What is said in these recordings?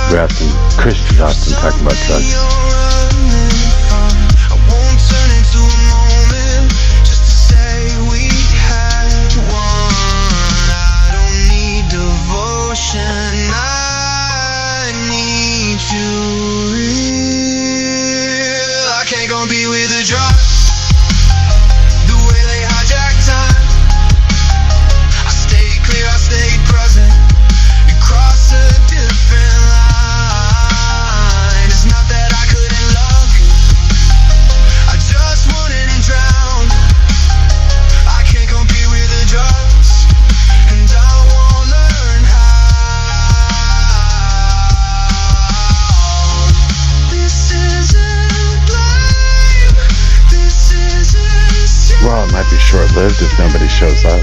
We're Austin, Christian Austin, talking about drugs. Well, it might be short-lived if nobody shows up.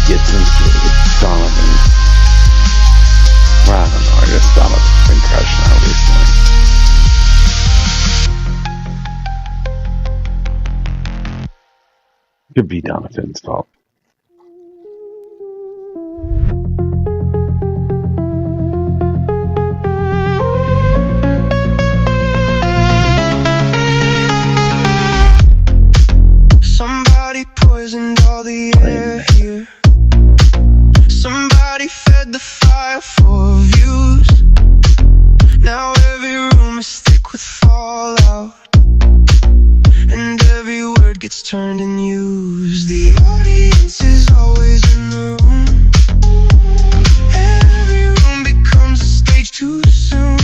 Gets into Donovan. Well, I don't know. I guess Donovan's been crashing out recently. Could be Donovan's fault. Somebody poisoned all the air here. Somebody fed the fire for views. Now every room is thick with fallout, and every word gets turned and used. The audience is always in the room. Every room becomes a stage too soon.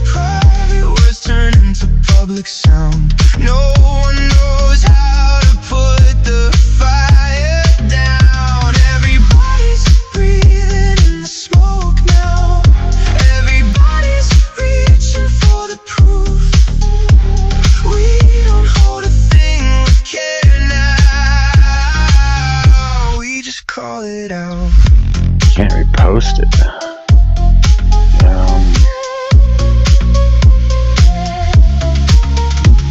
Private words turn into public sound. No one knows how to put the fire down. Everybody's breathing in the smoke now. Everybody's reaching for the proof. We don't hold a thing with care now. We just call it out. Can't repost it.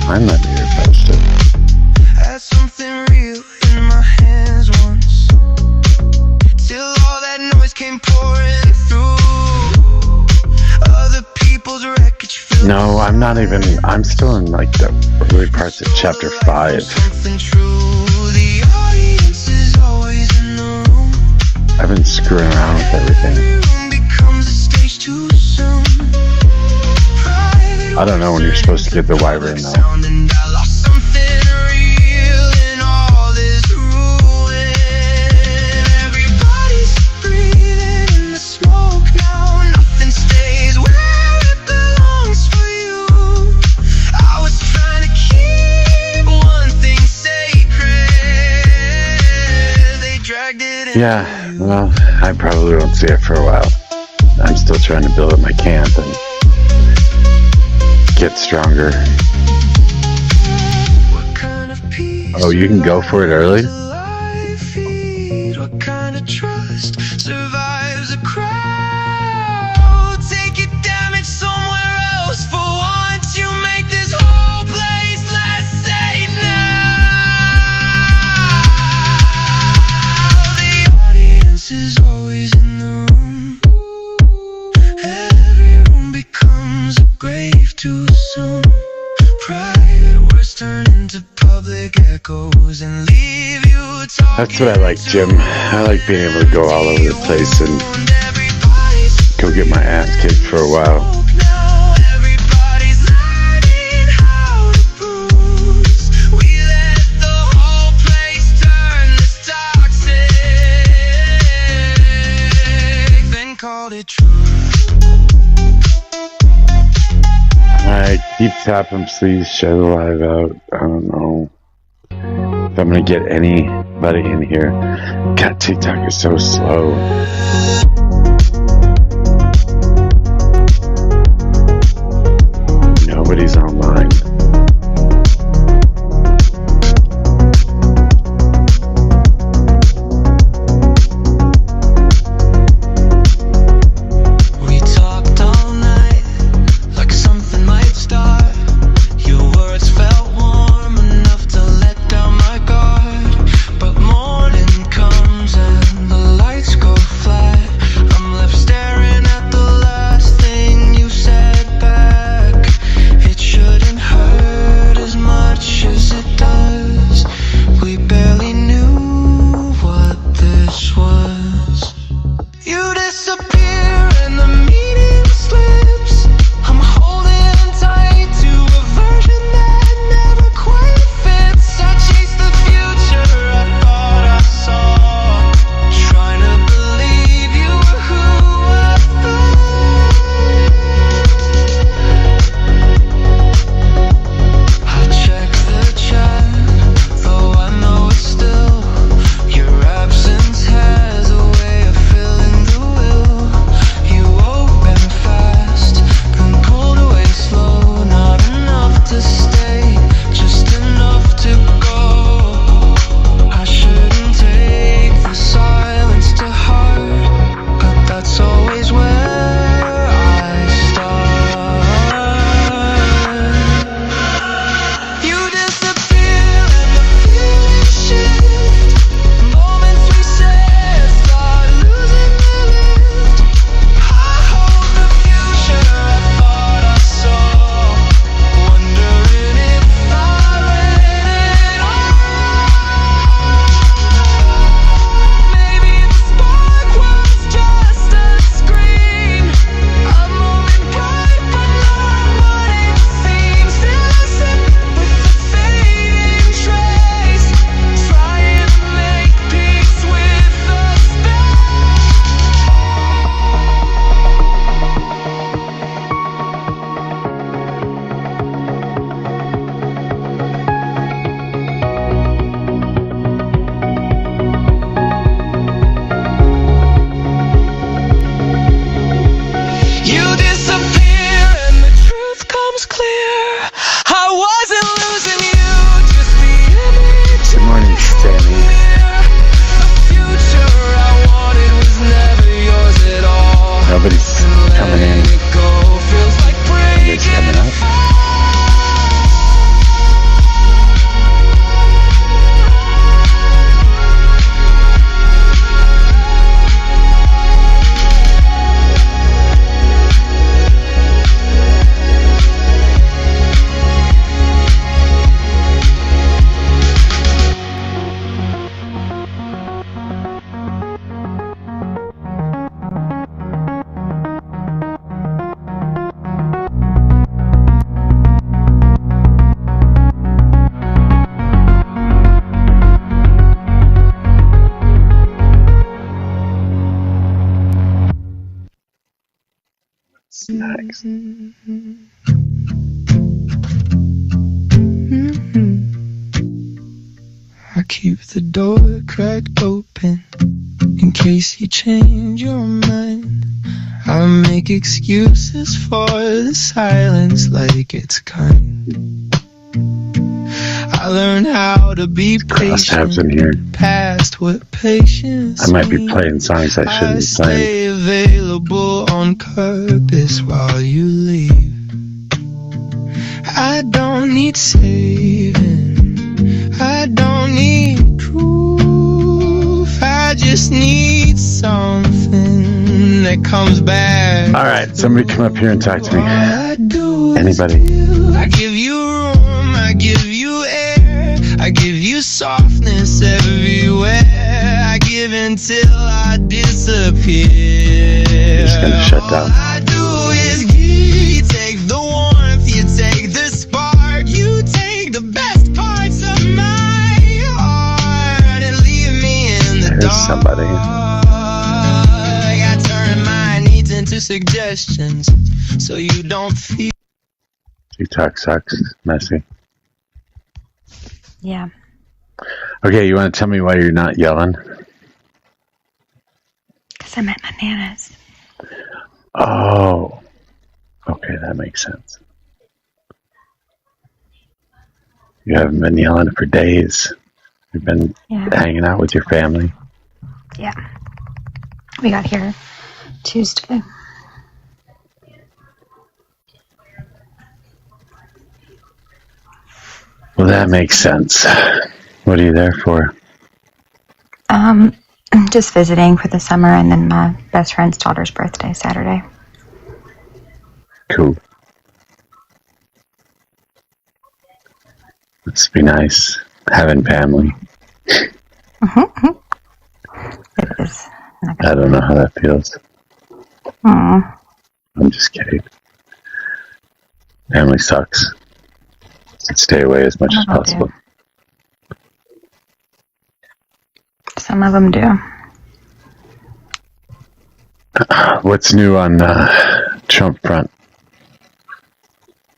I'm not here to post it. Had something real in my hands once, till all that noise came pouring through. Other people's wreckage filled. No, I'm not even. I'm still in like the early parts of chapter 5. Something true. The audience is always in the room. I've been screwing around with everything. Every room becomes a stage too soon. I don't know when you're supposed to get the wyvern though. And I lost something real in all this ruin. Everybody's breathing in the smoke now. Nothing stays where it belongs for you. I was trying to keep one thing sacred. They dragged it in. Yeah, well, I probably won't see it for a while. I'm still trying to build up my camp and get stronger. Oh, you can go for it early? What kind of trust survives a crowd? Take it damage somewhere else. For once you make this whole place less safe now. The audience is always in the room. Every room becomes a grave too soon. Private words turn into public echoes and leave you talking. That's what I like, Jim. I like being able to go all over the place and go get my ass kicked for a while. Everybody's learning how to bruise. We let the whole place turn this toxic. the truth. Alright, keep tapping, please. Share the live out. I don't know if I'm gonna get anybody in here. God, TikTok is so slow. Nobody's online. Snacks. I keep the door cracked open in case you change your mind. I make excuses for the silence like it's kind. I learned how to be patient in here. past what patience I might be means. playing songs I shouldn't I be stay playing. available on purpose while you leave. I don't need saving, I don't need proof, I just need something that comes back. Alright, somebody come up here and talk to me. Anybody? I give you room, I give you air, I give you softness everywhere. I give until I disappear. Just gonna shut down. All I do is give. You take the warmth, you take the spark, you take the best parts of my heart and leave me in the dark. There's somebody. I turn my need to your suggestions so you don't feel. TikTok sucks. Messy. Yeah. Okay, you want to tell me why you're not yelling? Because I'm at my Nana's. Oh. Okay, that makes sense. You haven't been yelling for days. You've been hanging out with your family. Yeah. We got here Tuesday. Well, that makes sense. What are you there for? I'm just visiting for the summer, and then my best friend's daughter's birthday Saturday. Cool. Must be nice having family. Mm-hmm. It is. I don't know how that feels. I'm just kidding. Family sucks. Stay away as much as possible. Some of them do. What's new on Trump front?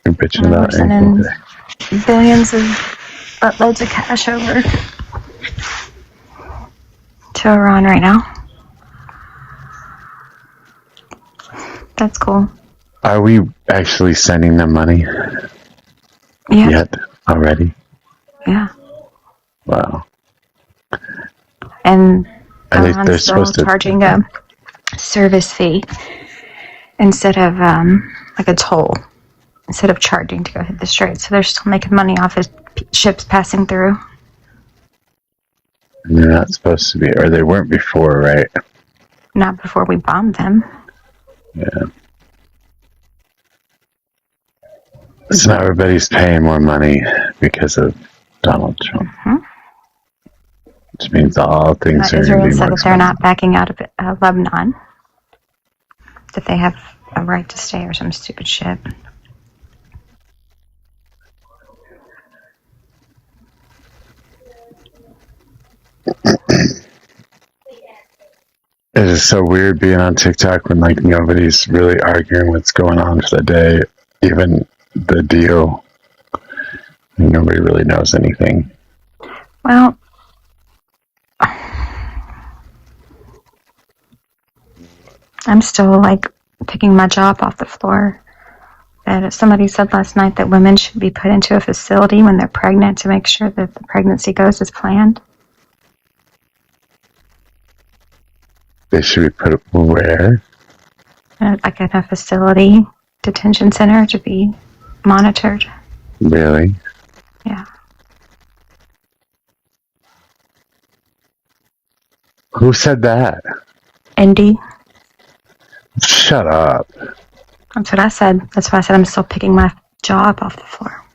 You're bitching about anything today? Billions of buttloads of cash over to Iran right now. That's cool. Are we actually sending them money? Yeah. Yet? Already? Yeah. Wow. And they're still supposed to charging a service fee instead of like a toll, instead of charging to go hit the strait. So they're still making money off of ships passing through. And they're not supposed to be, or they weren't before, right? Not before we bombed them. Yeah. So now everybody's paying more money because of Donald Trump. Mm-hmm. Which means all things are going to Israel be said more that they're expensive. not backing out of Lebanon, that they have a right to stay or some stupid shit. It is so weird being on TikTok when like nobody's really arguing what's going on for the day, even the deal. Nobody really knows anything. Well, I'm still like picking my job off the floor. That somebody said last night that women should be put into a facility when they're pregnant to make sure that the pregnancy goes as planned. They should be put where? Like in a facility, detention center, to be monitored. Really? Yeah. Who said that? Indy. Shut up. That's what I said. That's why I said I'm still picking my job off the floor.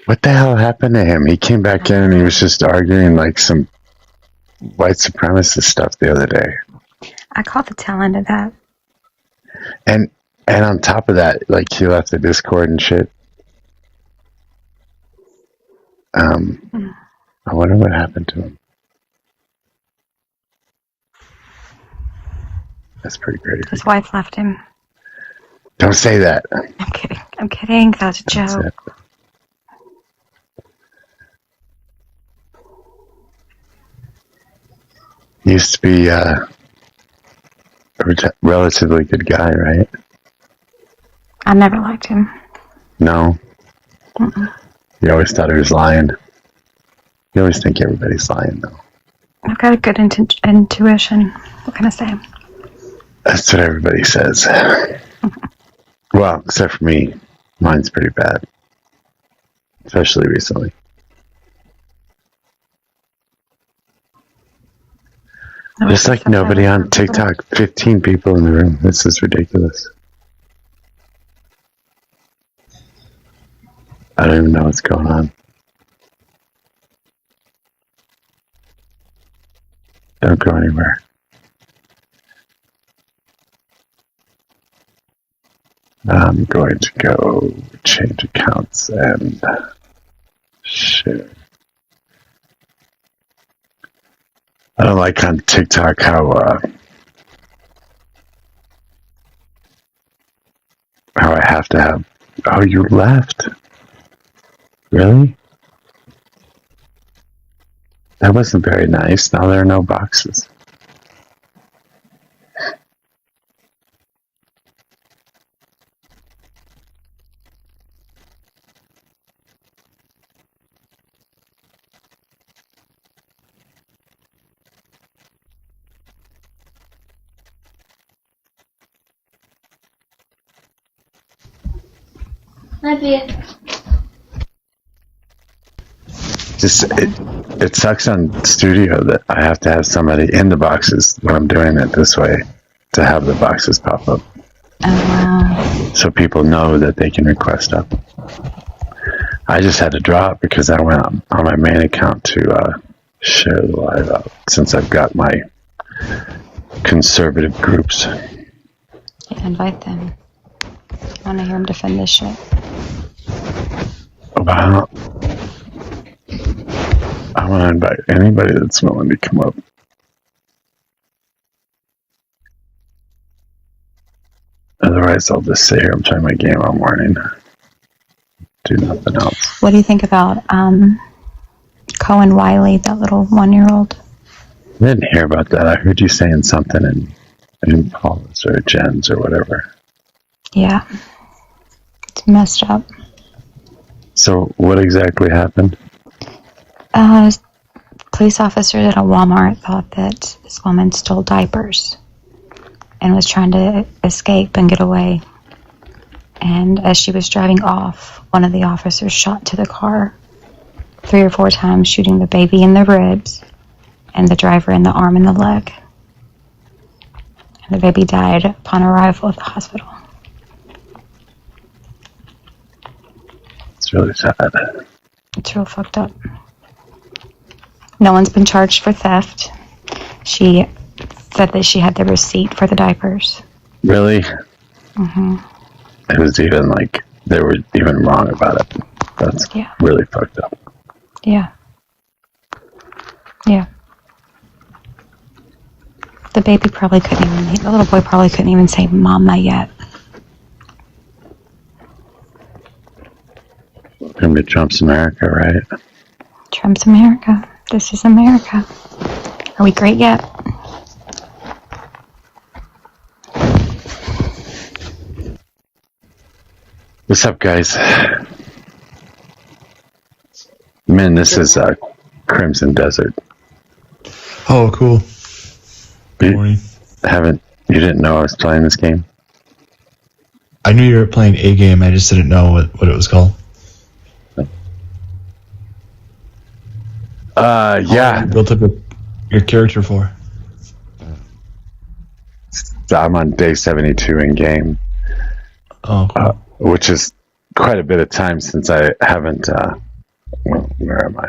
What the hell happened to him? He came back in and he was just arguing like some white supremacist stuff the other day. I caught the tail end of that. And on top of that, like he left the Discord and shit. I wonder what happened to him. That's pretty crazy. His wife left him. Don't say that. I'm kidding. I'm kidding. That was a joke. He used to be a relatively good guy, right? I never liked him. No? Mm-mm. You always thought he was lying. You always think everybody's lying, though. I've got a good intuition. What can I say? That's what everybody says. Well, except for me. Mine's pretty bad. Especially recently. There's like nobody on TikTok. 15 people in the room. This is ridiculous. I don't even know what's going on. Don't go anywhere. I'm going to go change accounts and share. I don't like on TikTok how Oh, I have to have. Oh, you left. Really? That wasn't very nice. Now there are no boxes. Love you. Just it sucks on studio that I have to have somebody in the boxes when I'm doing it this way to have the boxes pop up. Oh, wow. So people know that they can request stuff. I just had to drop because I went on my main account to share the live out since I've got my conservative groups. Yeah, invite them. I want to hear them defend this shit. Wow. I want to invite anybody that's willing to come up. Otherwise, I'll just sit here and play my game all morning. Do nothing else. What do you think about Cohen Wiley, that little 1-year-old? I didn't hear about that. I heard you saying something in Paul's or Jen's or whatever. Yeah. It's messed up. So what exactly happened? Police officers at a Walmart thought that this woman stole diapers and was trying to escape and get away. And as she was driving off, one of the officers shot to the car 3 or 4 times, shooting the baby in the ribs and the driver in the arm and the leg. And the baby died upon arrival at the hospital. It's really sad. It's real fucked up. No one's been charged for theft. She said that she had the receipt for the diapers. Really? Mm-hmm. It was even like they were even wrong about it. That's really fucked up. Yeah. Yeah. The baby probably couldn't even, the little boy probably couldn't even say mama yet. Gonna be Trump's America, right? Trump's America. This is America. Are we great yet? What's up, guys? Man, this is Crimson Desert. Oh, cool. Good morning. You didn't know I was playing this game? I knew you were playing a game. I just didn't know what it was called. Yeah. You built up your character for? I'm on day 72 in game. Oh, cool. Which is quite a bit of time since I haven't. Well, where am I?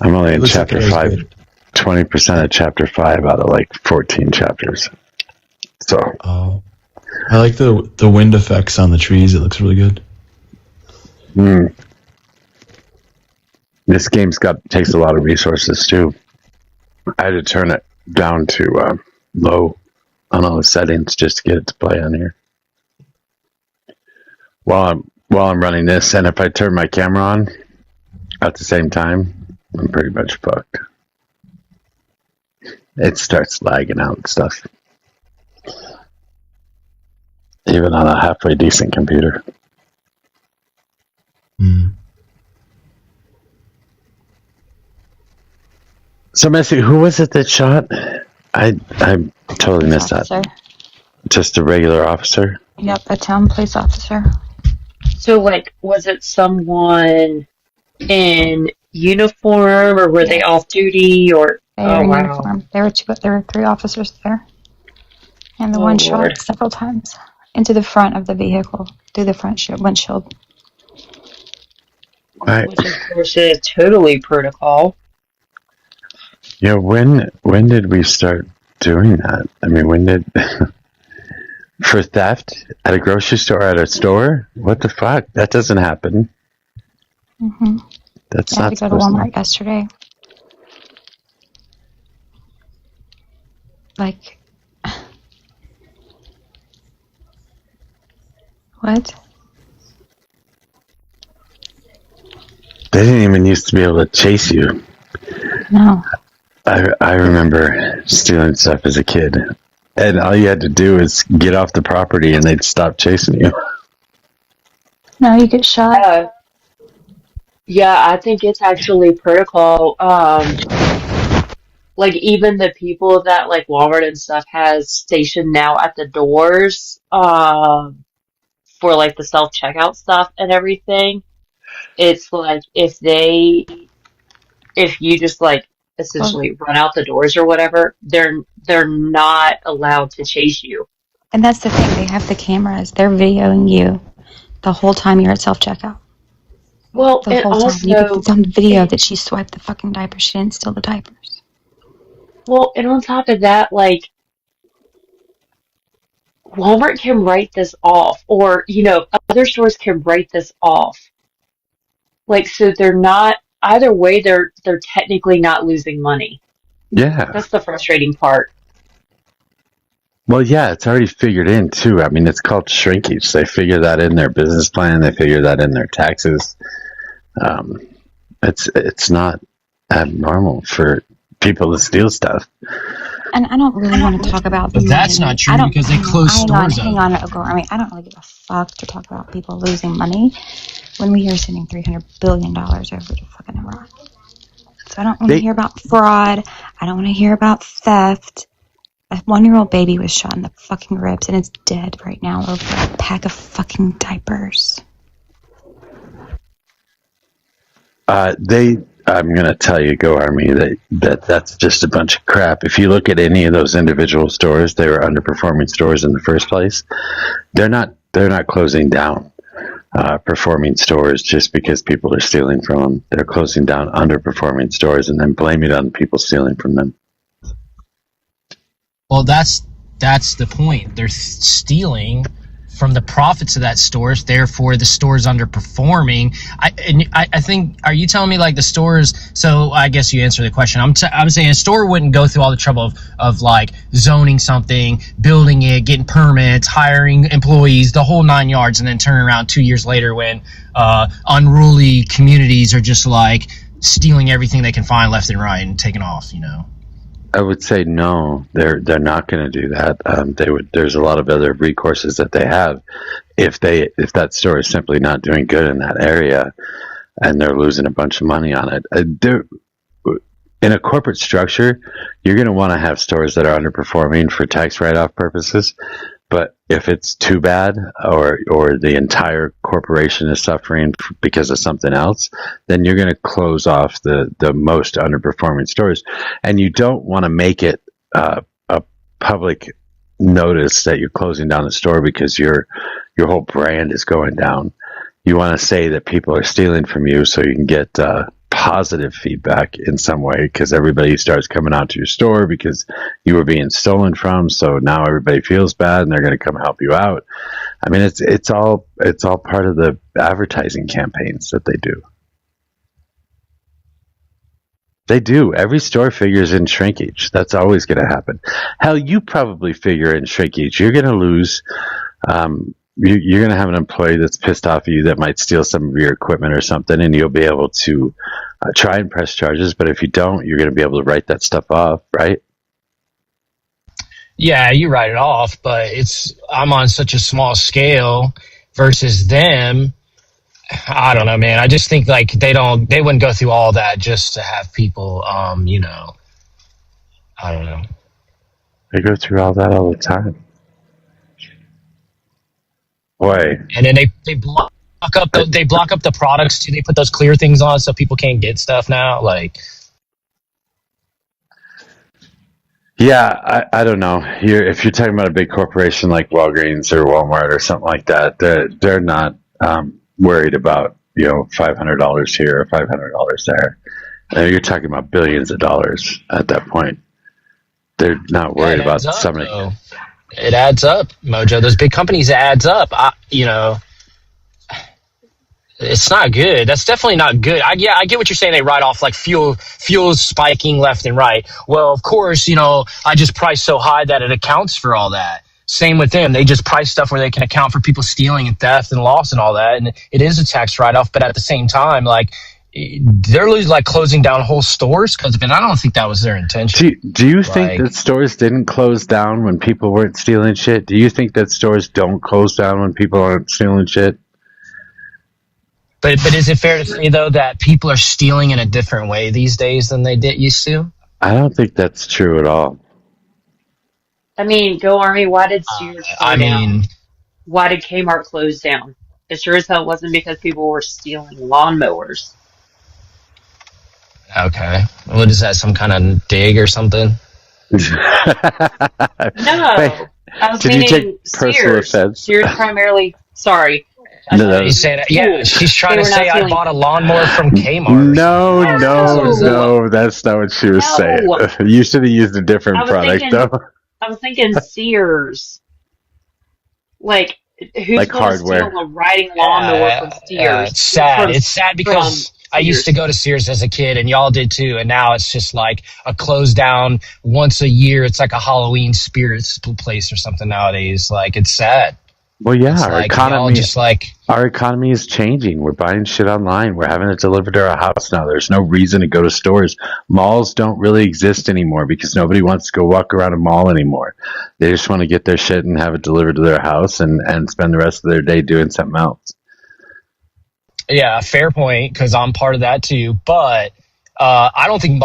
I'm only in chapter 5. 20% of chapter 5 out of like 14 chapters. So. Oh, I like the wind effects on the trees. It looks really good. This game's takes a lot of resources too. I had to turn it down to low on all the settings just to get it to play on here. While I'm running this, and if I turn my camera on at the same time, I'm pretty much fucked. It starts lagging out and stuff. Even on a halfway decent computer. So, Messi, who was it that shot? I totally missed that. Just a regular officer? Yep, a town police officer. So, like, was it someone in uniform, or were they off duty, or? They were in uniform. There were 3 officers there, and the one shot several times into the front of the vehicle through the front windshield. Right. Which, of course, is totally protocol. Yeah, when did we start doing that? I mean, when did for theft at a grocery store, at a store? What the fuck? That doesn't happen. Mm-hmm. That's I not had to go to Walmart yesterday. Like, What? They didn't even used to be able to chase you. No. I remember stealing stuff as a kid, and all you had to do is get off the property, and they'd stop chasing you. No, you get shot. Yeah, I think it's actually protocol. Like even the people that like Walmart and stuff has stationed now at the doors, for like the self checkout stuff and everything. It's like if you just like Well, essentially run out the doors or whatever, they're not allowed to chase you. and that's the thing. They have the cameras. They're videoing you the whole time you're at self-checkout. Well, The and whole time. also, It's on video that she swiped the fucking diapers. She didn't steal the diapers. well, and on top of that, like Walmart can write this off, or other stores can write this off. Like, so they're not either way. They're technically not losing money. Yeah. That's the frustrating part. Well, yeah, it's already figured in too. I mean, it's called shrinkage. They figure that in their business plan. They figure that in their taxes. Um, it's not abnormal for people to steal stuff. And I don't really want to talk about But that's not true because they close stores hang up. on, I mean, I don't really give a fuck to talk about people losing money when we are sending $300 billion over to fucking Iraq. So I don't want to hear about fraud. I don't want to hear about theft. A 1-year-old baby was shot in the fucking ribs and it's dead right now over a pack of fucking diapers. I'm going to tell you, Go Army, that's just a bunch of crap. If you look at any of those individual stores, they were underperforming stores in the first place. They're not closing down performing stores just because people are stealing from them. They're closing down underperforming stores and then blaming it on people stealing from them. Well, that's the point. They're stealing from the profits of that stores. Therefore, the store's underperforming. I think. Are you telling me like the stores? So I guess you answer the question. I'm saying a store wouldn't go through all the trouble of like zoning something, building it, getting permits, hiring employees, the whole 9 yards, and then turn around 2 years later when unruly communities are just like stealing everything they can find left and right and taking off. I would say no. They're not going to do that. There's a lot of other recourses that they have if that store is simply not doing good in that area, and they're losing a bunch of money on it. In a corporate structure, you're going to want to have stores that are underperforming for tax write-off purposes. But if it's too bad, or the entire corporation is suffering because of something else, then you're going to close off the most underperforming stores, and you don't want to make it a public notice that you're closing down the store because your whole brand is going down. You want to say that people are stealing from you so you can get positive feedback in some way, because everybody starts coming out to your store because you were being stolen from, so now everybody feels bad and they're going to come help you out. I mean, it's all part of the advertising campaigns that they do. They do. Every store figures in shrinkage. That's always going to happen. Hell, you probably figure in shrinkage. You're going to lose. You're going to have an employee that's pissed off at you that might steal some of your equipment or something, and you'll be able to try and press charges. But if you don't, you're going to be able to write that stuff off, right? Yeah, you write it off, but I'm on such a small scale versus them. I don't know, man. I just think like they wouldn't go through all that just to have people, I don't know. They go through all that all the time. Boy. And then they block up the products too. They put those clear things on so people can't get stuff now. Like, yeah, I don't know. If you're talking about a big corporation like Walgreens or Walmart or something like that, they're not worried about $500 here or $500 there. You're talking about billions of dollars at that point. They're not worried about somebody. It adds up, Mojo. Those big companies, it adds up. It's not good. That's definitely not good. I get what you're saying. They write off like fuel spiking left and right. Well, of course, I just price so high that it accounts for all that. same with them. They just price stuff where they can account for people stealing and theft and loss and all that, and it is a tax write-off. But at the same time, like they're like closing down whole stores because of it. I don't think that was their intention. Do you think that stores didn't close down when people weren't stealing shit? Do you think that stores don't close down when people aren't stealing shit? But is it fair to say though that people are stealing in a different way these days than they did used to? I don't think that's true at all. I mean, go Army. Why did Sears close down? Why did Kmart close down? It sure as hell wasn't because people were stealing lawnmowers. Okay. What is that? Some kind of dig or something? No. I was Did you take personal Sears. offense? Sears primarily. Sorry. You say that? Yeah, she's trying to say I bought a lawnmower from Kmart. No, that's not what she was saying. You should have used a different product, though. I was thinking Sears. Like, who's like going to steal a riding lawnmower from Sears? It's sad. It's sad because I used to go to Sears as a kid, and y'all did too. And now it's just like a closed down once a year. It's like a Halloween spirits place or something nowadays. Like, it's sad. Well, yeah, our economy is changing. We're buying shit online. We're having it delivered to our house now. There's no reason to go to stores. Malls don't really exist anymore because nobody wants to go walk around a mall anymore. They just want to get their shit and have it delivered to their house and spend the rest of their day doing something else. Yeah, fair point, because I'm part of that too. But I don't think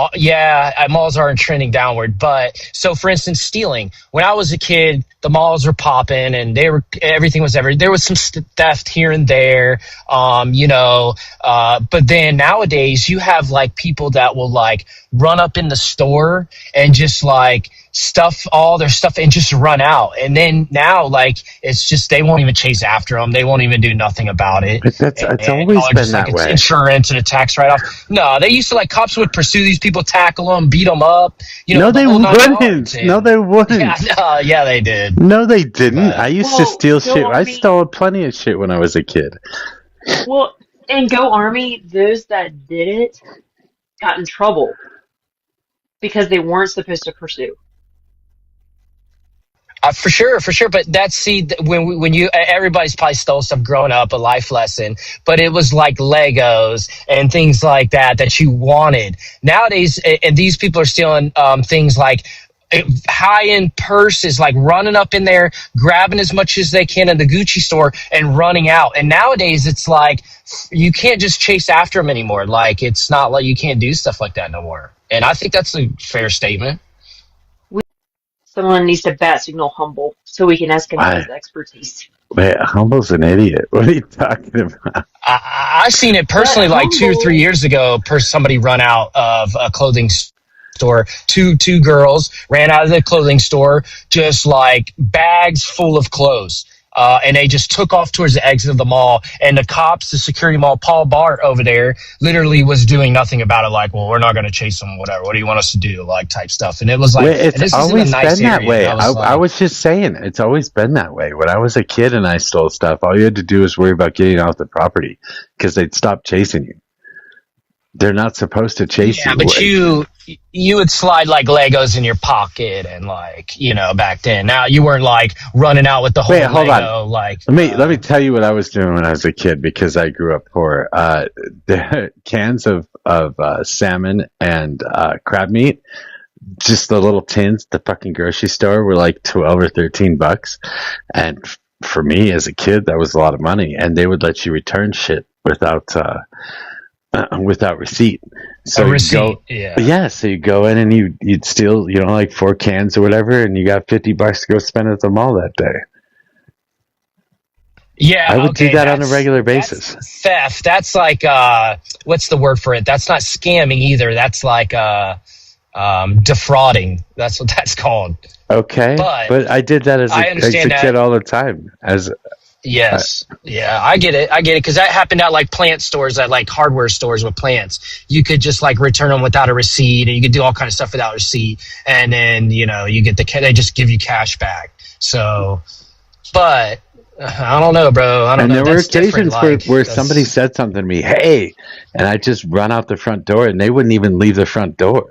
malls aren't trending downward. But so, for instance, stealing. When I was a kid, the malls were popping, and everything was everywhere. There was some theft here and there, but then nowadays you have like people that will like run up in the store and just like stuff all their stuff and just run out. And then now, like, it's just they won't even chase after them. They won't even do nothing about it. But it's always been that way. Insurance and a tax write-off. No, they used to like cops would pursue these people, tackle them, beat them up. No, they wouldn't. No, they wouldn't. Yeah, they did. No, they didn't. I used to steal shit. I stole plenty of shit when I was a kid. Well, and Go Army, those that did it got in trouble because they weren't supposed to pursue. For sure. But that's when you everybody's probably stole stuff growing up, a life lesson. But it was like Legos and things like that you wanted. Nowadays, and these people are stealing things like high-end purses, like running up in there, grabbing as much as they can in the Gucci store and running out. And nowadays, it's like you can't just chase after them anymore. Like, it's not like you can't do stuff like that no more. And I think that's a fair statement. Someone needs to bat signal Humble so we can ask him his expertise. Wait, Humble's an idiot. What are you talking about? I've seen it personally like 2 or 3 years ago. Somebody run out of a clothing store. Two girls ran out of the clothing store, just like bags full of clothes. And they just took off towards the exit of the mall. And the cops, the security mall, Paul Bart over there, literally was doing nothing about it. Like, well, we're not going to chase them, whatever. What do you want us to do? Like, type stuff. And it was like, it's always been that way. I was just saying, it's always been that way. When I was a kid and I stole stuff, all you had to do was worry about getting off the property because they'd stop chasing you. They're not supposed to chase you. Yeah, but you would slide like Legos in your pocket and like, back then. Now you weren't like running out with the whole Lego. On. Like, let me tell you what I was doing when I was a kid because I grew up poor. The cans of salmon and crab meat, just the little tins at the fucking grocery store were like $12 or $13, and for me as a kid that was a lot of money. And they would let you return shit without receipt. So so you go in and you'd steal, like 4 cans or whatever, and you got $50 to go spend at the mall that day. Yeah, I would do that on a regular basis. That's theft. That's like what's the word for it? That's not scamming either. That's like defrauding. That's what that's called. Okay, but I did that as a kid all the time. Yes. Yeah, I get it because that happened at like plant stores, at like hardware stores with plants. You could just like return them without a receipt, and you could do all kind of stuff without a receipt, and then you get they just give you cash back. So, but I don't know, bro. I don't know. And there were occasions where somebody said something to me, "Hey," and I just run out the front door, and they wouldn't even leave the front door.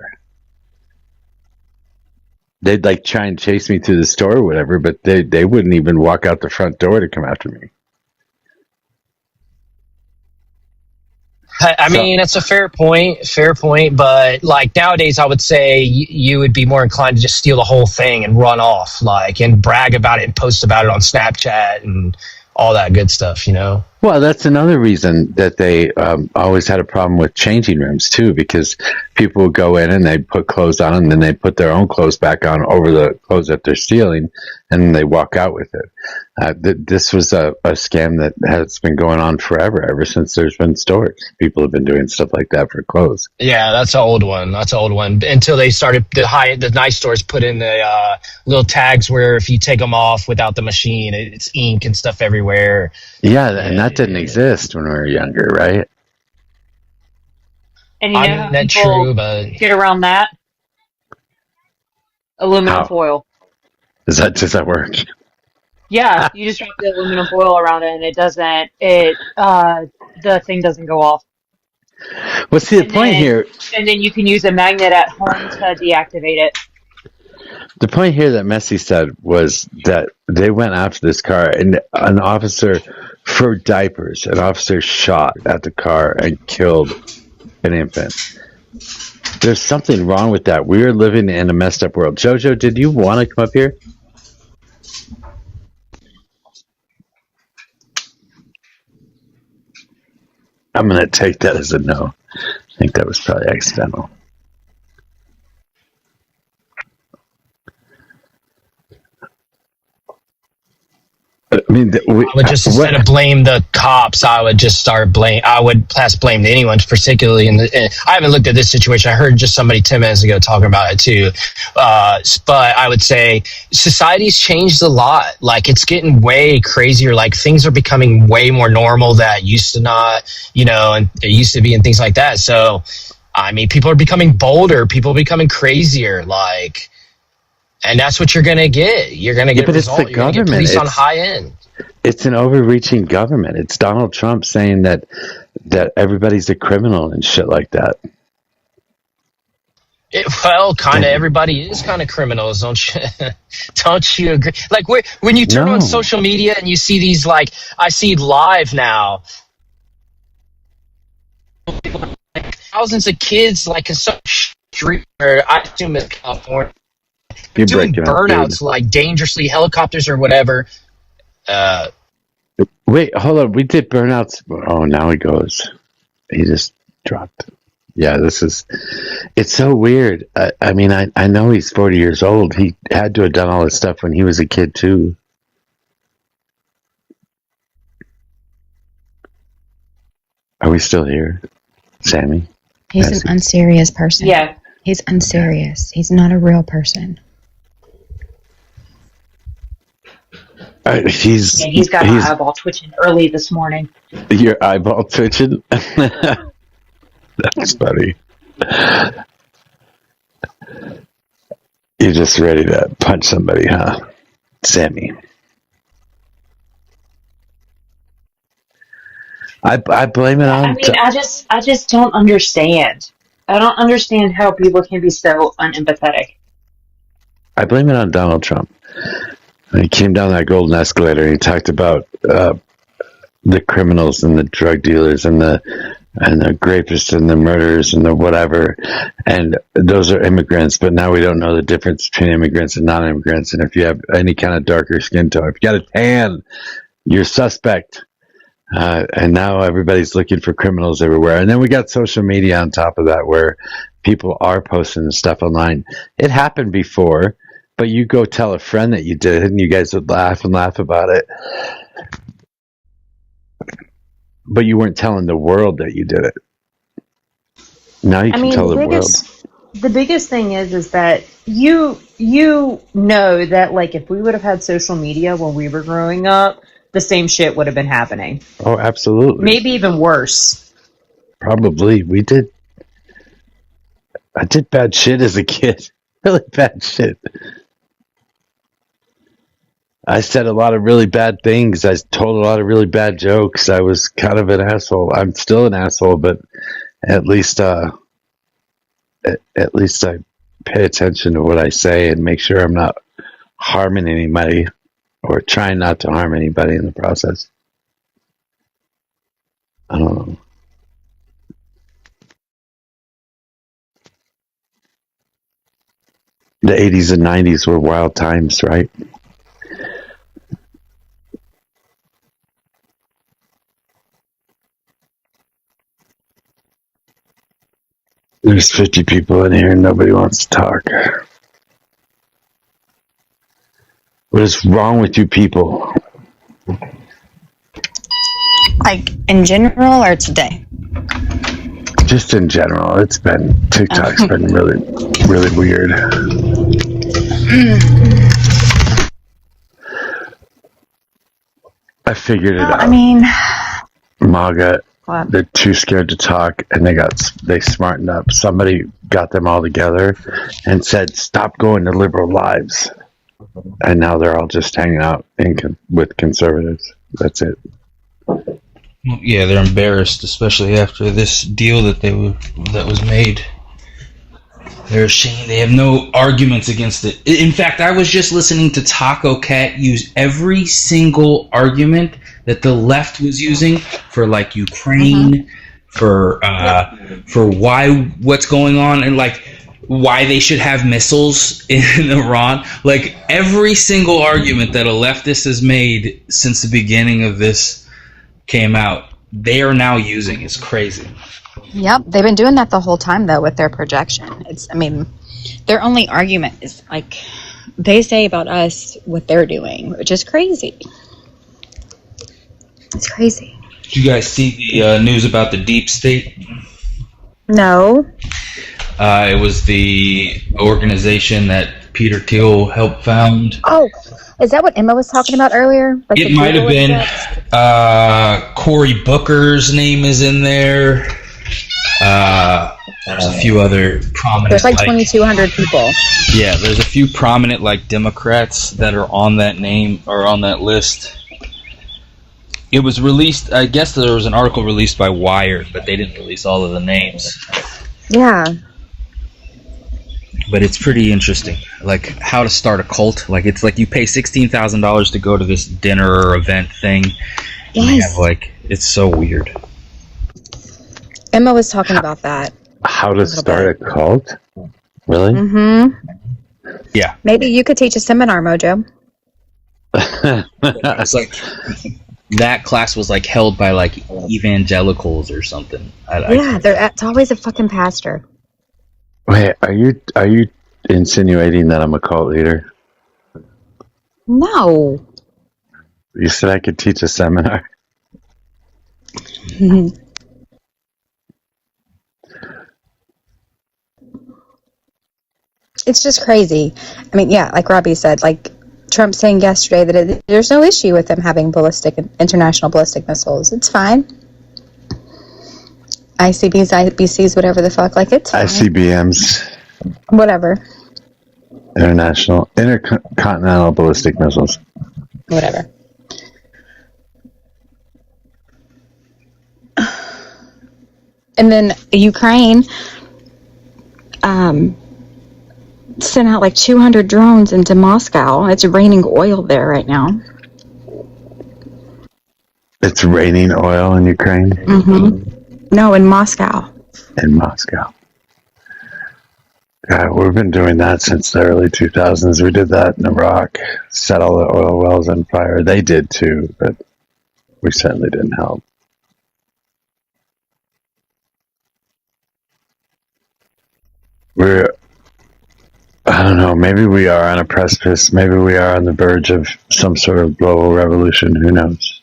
They'd like try and chase me through the store or whatever, but they wouldn't even walk out the front door to come after me. I So mean, it's a fair point. But like nowadays, I would say you would be more inclined to just steal the whole thing and run off, like, and brag about it and post about it on Snapchat and all that good stuff, you know? well, that's another reason that they always had a problem with changing rooms too, because people would go in and they put clothes on and then they put their own clothes back on over the clothes that they're stealing, and then they walk out with it. This was a scam that has been going on forever, ever since there's been stores. People have been doing stuff like that for clothes. Yeah, that's an old one. That's an old one. Until they started the nice stores put in the little tags where if you take them off without the machine, it's ink and stuff everywhere. Yeah, and that didn't exist when we were younger, right? And you I know mean, how that's people true, but get around that? Aluminum How foil. does that work? Yeah, you just wrap the aluminum foil around it and the thing doesn't go off. Well, see, the And point then here, and then you can use a magnet at home to deactivate it. the point here that Messi said was that they went after this car, and an officer for diapers, an officer shot at the car and killed an infant. There's something wrong with that. We are living in a messed up world. Jojo, did you want to come up here? I'm going to take that as a no. I think that was probably accidental. I mean, I would just, instead of blame the cops, I would just start blame. I would pass blame to anyone, particularly I haven't looked at this situation. I heard just somebody 10 minutes ago talking about it too. But I would say society's changed a lot. Like, it's getting way crazier. Like, things are becoming way more normal that used to not, and it used to be and things like that. So, I mean, people are becoming bolder. People are becoming crazier. Like, and that's what you're going to get. You're going to get but it's the You're going to get government. police on high end. It's an overreaching government. It's Donald Trump saying that everybody's a criminal and shit like that. Well, kind of everybody is kind of criminals, don't you? Don't you agree? Like, when you turn on social media and you see these, like, I see live now, like, thousands of kids, like, in some street, or I assume it's California, You're doing breaking burnouts, up, like dangerously, helicopters or whatever. Wait, hold on. We did burnouts. Oh, now he goes. He just dropped. Yeah, it's so weird. I mean, I know he's 40 years old. He had to have done all this stuff when he was a kid, too. Are we still here, Sammy? He's an unserious person. Yeah. He's unserious. He's not a real person. He's got my eyeball twitching early this morning. Your eyeball twitching? That's funny. You're just ready to punch somebody, huh, Sammy? I blame it on. I mean, I just don't understand. I don't understand how people can be so unempathetic. I blame it on Donald Trump. When he came down that golden escalator, he talked about the criminals and the drug dealers and the rapists and the murderers and the whatever, and those are immigrants. But now we don't know the difference between immigrants and non-immigrants. And if you have any kind of darker skin tone, if you got a tan, you're suspect. And now everybody's looking for criminals everywhere. And then we got social media on top of that, where people are posting stuff online. It happened before, but you go tell a friend that you did it, and you guys would laugh about it. But you weren't telling the world that you did it. Now you can tell the world. The biggest thing is that you know that, like, if we would have had social media when we were growing up, the same shit would have been happening. Oh, absolutely. Maybe even worse. Probably. I did bad shit as a kid. Really bad shit. I said a lot of really bad things. I told a lot of really bad jokes. I was kind of an asshole. I'm still an asshole, but at least I pay attention to what I say and make sure I'm not harming anybody or trying not to harm anybody in the process. I don't know. The 80s and 90s were wild times, right? There's 50 people in here and nobody wants to talk. What is wrong with you people? Like in general or today? Just in general, TikTok's been really, really weird. I figured it out. I mean, MAGA, what? they're too scared to talk, and they smartened up. Somebody got them all together and said, "Stop going to liberal lives," and now they're all just hanging out with conservatives. That's it. Yeah, they're embarrassed, especially after this deal that was made. They're ashamed. They have no arguments against it. In fact, I was just listening to Taco Cat use every single argument that the left was using for like Ukraine, for what's going on, and like why they should have missiles in Iran. Like every single argument that a leftist has made since the beginning of this came out, they are now using. It's crazy. Yep, they've been doing that the whole time though with their projection. Their only argument is like they say about us what they're doing, which is crazy. It's crazy. Did you guys see the news about the deep state? No. It was the organization that Peter Thiel helped found. Oh, is that what Emma was talking about earlier? Like it might have been. Cory Booker's name is in there. There's a few other prominent. There's like 2,200 people. Yeah, there's a few prominent like Democrats that are on that name or on that list. It was released. I guess there was an article released by Wired, but they didn't release all of the names. Yeah. But it's pretty interesting, like how to start a cult. Like it's like you pay $16,000 to go to this dinner or event thing. Yes. It's so weird. Emma was talking about that. How to start a cult? Really? Mm-hmm. Yeah. Maybe you could teach a seminar, Mojo. It's like that class was like held by like evangelicals or something. It's always a fucking pastor. Wait, are you insinuating that I'm a cult leader? No. You said I could teach a seminar. It's just crazy. I mean, yeah, like Robbie said, like Trump saying yesterday that there's no issue with them having international ballistic missiles. It's fine. ICBs, IBCs, whatever the fuck, like it's fine. ICBMs. Whatever. Intercontinental ballistic missiles. Whatever. And then Ukraine sent out like 200 drones into Moscow. It's raining oil there right now. It's raining oil in Ukraine? Mm-hmm. No, in Moscow. In Moscow. God, we've been doing that since the early 2000s. We did that in Iraq. Set all the oil wells on fire. They did too, but we certainly didn't help. I don't know, maybe we are on a precipice. Maybe we are on the verge of some sort of global revolution. Who knows?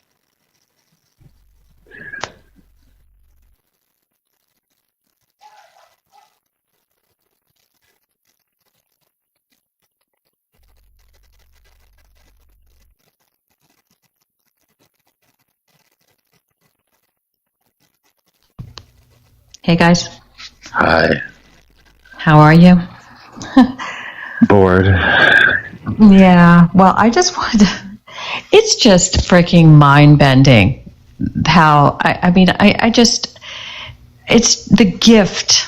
Hey guys, Hi. how are you? Bored. Yeah, well, I just wanted to, it's just freaking mind-bending how, I mean, I just, it's the gifts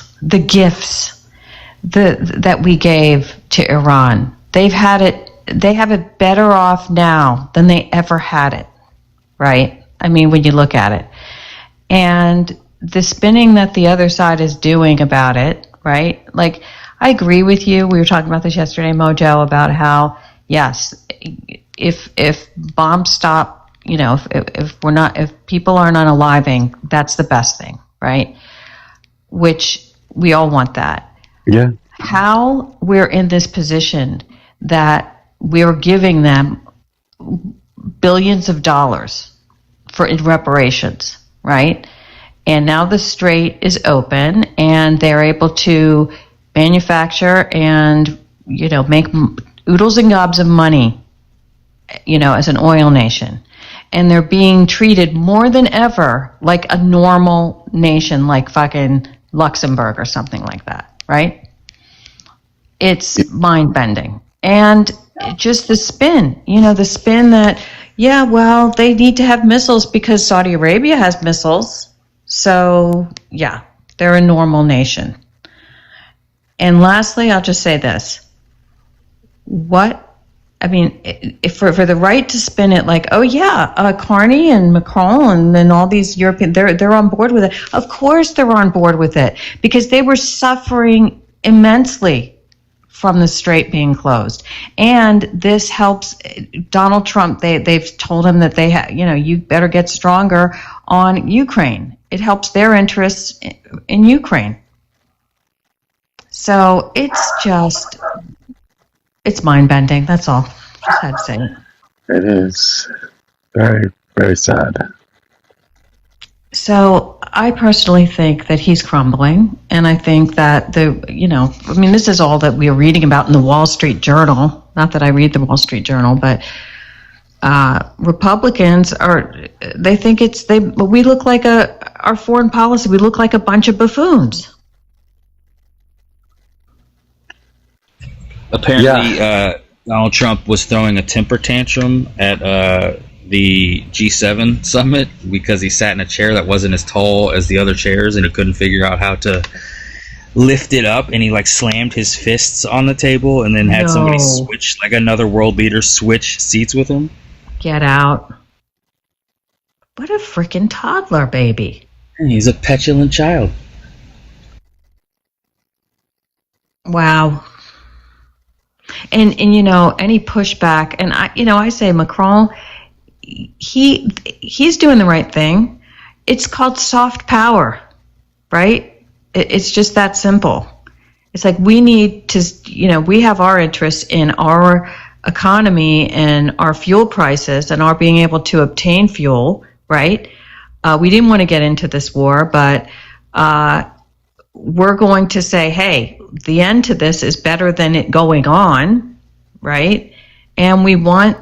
that we gave to Iran. They have it better off now than they ever had it, right? I mean, when you look at it. And the spinning that the other side is doing about it, right? Like, I agree with you. We were talking about this yesterday, Mojo, about how, yes, if bombs stop, if people aren't unaliving, that's the best thing, right? Which we all want that. Yeah. How we're in this position that we're giving them billions of dollars in reparations, right? And now the strait is open and they're able to manufacture and, make oodles and gobs of money, as an oil nation. And they're being treated more than ever like a normal nation, like fucking Luxembourg or something like that, right? It's mind-bending. And just the spin, the spin that, yeah, well, they need to have missiles because Saudi Arabia has missiles. So, yeah, they're a normal nation. And lastly, I'll just say this. If for the right to spin it like, oh yeah, Carney and Macron and then all these European, they're on board with it. Of course they're on board with it because they were suffering immensely from the strait being closed. And this helps Donald Trump. They've told him that you better get stronger on Ukraine. It helps their interests in Ukraine. So it's mind-bending. That's all. Just had to say it. It is very, very sad. So I personally think that he's crumbling, and I think that this is all that we are reading about in the Wall Street Journal. Not that I read the Wall Street Journal, but Republicans they think we look like our foreign policy. We look like a bunch of buffoons. Apparently, Donald Trump was throwing a temper tantrum at the G7 summit because he sat in a chair that wasn't as tall as the other chairs and he couldn't figure out how to lift it up, and he slammed his fists on the table and then had somebody switch, another world leader switch seats with him. Get out. What a freaking toddler, baby. He's a petulant child. Wow. And any pushback, and I say Macron, he's doing the right thing. It's called soft power, right? It's just that simple. It's like we need to, we have our interests in our economy and our fuel prices and our being able to obtain fuel, right? We didn't want to get into this war, but we're going to say, hey, the end to this is better than it going on, right? And we want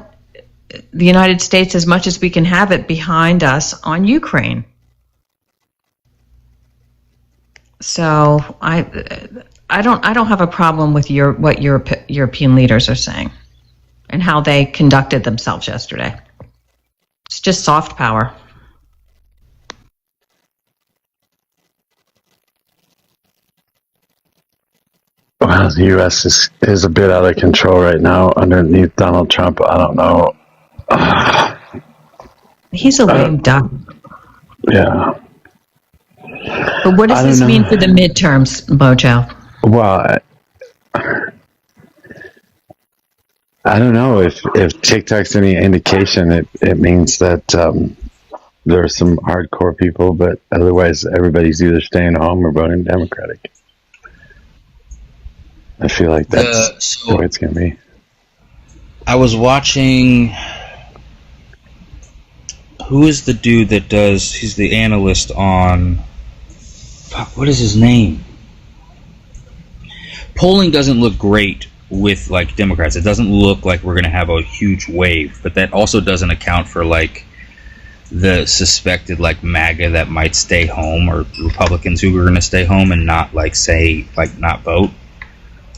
the United States, as much as we can have it, behind us on Ukraine. So I don't have a problem with what European leaders are saying and how they conducted themselves yesterday. It's just soft power. Well, the U.S. is a bit out of control right now underneath Donald Trump. I don't know. He's a lame duck. Yeah. But what does this mean for the midterms, Mojo? Well, I don't know if TikTok's any indication. It means that there are some hardcore people, but otherwise everybody's either staying home or voting Democratic. I feel like that's the way it's going to be. I was watching... Who is the dude that does... He's the analyst on... Fuck, what is his name? Polling doesn't look great with, Democrats. It doesn't look like we're going to have a huge wave. But that also doesn't account for, the suspected, MAGA that might stay home, or Republicans who are going to stay home and not, not vote.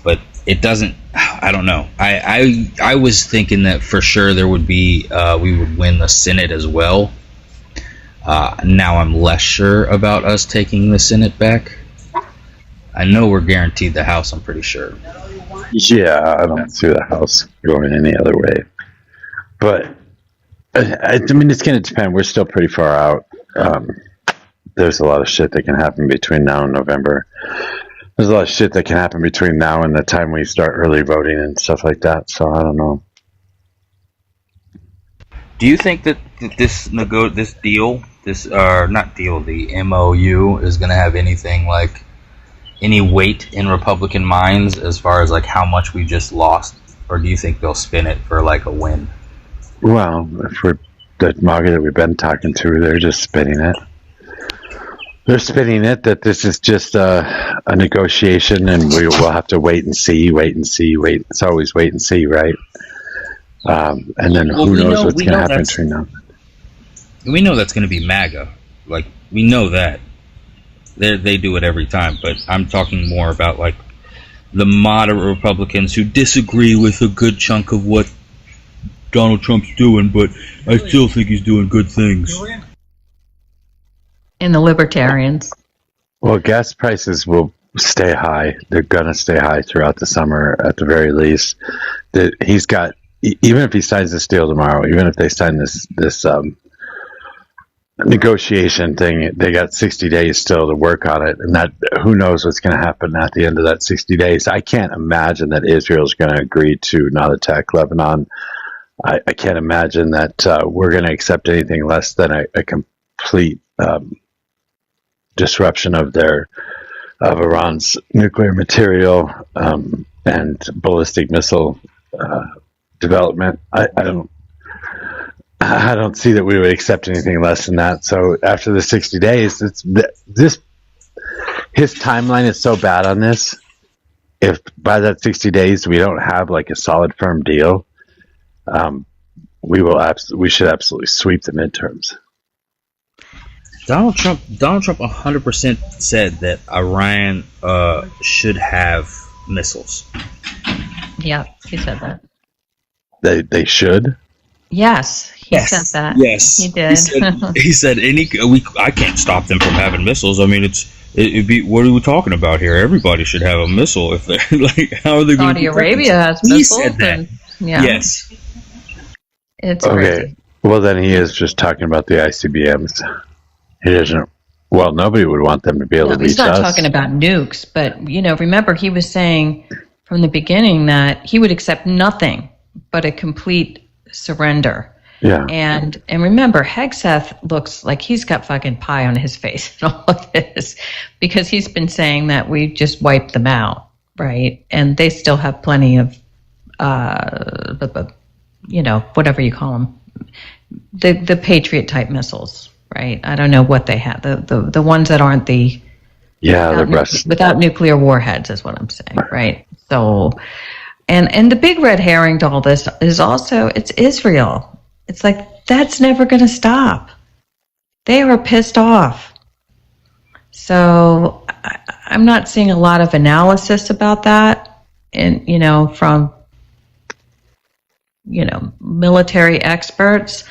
But it doesn't... I don't know. I was thinking that for sure there would be... we would win the Senate as well. Now I'm less sure about us taking the Senate back. I know we're guaranteed the House. I'm pretty sure. Yeah, I don't see the House going any other way. But I mean, it's going to depend. We're still pretty far out. There's a lot of shit that can happen between now and November. There's a lot of shit that can happen between now and the time we start early voting and stuff like that. So I don't know. Do you think that this deal, not deal, the MOU is going to have anything like any weight in Republican minds as far as like how much we just lost, or do you think they'll spin it for like a win? Well, if we're the MAGA that we've been talking to, they're just spinning it. They're spinning it that this is just a negotiation, and we will have to wait and see. It's always wait and see, right? And then who knows what's going to happen between now. We know that's going to be MAGA. Like, we know that. They do it every time, but I'm talking more about like the moderate Republicans who disagree with a good chunk of what Donald Trump's doing, but I still think he's doing good things. And the libertarians. Well, gas prices will stay high. They're going to stay high throughout the summer at the very least. He's got, even if he signs this deal tomorrow, even if they sign this negotiation thing, they got 60 days still to work on it, and that who knows what's going to happen at the end of that 60 days. I can't imagine that Israel's going to agree to not attack Lebanon. I can't imagine that we're going to accept anything less than a complete disruption of Iran's nuclear material and ballistic missile development. I don't see that we would accept anything less than that. So after the 60 days, his timeline is so bad on this. If by that 60 days we don't have like a solid, firm deal, we should absolutely sweep the midterms. Donald Trump 100% said that Iran should have missiles. Yeah, he said that. They should. Yes, he said that. Yes, he did. He said I can't stop them from having missiles. I mean, it'd be, what are we talking about here? Everybody should have a missile. If they're like, how are they going to? Saudi Arabia has missiles. He said that. Yeah. Yes. It's okay. crazy. Well, then he is just talking about the ICBMs. He doesn't. Well, nobody would want them to be able to reach us. He's not talking about nukes, but remember he was saying from the beginning that he would accept nothing but a complete surrender. Yeah. And remember, Hegseth looks like he's got fucking pie on his face and all of this because he's been saying that we just wiped them out, right? And they still have plenty of, whatever you call them, the Patriot type missiles, right? I don't know what they have. The ones that aren't the without nuclear warheads is what I'm saying, right? So, and the big red herring to all this is also it's Israel. It's like that's never going to stop. They are pissed off. So I'm not seeing a lot of analysis about that, and from military experts.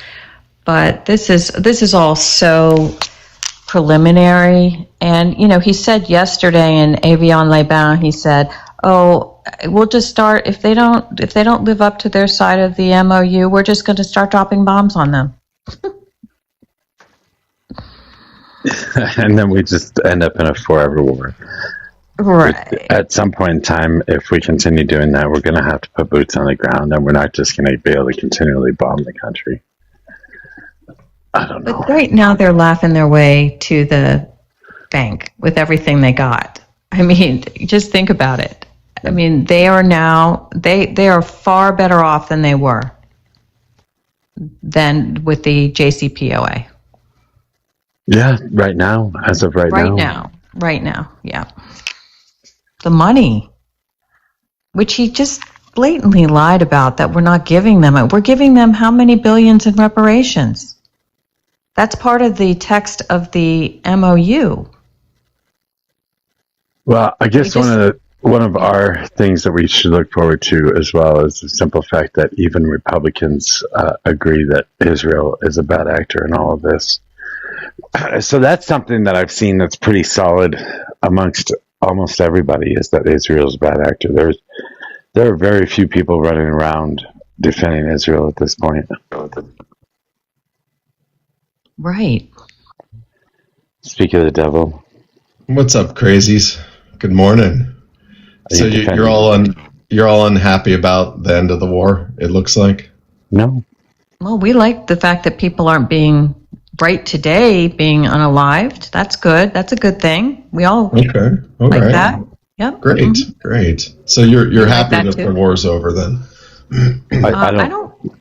But this is all so preliminary. And he said yesterday in Avion Les Bains, he said, "Oh, we'll just start if they don't live up to their side of the MOU, we're just going to start dropping bombs on them." And then we just end up in a forever war. Right. At some point in time, if we continue doing that, we're going to have to put boots on the ground, and we're not just going to be able to continually bomb the country. I don't know. But right now they're laughing their way to the bank with everything they got. I mean, just think about it. I mean, they are now, they are far better off than they were than with the JCPOA. Yeah, right now, as of right now. Right now, yeah. The money, which he just blatantly lied about that we're not giving them. We're giving them how many billions in reparations? That's part of the text of the MOU. Well, I guess one of our things that we should look forward to as well is the simple fact that even Republicans agree that Israel is a bad actor in all of this. So that's something that I've seen that's pretty solid amongst almost everybody is that Israel's a bad actor. There are very few people running around defending Israel at this point. Right. Speak of the devil. What's up, crazies? Good morning. So you're all unhappy about the end of the war, it looks like? No. Well, we like the fact that people aren't being right today, being unalived. That's good. That's a good thing. We all like right. that. Yep. Great, great. So you're happy like that that too? the war's over then?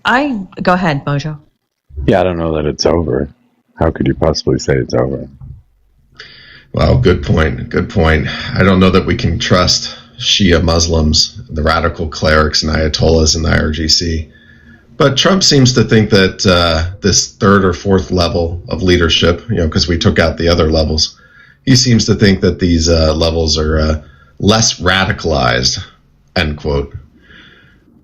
I go ahead, Mojo. Yeah, I don't know that it's over. How could you possibly say it's over? Well, good point. Good point. I don't know that we can trust Shia Muslims, the radical clerics and Ayatollahs in the IRGC. But Trump seems to think that this third or fourth level of leadership, because we took out the other levels, he seems to think that these levels are less radicalized, end quote.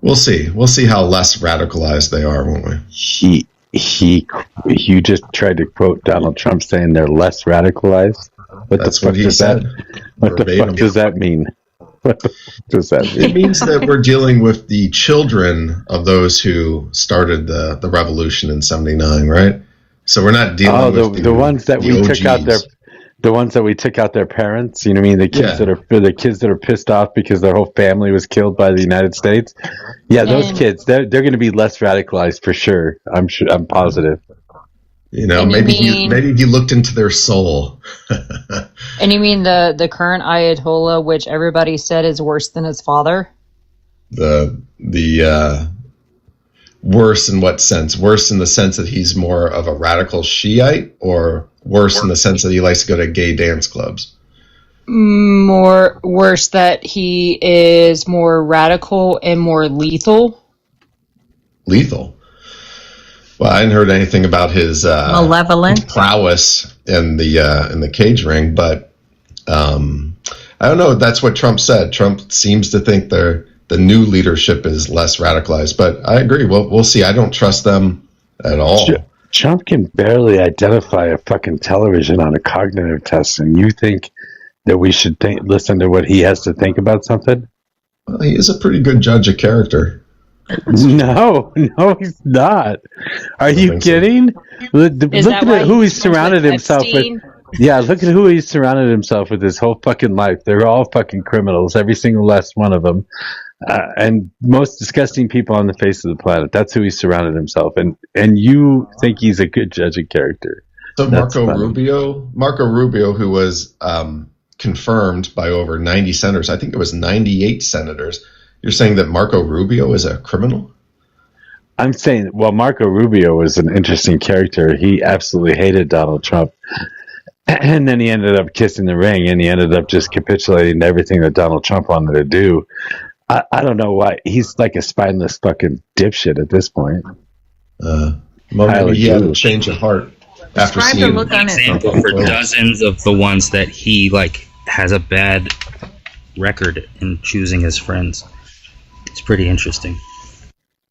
We'll see. We'll see how less radicalized they are, won't we? You just tried to quote Donald Trump saying they're less radicalized. That's what he said. What the fuck does that mean? What the fuck does that mean? It means that we're dealing with the children of those who started the revolution in '79, right? So we're not dealing with the ones that we OGs. took out the ones that we took out their parents. You know what I mean? The kids that are pissed off because their whole family was killed by the United States. Yeah, those kids, they're going to be less radicalized for sure. I'm positive. Maybe he looked into their soul. And you mean the current Ayatollah, which everybody said is worse than his father? The worse in what sense? Worse in the sense that he's more of a radical Shiite, or worse in the sense that he likes to go to gay dance clubs? More worse that he is more radical and more lethal. Lethal. Well, I hadn't heard anything about his malevolent prowess in the cage ring, but I don't know. That's what Trump said. Trump seems to think the new leadership is less radicalized, but I agree. We'll see. I don't trust them at all. Trump can barely identify a fucking television on a cognitive test, and you think that we should listen to what he has to think about something? Well, he is a pretty good judge of character. No, he's not. Are you kidding? Look at who he's surrounded himself with. Yeah, look at who he's surrounded himself with his whole fucking life. They're all fucking criminals, every single last one of them. And most disgusting people on the face of the planet. That's who he's surrounded himself. And you think he's a good judge of character. So Marco Rubio, who was confirmed by over 90 senators, I think it was 98 senators. You're saying that Marco Rubio is a criminal? I'm saying, well, Marco Rubio was an interesting character. He absolutely hated Donald Trump. And then he ended up kissing the ring, and he ended up just capitulating to everything that Donald Trump wanted to do. I don't know why. He's like a spineless fucking dipshit at this point. Maybe he had a change of heart after seeing an example for dozens of the ones that he has a bad record in choosing his friends. It's pretty interesting.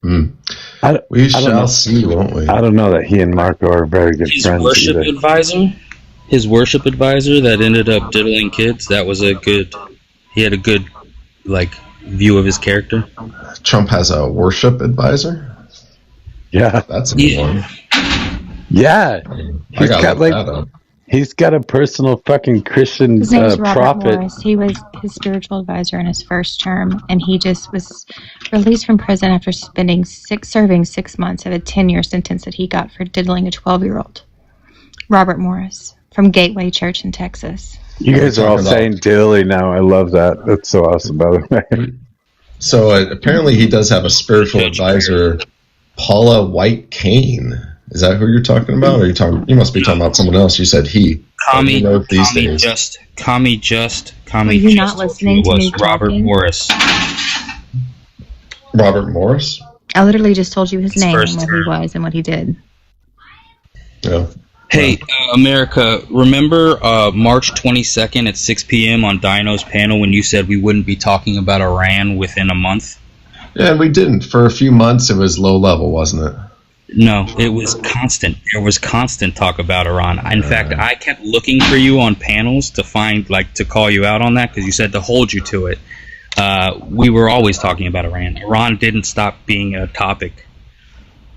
We shall see, won't we? I don't know that he and Marco are very good friends. His worship advisor that ended up diddling kids, he had a good view of his character. Trump has a worship advisor? Yeah. That's a good one. Yeah. He's got a personal fucking Christian his name's Robert prophet. Morris. He was his spiritual advisor in his first term, and he just was released from prison after serving 6 months of a 10-year sentence that he got for diddling a 12-year-old. Robert Morris from Gateway Church in Texas. You guys are all saying dilly now. I love that. That's so awesome, by the way. So apparently he does have a spiritual advisor, Paula White Kane. Is that who you're talking about? Or you must be talking about someone else. You said he. Commie Were you not listening to me Robert talking? Morris. Robert Morris? I literally just told you his name and first what he was and what he did. Yeah. Hey, America, remember March 22nd at 6 p.m. on Dino's panel when you said we wouldn't be talking about Iran within a month? Yeah, we didn't. For a few months, it was low level, wasn't it? No, it was constant. There was constant talk about Iran. In fact, I kept looking for you on panels to find, like, to call you out on that because you said to hold you to it. We were always talking about Iran. Iran didn't stop being a topic.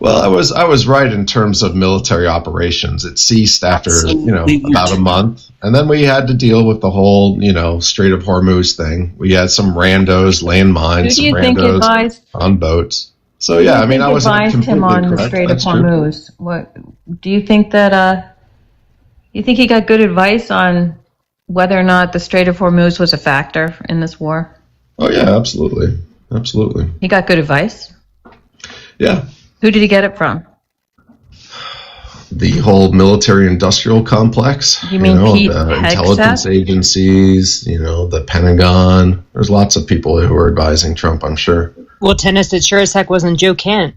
Well, I was right in terms of military operations. It ceased after Absolutely. about a month, and then we had to deal with the whole Strait of Hormuz thing. We had some randos laying mines, Who do some you think randos advised? on boats. So yeah, I mean, I was advised him on the correct. Strait of That's true. Hormuz. What do you think that? You think he got good advice on whether or not the Strait of Hormuz was a factor in this war? Oh yeah, absolutely, absolutely. He got good advice. Yeah, Who did he get it from? the whole military-industrial complex. You mean Pete the Hegseth? intelligence agencies. The Pentagon. There's lots of people who are advising Trump, I'm sure. Well, tennis, it sure as heck wasn't Joe Kent.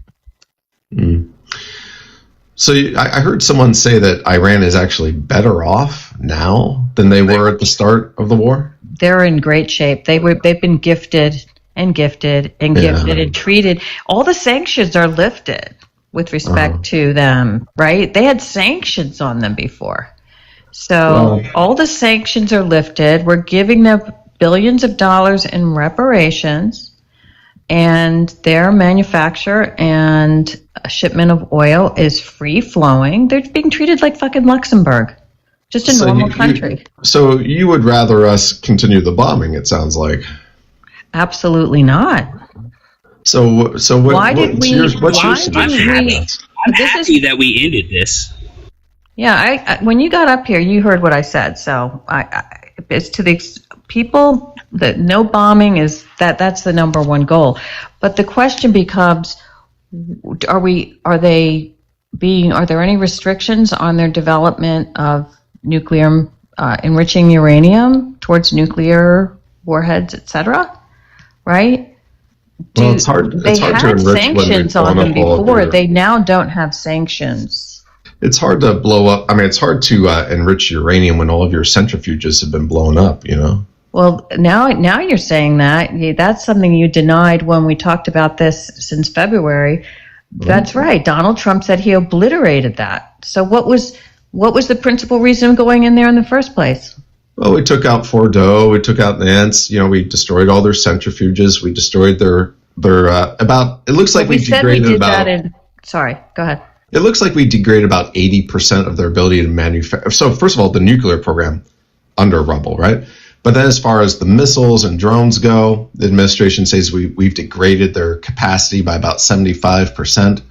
So I heard someone say that Iran is actually better off now than they were at the start of the war. They're in great shape. They've been gifted and gifted and gifted and treated. All the sanctions are lifted with respect to them, right? They had sanctions on them before. So all the sanctions are lifted. We're giving them billions of dollars in reparations, and their manufacture and shipment of oil is free flowing. They're being treated like fucking Luxembourg, just a normal country. So you would rather us continue the bombing, it sounds like. Absolutely not. So what, Why did what's we- your, what's your why suggestion? did I'm happy that we ended this. Yeah, I when you got up here, you heard what I said. So it's to the people that no bombing is that's the number one goal. But the question becomes, are there any restrictions on their development of nuclear enriching uranium towards nuclear warheads, etc.? Right? Well, it's hard. They It's hard to had enrich when sanctions they've on blown them up all of before. their- They now don't have sanctions. It's hard to blow up. I mean, it's hard to enrich uranium when all of your centrifuges have been blown up. Well, now you're saying that. That's something you denied when we talked about this since February. That's right. Donald Trump said he obliterated that. So what was the principal reason of going in there in the first place? Well, we took out Fordo. We took out Nance. We destroyed all their centrifuges. We destroyed their about. It looks like we said we degraded did about. that in. Sorry, go ahead. It looks like we degraded about 80% of their ability to manufacture. So first of all, the nuclear program under rubble, right? But then as far as the missiles and drones go, the administration says we've degraded their capacity by about 75%.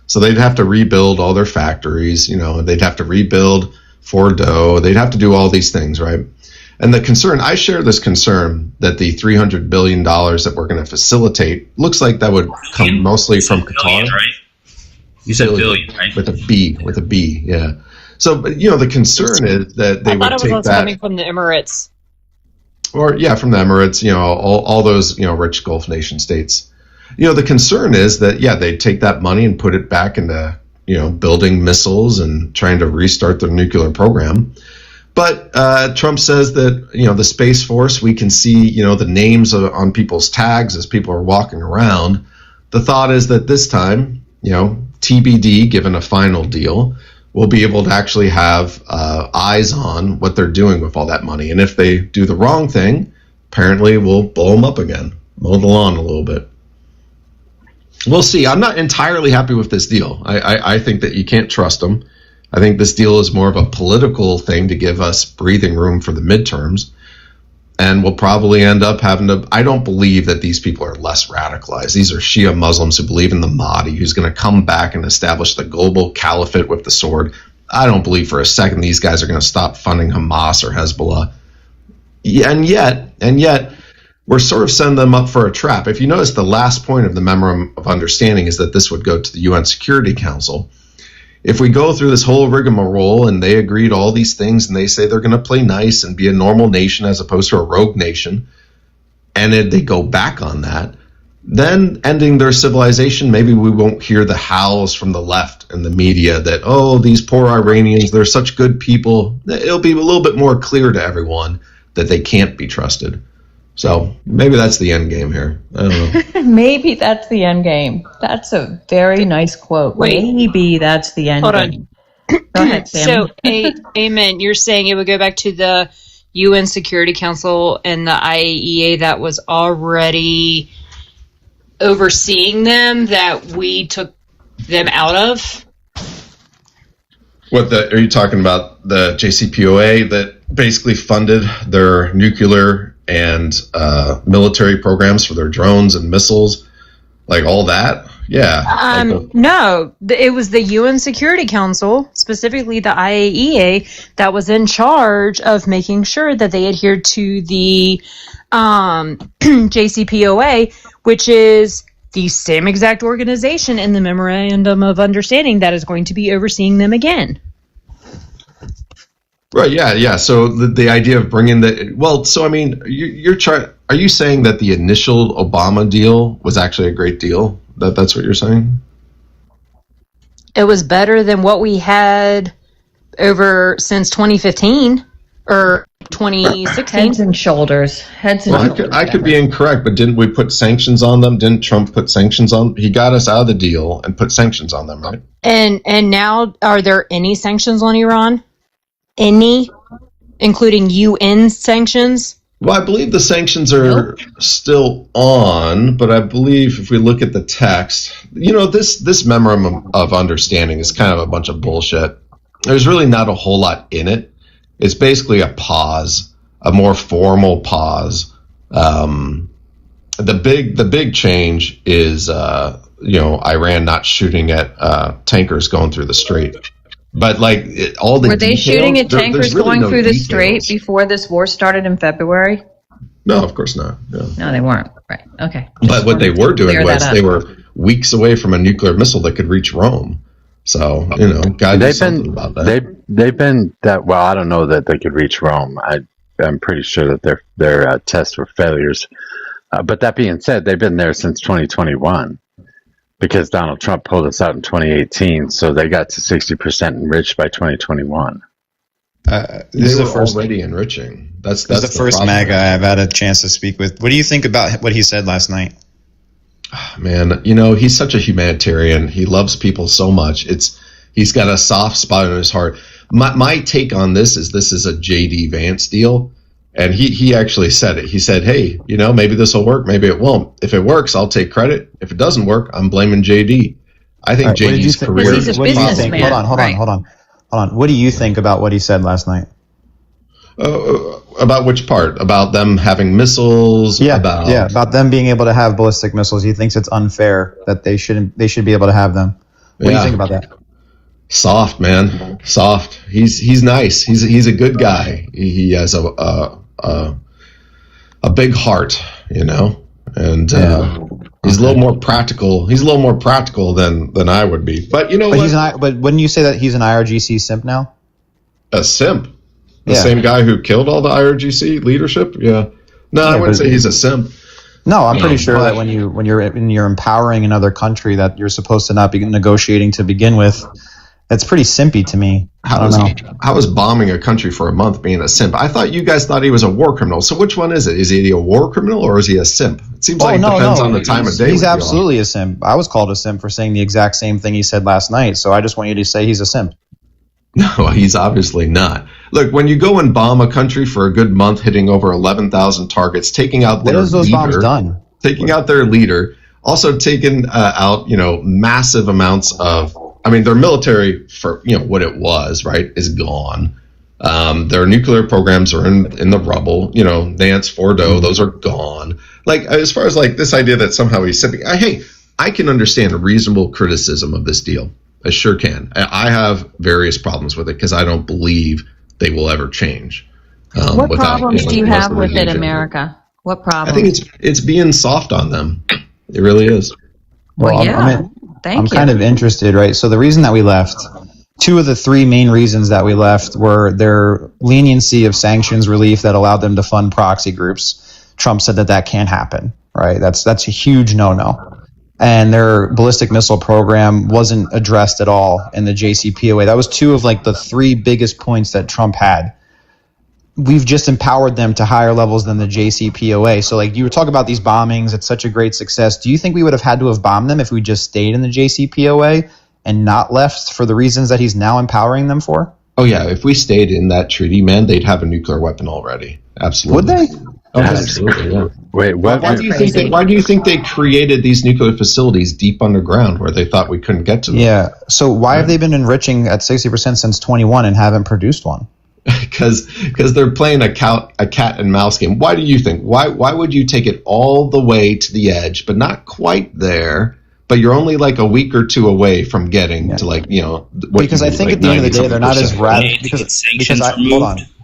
So they'd have to rebuild all their factories, they'd have to rebuild Fordo. They'd have to do all these things, right? And the concern, I share this concern that the $300 billion that we're going to facilitate looks like that would come mostly from Qatar. Billion, right? You said billion, right? With a B, yeah. So, but the concern is that they I thought would it was take also that, coming from the Emirates. or from the Emirates, all those rich Gulf nation states. The concern is that they'd take that money and put it back into building missiles and trying to restart their nuclear program. But Trump says that the Space Force, we can see the names on people's tags as people are walking around. The thought is that this time, TBD, given a final deal, we'll be able to actually have eyes on what they're doing with all that money. And if they do the wrong thing, apparently we'll blow them up again, mow the lawn a little bit. We'll see. I'm not entirely happy with this deal. I think that you can't trust them. I think this deal is more of a political thing to give us breathing room for the midterms. And we'll probably end up having to. I don't believe that these people are less radicalized. These are Shia Muslims who believe in the Mahdi, who's going to come back and establish the global caliphate with the sword. I don't believe for a second these guys are going to stop funding Hamas or Hezbollah. And yet, we're sort of setting them up for a trap. If you notice, the last point of the Memorandum of Understanding is that this would go to the UN Security Council. If we go through this whole rigmarole and they agree to all these things and they say they're going to play nice and be a normal nation as opposed to a rogue nation, and then they go back on that, then ending their civilization, maybe we won't hear the howls from the left and the media that, oh, these poor Iranians, they're such good people. It'll be a little bit more clear to everyone that they can't be trusted. So maybe that's the end game here. I don't know. Maybe that's the end game. That's a very nice quote. Wait. Maybe that's the end Hold on. game. Go ahead, Sammy. So, Amen, you're saying it would go back to the UN Security Council and the IAEA that was already overseeing them, that we took them out of? Are you talking about the JCPOA that basically funded their nuclear and military programs for their drones and missiles, like all that? Yeah. No, it was the UN Security Council, specifically the IAEA, that was in charge of making sure that they adhered to the JCPOA, which is the same exact organization in the Memorandum of Understanding that is going to be overseeing them again. Right. Yeah. So the idea of bringing are you saying that the initial Obama deal was actually a great deal? That's what you're saying? It was better than what we had over since 2015 or 2016. Heads and shoulders. I could be incorrect, but didn't we put sanctions on them? Didn't Trump put sanctions on? He got us out of the deal and put sanctions on them, right? And now, are there any sanctions on Iran? Any? Including UN sanctions? Well, I believe the sanctions are still on, but I believe if we look at the text, this memorandum of understanding is kind of a bunch of bullshit. There's really not a whole lot in it. It's basically a pause, a more formal pause. The big change is Iran not shooting at tankers going through the strait. But all the were they details, shooting at tankers really going through the details. strait before this war started in February? No, of course not. No, they weren't. Right. Okay. But what they were doing was they were weeks away from a nuclear missile that could reach Rome. So God did something about that. They've been that well. I don't know that they could reach Rome. I'm pretty sure that their tests were failures. But that being said, they've been there since 2021. Because Donald Trump pulled us out in 2018, so they got to 60% enriched by 2021. This is already enriching. That's the first MAGA I've had a chance to speak with. What do you think about what he said last night? Man, he's such a humanitarian. He loves people so much. He's got a soft spot in his heart. My take on this is a J.D. Vance deal. And he actually said it. He said, hey, maybe this will work, maybe it won't. If it works, I'll take credit. If it doesn't work, I'm blaming JD. I think JD's career is Hold on. What do you think about what he said last night? About which part? About them having missiles? About them being able to have ballistic missiles. He thinks it's unfair that they should be able to have them. What do you think about that? Soft, man. Soft. He's nice. He's a good guy. He has a big heart, and he's a little more practical. He's a little more practical than I would be. But but wouldn't you say that he's an IRGC simp now? A simp? The same guy who killed all the IRGC leadership? Yeah. No, I wouldn't say he's a simp. No, I'm pretty sure that when you're empowering another country that you're supposed to not be negotiating to begin with, that's pretty simpy to me. I don't know. How is bombing a country for a month being a simp? I thought you guys thought he was a war criminal. So which one is it? Is he a war criminal or is he a simp? It seems it depends on the time of day. He's absolutely a simp. I was called a simp for saying the exact same thing he said last night. So I just want you to say he's a simp. No, he's obviously not. Look, when you go and bomb a country for a good month, hitting over 11,000 targets, taking out their those bombs done? Taking out their leader, also taking out massive amounts of. I mean, their military, for what it was, right, is gone. Their nuclear programs are in the rubble. Nance, Fordo, those are gone. As far as this idea that somehow he's sipping, I can understand a reasonable criticism of this deal. I sure can. I have various problems with it because I don't believe they will ever change. What problems do you have with it, America? What problems? I think it's being soft on them. It really is. Well, yeah. I'm kind of interested, right? So the reason that we left, two of the three main reasons that we left were their leniency of sanctions relief that allowed them to fund proxy groups. Trump said that can't happen, right? That's a huge no-no. And their ballistic missile program wasn't addressed at all in the JCPOA. That was two of the three biggest points that Trump had. we've just empowered them to higher levels than the JCPOA. So like you were talking about these bombings, it's such a great success. Do you think we would have had to have bombed them if we just stayed in the JCPOA and not left for the reasons that he's now empowering them for? Oh yeah, if we stayed in that treaty, man, they'd have a nuclear weapon already. Absolutely. Would they? Oh, absolutely. Yeah. Wait, what? Why do you think they created these nuclear facilities deep underground where they thought we couldn't get to them? Yeah. So why have they been enriching at 60% since 21 and haven't produced one? Because they're playing a cat and mouse game. Why do you think? Why would you take it all the way to the edge, but not quite there? But you're only like a week or two away from getting to like what because I think at the end of the day they're not as radical.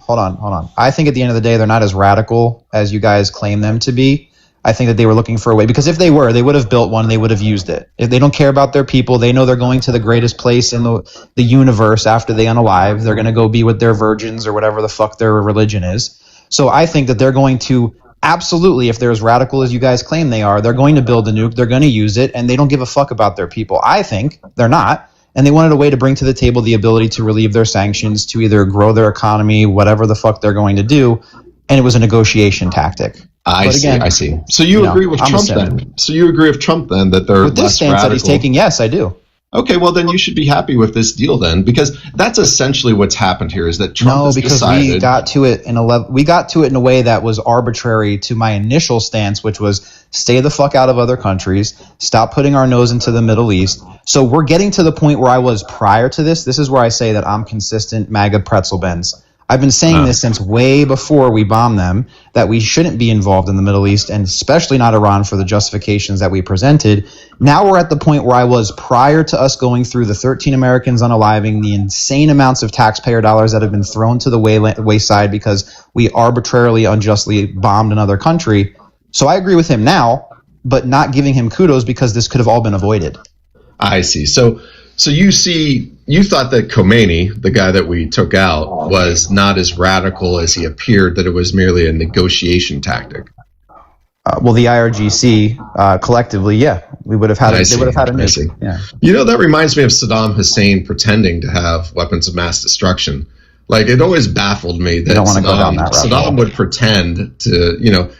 Hold on. I think at the end of the day they're not as radical as you guys claim them to be. I think that they were looking for a way, because if they were, they would have built one, they would have used it. If they don't care about their people, they know they're going to the greatest place in the universe after they unalive. They're going to go be with their virgins or whatever the fuck their religion is. So I think that they're going to absolutely, if they're as radical as you guys claim they are, they're going to build a nuke, they're going to use it, and they don't give a fuck about their people. I think they're not. And they wanted a way to bring to the table the ability to relieve their sanctions, to either grow their economy, whatever the fuck they're going to do. And it was a negotiation tactic. I see. So you agree with Trump then? So you agree with Trump then that they're with this stance that he's taking? Yes, I do. Okay, well then you should be happy with this deal then, because that's essentially what's happened here is that Trump has decided. We got to it in a way that was arbitrary to my initial stance, which was stay the fuck out of other countries, stop putting our nose into the Middle East. So we're getting to the point where I was prior to this. This is where I say that I'm consistent MAGA pretzel bends. I've been saying this since way before we bombed them, that we shouldn't be involved in the Middle East, and especially not Iran, for the justifications that we presented. Now we're at the point where I was prior to us going through the 13 Americans unaliving, the insane amounts of taxpayer dollars that have been thrown to the wayside because we arbitrarily, unjustly bombed another country. So I agree with him now, but not giving him kudos because this could have all been avoided. I see. So you thought that Khomeini, the guy that we took out, was not as radical as he appeared, that it was merely a negotiation tactic. Well, the IRGC collectively, yeah, we would have had they would have had a nuke. Yeah. You know, that reminds me of Saddam Hussein pretending to have weapons of mass destruction. Like, it always baffled me that Saddam would pretend to,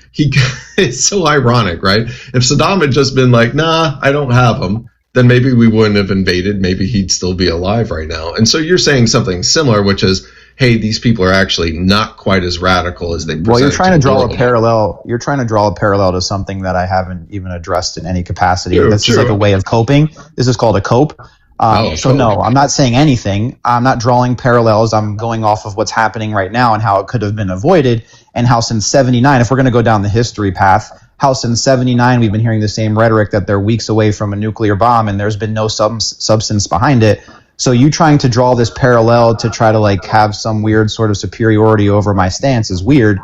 it's so ironic, right? If Saddam had just been like, nah, I don't have them, then maybe we wouldn't have invaded. Maybe he'd still be alive right now. And so you're saying something similar, which is, hey, these people are actually not quite as radical as they present. Well, you're trying to draw a parallel. You're trying to draw a parallel to something that I haven't even addressed in any capacity. This is like a way of coping. This is called a cope. No, I'm not saying anything. I'm not drawing parallels. I'm going off of what's happening right now and how it could have been avoided, and how since 79, if we're going to go down the history path, how since 79 we've been hearing the same rhetoric that they're weeks away from a nuclear bomb and there's been no substance behind it. So you trying to draw this parallel to try to like have some weird sort of superiority over my stance is weird,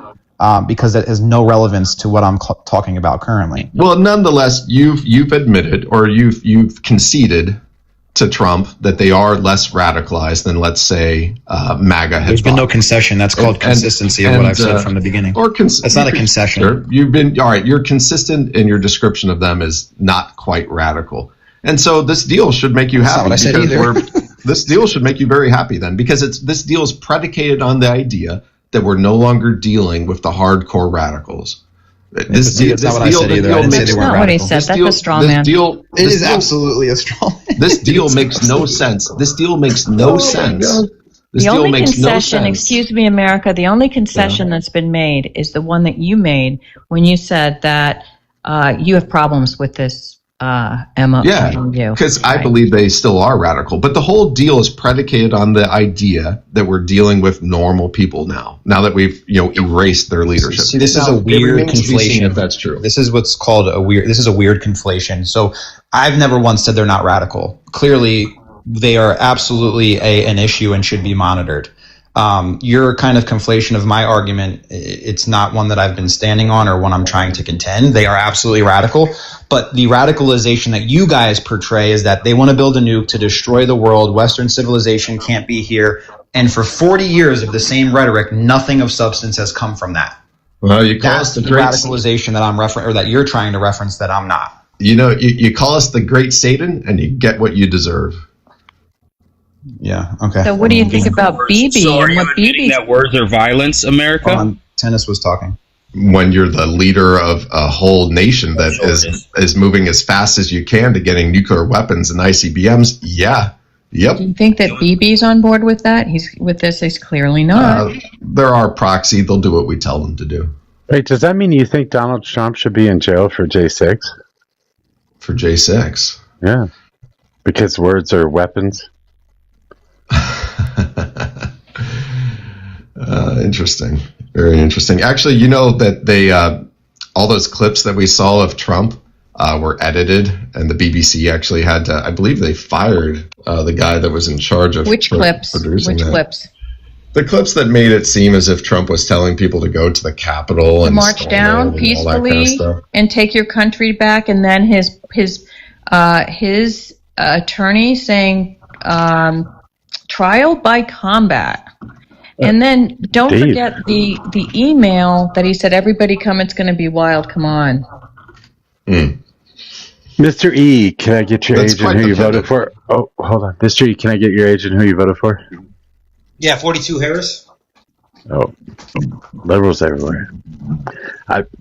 because it has no relevance to what I'm talking about currently. Well, nonetheless, you've admitted, or you've conceded to Trump that they are less radicalized than, let's say, MAGA. There's been no concession. That's called consistency of what I've said from the beginning. That's not a concession. Sure. You're consistent in your description of them as not quite radical. And so this deal should make you happy. That's not what I said either. This deal should make you very happy then, because this deal is predicated on the idea that we're no longer dealing with the hardcore radicals. That's not what I said either. I didn't say they weren't radical. That's not what he said. That's a straw man. It is absolutely a straw man. This deal makes no sense. This deal makes no sense. The only concession, excuse me, America, the only concession that's been made is the one that you made when you said that you have problems with this Emma. Yeah, because I believe they still are radical. But the whole deal is predicated on the idea that we're dealing with normal people now that we've erased their leadership. See, this is a weird conflation. If that's true. This is what's called a weird conflation. So I've never once said they're not radical. Clearly, they are absolutely an issue and should be monitored. Your kind of conflation of my argument, it's not one that I've been standing on or one I'm trying to contend. They are absolutely radical. But the radicalization that you guys portray is that they want to build a nuke to destroy the world. Western civilization can't be here. And for 40 years of the same rhetoric, nothing of substance has come from that. Well, you call us the radicalization that I'm referencing, or that you're trying to reference, that I'm not. You call us the great Satan, and you get what you deserve. Yeah. Okay. So what do you think about Bibi So are and you what admitting Bibi's? that words are violence, America? Tennis was talking. When you're the leader of a whole nation that is moving as fast as you can to getting nuclear weapons and ICBMs, yeah. Yep. Do you think that Bibi's on board with that? He's clearly not. They're our proxy. They'll do what we tell them to do. Wait, does that mean you think Donald Trump should be in jail for J6? For J6? Yeah. Because words are weapons? Interesting. Very interesting. Actually, you know that they all those clips that we saw of Trump were edited, and the BBC actually had to, I believe they fired the guy that was in charge of Which clips? producing Which that. clips? The clips that made it seem as if Trump was telling people to go to the Capitol To and march storm down it and all that peacefully kind of stuff. and take your country back, and then his attorney saying trial by combat. And then don't Indeed. forget the email that he said, everybody come, it's going to be wild, come on. Mr. E, can I get your That's age and quite who the you voted for? Oh, hold on. Mr. E, can I get your age and who you voted for? Yeah, 42 Harris. Oh, liberals everywhere.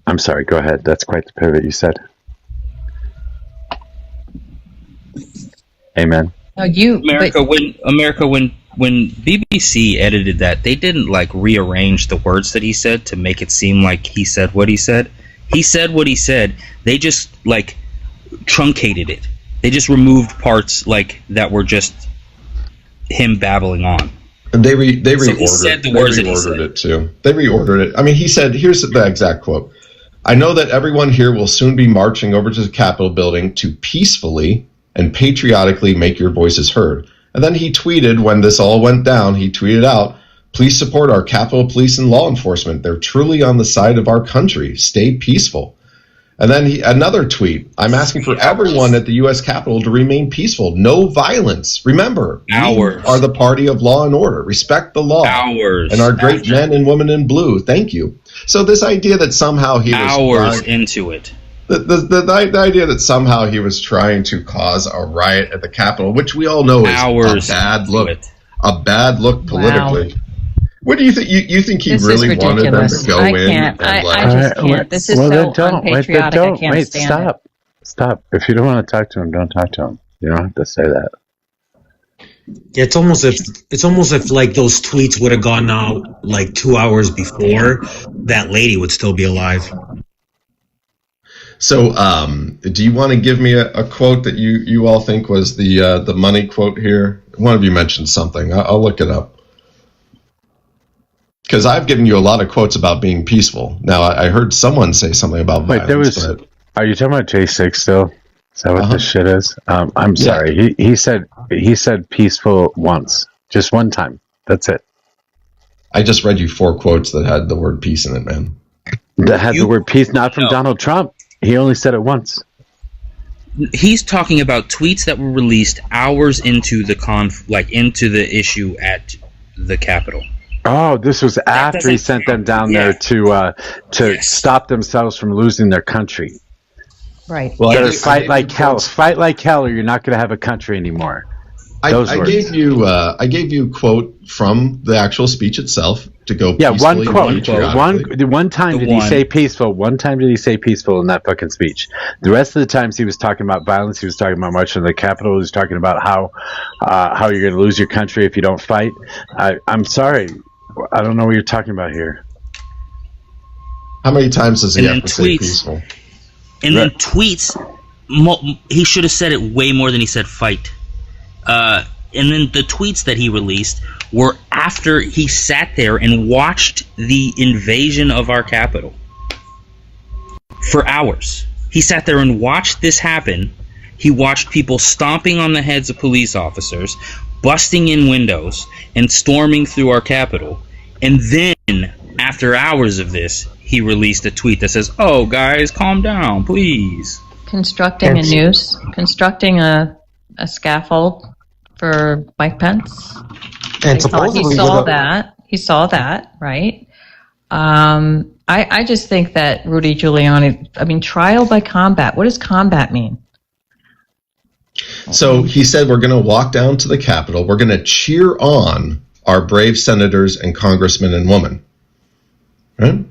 I'm sorry, go ahead. That's quite the pivot you said. Amen. No, you, America, when BBC edited that, they didn't like rearrange the words that he said to make it seem like he said what he said. He said what he said. They just like truncated it. They just removed parts like that were just him babbling on. And they reordered it too. They reordered it. I mean, he said, here's the exact quote. I know that everyone here will soon be marching over to the Capitol building to peacefully and patriotically make your voices heard. And then he tweeted, when this all went down, he tweeted out, please support our Capitol Police and law enforcement. They're truly on the side of our country. Stay peaceful. And then another tweet. I'm asking for everyone at the U.S. Capitol to remain peaceful. No violence. Remember, we are the party of law and order. Respect the law. And our great men and women in blue. Thank you. So this idea that somehow he was into it. The idea that somehow he was trying to cause a riot at the Capitol, which we all know is a bad look. A bad look politically. Wow. What do you think? You think he really wanted them to go in? I just can't. This is so unpatriotic. I can't stand it. Stop. If you don't want to talk to him, don't talk to him. You don't have to say that. Yeah, it's almost if like those tweets would have gone out like 2 hours before, that lady would still be alive. So, do you want to give me a quote that you all think was the money quote here? One of you mentioned something. I'll look it up. Because I've given you a lot of quotes about being peaceful. Now, I heard someone say something about violence. Are you talking about J6 still? Is that what this shit is? I'm sorry. He said peaceful once. Just one time. That's it. I just read you 4 quotes that had the word peace in it, man. That had the word peace, not from Donald Trump. He only said it once. He's talking about tweets that were released hours into the into the issue at the Capitol. Oh, this was after he sent them down there to stop themselves from losing their country. Right. Well, fight like hell. Fight like hell, or you're not going to have a country anymore. I gave you a quote from the actual speech itself to go. Yeah, one quote. One time did he say peaceful. One time did he say peaceful in that fucking speech. The rest of the times he was talking about violence. He was talking about marching to the Capitol. He was talking about how you're going to lose your country if you don't fight. I'm sorry. I don't know what you're talking about here. How many times does he have to say peaceful? And then tweets, he should have said it way more than he said fight. And then the tweets that he released were after he sat there and watched the invasion of our Capitol for hours. He sat there and watched this happen. He watched people stomping on the heads of police officers, busting in windows, and storming through our Capitol. And then, after hours of this, he released a tweet that says, "Oh, guys, calm down, please." Constructing a noose, constructing a scaffold for Mike Pence. And supposedly he saw that, right? I just think that Rudy Giuliani, trial by combat. What does combat mean? So he said, we're going to walk down to the Capitol. We're going to cheer on our brave senators and congressmen and women. Right?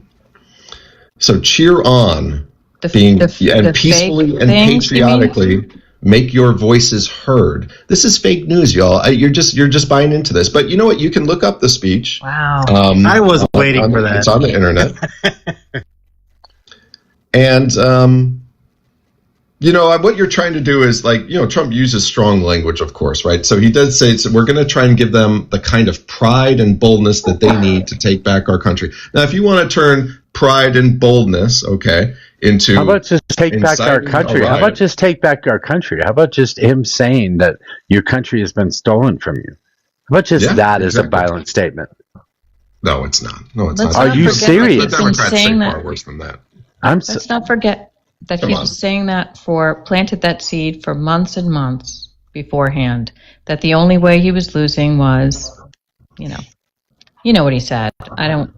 So cheer on peacefully and patriotically make your voices heard. This is fake news, y'all. You're just buying into this. But you know what? You can look up the speech. Wow. I was waiting for that. It's on the internet. And what you're trying to do is Trump uses strong language, of course, right? So he does say, we're going to try and give them the kind of pride and boldness that they need to take back our country. Now, if you want to turn pride and boldness, into how about just take back our country? How about just take back our country? How about just him saying that your country has been stolen from you? How about just that as a violent statement? No, it's not. No, it's not. Are you serious? The Democrats say far worse than that. Let's not forget that he was saying that planted that seed for months and months beforehand, that the only way he was losing was, you know what he said. I'm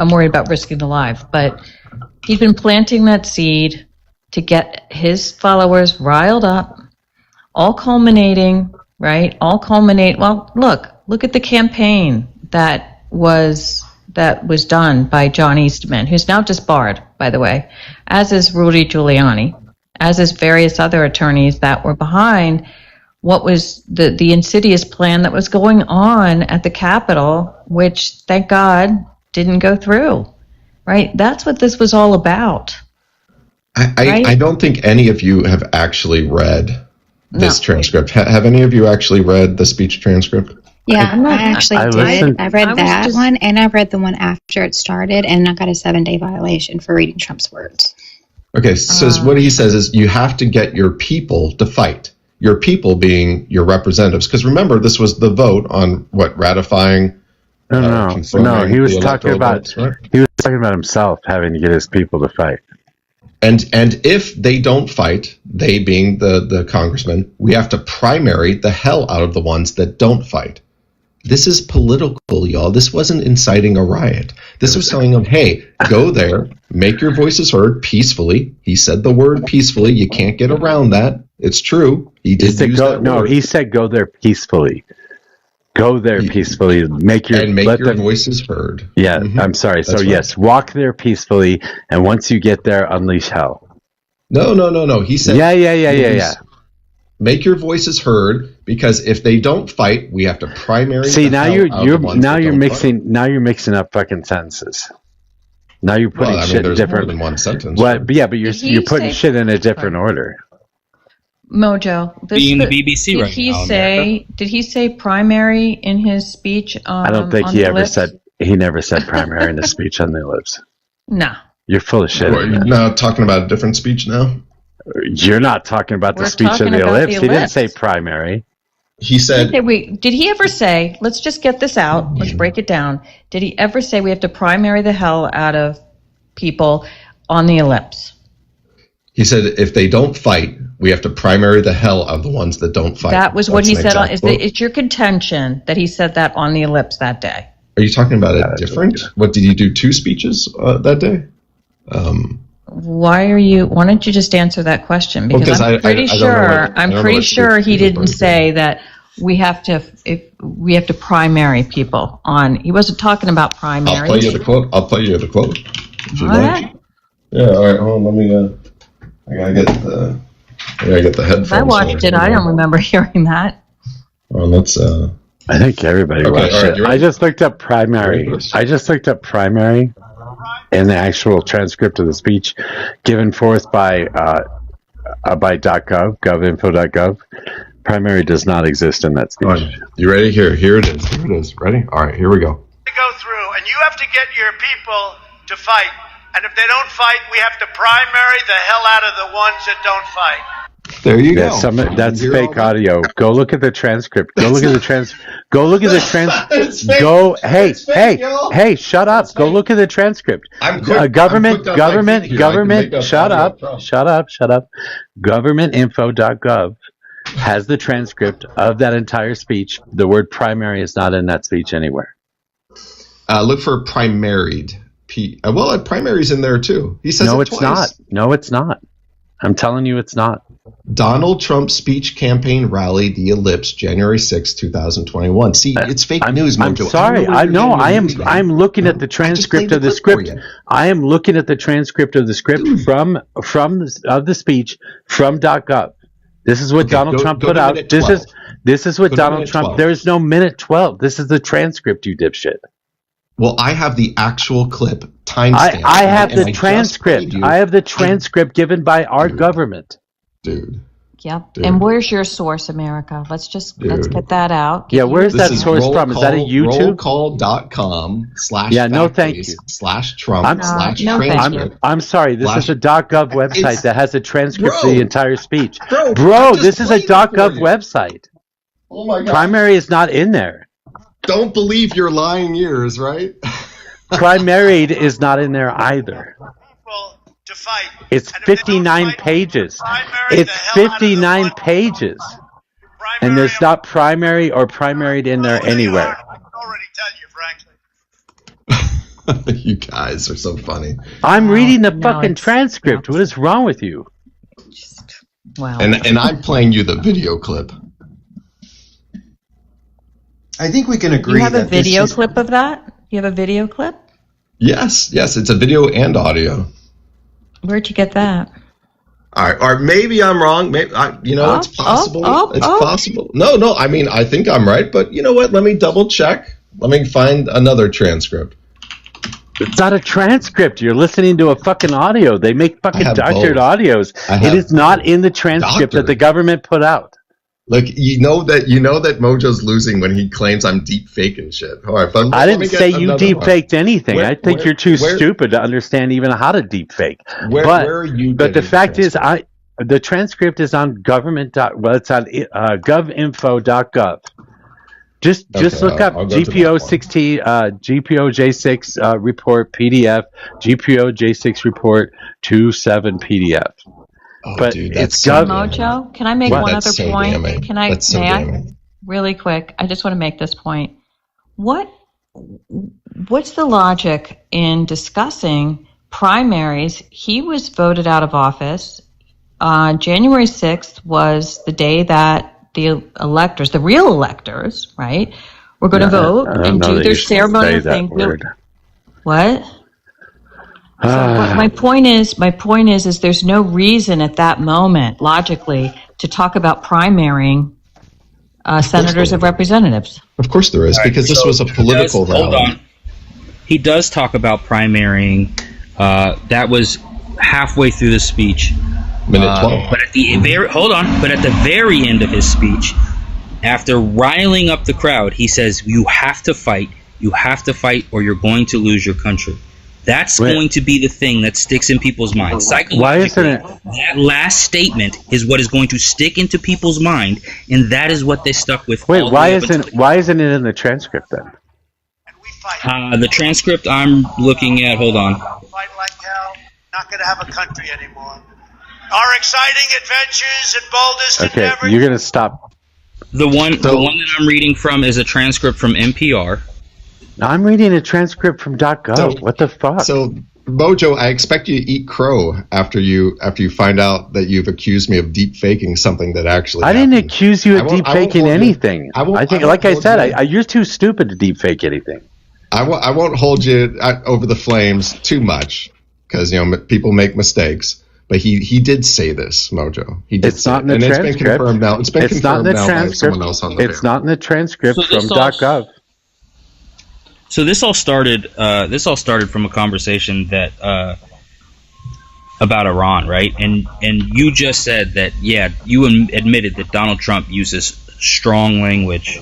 worried about risking the life, but he'd been planting that seed to get his followers riled up, all culminating. Well, look at the campaign that was done by John Eastman, who's now disbarred, by the way, as is Rudy Giuliani, as is various other attorneys that were behind what was the insidious plan that was going on at the Capitol, which, thank God, didn't go through. Right? That's what this was all about. I don't think any of you have actually read this transcript. Have any of you actually read the speech transcript? Yeah, I actually did. I read that one, and I read the one after it started, and I got a 7-day violation for reading Trump's words. Okay, so what he says is you have to get your people to fight. Your people being your representatives. Because remember, this was the vote on ratifying. No. He was talking about himself having to get his people to fight. And if they don't fight, they being the congressmen, we have to primary the hell out of the ones that don't fight. This is political, y'all. This wasn't inciting a riot. This was telling them, hey, go there, make your voices heard peacefully. He said the word peacefully. You can't get around that. It's true. He did use that word. No, he said go there peacefully. Go there peacefully. Make your voices heard. Yeah, I'm sorry. That's so right. Yes, walk there peacefully, and once you get there, unleash hell. No. He said, yeah. Make your voices heard, because if they don't fight, we have to primary. See, now you're mixing up fucking sentences. Now you're putting shit in different. More than one sentence. But you're putting shit in a different order. Mojo, being the BBC right now. Did he say primary in his speech? I don't think he ever said. He never said primary in his speech on the ellipse. No. You're full of shit. You're now talking about a different speech now. You're not talking about the speech on the ellipse. He didn't say primary. He said. Did he ever say? Let's just get this out. Let's break it down. Did he ever say we have to primary the hell out of people on the ellipse? He said if they don't fight, we have to primary the hell out of the ones that don't fight. That was what he said. It's your contention that he said that on the ellipse that day. Are you talking about a different? What did he do? 2 speeches that day? Why don't you just answer that question? Because I'm pretty sure he didn't say that we have to primary people on. He wasn't talking about primary. I'll play you the quote. If you'd like. Yeah. All right. Hold on. I gotta get the headphones. If I watched it, I don't remember hearing that. Well, let's. I think everybody watched it. I just looked up primary. In the actual transcript of the speech given forth by govinfo.gov. Primary does not exist in that speech. Right. You ready? Here it is. Ready? All right, here we go. Go through, and you have to get your people to fight. And if they don't fight, we have to primary the hell out of the ones that don't fight. There you go. That's fake audio. Go look at the transcript. Go look at the Hey, shut up. Go look at the transcript. Government. Shut up. Governmentinfo.gov has the transcript of that entire speech. The word primary is not in that speech anywhere. Look for primaried. Primary's in there too. He says no, it it's twice. not. No, it's not. I'm telling you, it's not. Donald Trump speech campaign rally, the ellipse, January 6, 2021. See, it's fake news, Mojo. I'm sorry. I'm looking at the transcript of the script. I am looking at the transcript of the script from the speech from .gov. This is what Donald Trump put out. This is what Donald Trump. There is no minute 12. This is the transcript, you dipshit. Well, I have the actual clip timestamp. I have the transcript. I have the transcript given by our government. Dude. Yep. Dude. And where's your source, America? Let's get that out. Yeah, where's that source from? Is that a YouTube? Rollcall.com/. Yeah, no, thank you. /Trump /transcript. I'm sorry. This is a .gov website that has a transcript of the entire speech. Bro, this is a .gov website. Oh my God. Primary is not in there. Don't believe your lying ears, right? Primaried is not in there either. To fight. It's 59 pages. It's 59 pages. And there's not primary or primaried in there anywhere. I can already tell you, frankly. You guys are so funny. I'm reading the fucking transcript. What is wrong with you? Wow. And I'm playing you the video clip. I think we can agree. You have a video clip of that? You have a video clip? Yes. It's a video and audio. Where'd you get that? All right, or maybe I'm wrong. Maybe it's possible. It's possible. No. I mean, I think I'm right, but you know what? Let me double check. Let me find another transcript. It's not a transcript. You're listening to a fucking audio. They make fucking doctored audios. It is not in the transcript that the government put out. Look, you know that Mojo's losing when he claims I'm deep faking shit. All right, but I didn't say you deep faked anything. I think you're too stupid to understand even how to deep fake. Where are you? But the fact is, the transcript is on government. It's on govinfo.gov. Just look up GPO 16, GPO J6 report PDF, GPO J6 report 27 PDF. Oh, but dude, it's Mojo. Can I make one other so point? Damning. Can I? That's so may damning. I? Really quick. I just want to make this point. What's the logic in discussing primaries? He was voted out of office. January 6th was the day that the electors, the real electors, right, were going to vote and do their ceremonial thing. What? So my point is there's no reason at that moment, logically, to talk about primarying senators and representatives. Of course there is, because this was a political rally. Hold on. He does talk about primarying. That was halfway through the speech. Minute 12. But at the very end of his speech, after riling up the crowd, he says, you have to fight, or you're going to lose your country. That's going to be the thing that sticks in people's minds. Why isn't it? That last statement is what is going to stick into people's mind, and that is what they stuck with. Wait, why isn't it in the transcript then? The transcript I'm looking at. Hold on. Fight like hell. Not going to have a country anymore. Our exciting adventures and boldest endeavors. Okay, you're going to stop. The one that I'm reading from is a transcript from NPR. I'm reading a transcript from .gov. What the fuck? So, Mojo, I expect you to eat crow after you find out that you've accused me of deep faking something that actually happened. Didn't accuse you of deep faking anything. You're too stupid to deep fake anything. I won't hold you over the flames too much because people make mistakes. But he did say this, Mojo. He did. It's not in the transcript. It's been confirmed now. It's been confirmed now by someone else on the It's not in the transcript from .gov. So this all started from a conversation that about Iran, right? And you just said that you admitted that Donald Trump uses strong language.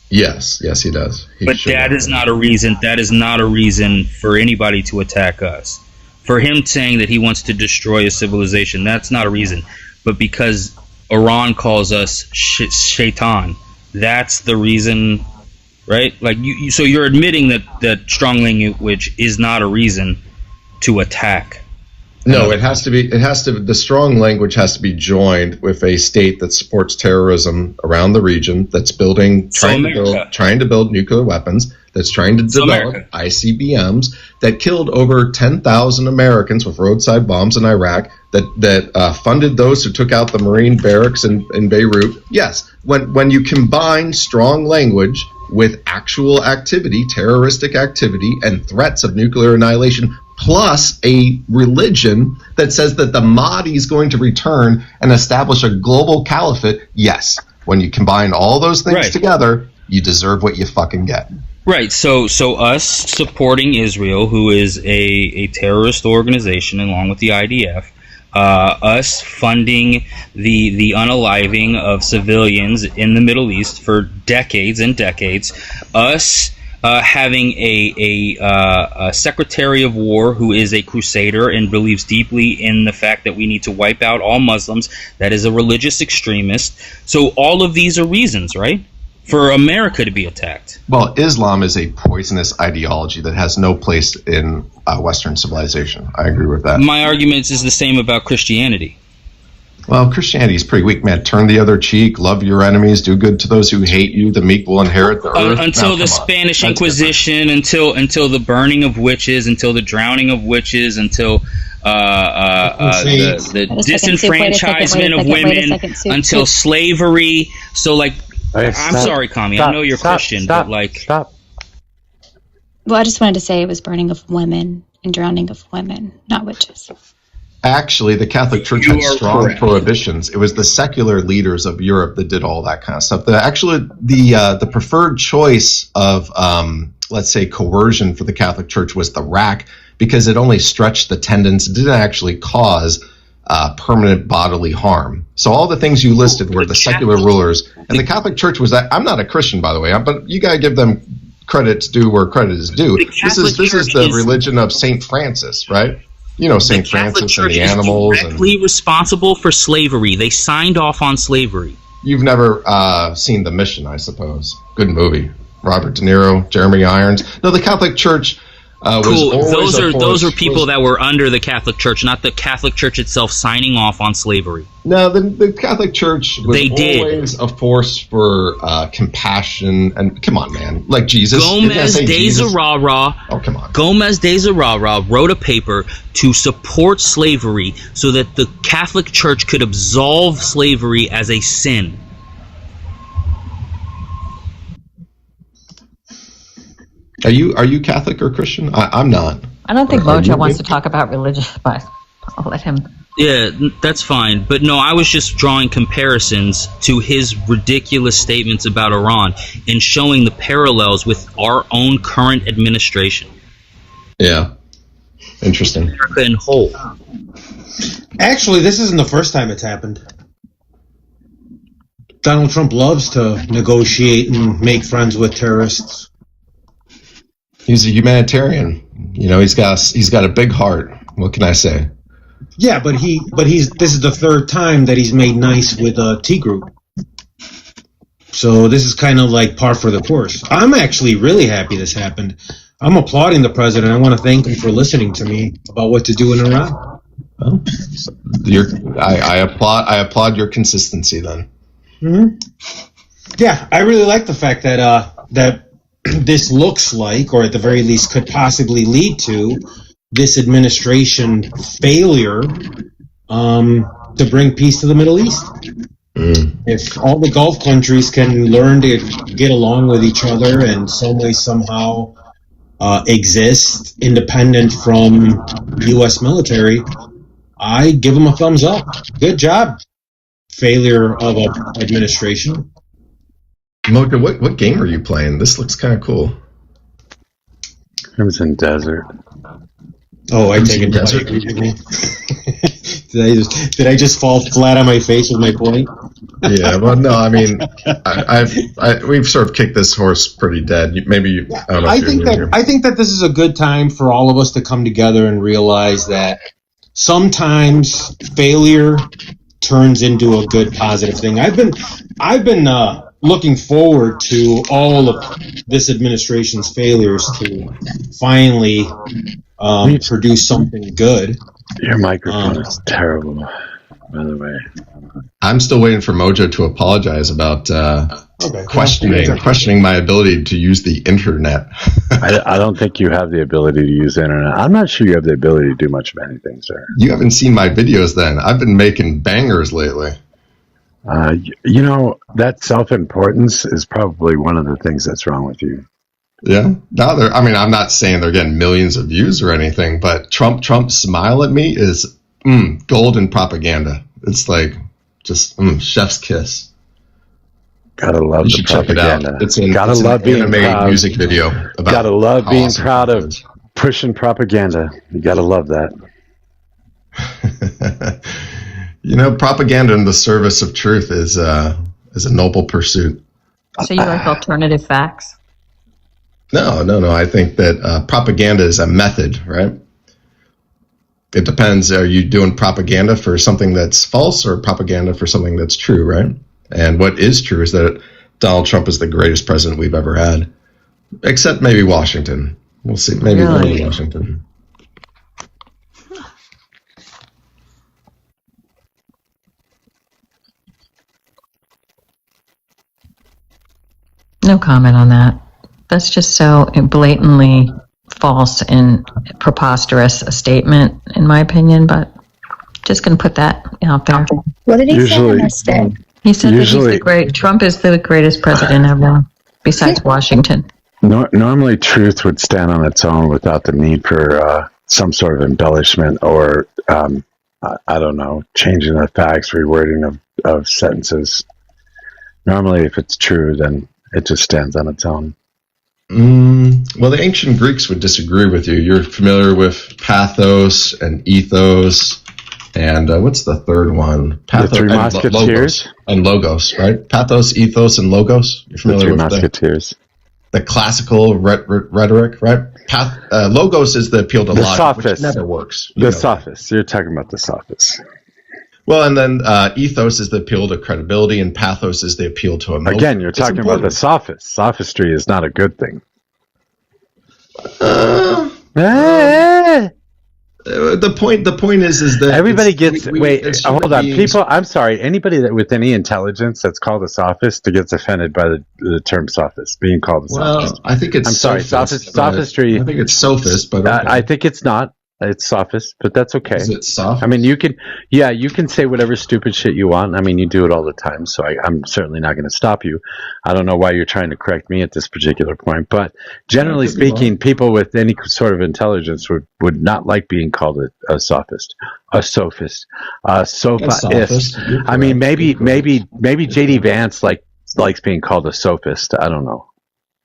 Yes, he does. But that is not a reason. That is not a reason for anybody to attack us. For him saying that he wants to destroy a civilization, that's not a reason. But because Iran calls us shaitan, that's the reason. Right, like so you're admitting that strong language is not a reason to attack. No, it has to be. The strong language has to be joined with a state that supports terrorism around the region, that's trying to build nuclear weapons, that's trying to develop ICBMs that killed over 10,000 Americans with roadside bombs in Iraq, that funded those who took out the Marine barracks in Beirut. Yes, when you combine strong language with actual activity, terroristic activity, and threats of nuclear annihilation, plus a religion that says that the Mahdi is going to return and establish a global caliphate, yes, when you combine all those things together, you deserve what you fucking get. Right. So us supporting Israel, who is a terrorist organization along with the IDF, us funding the unaliving of civilians in the Middle East for decades and decades, us having a Secretary of War who is a crusader and believes deeply in the fact that we need to wipe out all Muslims, that is a religious extremist. So all of these are reasons, right, for America to be attacked. Well, Islam is a poisonous ideology that has no place in Western civilization. I agree with that. My argument is the same about Christianity. Well, Christianity is pretty weak, man. Turn the other cheek, love your enemies, do good to those who hate you. The meek will inherit the earth. Until the Spanish Inquisition, until the burning of witches, until the drowning of witches, until the disenfranchisement of women, until slavery. So, like, I'm sorry, Kami. I know you're Christian, but like, Well, I just wanted to say it was burning of women and drowning of women, not witches. Actually, the Catholic Church had strong prohibitions. It was the secular leaders of Europe that did all that kind of stuff. The preferred choice of, let's say, coercion for the Catholic Church was the rack, because it only stretched the tendons. It didn't actually cause permanent bodily harm. So all the things you listed were the secular rulers. And the Catholic Church was that. I'm not a Christian, by the way, but you got to give them credit to do where credit is due. This is the religion of St. Francis, right? You know, St. Francis and the animals. Directly responsible for slavery. They signed off on slavery. You've never seen The Mission, I suppose. Good movie. Robert De Niro, Jeremy Irons. No, the Catholic Church was always those are people that were under the Catholic Church, not the Catholic Church itself signing off on slavery. No, the Catholic Church was always a force for compassion and, come on, man, like Jesus. Gomez de Zurara. Oh, come on. Gomez de Zurara wrote a paper to support slavery so that the Catholic Church could absolve slavery as a sin. Are you Catholic or Christian? I'm not. I don't think Mojo wants to talk about religion, but I'll let him. Yeah, that's fine. But no, I was just drawing comparisons to his ridiculous statements about Iran and showing the parallels with our own current administration. Yeah. Interesting. America in whole. Actually, this isn't the first time it's happened. Donald Trump loves to negotiate and make friends with terrorists. He's a humanitarian. You know, he's got a big heart. What can I say? Yeah, but this is the third time that he's made nice with T Group. So this is kind of like par for the course. I'm actually really happy this happened. I'm applauding the president. I want to thank him for listening to me about what to do in Iran. Well, I applaud your consistency then. Mm-hmm. Yeah, I really like the fact that that this looks like, or at the very least could possibly lead to, this administration failure to bring peace to the Middle East. If all the Gulf countries can learn to get along with each other and some way somehow exist independent from U.S. military, I give them a thumbs up. Good job, failure of an administration. Mocha, what game are you playing? This looks kind of cool. Crimson Desert. Oh, I take it desert. Did I just fall flat on my face with my point? Yeah, well, no, I mean, we've sort of kicked this horse pretty dead. Maybe I don't know. I think that this is a good time for all of us to come together and realize that sometimes failure turns into a good positive thing. I've been looking forward to all of this administration's failures to finally produce something good. Your microphone is terrible, by the way. I'm still waiting for Mojo to apologize about Okay. questioning my ability to use the internet. I don't think you have the ability to use the internet. I'm not sure you have the ability to do much of anything, sir. You haven't seen my videos then. I've been making bangers lately. That self-importance is probably one of the things that's wrong with you. Yeah. No, I'm not saying they're getting millions of views or anything, but Trump's smile at me is golden propaganda. It's like just chef's kiss. Gotta love the propaganda. It's an animated proud. Music video. Gotta love being proud of pushing propaganda. You gotta love that. Propaganda in the service of truth is a noble pursuit. So you like alternative facts? No. I think that propaganda is a method, right? It depends. Are you doing propaganda for something that's false or propaganda for something that's true, right? And what is true is that Donald Trump is the greatest president we've ever had, except maybe Washington. We'll see. Maybe Washington. No comment on that. That's just so blatantly false and preposterous a statement, in my opinion, but just going to put that out there. What did he say? I missed it. He said that Trump is the greatest president ever, besides Washington. Normally, truth would stand on its own without the need for some sort of embellishment or, I don't know, changing the facts, rewording of sentences. Normally, if it's true, then it just stands on its own. Well, the ancient Greeks would disagree with you. You're familiar with pathos and ethos, and what's the third one? The Three Musketeers? And logos, right? Pathos, ethos, and logos. You're familiar with the Three Musketeers. The classical rhetoric, right? Logos is the appeal to logic, which never works. The sophists. You're talking about the sophists. Well, and then ethos is the appeal to credibility, and pathos is the appeal to emotion. Again, you're talking about the sophists. Sophistry is not a good thing. The point is that everybody gets. Hold on, people. I'm sorry. Anybody that with any intelligence that's called a sophist gets offended by the term sophist being called a sophist. I think it's. I'm sorry, sophistry. I think it's sophist, but okay. I think it's not. It's sophist, but that's okay. Is it sophist? I mean, you can say whatever stupid shit you want. I mean, you do it all the time, so I'm certainly not going to stop you. I don't know why you're trying to correct me at this particular point, but generally speaking, people with any sort of intelligence would not like being called a sophist, a sophist, a sophist. I mean, maybe JD Vance likes being called a sophist. I don't know.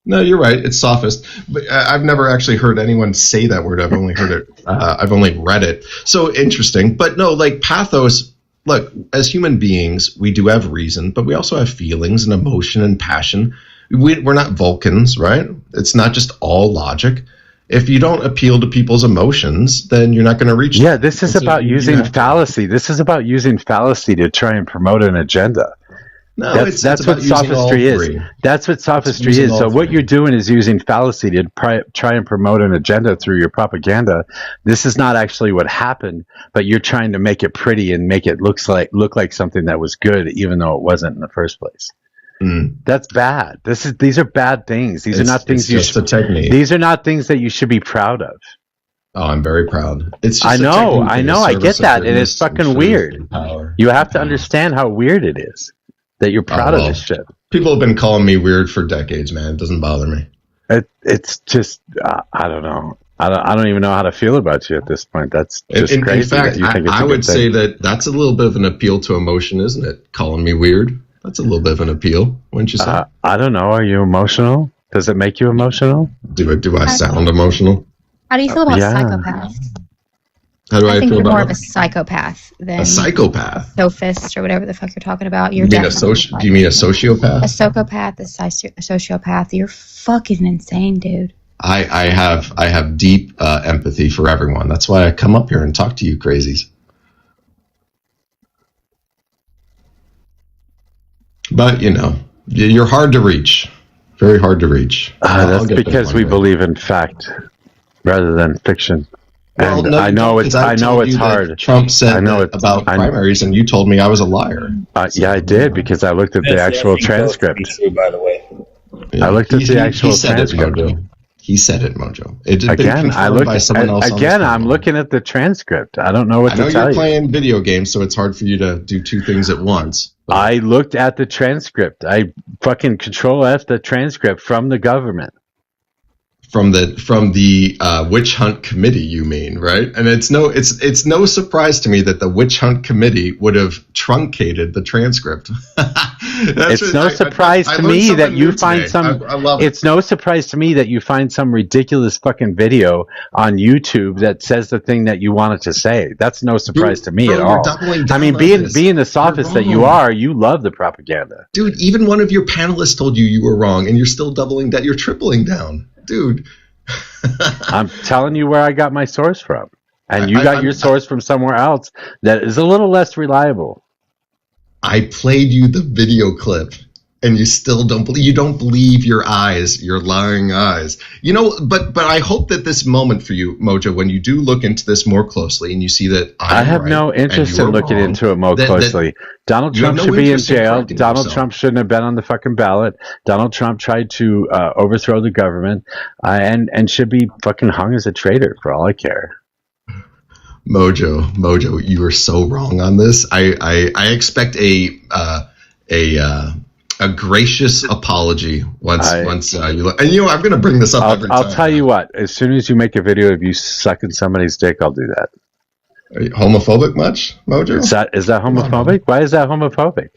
No, you're right. It's sophist, but I've never actually heard anyone say that word. I've only heard it. I've only read it. So interesting. But no, like pathos. Look, as human beings, we do have reason, but we also have feelings and emotion and passion. We're not Vulcans, right? It's not just all logic. If you don't appeal to people's emotions, then you're not going to reach. Yeah, this is about using fallacy. This is about using fallacy to try and promote an agenda. No, that's what sophistry is. That's what sophistry is. So what you're doing is using fallacy to try and promote an agenda through your propaganda. This is not actually what happened, but you're trying to make it pretty and make it look like something that was good, even though it wasn't in the first place. That's bad. These are bad things. These are not things These are not things that you should be proud of. Oh, I'm very proud. It's just I know. I get that, and it's fucking weird. You have to understand how weird it is. That you're proud of this shit. People have been calling me weird for decades, man. It doesn't bother me. It's just I don't know. I don't even know how to feel about you at this point. That's just crazy. In fact, I would say that's a little bit of an appeal to emotion, isn't it? Calling me weird. That's a little bit of an appeal, wouldn't you say? I don't know. Are you emotional? Does it make you emotional? Do I sound emotional? How do you feel about psychopaths? How do I think feel you're about more of a psychopath than a psychopath, sophist, or whatever the fuck you're talking about. Do you mean a sociopath? A psychopath, a sociopath. You're fucking insane, dude. I have deep empathy for everyone. That's why I come up here and talk to you crazies. But you're hard to reach. Very hard to reach. That's because we believe in fact rather than fiction. And no, I know it's you hard. that Trump said about primaries, and you told me I was a liar. Yeah, I did, because I looked at the actual transcript. True, by the way. Yeah, I looked at the actual transcript. He said it, Mojo. It had Again, been confirmed by someone else. Again, I'm looking at the transcript. I don't know what to tell you. I know you're playing video games, so it's hard for you to do two things at once. But I looked at the transcript. I fucking Control F the transcript from the government. From the witch hunt committee, you mean, right? And it's no surprise to me that the witch hunt committee would have truncated the transcript. It's no surprise to me that you find some. It's no surprise to me that you find some ridiculous fucking video on YouTube that says the thing that you wanted to say. That's no surprise to me at all. I mean, being the sophist that you are, you love the propaganda, dude. Even one of your panelists told you were wrong, and you're still doubling that. You're tripling down. Dude, I'm telling you where I got my source from, and you got your source from somewhere else that is a little less reliable. I played you the video clip, and you still don't believe your eyes, your lying eyes. You know, but I hope that this moment for you, Mojo, when you do look into this more closely and you see that I have no interest in looking into it more closely. Donald Trump should be in jail. Donald Trump shouldn't have been on the fucking ballot. Donald Trump tried to overthrow the government and should be fucking hung as a traitor for all I care. Mojo, you are so wrong on this. I expect a gracious apology once you look. And I'm going to bring this up every time. I'll tell you what. As soon as you make a video of you sucking somebody's dick, I'll do that. Are you homophobic much, Mojo? Is that homophobic? Why is that homophobic?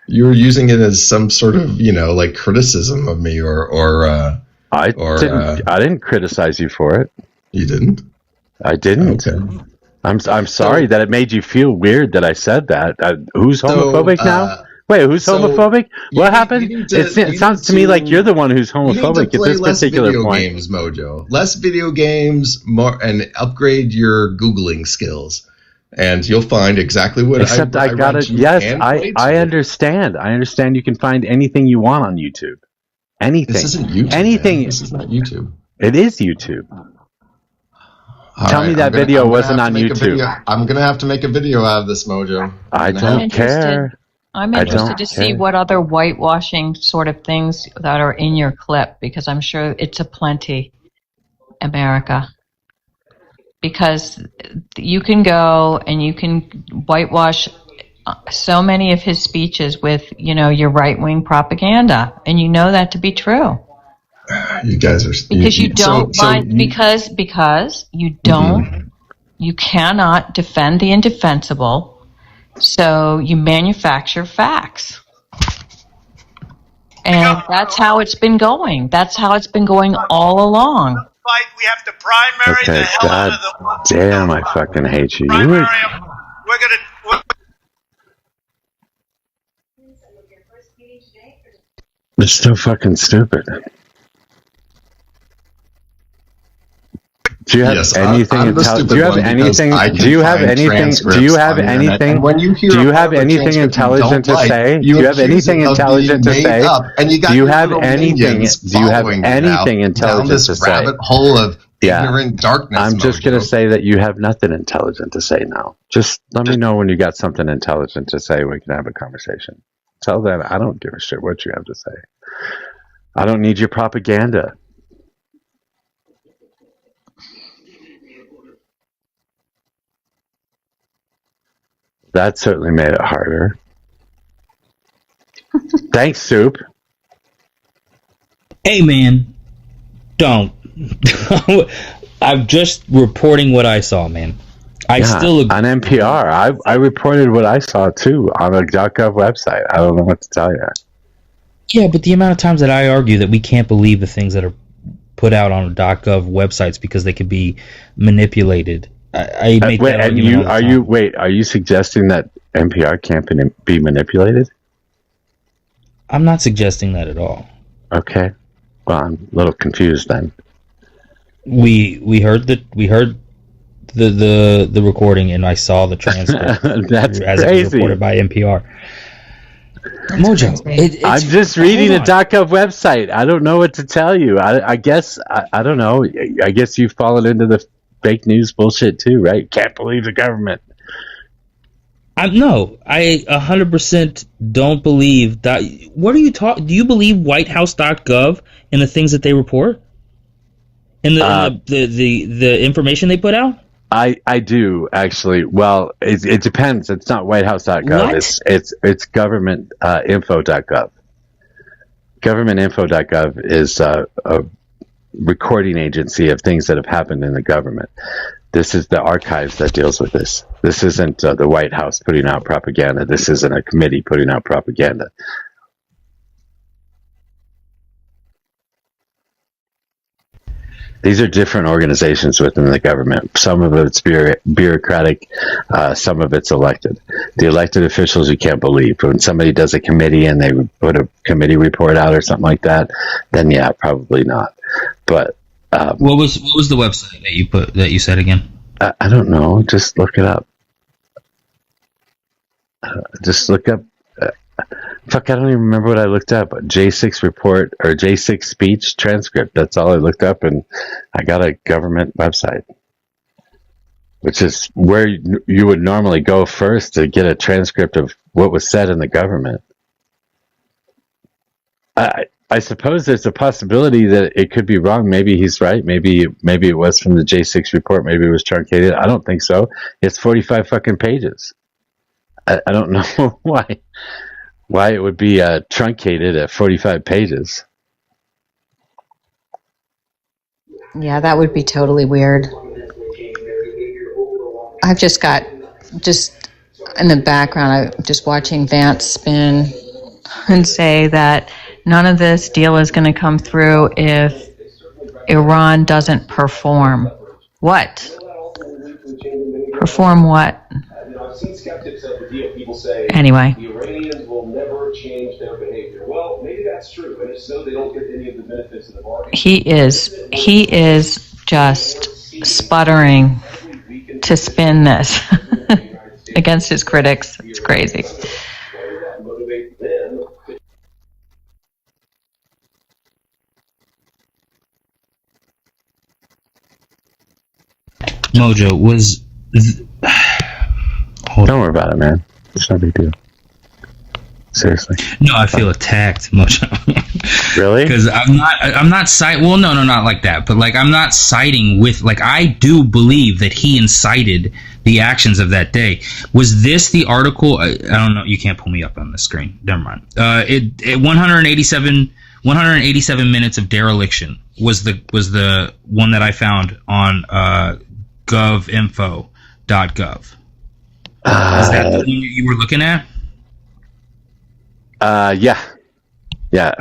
You were using it as some sort of like criticism of me, I didn't criticize you for it. You didn't? I didn't. Okay. I'm sorry that it made you feel weird that I said that. Who's homophobic now? Wait, who's homophobic? What happened? It sounds to me like you're the one who's homophobic at this particular point. Games, Mojo. Less video games, more, and upgrade your Googling skills, and you'll find exactly what. Except I got it. Yes, I understand. I understand. You can find anything you want on YouTube. Anything. This isn't YouTube. Anything. This is not YouTube. It is YouTube. Tell me that video wasn't on YouTube. I'm gonna have to make a video out of this, Mojo. I don't care. I'm interested to see what other whitewashing sort of things that are in your clip, because I'm sure it's aplenty, America. Because you can go and you can whitewash so many of his speeches with, your right-wing propaganda, and you know that to be true. You guys are because you don't mind because you don't you cannot defend the indefensible. So you manufacture facts. And that's how it's been going. That's how it's been going all along. Fight, we have to primary the hell out of the damn, I fucking hate you. We're It's so fucking stupid. Do you have anything intelligent to say? Do you have anything intelligent to say? Do you have anything intelligent to say? Rabbit hole of ignorant darkness. I'm just going to say that you have nothing intelligent to say now. Just let me know when you got something intelligent to say. We can have a conversation. Tell them I don't give a shit what you have to say. I don't need your propaganda. That certainly made it harder. Thanks, Soup. Hey, man. Don't. I'm just reporting what I saw, man. I still agree. On NPR. I reported what I saw, too, on the .gov website. I don't know what to tell you. Yeah, but the amount of times that I argue that we can't believe the things that are put out on .gov websites because they can be manipulated. I make that argument all the time. Are you suggesting that NPR can't be manipulated? I'm not suggesting that at all. Okay. Well, I'm a little confused then. We heard the recording, and I saw the transcript. That's as crazy. It was reported by NPR. Mojo, I'm just reading the .gov website. I don't know what to tell you. I guess I don't know. I guess you've fallen into the fake news bullshit too, right? Can't believe the government. No, I 100% don't believe that. What are you talking? Do you believe WhiteHouse.gov and the things that they report, and the information they put out? I do actually. Well, it depends. It's not WhiteHouse.gov. What? It's governmentinfo.gov. Governmentinfo.gov is a recording agency of things that have happened in the government. This is the archives that deals with this. This isn't the White House putting out propaganda. This isn't a committee putting out propaganda. These are different organizations within the government. Some of it's bureaucratic, some of it's elected. The elected officials you can't believe. When somebody does a committee and they put a committee report out or something like that, then yeah, probably not. But what was the website that you said again? I don't know. Just look it up. Just look up. Fuck, I don't even remember what I looked up. J6 report or J6 speech transcript. That's all I looked up, and I got a government website, which is where you would normally go first to get a transcript of what was said in the government. I suppose there's a possibility that it could be wrong. Maybe he's right. Maybe it was from the J6 report. Maybe it was truncated. I don't think so. It's 45 fucking pages. I don't know why it would be truncated at 45 pages. Yeah, that would be totally weird. I've just in the background, I'm just watching Vance spin and say that none of this deal is going to come through if Iran doesn't perform. What? Perform what? Anyway. The Iranians will never change their behavior. Well, maybe that's true, and if so, they don't get any of the benefits of the bargain. He is just sputtering to spin this against his critics. It's crazy. Mojo was. Don't worry about it, man. It's no big deal. Seriously. No, I feel attacked, Mojo. Really? Because I'm not citing. Well, no, not like that. But like, I'm not siding with. Like, I do believe that he incited the actions of that day. Was this the article? I don't know. You can't pull me up on the screen. Never mind. 187 minutes of dereliction was the one that I found on govinfo.gov. Is that the one you were looking at? Yeah,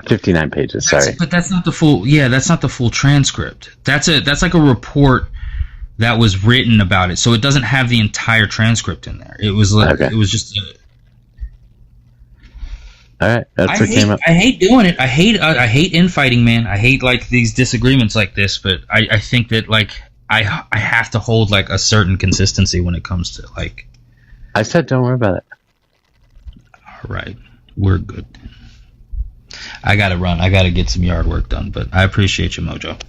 59 pages. Sorry, but that's not the full. Yeah, that's not the full transcript. That's like a report that was written about it, so it doesn't have the entire transcript in there. It was like It was just. All right, that's what came up. I hate doing it. I hate infighting, man. I hate like these disagreements like this, but I think that like I have to hold like a certain consistency when it comes to like. I said, don't worry about it. All right, we're good. I gotta run. I gotta get some yard work done, but I appreciate you, Mojo.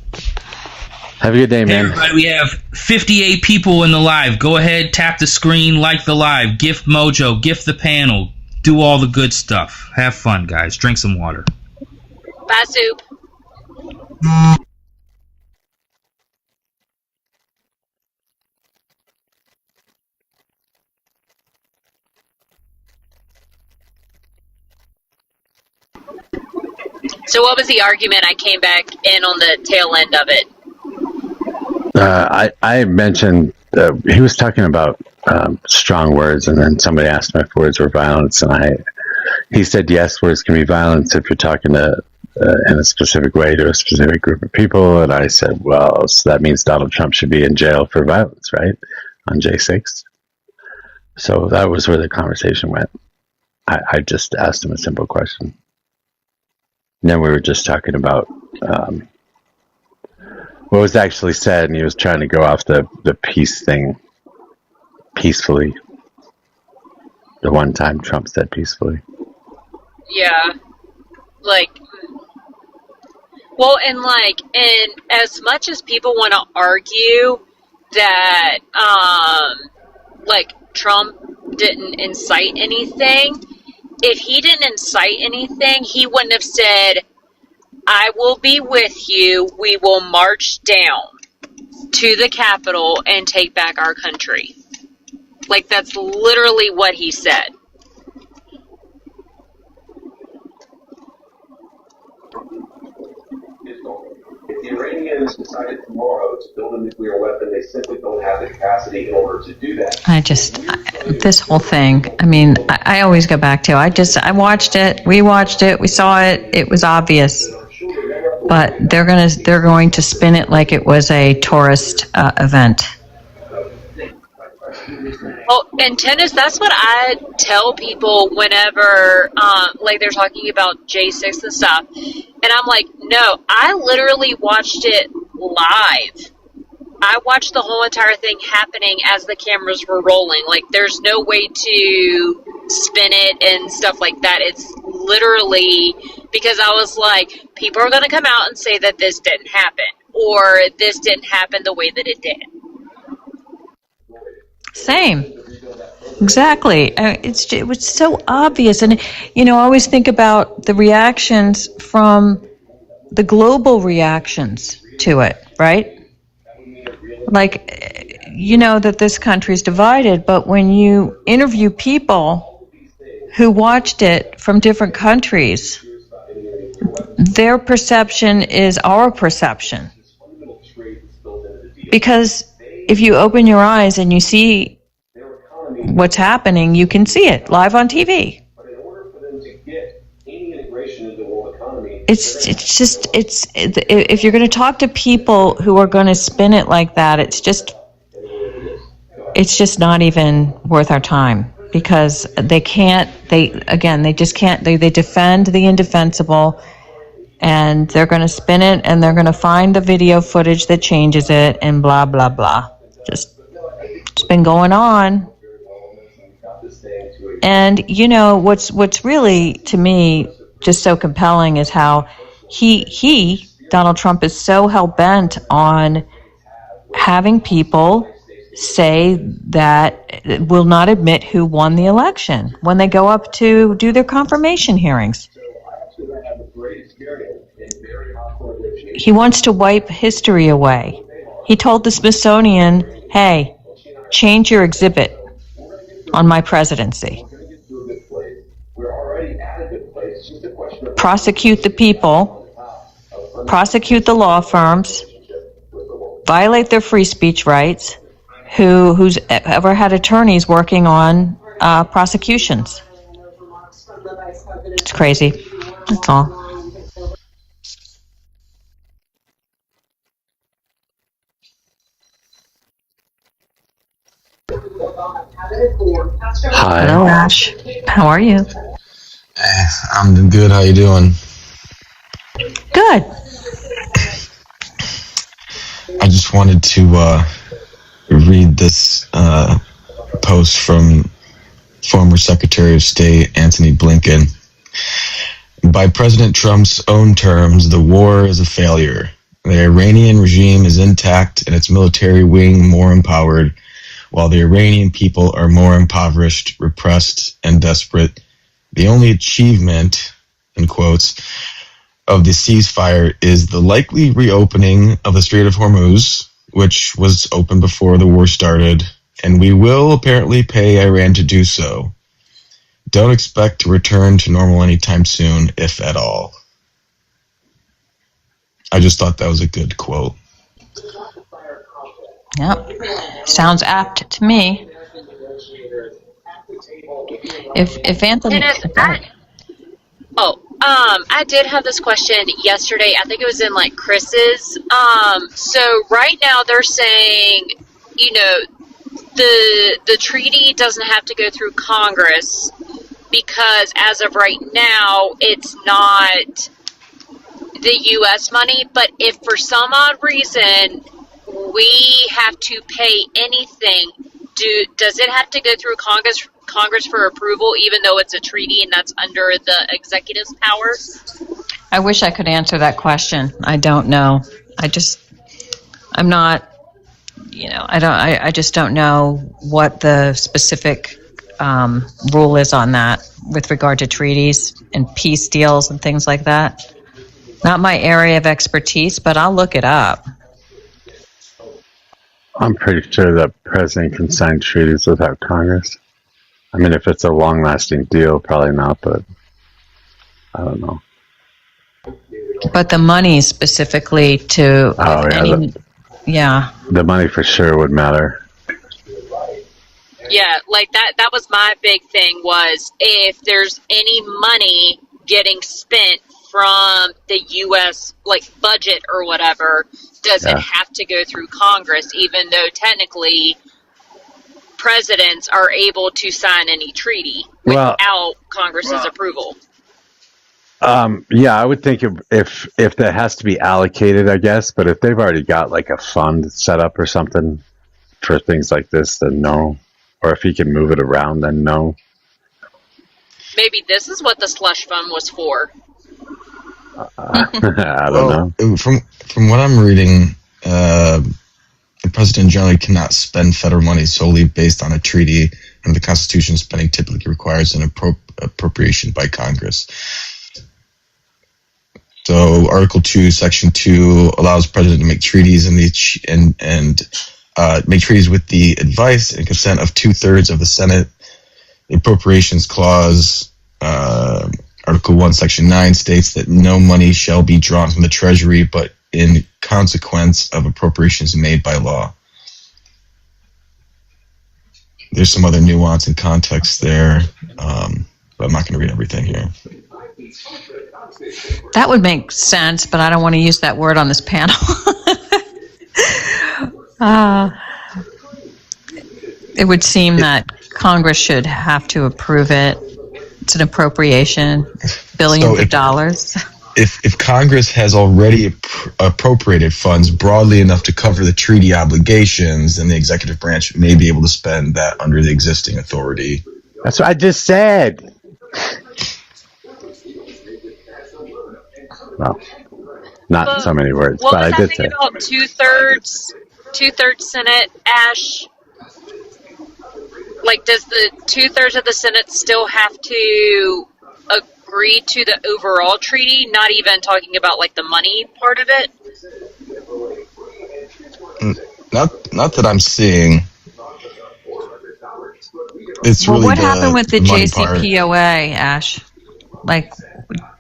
Have a good day, man. Hey, everybody, we have 58 people in the live. Go ahead, tap the screen, like the live, gift Mojo, gift the panel, do all the good stuff. Have fun, guys. Drink some water. Bye, Soup. So what was the argument? I came back in on the tail end of it. I mentioned he was talking about strong words, and then somebody asked me if words were violence, and he said yes, words can be violence if you're talking to in a specific way to a specific group of people, and I said, well, so that means Donald Trump should be in jail for violence, right? On J6. So that was where the conversation went. I just asked him a simple question. And then we were just talking about what was actually said, and he was trying to go off the peace thing peacefully. The one time Trump said peacefully. Yeah. Like, well, and as much as people want to argue that like Trump didn't incite anything. If he didn't incite anything, he wouldn't have said, "I will be with you. We will march down to the Capitol and take back our country." Like, that's literally what he said. If the Iranians decided tomorrow to build a nuclear weapon, they simply don't have the capacity in order to do that. This whole thing, I mean, I always go back to, I watched it, we saw it, it was obvious. But they're going to spin it like it was a tourist event. Well, and tennis, that's what I tell people whenever, like, they're talking about J6 and stuff. And I'm like, no, I literally watched it live. I watched the whole entire thing happening as the cameras were rolling. Like, there's no way to spin it and stuff like that. It's literally, because I was like, people are going to come out and say that this didn't happen, or this didn't happen the way that it did. Same. Exactly. It was so obvious. And, I always think about the reactions from the global reactions to it, right? Like, that this country's divided, but when you interview people who watched it from different countries, their perception is our perception. Because if you open your eyes and you see what's happening, you can see it live on TV. It's if you're going to talk to people who are going to spin it like that, it's just not even worth our time, because they just can't, they defend the indefensible, and they're going to spin it, and they're going to find the video footage that changes it, and blah, blah, blah. It's been going on. And, what's really, to me, just so compelling is how Donald Trump, is so hell-bent on having people say that will not admit who won the election when they go up to do their confirmation hearings. He wants to wipe history away. He told the Smithsonian, hey, change your exhibit on my presidency. Prosecute the people, prosecute the law firms, violate their free speech rights, who's ever had attorneys working on prosecutions. It's crazy. That's all. Hi. Hello, Ash. How are you? I'm good. How you doing? Good. I just wanted to read this post from former Secretary of State Antony Blinken. By President Trump's own terms, the war is a failure. The Iranian regime is intact and its military wing more empowered, while the Iranian people are more impoverished, repressed, and desperate. The only achievement, in quotes, of the ceasefire is the likely reopening of the Strait of Hormuz, which was open before the war started, and we will apparently pay Iran to do so. Don't expect to return to normal anytime soon, if at all. I just thought that was a good quote. Yep. Sounds apt to me. If Anthony... I did have this question yesterday. I think it was in like Chris's. So right now they're saying, the treaty doesn't have to go through Congress because as of right now, it's not the U.S. money. But if for some odd reason we have to pay anything, does it have to go through Congress for approval, even though it's a treaty and that's under the executive's power? I wish I could answer that question. I don't know. I'm not I just don't know what the specific rule is on that with regard to treaties and peace deals and things like that. Not my area of expertise, but I'll look it up. I'm pretty sure the president can sign treaties without Congress. I mean, if it's a long-lasting deal, probably not, but I don't know. But the money specifically to the money for sure would matter. Yeah, like that was my big thing, was if there's any money getting spent from the U.S. budget or whatever, does it have to go through Congress, even though technically presidents are able to sign any treaty without Congress's approval? I would think if that has to be allocated, I guess, but if they've already got a fund set up or something for things like this, then no. Or if he can move it around, then no. Maybe this is what the slush fund was for. I don't know. From what I'm reading, the president generally cannot spend federal money solely based on a treaty, and the Constitution spending typically requires an appropriation by Congress. So Article 2, Section 2 allows the president to make treaties make treaties with the advice and consent of 2/3 of the Senate. The Appropriations Clause, Article 1, Section 9 states that no money shall be drawn from the Treasury, but in consequence of appropriations made by law. There's some other nuance and context there, but I'm not going to read everything here. That would make sense, but I don't want to use that word on this panel. It would seem that Congress should have to approve it. It's an appropriation, billions of dollars. If Congress has already appropriated funds broadly enough to cover the treaty obligations, then the executive branch may be able to spend that under the existing authority. That's what I just said. Well, not in so many words, but I did say. What was that thing about two-thirds Senate, Ash? Does the 2/3 of the Senate still have to agree to the overall treaty? Not even talking about the money part of it. Not that I'm seeing. It's really what happened with the JCPOA, part. Ash?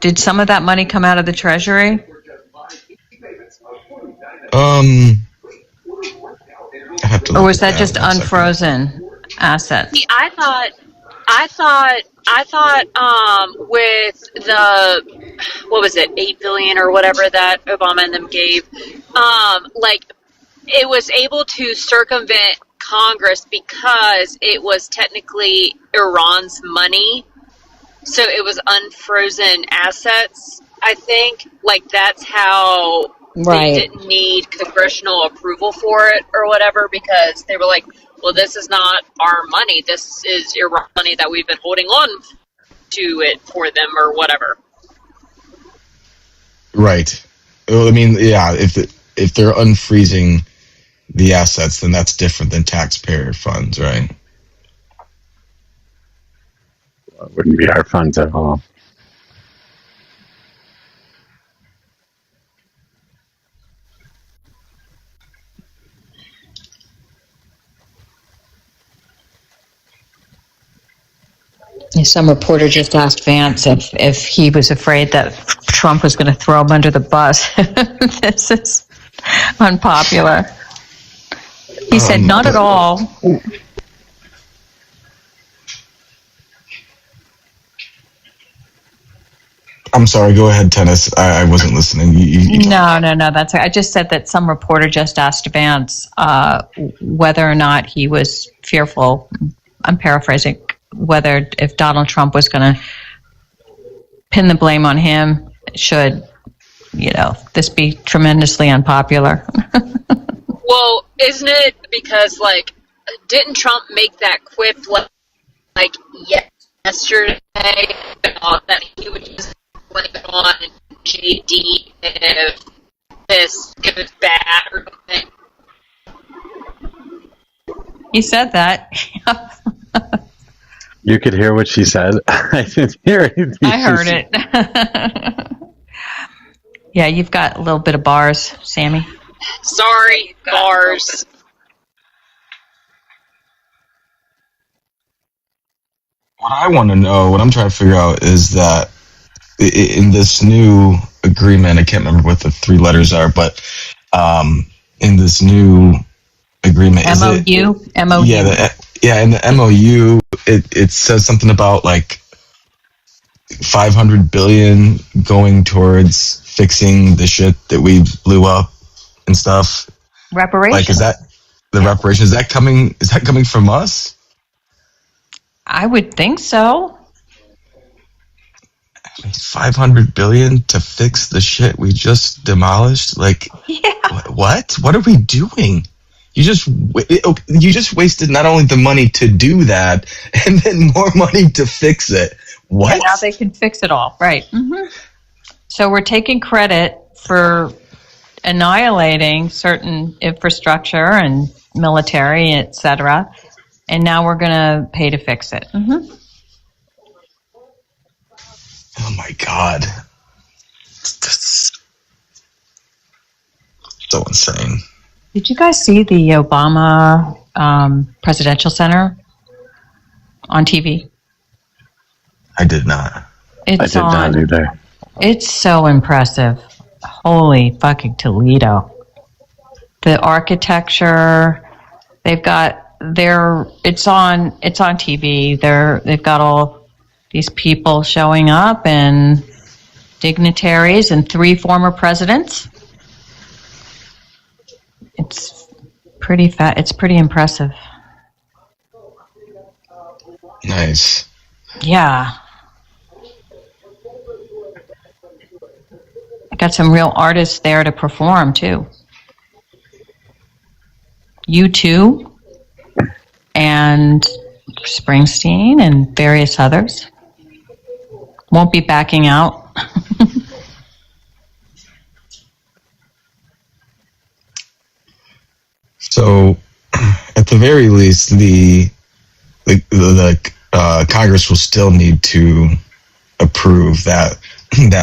Did some of that money come out of the Treasury? I have to or was that just unfrozen assets? See, I thought with the, what was it, $8 billion or whatever that Obama and them gave, it was able to circumvent Congress because it was technically Iran's money, so it was unfrozen assets. I think that's how they didn't need congressional approval for it or whatever, because they were like, well, this is not our money. This is Iran money that we've been holding on to it for them or whatever. Right. Well, I mean, yeah, if they're unfreezing the assets, then that's different than taxpayer funds, right? Well, it wouldn't be our funds at all. Some reporter just asked Vance if he was afraid that Trump was going to throw him under the bus. This is unpopular. He said, not at all. I'm sorry, go ahead, Tennis. I wasn't listening. No, that's I just said that some reporter just asked Vance whether or not he was fearful, I'm paraphrasing, if Donald Trump was going to pin the blame on him, should, this be tremendously unpopular. Well, isn't it because, didn't Trump make that quip, yesterday, that he would just blame it on JD if this goes bad or something? He said that. You could hear what she said. I didn't hear anything. I heard it. Yeah, you've got a little bit of bars, Sammy. Sorry, bars. What I want to know, what I'm trying to figure out is that in this new agreement, I can't remember what the three letters are, but in this new agreement, MOU? MOU. Yeah, in the MOU, it says something about like $500 billion going towards fixing the shit that we blew up and stuff. Reparations. Like, is that the reparations? Is that coming from us? I would think so. $500 billion to fix the shit we just demolished. Like, yeah. What are we doing? You just wasted not only the money to do that, and then more money to fix it. What? Yeah, now they can fix it all, right? Mm-hmm. So we're taking credit for annihilating certain infrastructure and military, etc., and now we're going to pay to fix it. Mm-hmm. Oh my God. That's so insane. Did you guys see the Obama Presidential Center on TV? I did not. I did not either. It's so impressive. Holy fucking Toledo. The architecture, they've got it's on TV. They've got all these people showing up and dignitaries and 3 former presidents. It's pretty it's pretty impressive. Nice. Yeah. I got some real artists there to perform too. U2 and Springsteen and various others. Won't be backing out. So, at the very least, the Congress will still need to approve that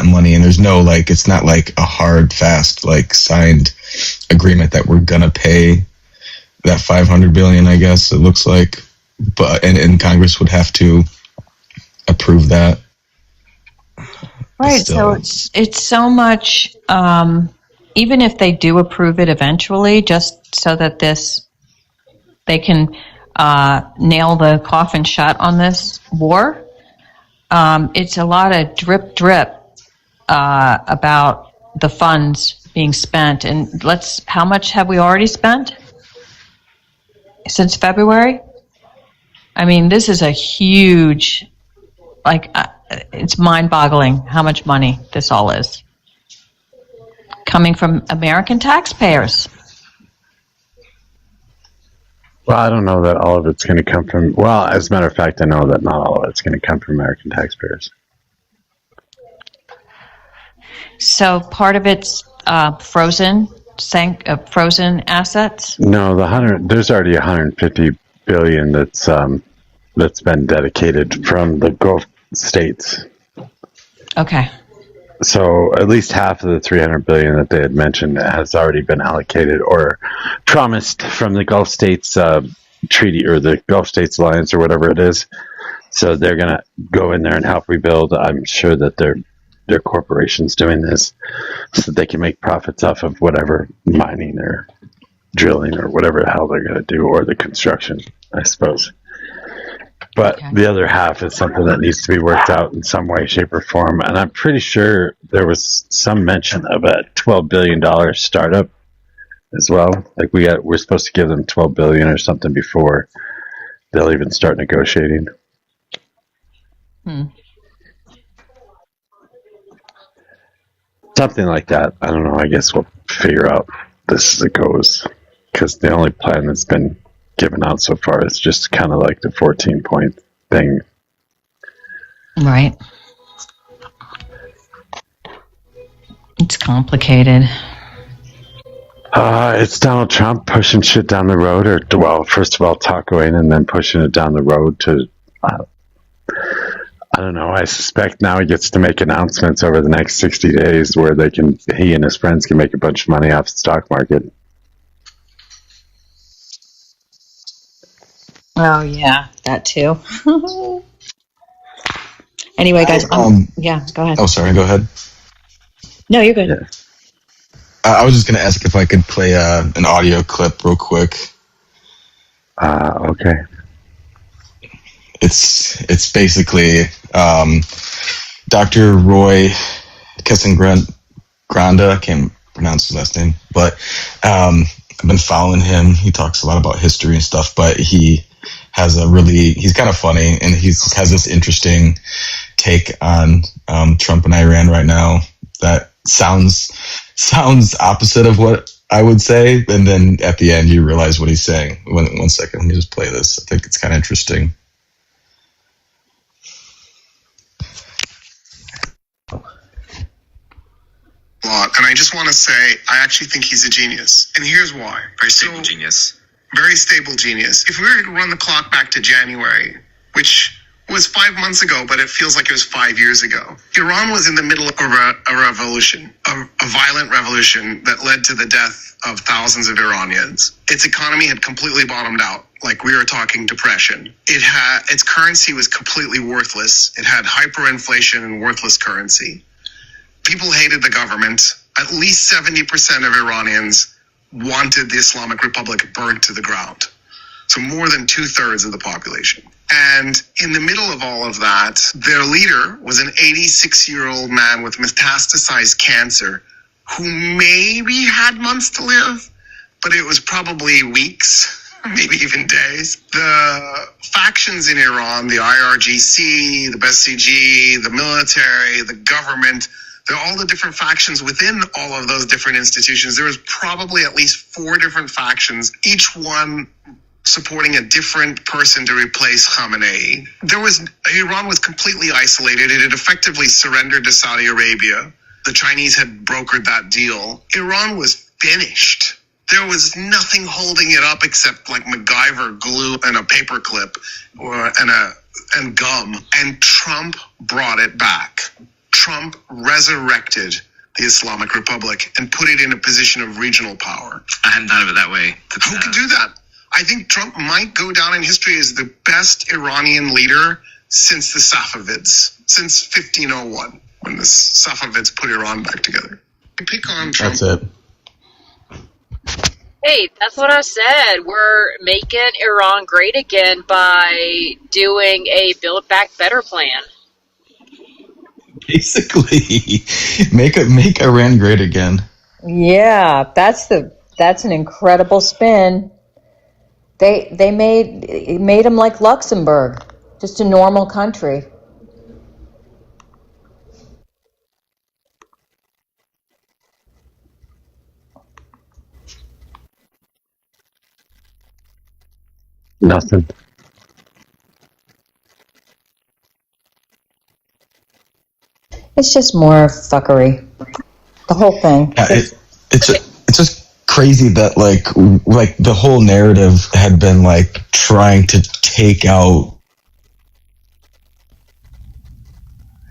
money, and there's no it's not like a hard, fast, signed agreement that we're gonna pay that $500 billion. I guess it looks like, but and Congress would have to approve that. Right. So it's so much. Even if they do approve it eventually, just so that they can nail the coffin shut on this war, it's a lot of drip about the funds being spent. And how much have we already spent since February? I mean, this is a huge, it's mind-boggling how much money this all is. Coming from American taxpayers. Well, I don't know that all of it's going to come from... Well, as a matter of fact, I know that not all of it's going to come from American taxpayers. So part of it's frozen assets? No, there's already $150 billion that's been dedicated from the Gulf states. Okay. So at least half of the $300 billion that they had mentioned has already been allocated or promised from the Gulf States Treaty or the Gulf States Alliance or whatever it is. So they're going to go in there and help rebuild. I'm sure that their corporation's doing this so that they can make profits off of whatever mining or drilling or whatever the hell they're going to do, or the construction, I suppose. But the other half is something that needs to be worked out in some way, shape, or form. And I'm pretty sure there was some mention of a $12 billion startup as well. We're supposed to give them $12 billion or something before they'll even start negotiating. Something like that. I don't know. I guess we'll figure out this as it goes, because the only plan that's been given out so far is just kind of like the 14-point thing. Right. It's complicated. It's Donald Trump pushing shit down the road, or well, first of all, tacoing and then pushing it down the road to. I don't know. I suspect now he gets to make announcements over the next 60 days where he and his friends can make a bunch of money off the stock market. Oh yeah, that too. Anyway, guys. Yeah, go ahead. Oh, sorry. Go ahead. No, you're good. Yeah. I was just going to ask if I could play an audio clip real quick. Okay. It's basically Dr. Roy Casagrande. I can't pronounce his last name, but I've been following him. He talks a lot about history and stuff, but he's kind of funny, and he has this interesting take on Trump and Iran right now that sounds opposite of what I would say, and then at the end you realize what he's saying. One second, let me just play this. I think it's kind of interesting. And I just want to say, I actually think he's a genius. And here's why. Very stable genius. Very stable genius. If we were to run the clock back to January, which was 5 months ago, but it feels like it was 5 years ago, Iran was in the middle of a revolution, a violent revolution that led to the death of thousands of Iranians. Its economy had completely bottomed out. Like, we were talking depression. Its currency was completely worthless. It had hyperinflation and worthless currency. People hated the government. At least 70% of Iranians wanted the Islamic Republic burned to the ground. So more than 2/3 of the population. And in the middle of all of that, their leader was an 86-year-old man with metastasized cancer who maybe had months to live, but it was probably weeks, maybe even days. The factions in Iran, the IRGC, the BSCG, the military, the government, they're all the different factions within all of those different institutions. There was probably at least 4 different factions, each one supporting a different person to replace Khamenei. Iran was completely isolated. It had effectively surrendered to Saudi Arabia. The Chinese had brokered that deal. Iran was finished. There was nothing holding it up except like MacGyver glue and a paper clip and gum. And Trump brought it back. Trump resurrected the Islamic Republic and put it in a position of regional power. I hadn't thought of it that way. Who could do that? I think Trump might go down in history as the best Iranian leader since the Safavids, since 1501, when the Safavids put Iran back together. Pick on Trump. That's it. Hey, that's what I said. We're making Iran great again by doing a Build Back Better plan. Basically, make Iran great again. Yeah, that's an incredible spin. They made them like Luxembourg, just a normal country. Nothing. It's just more fuckery. The whole thing. Yeah, it's just crazy that like the whole narrative had been like trying to take out.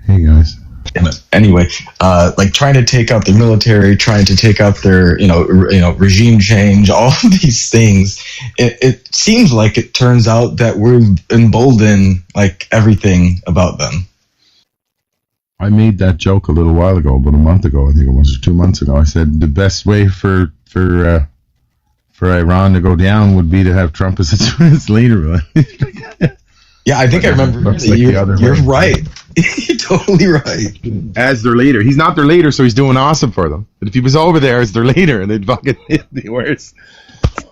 Hey guys. Anyway, like trying to take out the military, trying to take out their regime change, all of these things. It seems like it turns out that we're emboldened like everything about them. I made that joke a little while ago, about a month ago, I think it was, or 2 months ago. I said the best way for Iran to go down would be to have Trump as its leader. Yeah, I think I remember. You're right. You're totally right. As their leader. He's not their leader, so he's doing awesome for them. But if he was over there as their leader, they'd fucking be worse.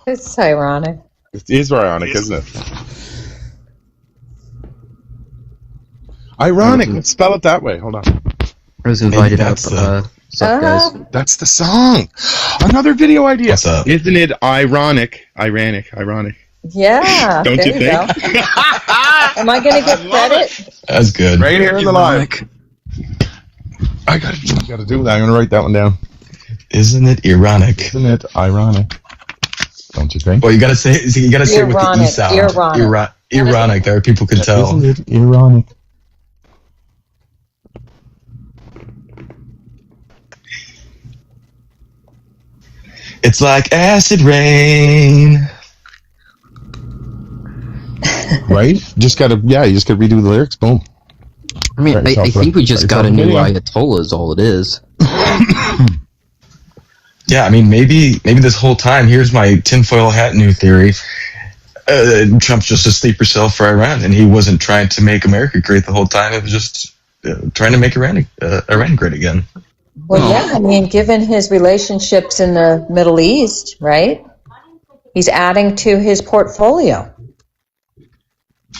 It's ironic. It is ironic, isn't it? Ironic. Let's spell it that way. Hold on. I was invited up. What's up, guys? That's the song. Another video idea. What's up? Isn't it ironic? Ironic. Yeah. Don't there you think? Go. Am I going to get credit? That's good. Right here in the live. I gotta do that. I'm gonna write that one down. Isn't it ironic? Isn't it ironic? Don't you think? Well, you gotta say it with the E sound. Ironic. Ironic. There, people can tell. Isn't it ironic? It's like acid rain. Right? You just gotta redo the lyrics. Boom. I mean, I think we just got a new Ayatollah is all it is. Yeah, I mean, maybe this whole time, here's my tinfoil hat new theory. Trump's just a sleeper cell for Iran, and he wasn't trying to make America great the whole time. It was just trying to make Iran great again. Well, yeah, I mean, given his relationships in the Middle East, right? He's adding to his portfolio.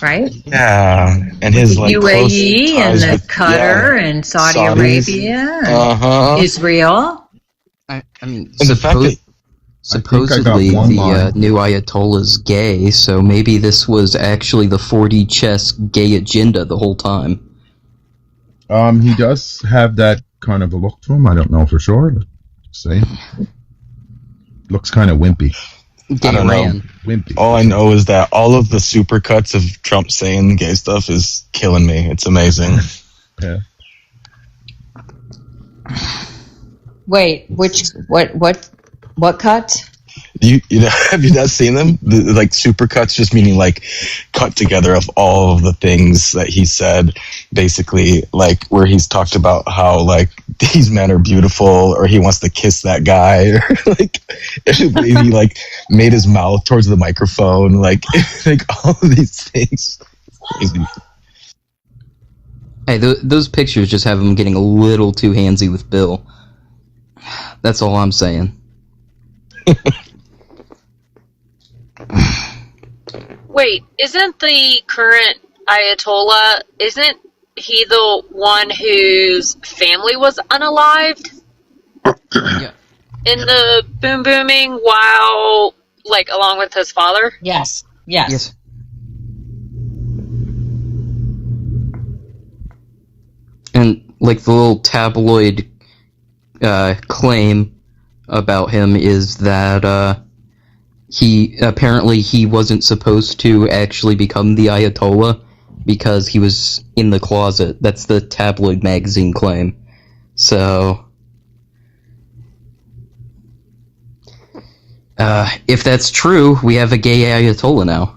Right? Yeah, and his like UAE and the Qatar and Saudi Arabia and Israel. I mean, and the fact that supposedly the new Ayatollah's gay, so maybe this was actually the 4D chess gay agenda the whole time. He does have that kind of a look to him. I don't know for sure. See, looks kind of wimpy. I don't know. Wimpy. All I know is that all of the supercuts of Trump saying gay stuff is killing me. It's amazing. Yeah. Wait, what cuts? You know, have you not seen them? Like supercuts, just meaning like cut together of all of the things that he said, basically, like where he's talked about how like these men are beautiful, or he wants to kiss that guy, or like he like made his mouth towards the microphone, like all of these things. Crazy. Hey, those pictures just have him getting a little too handsy with Bill. That's all I'm saying. Wait, isn't the current Ayatollah, isn't he the one whose family was unalived? Yeah. In the booming while, like, along with his father? Yes. And, like, the little tabloid claim about him is that he wasn't supposed to actually become the Ayatollah because he was in the closet. That's the tabloid magazine claim. So if that's true, we have a gay Ayatollah now.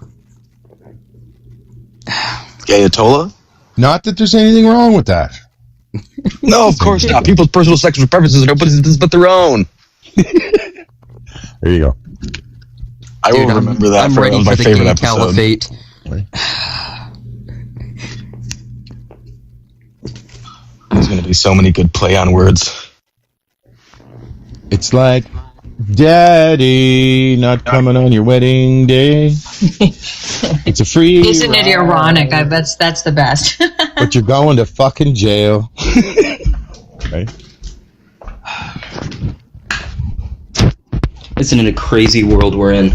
Gay Ayatollah? Not that there's anything wrong with that. No, of course not. People's personal sexual preferences are nobody's but their own. There you go. I will remember that. I'm for ready my for the favorite gay episode. caliphate. There's going to be so many good play on words. It's like, Daddy, not coming on your wedding day. It's a free Isn't it ironic? I bet that's the best. But you're going to fucking jail. Right? Isn't it a crazy world we're in?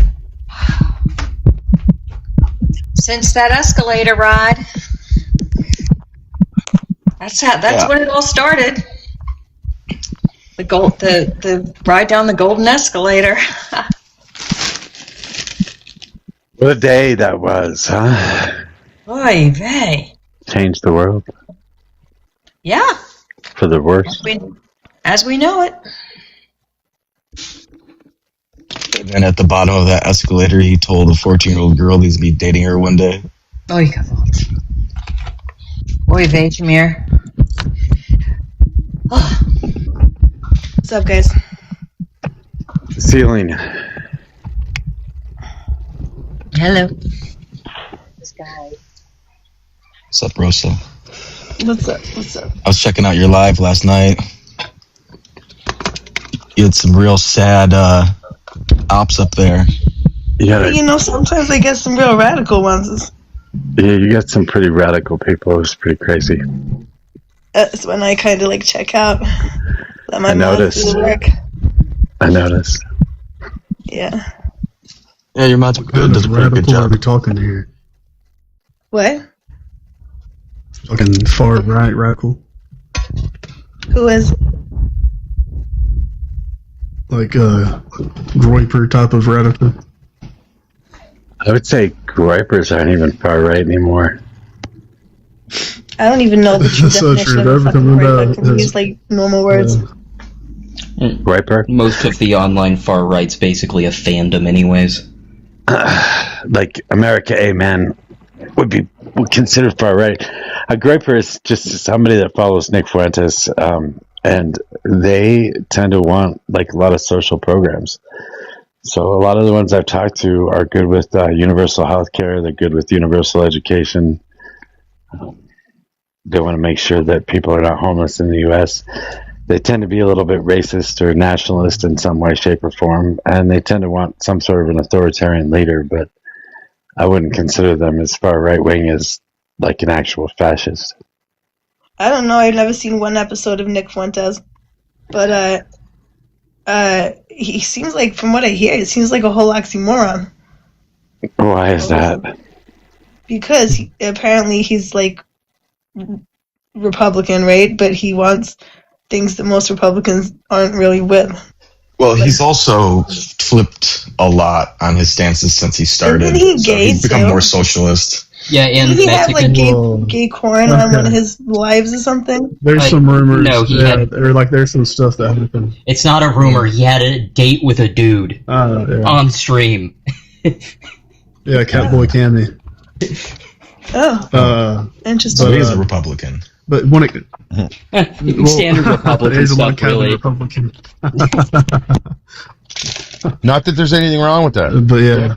Since that escalator ride. That's when it all started. The ride down the golden escalator. What a day that was, huh? Oy vey. Changed the world Yeah. for the worse. As we know it. And then at the bottom of that escalator, he told a 14-year-old girl he's going to be dating her one day. Oy, come on. Oy vey, Jameer. Oh. What's up, guys? Ceiling. Hello. This guy. What's up, Rosa? What's up? I was checking out your live last night. You had some real sad ops up there. Yeah, You know, sometimes they get some real radical ones. yeah, you got some pretty radical people. It was pretty crazy. That's when I kind of like check out. Let my I mouth noticed. do the work. I noticed. Yeah. Yeah, your mod's good. Does a pretty good Radical are job. we talking here? What? Fucking far right radical. Who is? like Groyper type of radical? I would say Groypers aren't even far right anymore. I don't even know the true So definition true. of They're a fucking becoming Groyper. bad. Can you use like normal words? Groyper? Most of the online far right's basically a fandom, anyways. Like America Amen would consider far right. A Groyper is just somebody that follows Nick Fuentes, and they tend to want like a lot of social programs. So a lot of the ones I've talked to are good with universal health care. They're good with universal education. They want to make sure that people are not homeless in the U.S. They tend to be a little bit racist or nationalist in some way, shape, or form, and they tend to want some sort of an authoritarian leader, but I wouldn't consider them as far right-wing as like an actual fascist. I don't know. I've never seen one episode of Nick Fuentes, but he seems like, from what I hear, it seems like a whole oxymoron. Why is that? Because apparently he's like Republican, right? But he wants things that most Republicans aren't really with. Well, he's also flipped a lot on his stances since he started. Isn't he gay, he's become too? more socialist. Yeah, and Did he have like Mexican. gay corn on one of his lives or something? There's some rumors. No, he had. Or like there's some stuff that happened. It's not a rumor. He had a date with a dude on stream. Yeah, Catboy Cammy. Oh, interesting. So he's a Republican. But when it Standard Republican there's a lot of stuff, really. Republican. Not that there's anything wrong with that. But yeah.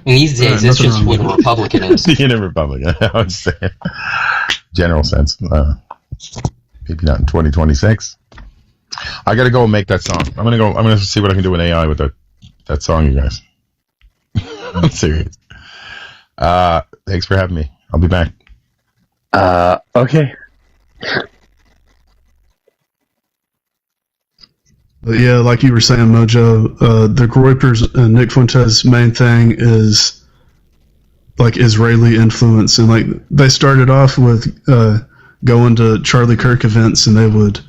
And these days, it's just what a Republican is. Being a Republican, I would say. General sense. Maybe not in 2026. I got to go and make that song. I'm gonna see what I can do with AI with that song, you guys. I'm serious. Thanks for having me. I'll be back. Okay. But yeah, like you were saying, Mojo, the Groypers and Nick Fuentes' main thing is like Israeli influence, and like they started off with going to Charlie Kirk events, and they would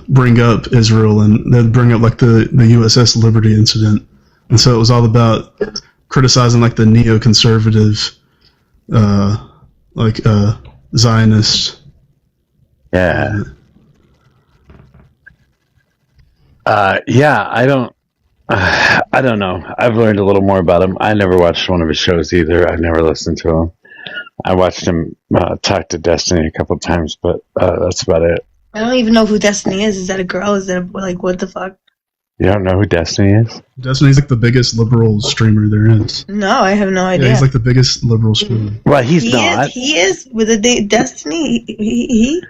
bring up Israel, and they'd bring up like the USS Liberty incident, and so it was all about criticizing like the neoconservative, Zionists. Yeah. Yeah, I don't know. I've learned a little more about him. I never watched one of his shows either. I never listened to him. I watched him talk to Destiny a couple times, but that's about it. I don't even know who Destiny is. Is that a girl? Is that like what the fuck? You don't know who Destiny is? Destiny's like the biggest liberal streamer there is. No, I have no idea. Yeah, he's like the biggest liberal streamer. Well, he's not. He is with a Destiny. He.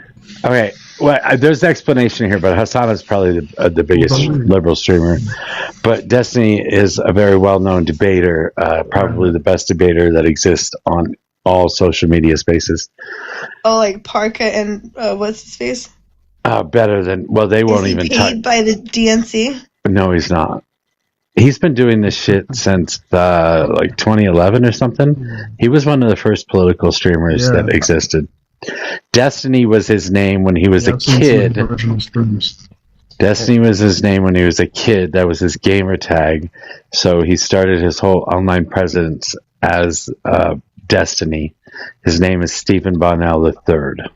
Okay. Well, there's explanation here, but Hassan is probably the biggest liberal streamer. But Destiny is a very well-known debater, probably the best debater that exists on all social media spaces. Oh, like Parka and what's his face? Better than, well, they won't even talk. Is he paid by the DNC? No, he's not. He's been doing this shit since like 2011 or something. He was one of the first political streamers that existed. Destiny was his name when he was a kid. Destiny was his name when he was a kid. That was his gamer tag. So he started his whole online presence as Destiny. His name is Stephen Bonnell III.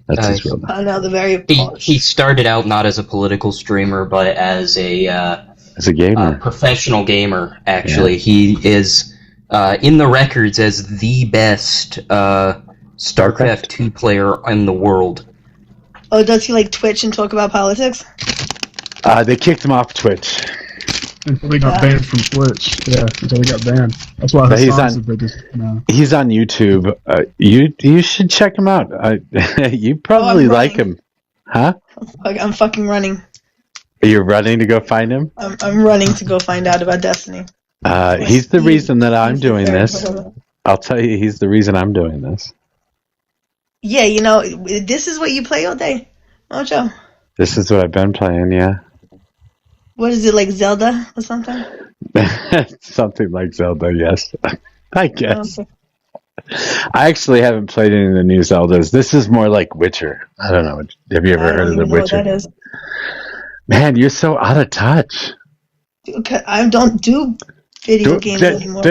That's his real name. Bonnell the very He started out not as a political streamer, but as a gamer, professional gamer. Actually, he is in the records as the best StarCraft 2 player in the world. Oh, does he like Twitch and talk about politics? They kicked him off Twitch. Until he got banned from Twitch. Yeah, until he got banned. That's why Hassan's the biggest now. He's on YouTube. You should check him out. You probably like him. Huh? I'm fucking running. You're running to go find him? I'm running to go find out about Destiny. He's the reason that I'm doing this. I'll tell you, he's the reason I'm doing this. Yeah, you know, this is what you play all day, Mojo. This is what I've been playing, yeah. What is it, like Zelda or something? Something like Zelda, yes. I guess. Okay. I actually haven't played any of the new Zeldas. This is more like Witcher. I don't know. Have you ever heard of The Witcher? What that is. Man, you're so out of touch. I don't do video games anymore.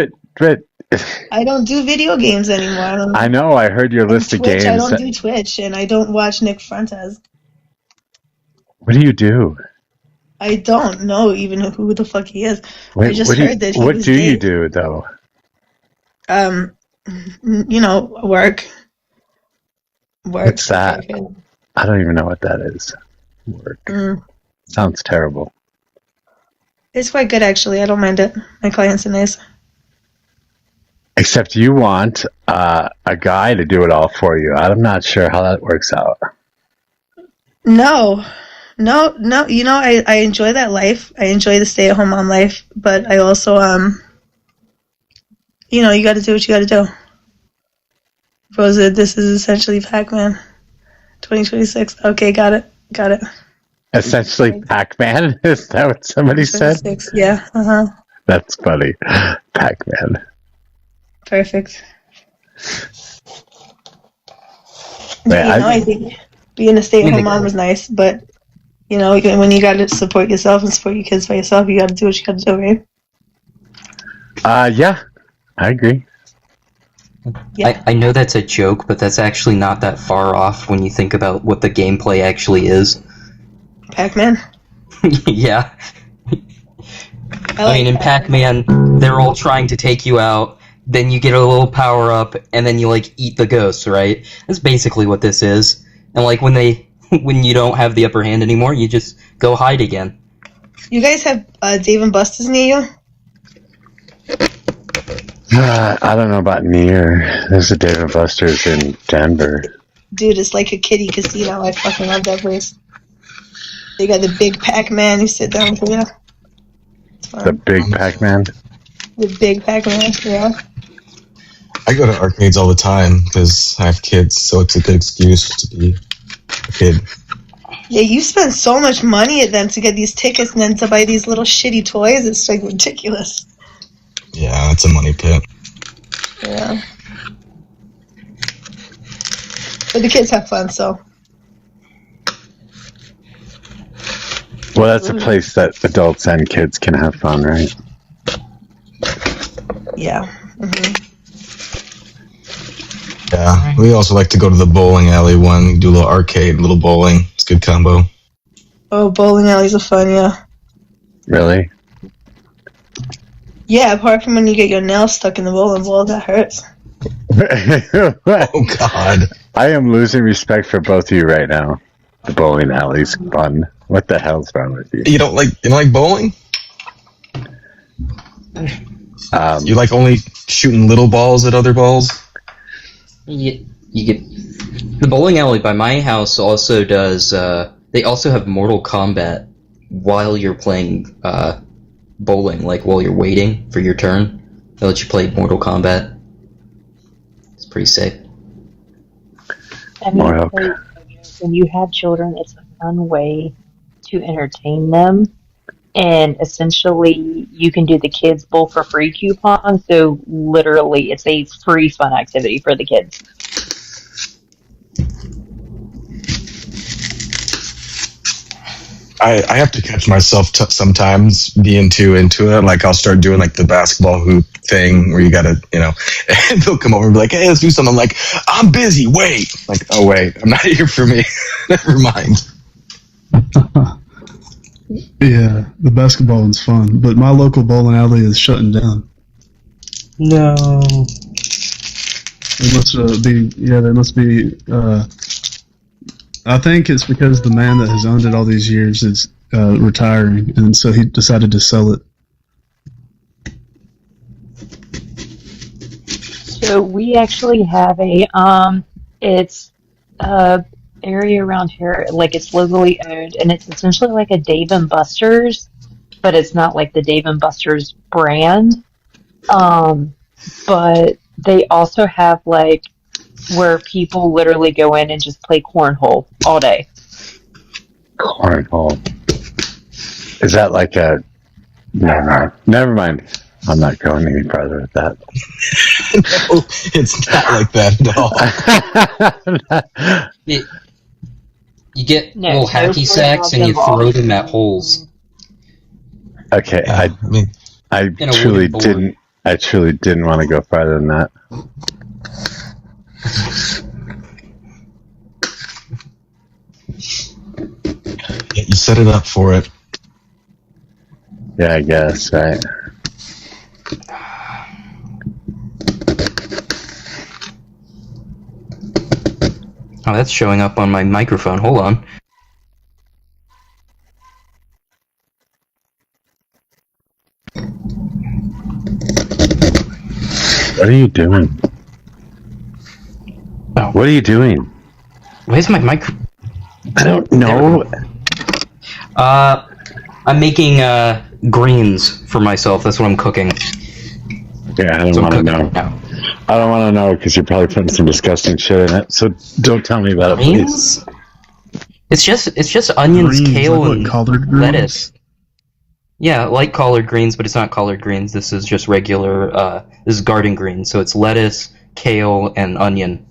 I don't do video games anymore. I know. I heard your list of Twitch, games. I don't do Twitch, and I don't watch Nick Fuentes. What do you do? I don't know even who the fuck he is. Wait, I just heard that he what was do gay. you do though? Work. What's that? I don't even know what that is. Work. Sounds terrible. It's quite good, actually. I don't mind it. My clients are nice. Except you want a guy to do it all for you. I'm not sure how that works out. No. I enjoy that life. I enjoy the stay-at-home mom life, but I also, you got to do what you got to do. Rosa, this is essentially Pac-Man 2026. Okay, got it. Essentially Pac-Man? Is that what somebody said? Yeah, That's funny. Pac-Man. Perfect. I think being a stay-at-home mom was nice, but, when you got to support yourself and support your kids by yourself, you got to do what you got to do, right? Yeah, I agree. Yeah. I know that's a joke, but that's actually not that far off when you think about what the gameplay actually is. Pac-Man? Yeah. I mean, in Pac-Man, they're all trying to take you out, then you get a little power-up, and then you, eat the ghosts, right? That's basically what this is. And, when you don't have the upper hand anymore, you just go hide again. You guys have Dave & Buster's near you? I don't know about near. There's a Dave & Buster's in Denver. Dude, it's like a kiddie casino. I fucking love that place. They got the big Pac-Man you sit down for you. The big Pac-Man? The big Pac-Man, yeah. I go to arcades all the time because I have kids, so it's a good excuse to be a kid. Yeah, you spend so much money at them to get these tickets and then to buy these little shitty toys. It's ridiculous. Yeah, it's a money pit. Yeah. But the kids have fun, so. Well, that's a place that adults and kids can have fun, right? Yeah. Yeah, we also like to go to the bowling alley one, do a little arcade, a little bowling. It's a good combo. Oh, bowling alleys are fun, yeah. Really? Yeah, apart from when you get your nails stuck in the bowling ball, that hurts. Oh, God. I am losing respect for both of you right now. The bowling alley's fun. What the hell's wrong with you? You don't like bowling? You like only shooting little balls at other balls? You get the bowling alley by my house also does. They also have Mortal Kombat while you're playing bowling, while you're waiting for your turn. They let you play Mortal Kombat. It's pretty sick. I mean, when you have children, it's a fun way to entertain them. And essentially, you can do the Kids Bowl for free coupon. So literally, it's a free fun activity for the kids. I have to catch myself sometimes being too into it. I'll start doing the basketball hoop thing where you gotta, and they'll come over and be like, hey, let's do something. I'm like, I'm busy. Wait. Oh, wait, I'm not here for me. Never mind. Yeah, the basketball one's fun, but my local bowling alley is shutting down. No. They must be. I think it's because the man that has owned it all these years is retiring, and so he decided to sell it. So we actually have it's area around here, it's locally owned, and it's essentially like a Dave & Buster's, but it's not like the Dave & Buster's brand. But they also have where people literally go in and just play cornhole all day. Cornhole. Is that a... Never mind. I'm not going any further with that. No, it's not like that at all. You get No, little hacky sacks and you throw them at holes. Okay, I truly didn't. I truly didn't want to go farther than that. Yeah, you set it up for it. Yeah, I guess, right? Oh, that's showing up on my microphone. Hold on. What are you doing? Oh. What are you doing? Where's my mic? I don't know. I'm making greens for myself. That's what I'm cooking. Yeah, I don't want to know. I don't want to know because you're probably putting some disgusting shit in it. So don't tell me about it, please. It's just onions, Greens, kale, like and collard greens? lettuce. Yeah, like collard greens, but it's not collard greens. This is just regular. This is garden greens, so it's lettuce, kale, and onion.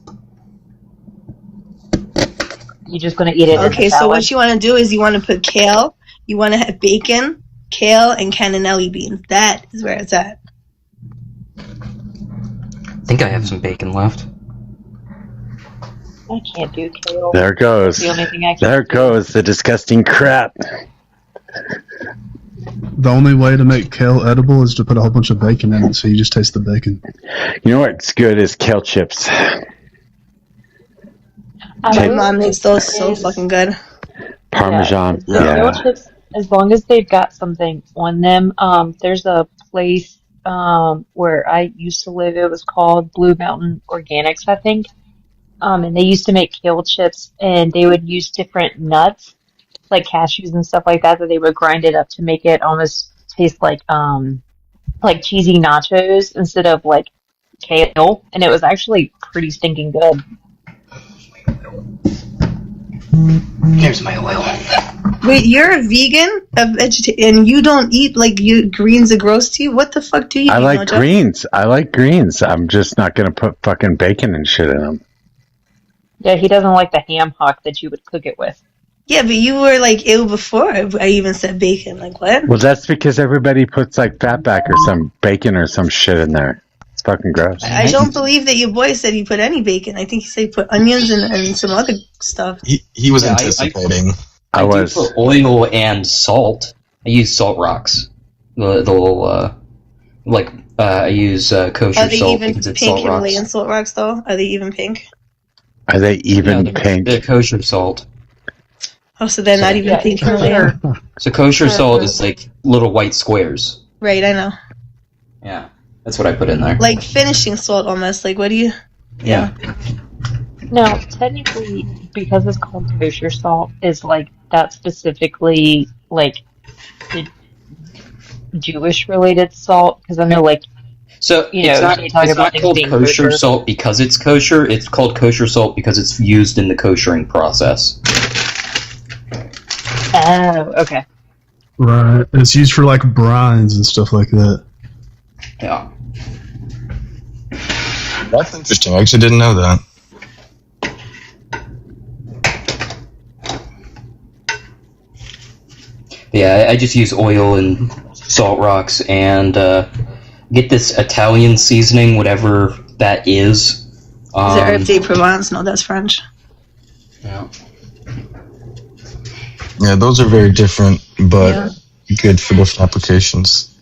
You just gonna eat it? Okay, so what you want to do is you want to put kale. You want to have bacon, kale, and cannellini beans. That is where it's at. I think I have some bacon left. I can't do kale. There it goes. The only thing I can There it goes. The disgusting crap. The only way to make kale edible is to put a whole bunch of bacon in it, so you just taste the bacon. You know what's good is kale chips. My mom makes those so fucking good. Parmesan. The kale chips, as long as they've got something on them. There's a place where I used to live. It was called Blue Mountain Organics, I think. And they used to make kale chips, and they would use different nuts, like cashews and stuff like that they would grind it up to make it almost taste like cheesy nachos instead of like kale, and it was actually pretty stinking good. Here's my oil. Wait, you're a vegan, and you don't eat greens are gross to you? What the fuck do you eat? I like Mojo? greens. I like greens. I'm just not going to put fucking bacon and shit in them. Yeah, he doesn't like the ham hock that you would cook it with. Yeah, but you were like ill before I even said bacon. Like, what? Well, that's because everybody puts like fatback or some bacon or some shit in there. It's fucking gross. I don't believe that your boy said he put any bacon. I think he said he put onions and some other stuff. He was anticipating. I do put oil and salt. I use salt rocks. The little I use kosher Are they salt even because it's pink salt rocks. Himalayan salt rocks though? Are they even pink? Are they even pink? They're kosher salt. Oh, so they're not even pink Himalayan. So kosher salt is like little white squares. Right, I know. Yeah, that's what I put in there. Like finishing salt almost. Like, what do you? Yeah. Now, technically, because it's called kosher salt, is like that specifically like the Jewish related salt? Because I know So you know, it's not, you talk it's about not things called being kosher salt because it's kosher. It's called kosher salt because it's used in the koshering process. Oh, okay. Right. It's used for like brines and stuff like that. Yeah. That's interesting. I actually didn't know that. Yeah, I just use oil and salt rocks and get this Italian seasoning, whatever that is. Is it Herb de Provence? No, that's French. Yeah. Yeah, those are very different, but good for different applications.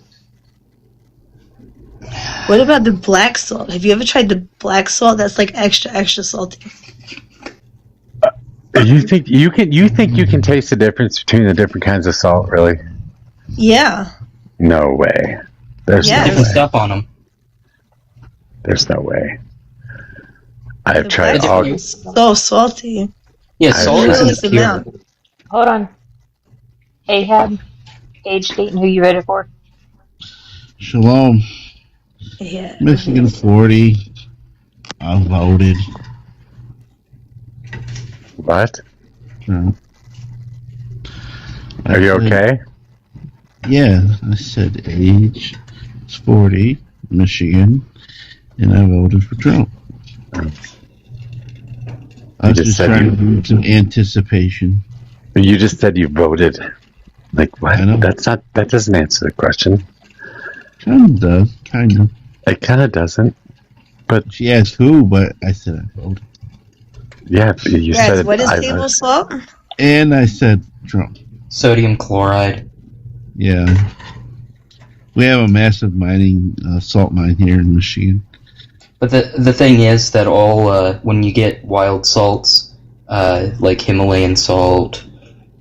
What about the black salt? Have you ever tried the black salt? That's like extra, extra salty. You think you can taste the difference between the different kinds of salt? Really? Yeah. No way. There's no different way. stuff on them. There's no way. I've The tried black all. salt's so salty. Yeah, salt Ridiculous isn't pure. amount. Hold on. Ahab, age, date, and who you voted for? Shalom. Yeah. Michigan 40. I voted. What? No. Are you okay? Yeah, I said age is 40, Michigan, and I voted for Trump. I was just trying to do some anticipation. You just said you voted. Like what? That doesn't answer the question. Kind of does. Kind of. It kind of doesn't. But she asked who, but I said I voted. Yeah, you said what is table salt? And I said Trump. Sodium chloride. Yeah. We have a massive mining salt mine here in Michigan. But the thing is that all when you get wild salts, like Himalayan salt,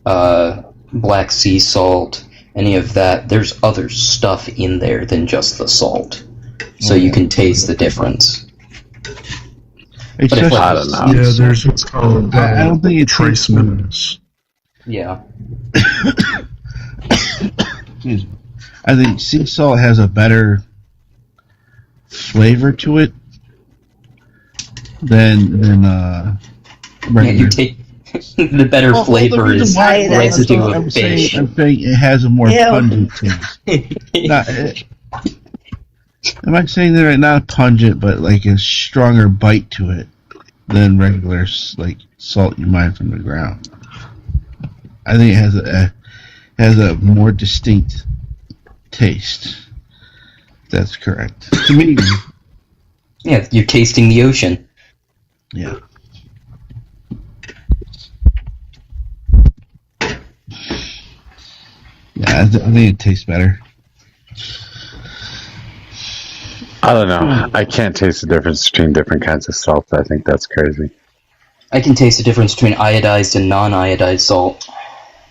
Black Sea salt, any of that, there's other stuff in there than just the salt. So you can taste the difference. It's But if, just, like, I don't know. Yeah, there's what's called I don't think it trace minerals. Yeah. Excuse me. I think sea salt has a better flavor to it than Yeah, you take the better flavor is residue of fish. I'm saying it has a more pungent taste. Am I saying that right? Not pungent, but like a stronger bite to it than regular like salt you mine from the ground. I think it has a more distinct taste. That's correct. To me. Yeah, you're tasting the ocean. Yeah. Yeah, I think it tastes better. I don't know. I can't taste the difference between different kinds of salt. I think that's crazy. I can taste the difference between iodized and non-iodized salt.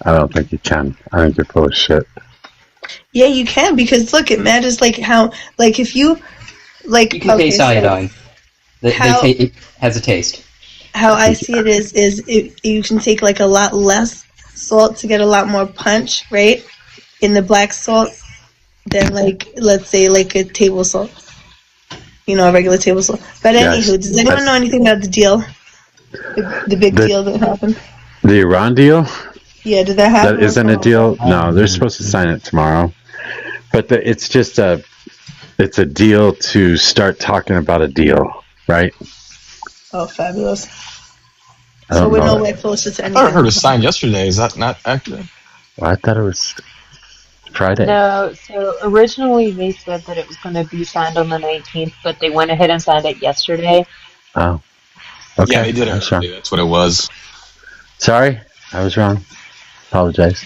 I don't think you can. I think you're full of shit. Yeah, you can, because look, it matters like how, like if you, like... You can taste iodine. It has a taste. How I see it is you can take like a lot less salt to get a lot more punch, right? In the black salt than like, let's say like a table salt. You know, a regular table salt. But Yes. anywho, does anyone know anything about the deal? The big deal that happened? The Iran deal? Yeah, did that happen? That isn't a deal? No, they're supposed to sign it tomorrow. But it's just it's a deal to start talking about a deal, right? Oh, fabulous. I So don't we're know. nowhere closer to I anything. heard it was signed yesterday. Is that not accurate? Well, I thought it was Friday. No, so originally they said that it was going to be signed on the 19th, but they went ahead and signed it yesterday. Oh. Okay. Yeah, they did it. I'm sorry. That's what it was. Sorry, I was wrong. Apologize.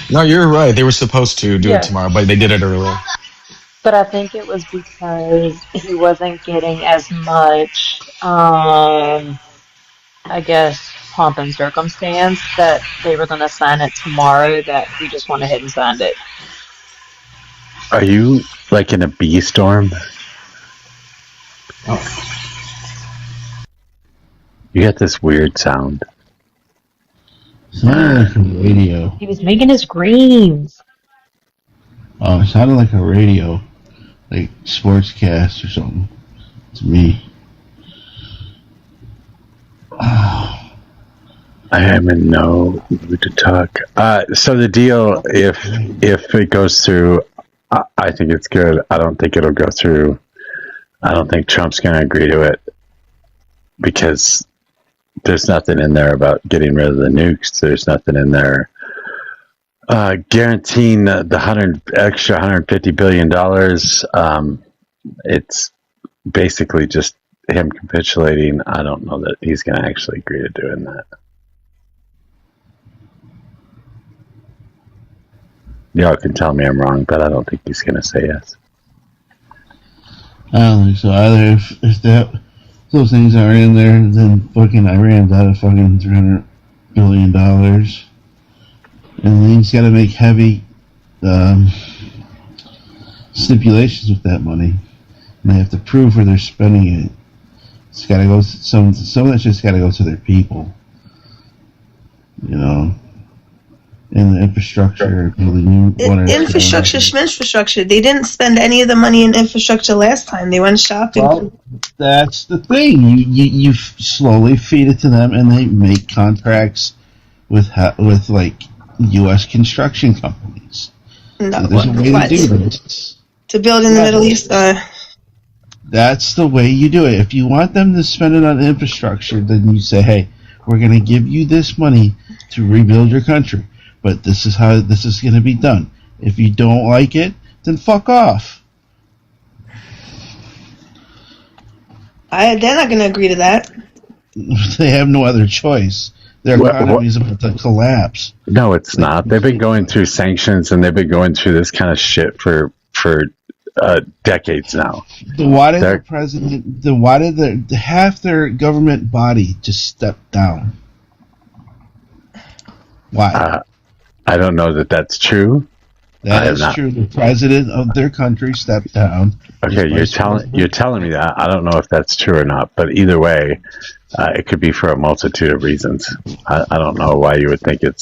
No, you're right. They were supposed to do Yeah. it tomorrow, but they did it early. But I think it was because he wasn't getting as much, I guess, pomp and circumstance that they were going to sign it tomorrow, that he just went ahead and signed it. Are you like in a bee storm? Oh. You got this weird sound. Sounded like a radio. He was making his screams. Oh, it sounded like a radio, like sportscast or something to me. I am in no mood to talk. So the deal, if it goes through, I think it's good. I don't think it'll go through. I don't think Trump's going to agree to it because there's nothing in there about getting rid of the nukes. There's nothing in there guaranteeing the extra $150 billion. It's basically just him capitulating. I don't know that he's going to actually agree to doing that. Y'all can tell me I'm wrong, but I don't think he's going to say yes. I don't think so either. If those things aren't in there, then fucking Iran's out of fucking $300 billion. And then he's got to make heavy stipulations with that money. And they have to prove where they're spending it. It's got to go. Some of that's just got to go to their people. You know, in the infrastructure, building new water. Infrastructure, schminfrastructure. They didn't spend any of the money in infrastructure last time. They went shopping. Well, that's the thing. You slowly feed it to them, and they make contracts with like U.S. construction companies. No, So there's a way to do this. To build in the Middle East. That's the way you do it. If you want them to spend it on infrastructure, then you say, hey, we're going to give you this money to rebuild your country. But this is how this is going to be done. If you don't like it, then fuck off. They're not going to agree to that. They have no other choice. Their economy is about to collapse. No, it's not. They've been going through sanctions and they've been going through this kind of shit for decades now. Why did the president? Why did half their government body just step down? Why? I don't know that that's true. That is true. The president of their country stepped down. Okay, you're telling me that. I don't know if that's true or not, but either way, it could be for a multitude of reasons. I don't know why you would think it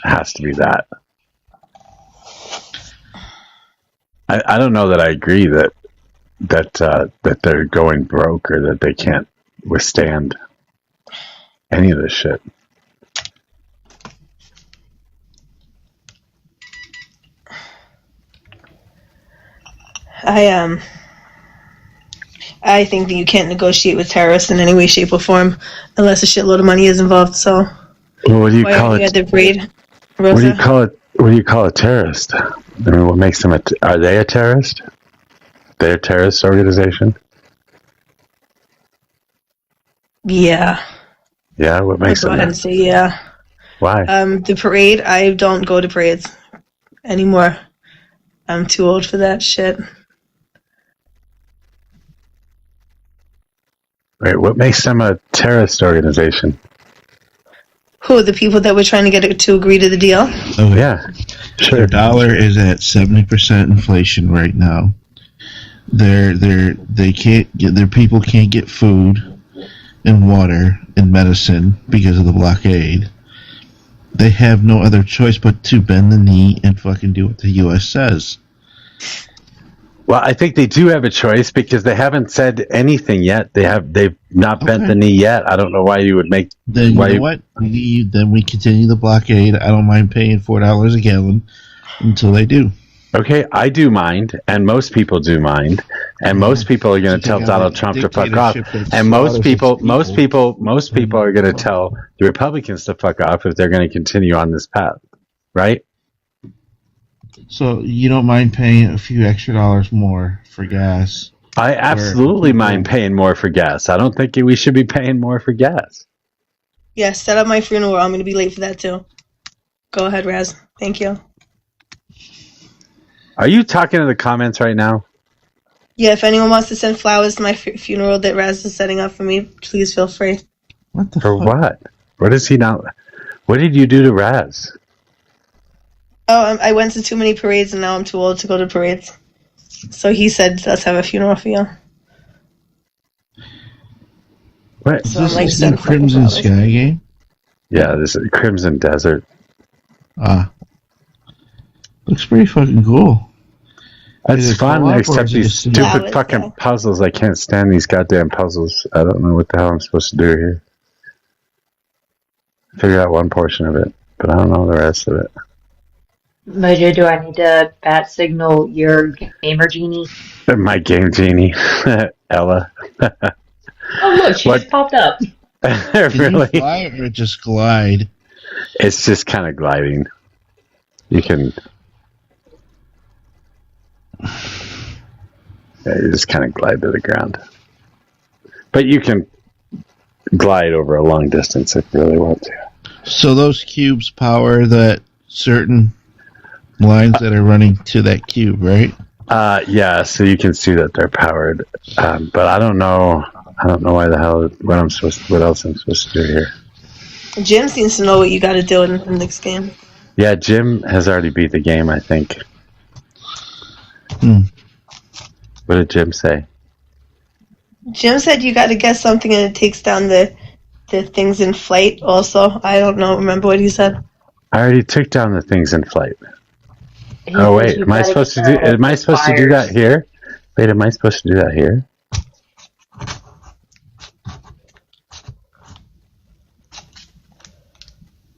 has to be that. I don't know that I agree that they're going broke or that they can't withstand any of this shit. I think that you can't negotiate with terrorists in any way, shape, or form unless a shitload of money is involved. So, well, what do you call it? What do you call it? What do you call a terrorist? I mean, what makes them are they a terrorist? They're a terrorist organization? Yeah. Yeah, what makes them? Go ahead and say yeah. Why? The parade. I don't go to parades anymore. I'm too old for that shit. Right, what makes them a terrorist organization? Who, the people that were trying to get it to agree to the deal? Oh yeah, sure. Their dollar is at 70% inflation right now. Their people can't get food and water and medicine because of the blockade. They have no other choice but to bend the knee and fucking do what the U.S. says. Well, I think they do have a choice because they haven't said anything yet. They've not bent the knee yet. I don't know why you would make. Then you know what? Then we continue the blockade. I don't mind paying $4 a gallon until they do. Okay, I do mind, and most people do mind, and most people are going to tell Donald Trump to fuck off, and most people are going to tell the Republicans to fuck off if they're going to continue on this path, right? So you don't mind paying a few extra dollars more for gas? I absolutely mind paying more for gas. I don't think we should be paying more for gas. Yeah, set up my funeral. I'm going to be late for that too. Go ahead, Raz. Thank you. Are you talking to the comments right now? Yeah, if anyone wants to send flowers to my funeral that Raz is setting up for me, please feel free. What the For fuck? what? What is he now? What did you do to Raz? Oh, I went to too many parades and now I'm too old to go to parades. So he said, let's have a funeral for you. What? So is this the Crimson Sky game? Yeah, this is Crimson Desert. Looks pretty fucking cool. It's fun, co-op or except is it these a single? stupid fucking puzzles. I can't stand these goddamn puzzles. I don't know what the hell I'm supposed to do here. Figure out one portion of it, but I don't know the rest of it. Mojo, do I need to bat signal your gamer genie? My game genie, Ella. Oh, look, she just popped up. Really? Can you fly or just glide? It's just kind of gliding. You can... Yeah, you just kind of glide to the ground. But you can glide over a long distance if you really want to. So those cubes power that certain lines that are running to that cube, right? Yeah, so you can see that they're powered. But I don't know why the hell what else I'm supposed to do here. Jim seems to know what you got to do in the next game. Yeah, Jim has already beat the game, I think. What did Jim say? Jim said you got to guess something and it takes down the things in flight also. I don't know. Remember what he said? I already took down the things in flight. Oh wait, am I supposed to do that here? Wait, am I supposed to do that here?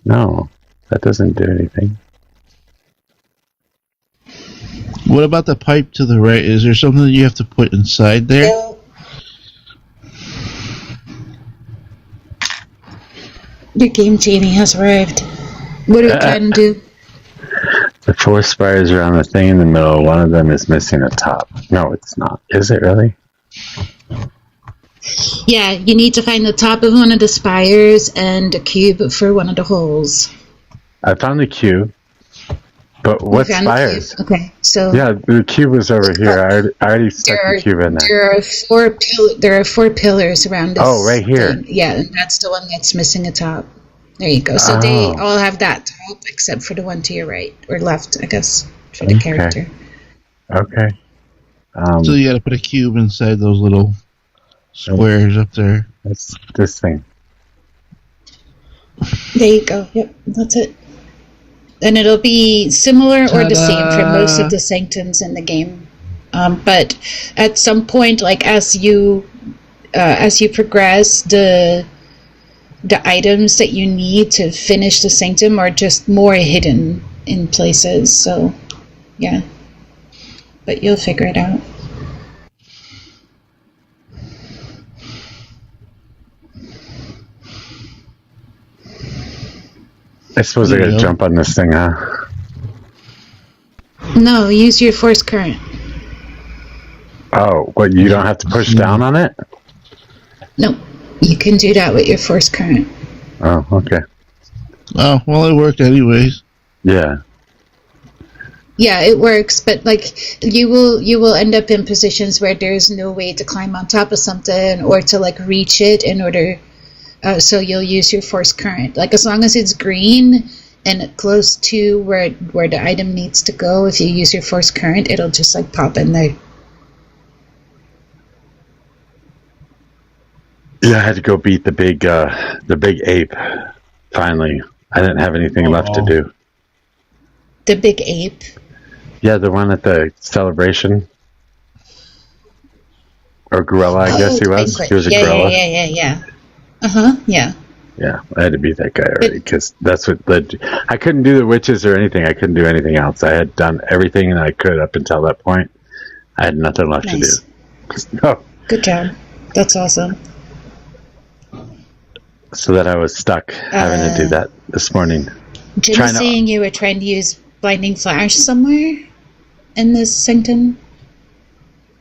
No, that doesn't do anything. What about the pipe to the right? Is there something that you have to put inside there? Your game genie has arrived. What are we trying to do? The 4 spires are on the thing in the middle. One of them is missing a top. No, it's not. Is it really? Yeah, you need to find the top of one of the spires and a cube for one of the holes. I found the cube. But what spires? Okay, so yeah, the cube was over here. I already stuck the cube in there. There are 4 pillars around this. Oh, right here. Thing. Yeah, and that's the one that's missing a top. There you go. So they all have that top except for the one to your right or left, I guess, for the character. Okay. So you got to put a cube inside those little squares up there. That's this thing. There you go. Yep, that's it. And it'll be similar or the same for most of the sanctums in the game. But at some point, like as you progress, the items that you need to finish the sanctum are just more hidden in places. So, yeah. But you'll figure it out. I suppose I gotta jump on this thing, huh? No, use your force current. Oh, what, you don't have to push down on it? No, you can do that with your force current. Oh, okay. Oh, well, it worked anyways. Yeah. Yeah, it works, but like you will end up in positions where there's no way to climb on top of something or to like reach it in order. So you'll use your force current. Like as long as it's green and close to where the item needs to go, if you use your force current, it'll just like pop in there. Yeah, I had to go beat the big ape. Finally, I didn't have anything left to do. The big ape. Yeah, the one at the celebration. Or gorilla, I guess he was. He was a gorilla. Yeah. Yeah. Yeah, I had to beat that guy already because that's what led. I couldn't do the witches or anything. I couldn't do anything else. I had done everything that I could up until that point. I had nothing left to do. No. Good job. That's awesome. So that I was stuck having to do that this morning. Jim was saying you were trying to use blinding flash somewhere in this sanctum.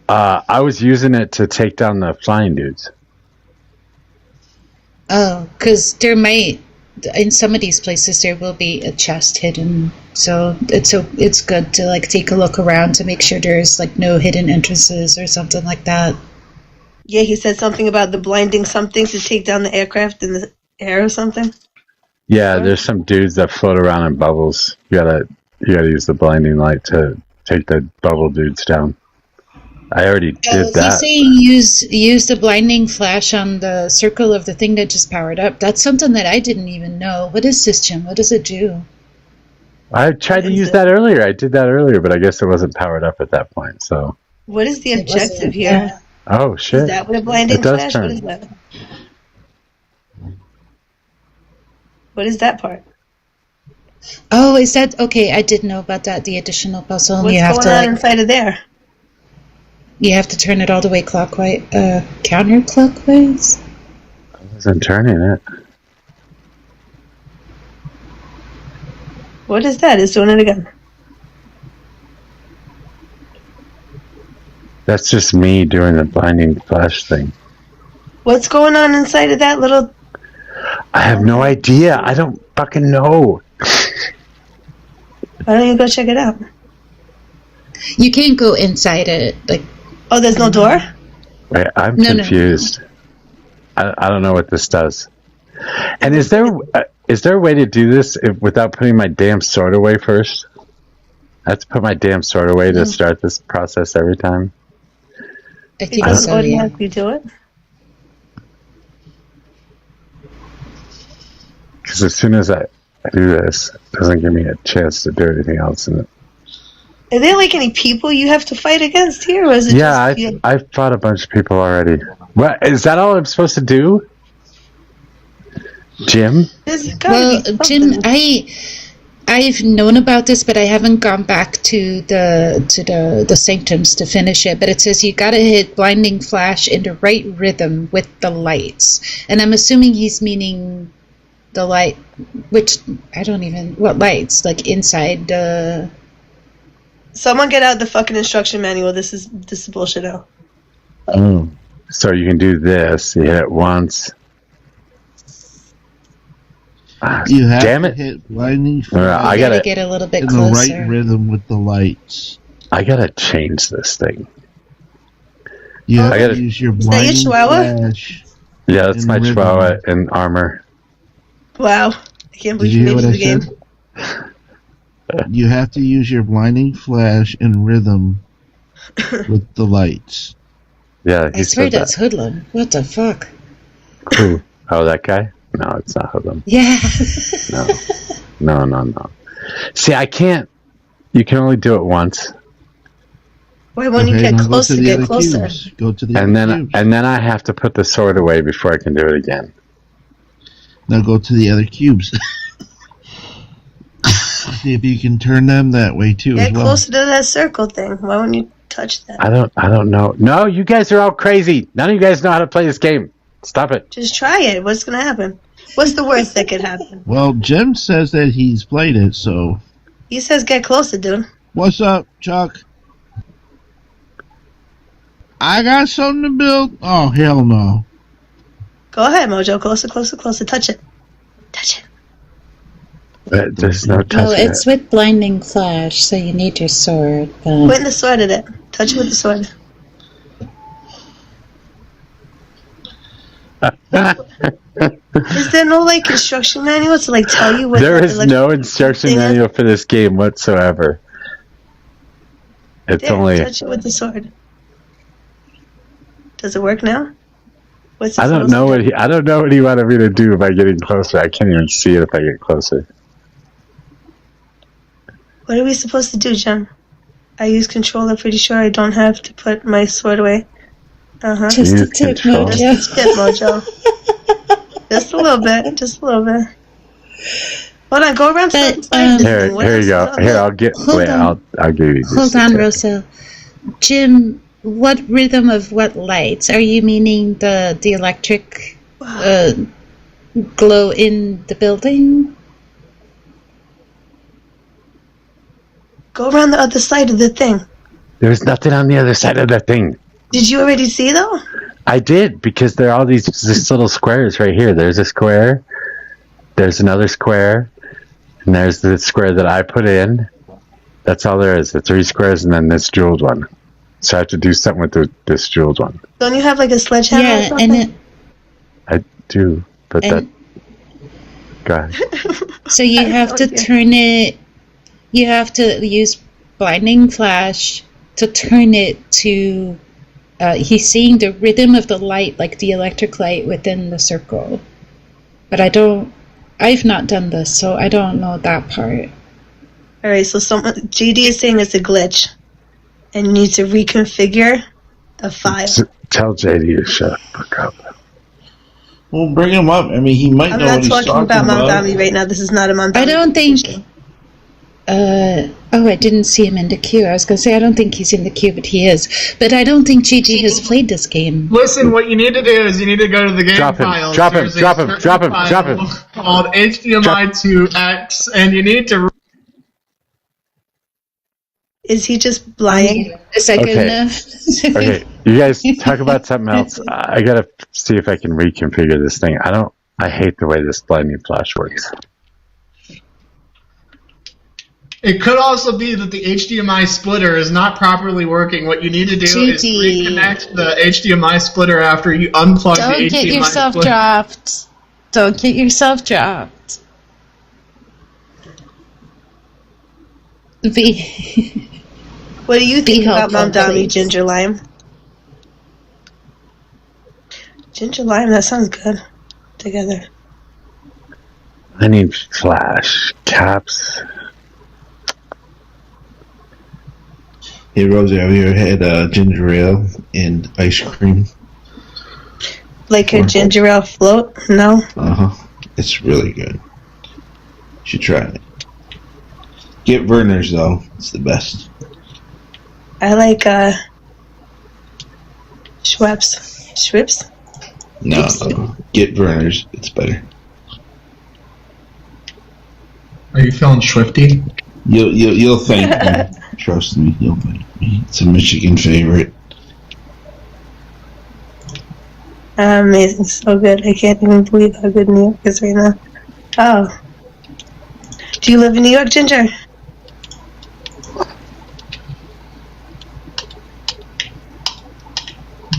I was using it to take down the flying dudes. Oh, because there might, in some of these places, there will be a chest hidden. So it's good to like take a look around to make sure there's like no hidden entrances or something like that. Yeah, he said something about the blinding something to take down the aircraft in the air or something. Yeah, there's some dudes that float around in bubbles. You gotta use the blinding light to take the bubble dudes down. I already did that. He's saying use the blinding flash on the circle of the thing that just powered up. That's something that I didn't even know. What is this, Jim? What does it do? I tried to use that earlier. I did that earlier, but I guess it wasn't powered up at that point. So. What is the objective here? Oh shit! Is that what a blinding flash? What is that? What is that part? Oh, is that okay? I did know about that. The additional puzzle. What's going on inside of there? You have to turn it all the way clockwise, counterclockwise. I wasn't turning it. What is that? It's doing it again. That's just me doing the blinding flash thing. What's going on inside of that little... I have no idea. I don't fucking know. Why don't you go check it out? You can't go inside it. Like, oh, there's no door? Wait, I'm confused. No. I don't know what this does. And is there a way to do this without putting my damn sword away first? I have to put my damn sword away to start this process every time. I think so, yeah. You do it? Because as soon as I do this, it doesn't give me a chance to do anything else in it. Are there like any people you have to fight against here, or is it just... I've fought a bunch of people already. What, is that all I'm supposed to do? Jim? Well, Jim, I've known about this, but I haven't gone back to the sanctums to finish it. But it says you gotta hit blinding flash in the right rhythm with the lights, and I'm assuming he's meaning the light, which I don't even what lights like inside the. Someone get out the fucking instruction manual. This is bullshit now. Oh. So you can do this. You hit it once. You have Damn to it. hit blinding I gotta get a little bit in closer. the right rhythm with the lights. I gotta change this thing. You have I to gotta use your Is that your blinding chihuahua? flash. Yeah, that's in my rhythm. chihuahua in armor. Wow. I can't Did believe you you hear made what it to I the game. said? You have to use your blinding flash in rhythm with the lights. Yeah, I he swear said that's that. Hoodlum. What the fuck? Who? Oh, that guy? No, it's not Hoodlum. Yeah. No. See, I can't. You can only do it once. Why won't you get closer? Get closer. Cubes. Go to the And other then cubes. and then I have to put the sword away before I can do it again. Now go to the other cubes. See if you can turn them that way too Get as well. closer to that circle thing. Why won't you touch that? I don't know. No, you guys are all crazy. None of you guys know how to play this game. Stop it. Just try it. What's gonna happen? What's the worst that could happen? Well, Jim says that he's played it, so. He says get closer, dude. What's up, Chuck? I got something to build. Oh, hell no. Go ahead, Mojo. Closer, closer, closer. Touch it. Touch it. There's no No, touching it's it. with blinding flash, so you need your sword. But... Point the sword at it. Touch it with the sword. Is there no like instruction manual to like tell you what? There is no instruction manual for this game whatsoever. It's There, only. touch it with the sword. Does it work now? What's it I don't supposed know to do? I don't know what he wanted me to do by getting closer. I can't even see it if I get closer. What are we supposed to do, John? I use controller. Pretty sure I don't have to put my sword away. Just a tip, Mojo. Just a tip, Mojo. Just a little bit. Just a little bit. Hold on. Go around to the side of this Here, thing. What here you else go. is Here, up I'll get. Hold Wait, on. I'll give you. This Hold on, tip. Rosa. Jim, what rhythm of what lights? Are you meaning the electric glow in the building? Go around the other side of the thing. There's nothing on the other side of that thing. Did you already see though? I did, because there are all these little squares right here. There's a square, there's another square, and there's the square that I put in. That's all there is. The 3 squares and then this jeweled one. So I have to do something with this jeweled one. Don't you have like a sledgehammer or Yeah, something? and it, I do, but that... and Go ahead. so you have to turn it. You have to use blinding flash to turn it to. He's seeing the rhythm of the light, like the electric light within the circle. But I've not done this, so I don't know that part. Alright, so GD is saying it's a glitch. And you need to reconfigure a file. Tell JD to shut the fuck up. Well, bring him up. I mean, he might I'm know not what he's talking talking about about. Mount Dami right now. This is not a Mount Dami. I don't think. I didn't see him in the queue. I was going to say, I don't think he's in the queue, but he is. But I don't think GG has played this game. Listen, what you need to do is you need to go to the game Drop him, files. drop him, There's a drop him, certain drop him, file drop him. Called HDMI to X, and you need to. Is he just lying? Is that good Okay. enough? Okay, you guys talk about something else. I gotta see if I can reconfigure this thing. I hate the way this blinding flash works. It could also be that the HDMI splitter is not properly working. What you need to do is GG. reconnect the HDMI splitter after you unplug the Don't HDMI get yourself splitter. dropped. Don't get yourself dropped. V. What do you think about helpful, Mount Dami, please. Ginger Lime? Ginger Lime, that sounds good. Together. I need flash caps. Hey, Rosie, have you ever had ginger ale and ice cream? Like a ginger ale float? No? Uh-huh. It's really good. You should try it. Get Werner's, though. It's the best. I like Schweppes. Schweppes? No, get Werner's. It's better. Are you feeling swifty? You'll thank me. Trust me, you'll thank me. It's a Michigan favorite. Amazing, so good. I can't even believe how good New York is right now. Oh. Do you live in New York, Ginger?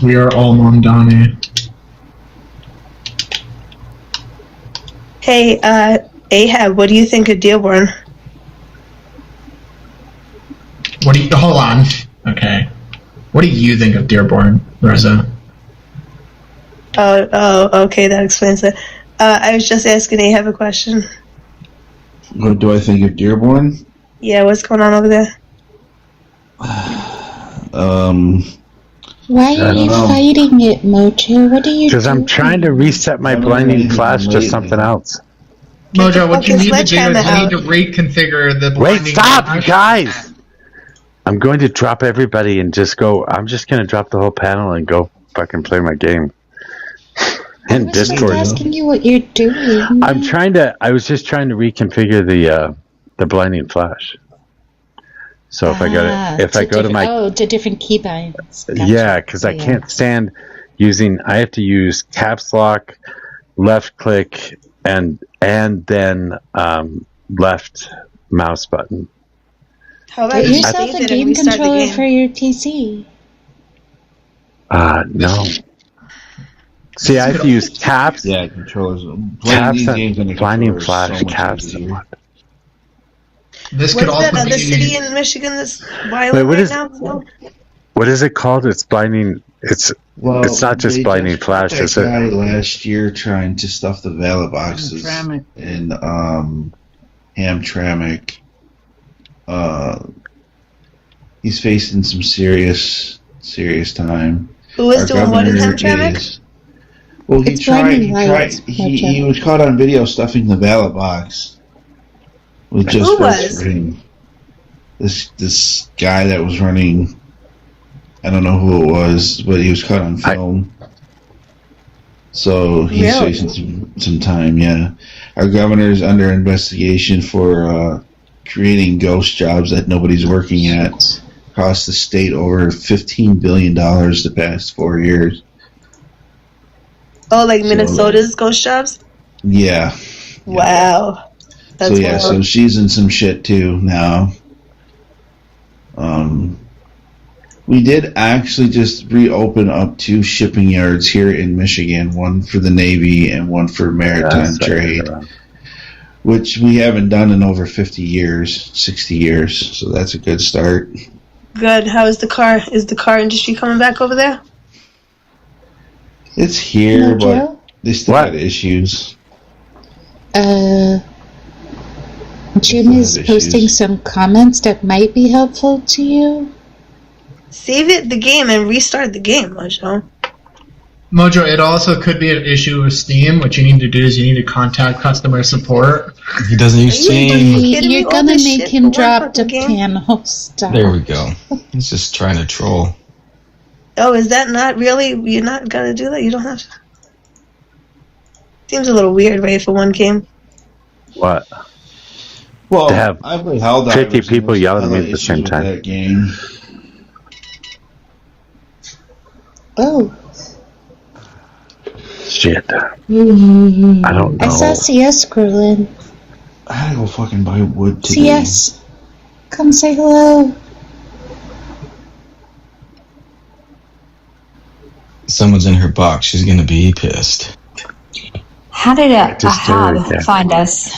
We are all Mondani. Hey, Ahab, what do you think of Dearborn? Hold on. Okay. What do you think of Dearborn, Rosa? Oh, okay, that explains it. I was just asking Ahab a question. What do I think of Dearborn? Yeah, what's going on over there? Why are you fighting it, Mojo? What are you doing? Because I'm trying to reset my blinding flash to something else. Mojo, what you need to do is you need to reconfigure the blinding stop, flash. you guys! I'm going to drop everybody and just go. I'm just going to drop the whole panel and go fucking play my game. And Discord. I'm asking you what you're doing. I was just trying to reconfigure the blinding flash. So if I go to my to different keybinds. Gotcha. Yeah, because I can't stand using. I have to use caps lock, left click, and then left mouse button. How about Get yourself a game controller for your PC? No. See, I have to use caps. Yeah, controllers. Caps and blinding flash. Caps. This What's that other city in Michigan that's violent right now? What is it called? It's blinding. It's not just blinding flash. That guy last year trying to stuff the ballot boxes in Hamtramck. He's facing some serious time. Who is doing what in Hamtramck? Well, he was caught on video stuffing the ballot box with just Who was? ring. This guy that was running. I don't know who it was, but he was caught on film. So he's facing some time. Yeah, our governor is under investigation for creating ghost jobs that nobody's working at. Cost the state over $15 billion the past 4 years. Oh, like Minnesota's ghost jobs? Yeah. Wow. That's wild. So she's in some shit too now. We did actually just reopen up 2 shipping yards here in Michigan, one for the Navy and one for maritime trade, which we haven't done in over 50 years, 60 years. So that's a good start. Good. How is the car? Is the car industry coming back over there? It's here, but they still got issues. Jim is posting some comments that might be helpful to you. Save the game and restart the game, Mojo. Mojo, it also could be an issue with Steam. What you need to do is you need to contact customer support. He doesn't use Steam. You're gonna make him drop the panel. Stop. There we go. He's just trying to troll. Oh, is that not really? You're not gonna do that? You don't have to. Seems a little weird, right, for one game? What? Well, to have I played Helldivers 50 people yelling at me at the same time. That game. Oh. Shit. I don't know. I saw CS scrolling. I gotta go fucking buy wood today. CS. Come say hello. Someone's in her box. She's gonna be pissed. How did Ahab find us?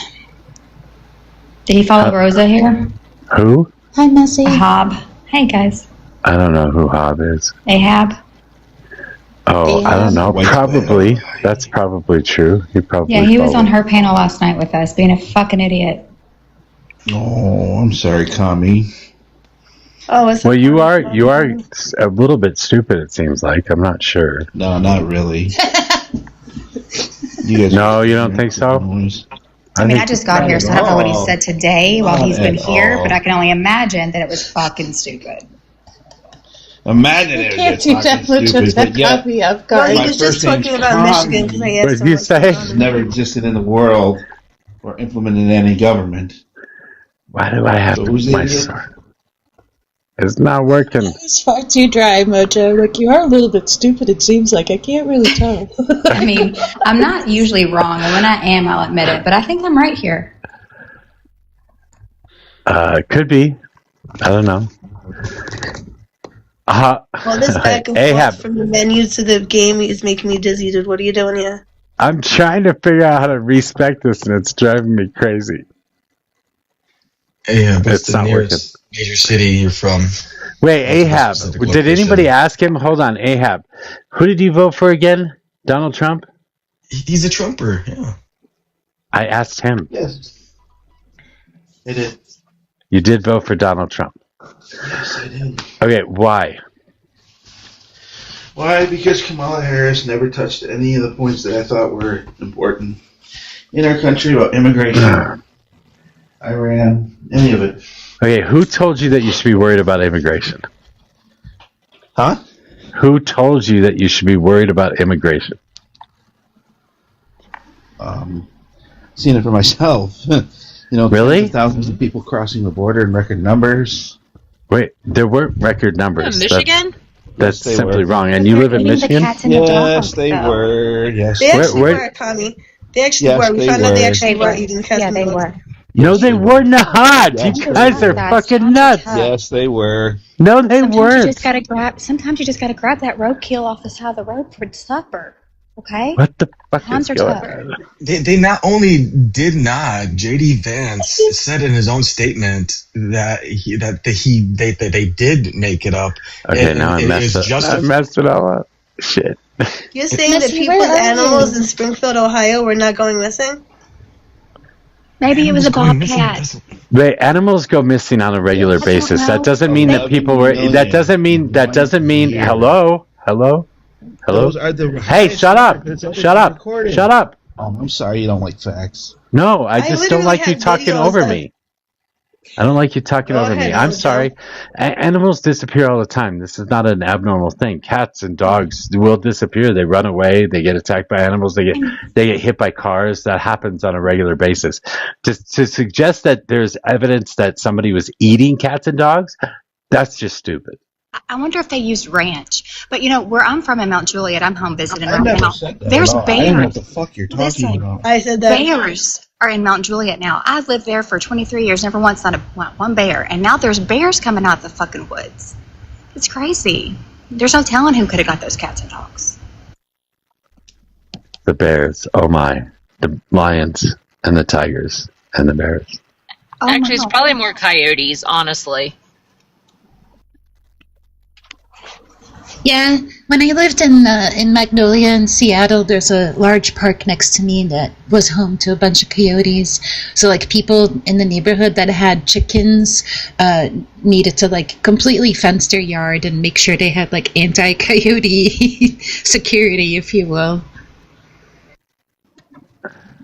Did he follow Rosa here? Who? Hi, Messy. Ahab. Hey, guys. I don't know who Hob is. Ahab. Oh, I don't know. Probably. That's probably true. He he was on her panel last night with us, being a fucking idiot. Oh, I'm sorry, Kami. Oh, well, you are a little bit stupid. It seems like. I'm not sure. No, not really. You don't think so? I mean, I just got here, so I don't know what he said today while he's been here, but I can only imagine that it was fucking stupid. Imagine it was fucking stupid, but yeah. Well, he was just talking about Michigan because I asked him. What did you say? Never existed in the world. or implemented any government. Why do I have So who's the my idiot? sword? It's not working. It's far too dry, Mojo. Like, you are a little bit stupid, it seems like. I can't really tell. I mean, I'm not usually wrong, and when I am, I'll admit it. But I think I'm right here. Could be. I don't know. Well, this back and Ahab. forth from the menu to the game is making me dizzy, dude. What are you doing here? I'm trying to figure out how to respec this, and it's driving me crazy. Yeah, but It's the not nearest major city you're from. Wait, Ahab. Did anybody ask him? Hold on, Ahab. Who did you vote for again? Donald Trump? He's a Trumper, yeah. I asked him. Yes. I did. You did vote for Donald Trump. Yes, I did. Okay, why? Why? Because Kamala Harris never touched any of the points that I thought were important in our country about immigration, Iran, any of it. Okay, who told you that you should be worried about immigration? Huh? Who told you that you should be worried about immigration? Seeing it for myself. Really? Thousands of people crossing the border in record numbers. Wait, there weren't record numbers. Michigan? That's Yes, they simply were. wrong. And you live in Eating the Michigan? cats and the Yes, dogs, they though. were. Yes, They actually Where- were, Tommy. They actually Yes, were. We they found out they were. actually They were were. eating cats Yeah, and they dogs. were. No, they were not. Yes, You they guys were. are fucking nuts. Yes, they were. No, they Sometimes weren't. you just gotta grab that roadkill off the side of the road for supper. Okay? What the fuck Times is are going tough. on? They not only did not, JD Vance said in his own statement that they did make it up. Okay, and now I it messed is it. I messed it all up. Shit. You're saying that Missy, people's where are animals you? in Springfield, Ohio were not going missing? Maybe it was a bobcat. The animals go missing on a regular basis. That doesn't mean that people were. That doesn't mean. That doesn't mean. Hello. Those are the Hey, highest shut up! records ever Shut up! recorded. Shut up! Oh, I'm sorry you don't like facts. No, I just don't literally like you have talking videos over of- me. I don't like you talking Go over ahead, me. I'm Mojo. sorry. Animals disappear all the time. This is not an abnormal thing. Cats and dogs will disappear. They run away. They get attacked by animals. They get hit by cars. That happens on a regular basis. To suggest that there's evidence that somebody was eating cats and dogs, that's just stupid. I wonder if they used ranch. But where I'm from in Mount Juliet, I'm home visiting I right never now. said that There's at all. I don't know what bears. the fuck you're talking Listen, about. I said that. Bears are in Mount Juliet now. I lived there for 23 years, never once saw one bear. And now there's bears coming out the fucking woods. It's crazy. There's no telling who could have got those cats and dogs. The bears. Oh my. The lions and the tigers and the bears. Oh my Actually, it's God. probably more coyotes, honestly. Yeah, when I lived in Magnolia in Seattle, there's a large park next to me that was home to a bunch of coyotes. So like people in the neighborhood that had chickens needed to like completely fence their yard and make sure they had like anti-coyote security, if you will.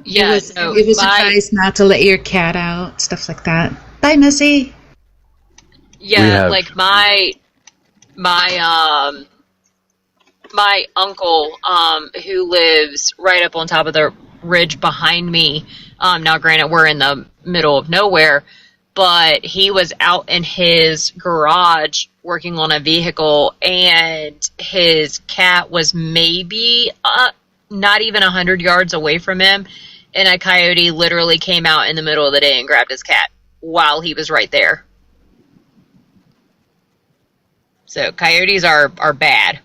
Yeah, It was advised not to let your cat out, stuff like that. Bye, Missy. Yeah, like my uncle, who lives right up on top of the ridge behind me. Now, granted, we're in the middle of nowhere, but he was out in his garage working on a vehicle, and his cat was maybe not even 100 yards away from him, and a coyote literally came out in the middle of the day and grabbed his cat while he was right there. So coyotes are bad.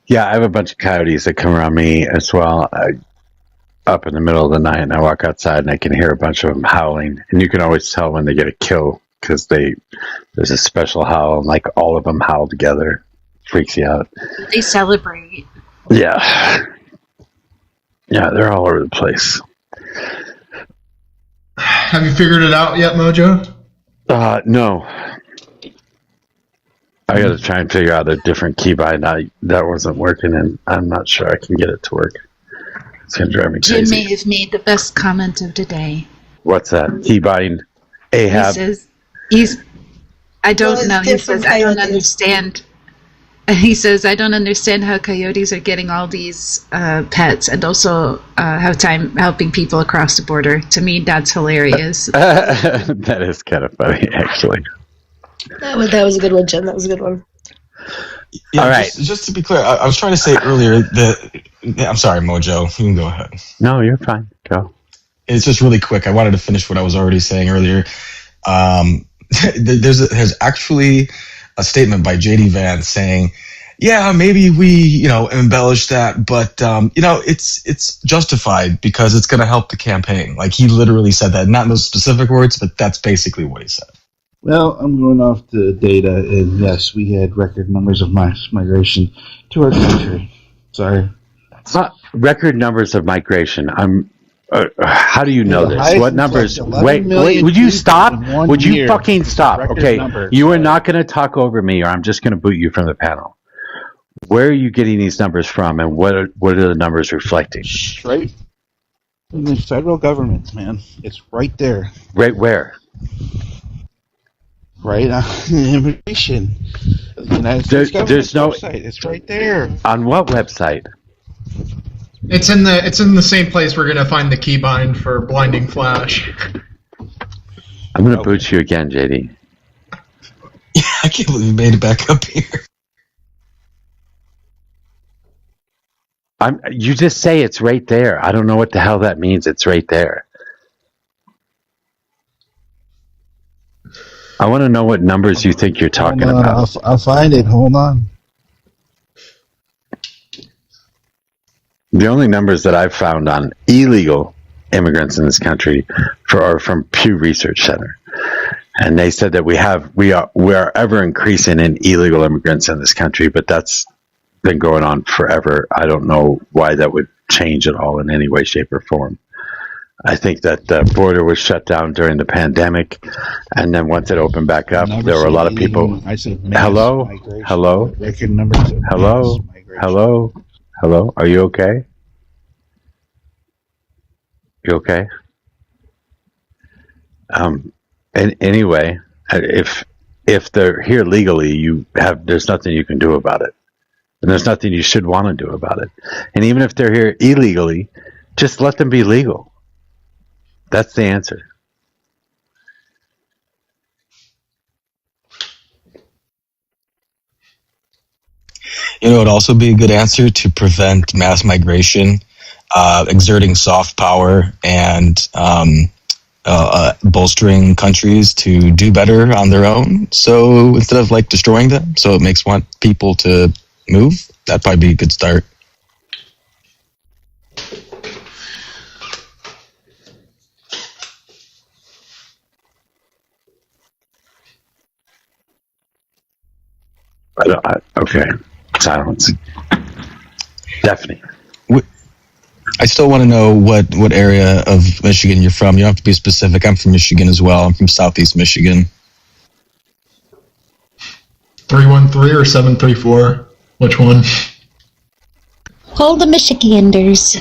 Yeah, I have a bunch of coyotes that come around me as well. Up in the middle of the night, and I walk outside, and I can hear a bunch of them howling. And you can always tell when they get a kill because there's a special howl, and like all of them howl together. Freaks you out. They celebrate. Yeah, they're all over the place. Have you figured it out yet, Mojo? No. I got to try and figure out a different keybind. That wasn't working, and I'm not sure I can get it to work. It's going to drive me Jim crazy. may have made the best comment of the day. What's that? Keybind. Ahab. He says, I don't Well, know. it's He different says, I don't coyotes. understand. He says, I don't understand how coyotes are getting all these pets and also have time helping people across the border. To me, that's hilarious. That is kind of funny, actually. That was a good one, Jen. That was a good one. Yeah, all right. Just to be clear, I was trying to say earlier that... I'm sorry, Mojo. You can go ahead. No, you're fine. Go. It's just really quick. I wanted to finish what I was already saying earlier. There's actually a statement by J.D. Vance saying, yeah, maybe we, embellish that, but, it's justified because it's going to help the campaign. Like, he literally said that, not in those specific words, but that's basically what he said. Well, I'm going off the data, and yes, we had record numbers of mass migration to our country. Sorry. Record numbers of migration. How do you know The this? highest What in numbers? 11 Wait, million would you people stop? in 1 Would you year. fucking stop? Record Okay, numbers. you are not going to talk over me, or I'm just going to boot you from the panel. Where are you getting these numbers from, and what are the numbers reflecting? Straight from the federal government, man. It's right there. Right where? Right on the immigration. The United States There's no website. It's right there. On what website? It's in the same place we're gonna find the keybind for Blinding Flash. I'm going to boot you again, JD. I can't believe you made it back up here. You just say it's right there. I don't know what the hell that means. It's right there. I want to know what numbers you think you're talking about. I'll find it. Hold on. The only numbers that I've found on illegal immigrants in this country are from Pew Research Center, and they said that we are ever increasing in illegal immigrants in this country, but that's been going on forever. I don't know why that would change at all in any way, shape, or form. I think that the border was shut down during the pandemic, and then once it opened back up, there were a lot of people. Hello? Record numbers of Hello? mass migration. Hello? Are you okay? You okay? And anyway, if they're here legally, there's nothing you can do about it. And there's nothing you should want to do about it. And even if they're here illegally, just let them be legal. That's the answer. It would also be a good answer to prevent mass migration, exerting soft power and bolstering countries to do better on their own. So instead of destroying them, so it makes people to move. That'd probably be a good start. Okay. Silence. Daphne. I still want to know what area of Michigan you're from. You don't have to be specific. I'm from Michigan as well. I'm from Southeast Michigan. 313 or 734? Which one? All the Michiganders.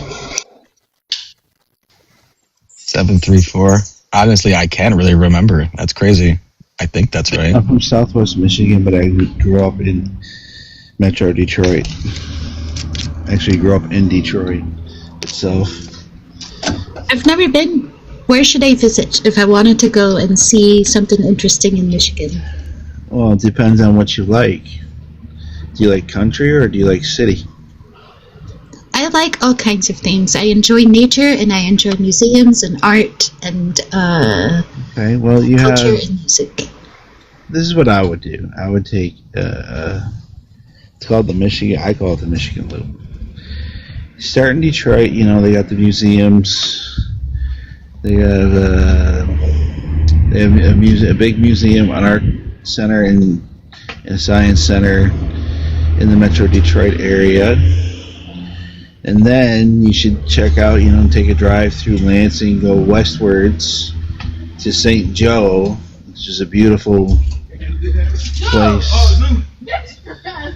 734. Honestly, I can't really remember. That's crazy. I think that's right. I'm from Southwest Michigan, but I grew up in Metro Detroit. Actually, grew up in Detroit itself. I've never been. Where should I visit if I wanted to go and see something interesting in Michigan? Well, it depends on what you like. Do you like country or do you like city? I like all kinds of things. I enjoy nature and I enjoy museums and art and Okay, well, you culture have. and music. This is what I would do. I would take. It's called the Michigan. I call it the Michigan Loop. Start in Detroit. You know, they got the museums. They have a big museum, an art center, and a science center in the Metro Detroit area. And then you should check out, take a drive through Lansing, go westwards to St. Joe, which is a beautiful place.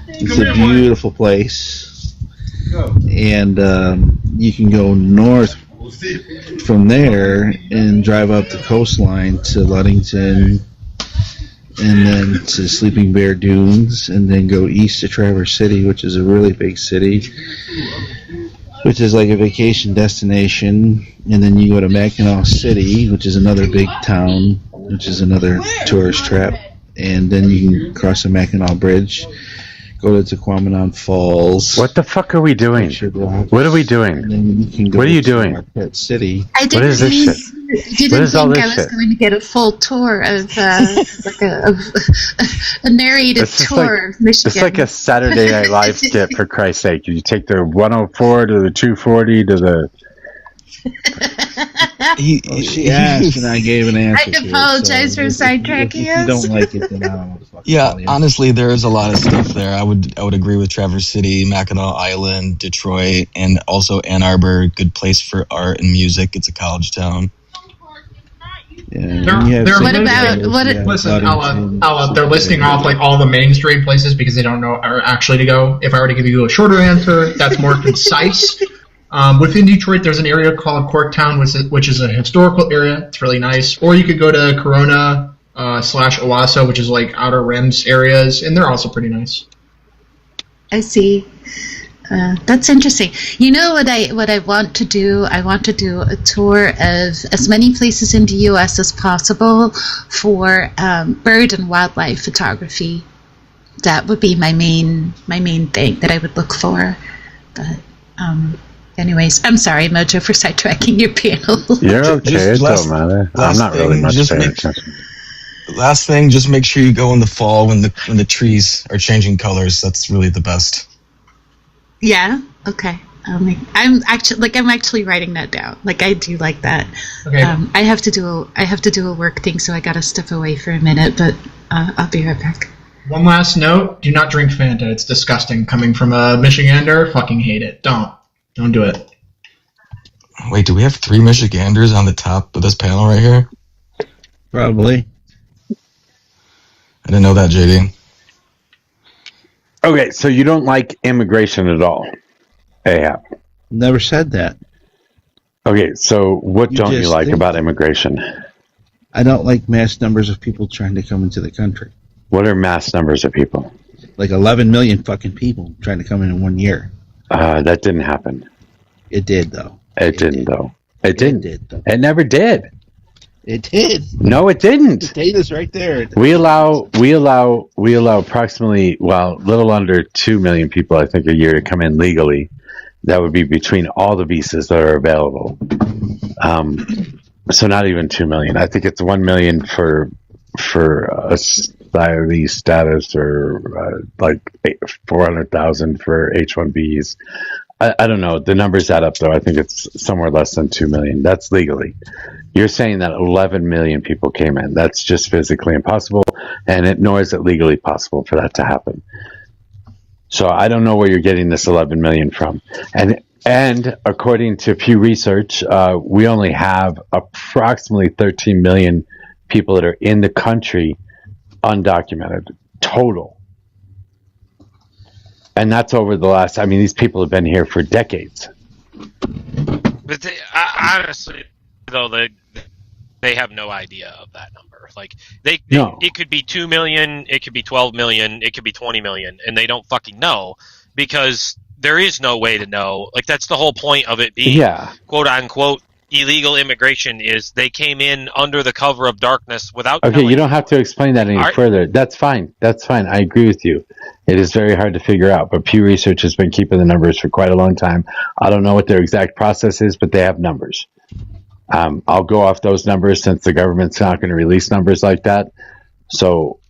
It's a beautiful place. And you can go north from there and drive up the coastline to Ludington, and then to Sleeping Bear Dunes, and then go east to Traverse City, which is a really big city, which is like a vacation destination, and then you go to Mackinac City, which is another big town, which is another tourist trap, and then you can cross the Mackinac Bridge, go to Tequamanon Falls. What the fuck are we doing? What are we doing? And then you can go What are you to doing? Marquette City. I What didn't is this think, shit? didn't What is all think this I was shit? going to get a full tour of a narrated This is tour of Michigan. It's like a Saturday Night Live skit, for Christ's sake. You take the 104 to the 240 to the... She asked, and I gave an answer. I apologize for sidetracking If you don't like it, then I don't know what the fuck. Yeah, honestly, there is a lot of stuff there. I would agree with Traverse City, Mackinac Island, Detroit, and also Ann Arbor. Good place for art and music. It's a college town. Listen, Ella, they're listing off like all the mainstream places because they don't know are actually to go. If I were to give you a shorter answer, that's more concise. Within Detroit, there's an area called Corktown, which is a historical area. It's really nice. Or you could go to Corona / Owasso, which is like outer rims areas, and they're also pretty nice. I see. That's interesting. You know what I want to do? I want to do a tour of as many places in the U.S. as possible for bird and wildlife photography. That would be my main thing that I would look for. But anyways, I'm sorry, Mojo, for sidetracking your panel. You're okay. It don't matter. I'm not really much paying attention. Last thing, just make sure you go in the fall when the trees are changing colors. That's really the best. Yeah. Okay. I'm actually writing that down. Like I do like that. Okay. I have to do a work thing, so I gotta step away for a minute. But I'll be right back. One last note: do not drink Fanta. It's disgusting. Coming from a Michigander, fucking hate it. Don't do it. Wait, do we have 3 Michiganders on the top of this panel right here? Probably. I didn't know that, JD. Okay, so you don't like immigration at all, Ahab? Never said that. Okay, so what don't you just like think about immigration? I don't like mass numbers of people trying to come into the country. What are mass numbers of people? Like 11 million fucking people trying to come in 1 year. That didn't happen. It did, though. It didn't, though. It didn't. did, though. It never did. It did. No, it didn't. The data's right there. We allow approximately, little under 2 million people, I think, a year to come in legally. That would be between all the visas that are available. So not even 2 million. I think it's 1 million for asylum status, or like 400,000 for H-1Bs. I don't know. The numbers add up, though. I think it's somewhere less than 2 million. That's legally. You're saying that 11 million people came in. That's just physically impossible, and nor is it legally possible for that to happen. So I don't know where you're getting this 11 million from. And according to Pew Research, we only have approximately 13 million people that are in the country undocumented total. And that's over the last, these people have been here for decades. But honestly, though, they have no idea of that number. Like, it could be 2 million, it could be 12 million, it could be 20 million, and they don't fucking know, because there is no way to know. Like, that's the whole point of it being, quote unquote, illegal immigration, is they came in under the cover of darkness without telling. You don't have to explain that any further. That's fine. I agree with you. It is very hard to figure out, but Pew Research has been keeping the numbers for quite a long time. I don't know what their exact process is, but they have numbers. I'll go off those numbers since the government's not going to release numbers like that. So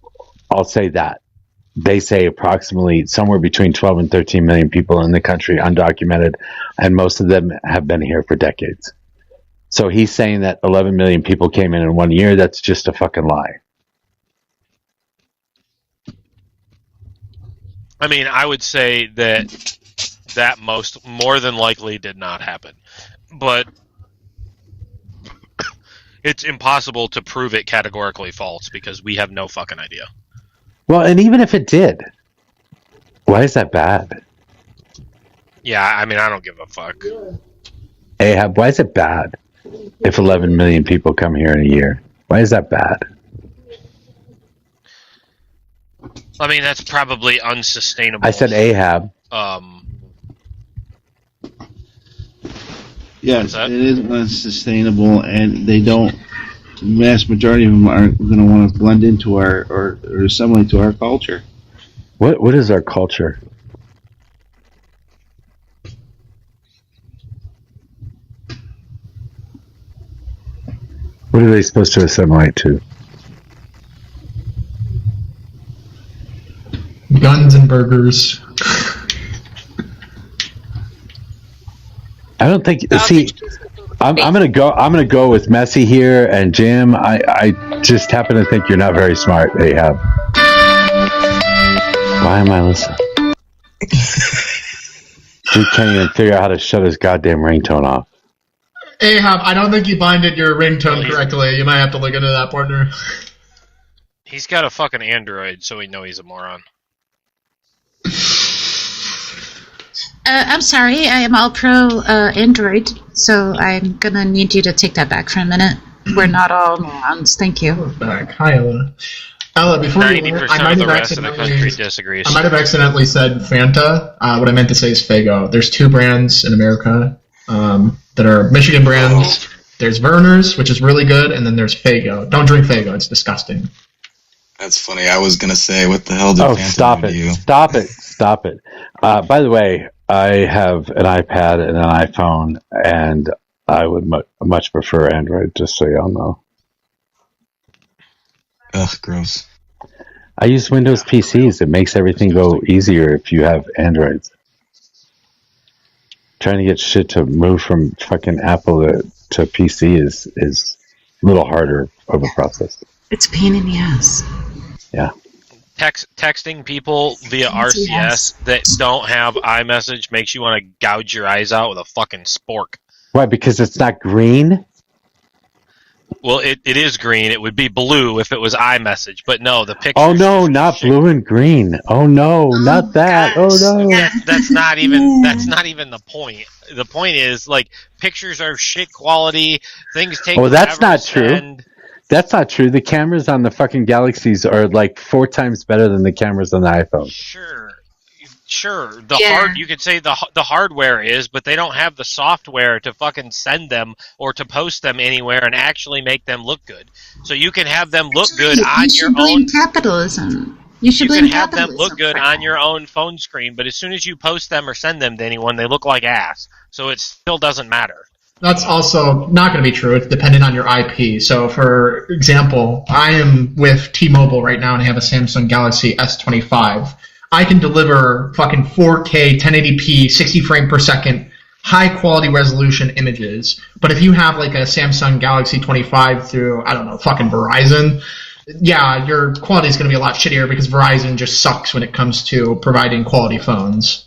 I'll say that. They say approximately somewhere between 12 and 13 million people in the country undocumented, and most of them have been here for decades. So he's saying that 11 million people came in 1 year. That's just a fucking lie. I would say that more than likely did not happen. But it's impossible to prove it categorically false because we have no fucking idea. Well, and even if it did, why is that bad? Yeah, I don't give a fuck. Ahab, why is it bad if 11 million people come here in a year? Why is that bad? I mean, that's probably unsustainable. I said Ahab. Yes, it is unsustainable, and they don't. The vast majority of them aren't going to want to blend into our or assimilate to our culture. What is our culture? What are they supposed to assimilate to? Guns and burgers. I don't think. See, I'm gonna go. I'm gonna go with Messi here and Jim. I just happen to think you're not very smart, Ahab. Why am I listening? Dude can't even figure out how to shut his goddamn ringtone off. Ahab, I don't think you binded your ringtone correctly. You might have to look into that, partner. He's got a fucking Android, so we know he's a moron. I'm sorry, I am all pro Android, so I'm gonna need you to take that back for a minute. We're not all morons. Thank you. Back. Hi, Ella. Ella, before you leave, I might have accidentally said Fanta. What I meant to say is Faygo. There's two brands in America that are Michigan brands. There's Verner's, which is really good, and then there's Faygo. Don't drink Faygo; it's disgusting. That's funny. I was gonna say, what the hell did Fanta stop do it! to you? Stop it! By the way, I have an iPad and an iPhone, and I would much prefer Android. Just so y'all know. Ugh, gross. I use Windows PCs. It makes everything go easier if you have Androids. Trying to get shit to move from fucking Apple to PC is a little harder of a process. It's a pain in the ass. Yeah. Texting people via RCS that don't have iMessage makes you want to gouge your eyes out with a fucking spork. Why? Because it's not green? Well, it is green. It would be blue if it was iMessage, but no, the picture. Oh no, not blue and green. Oh no, not that. Gosh. Oh no. That's not even the point. The point is, like, pictures are shit quality. Things take. Oh, that's not to true. send. That's not true. The cameras on the fucking Galaxies are like 4 times better than the cameras on the iPhone. Sure. You could say the hardware is, but they don't have the software to fucking send them or to post them anywhere and actually make them look good. So you can have them look good on your own. Capitalism. You should blame can have them capitalism. look good on your own phone screen, but as soon as you post them or send them to anyone, they look like ass. So it still doesn't matter. That's also not going to be true. It's dependent on your IP. So, for example, I am with T-Mobile right now and I have a Samsung Galaxy S25. I can deliver fucking 4K, 1080p, 60 frame per second, high quality resolution images. But if you have like a Samsung Galaxy 25 through, I don't know, fucking Verizon, yeah, your quality is going to be a lot shittier because Verizon just sucks when it comes to providing quality phones.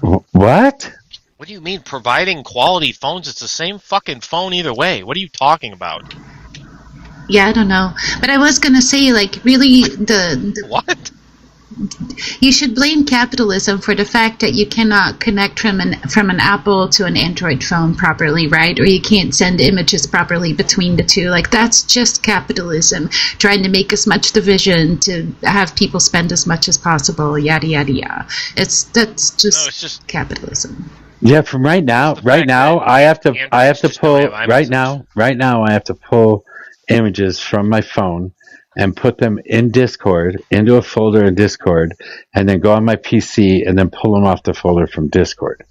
What? What do you mean providing quality phones? It's the same fucking phone either way. What are you talking about? Yeah, I don't know. But I was going to say, like, really, What? You should blame capitalism for the fact that you cannot connect from an Apple to an Android phone properly, right? Or you can't send images properly between the two. Like, that's just capitalism, trying to make as much division to have people spend as much as possible, yada, yada, yada. That's just capitalism. Yeah, from right now, I have to pull images from my phone and put them in Discord, into a folder in Discord, and then go on my PC and then pull them off the folder from Discord.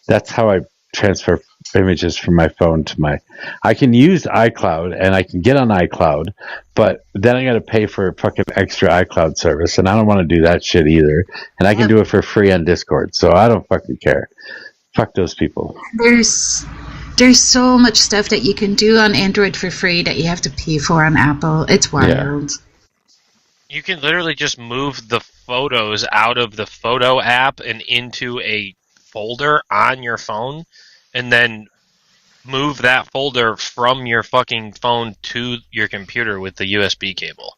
That's how I transfer images from my phone to my... I can use iCloud, and I can get on iCloud, but then I got to pay for fucking extra iCloud service, and I don't want to do that shit either. And I can do it for free on Discord, so I don't fucking care. Fuck those people. There's so much stuff that you can do on Android for free that you have to pay for on Apple. It's wild. Yeah. You can literally just move the photos out of the photo app and into a folder on your phone, and then move that folder from your fucking phone to your computer with the USB cable.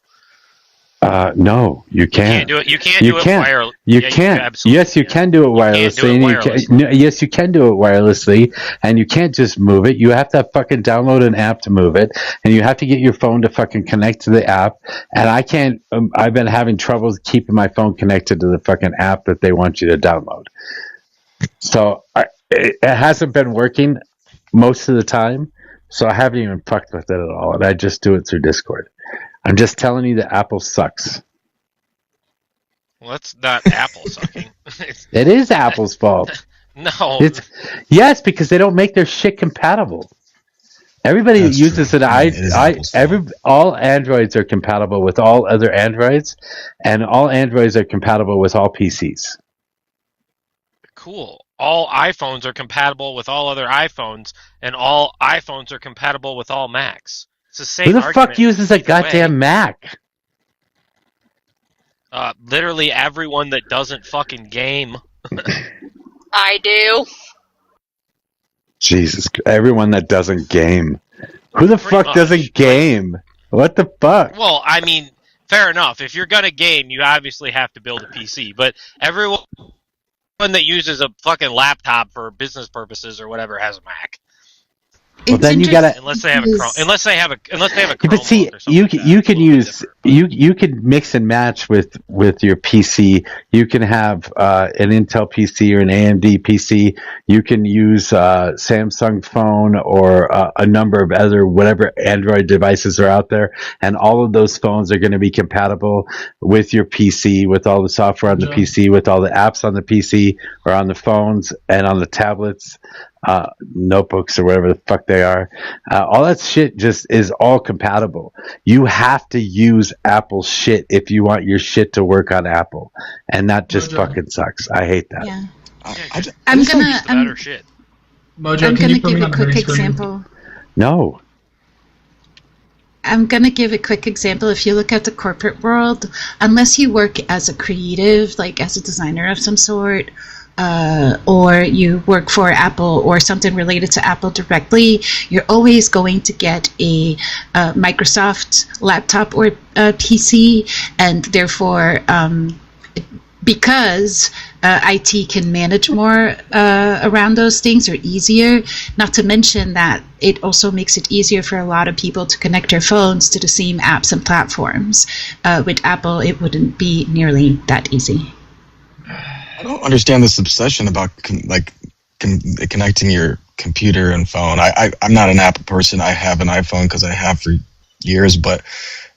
No, you can't. You can't do it wirelessly. You can't. Yes, you can do it wirelessly. Yes, you can do it wirelessly, and you can't just move it. You have to fucking download an app to move it, and you have to get your phone to fucking connect to the app. And I can't. I've been having trouble keeping my phone connected to the fucking app that they want you to download. So it hasn't been working most of the time. So I haven't even fucked with it at all, and I just do it through Discord. I'm just telling you that Apple sucks. Well, that's not Apple sucking. It is Apple's fault. No. Yes, because they don't make their shit compatible. Everybody uses it. All Androids are compatible with all other Androids, and all Androids are compatible with all PCs. Cool. All iPhones are compatible with all other iPhones, and all iPhones are compatible with all Macs. It's the same. Who the fuck uses a goddamn Mac? Literally everyone that doesn't fucking game. I do. Jesus, everyone that doesn't game. Who the fuck doesn't game? What the fuck? Well, I mean, fair enough. If you're gonna game, you obviously have to build a PC. But everyone that uses a fucking laptop for business purposes or whatever has a Mac. Well, then you gotta unless they have a Chromebook. But see, you can mix and match with your PC. You can have an Intel PC or an AMD PC. You can use Samsung phone or a number of other whatever Android devices are out there, and all of those phones are going to be compatible with your PC, with all the software on the PC, with all the apps on the PC or on the phones and on the tablets. Notebooks or whatever the fuck they are. All that shit just is all compatible. You have to use Apple shit if you want your shit to work on Apple. And that just fucking sucks. I hate that. Yeah. I'm gonna give a quick example. No. I'm going to give a quick example. If you look at the corporate world, unless you work as a creative, like as a designer of some sort, or you work for Apple or something related to Apple directly, you're always going to get a Microsoft laptop or a PC, and therefore, because IT can manage more around those things, or easier, not to mention that it also makes it easier for a lot of people to connect their phones to the same apps and platforms. With Apple, it wouldn't be nearly that easy. I don't understand this obsession about connecting your computer and phone. I'm not an Apple person. I have an iPhone because I have for years, but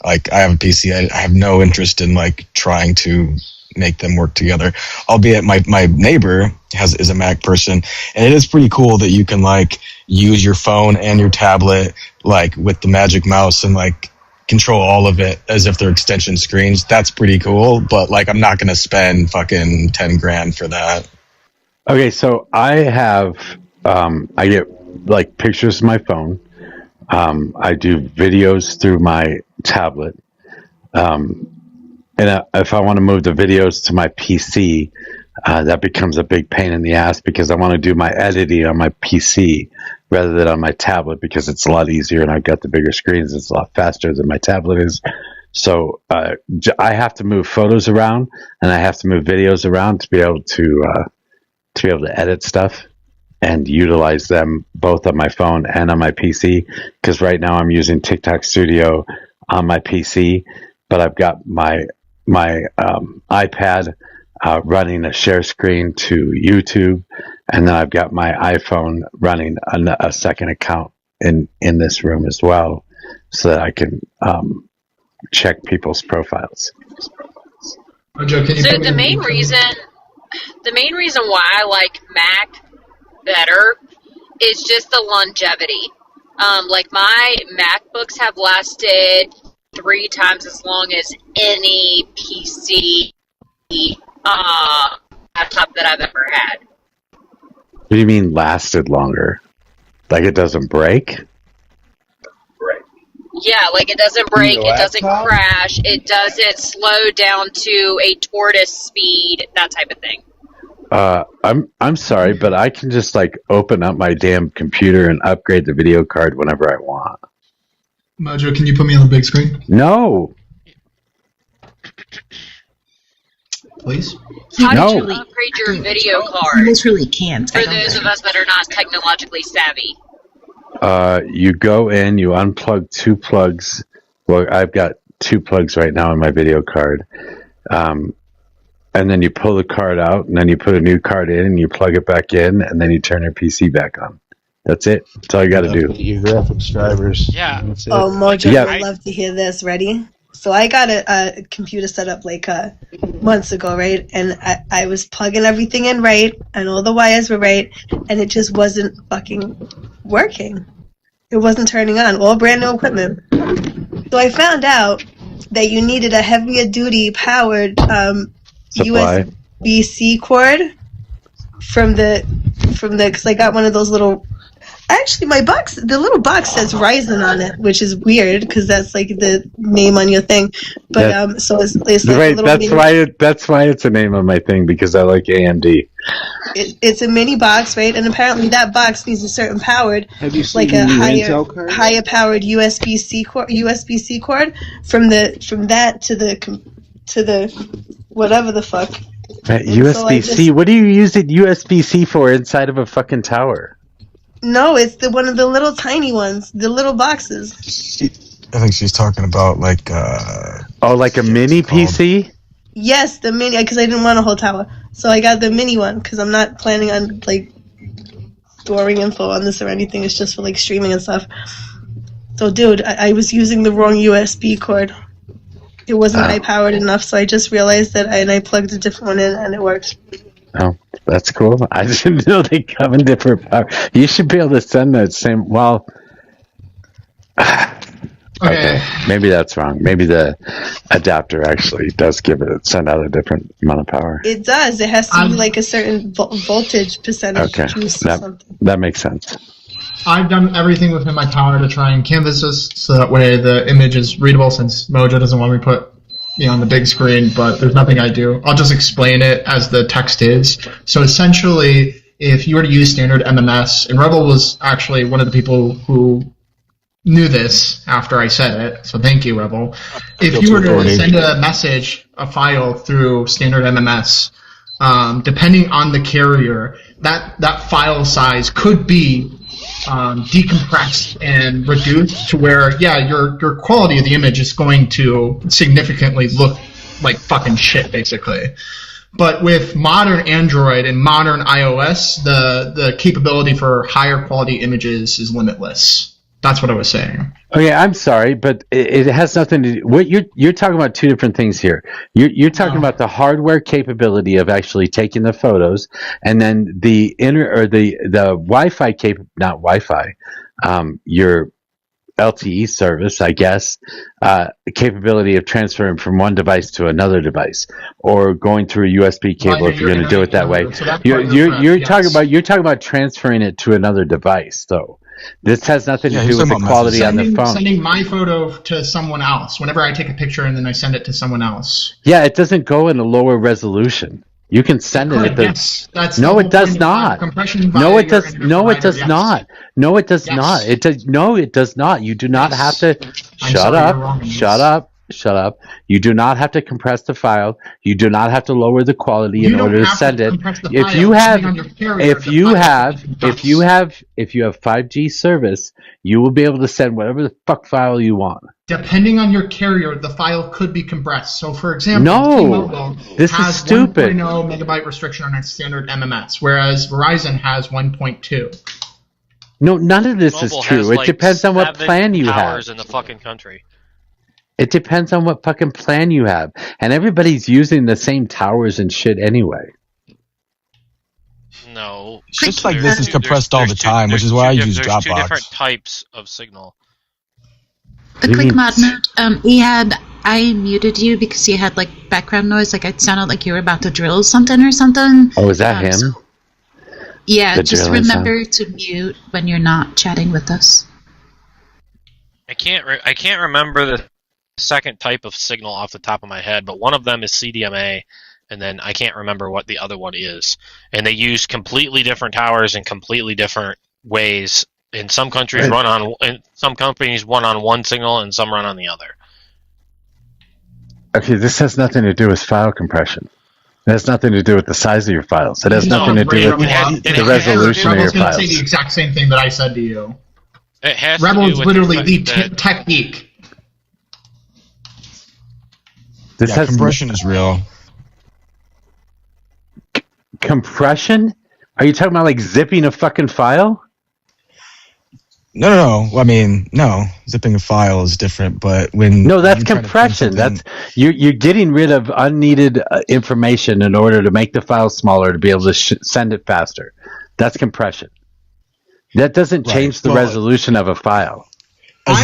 like I have a PC. I have no interest in like trying to make them work together. Albeit my neighbor is a Mac person, and it is pretty cool that you can like use your phone and your tablet like with the magic mouse and like control all of it as if they're extension screens. That's pretty cool, but like I'm not gonna spend fucking $10,000 for that. Okay, so I have I get like pictures of my phone. I do videos through my tablet, and if I want to move the videos to my PC, that becomes a big pain in the ass because I want to do my editing on my PC rather than on my tablet because it's a lot easier and I've got the bigger screens. It's a lot faster than my tablet is. So I have to move photos around and I have to move videos around to be able to edit stuff and utilize them both on my phone and on my PC. Because right now I'm using TikTok Studio on my PC, but I've got my iPad running a share screen to YouTube, and then I've got my iPhone running a second account in this room as well, so that I can check people's profiles. So the main reason why I like Mac better is just the longevity. Like my MacBooks have lasted 3 times as long as any PC laptop that I've ever had. What do you mean lasted longer? Like it doesn't break? Yeah, like it doesn't break, it doesn't crash, it doesn't slow down to a tortoise speed, that type of thing. I'm sorry, but I can just like open up my damn computer and upgrade the video card whenever I want. Mojo, can you put me on the big screen? No. please. How No. did you upgrade your video card? Literally can't. For those of us that are not technologically savvy. You go in, you unplug 2 plugs. Well, I've got 2 plugs right now on my video card. And then you pull the card out, and then you put a new card in, and you plug it back in, and then you turn your PC back on. That's it. That's all you got to do. Your graphics drivers. Yeah. That's it. Oh, Mojo, Yeah. I'd love to hear this. Ready? So I got a computer set up like months ago, right? And I was plugging everything in right, and all the wires were right, and it just wasn't fucking working. It wasn't turning on. All brand new equipment. So I found out that you needed a heavier duty powered Supply. USB-C cord from the because I got one of those little. Actually, the little box says Ryzen on it, which is weird because that's like the name on your thing. But Yeah. so it's like Right, a little that's why it's the name of my thing, because I like AMD. It's a mini box, right? And apparently that box needs a certain powered, Have you seen like the a new Intel card? higher powered USB-C cord from that to the whatever the fuck. Right, And so I USB-C. just- What do you use it USB-C for inside of a fucking tower? No, it's one of the little tiny ones, the little boxes. I think she's talking about like like a mini PC? Yes, the mini, because I didn't want a whole tower, so I got the mini one because I'm not planning on like storing info on this or anything. It's just for like streaming and stuff. So, dude, I was using the wrong USB cord. It wasn't high powered enough, so I just realized that, and I plugged a different one in, and it worked. Oh, that's cool. I didn't know they come in different power. You should be able to send that same. Well, okay, maybe that's wrong. Maybe the adapter actually does send out a different amount of power. It does. It has to be like a certain voltage percentage Okay, juice or something. that makes sense. I've done everything within my power to try and canvas this so that way the image is readable, since Mojo doesn't want me to put on the big screen, but there's nothing I do. I'll just explain it as the text is. So essentially, if you were to use standard MMS, and Rebel was actually one of the people who knew this after I said it, so thank you, Rebel. If you were to send a message, a file through standard MMS, depending on the carrier, that file size could be decompressed and reduced to where, your quality of the image is going to significantly look like fucking shit, basically. But with modern Android and modern iOS, the capability for higher quality images is limitless. That's what I was saying. Okay, I'm sorry, but it has nothing to do. What you're talking about 2 different things here. You're talking about the hardware capability of actually taking the photos, and then the Wi-Fi not Wi-Fi, your LTE service, I guess, capability of transferring from one device to another device, or going through a USB cable if you're going to do it that way. You're talking about transferring it to another device, though. This has nothing to do with the quality on the phone. Sending my photo to someone else. Whenever I take a picture and then I send it to someone else. Yeah, it doesn't go in a lower resolution. You can send it at the. No, it does not. No, it does. No, it does not. No, it does not. It does. No, it does not. You do not have to. Shut up. Shut up. Shut up. You do not have to compress the file. You do not have to lower the quality in order to send it. If you have 5G service, you will be able to send whatever the fuck file you want. Depending on your carrier, the file could be compressed. So, for example, No, T-Mobile this is has stupid. 1.0 megabyte restriction on its standard MMS, whereas Verizon has 1.2. No, none of this is Mobile true. has, It like, depends on what 7 plan you have. towers in the fucking country. It depends on what fucking plan you have. And everybody's using the same towers and shit anyway. No. Shit like this is compressed all the time, which is why I use There's 2 different Dropbox. types of signal. A quick mod note. I muted you because you had like background noise, like it sounded like you were about to drill something or something. Oh, is that him? Yeah, The just drilling remember to mute when you're not chatting with us. I can't remember the second type of signal off the top of my head, but one of them is CDMA, and then I can't remember what the other one is. And they use completely different towers in completely different ways. In some countries in some companies run on one signal and some run on the other. Okay, this has nothing to do with file compression. It has nothing to do with the size of your files. It has nothing to do with the resolution of your Rebel's going to say files. the exact same thing that I said to you. It has Rebel to do is with literally the tech geek. Compression is real. Compression? Are you talking about like zipping a fucking file? No. I mean, no. Zipping a file is different, but when that's compression. That's you're getting rid of unneeded information in order to make the file smaller to be able to send it faster. That's compression. That doesn't change the resolution of a file. A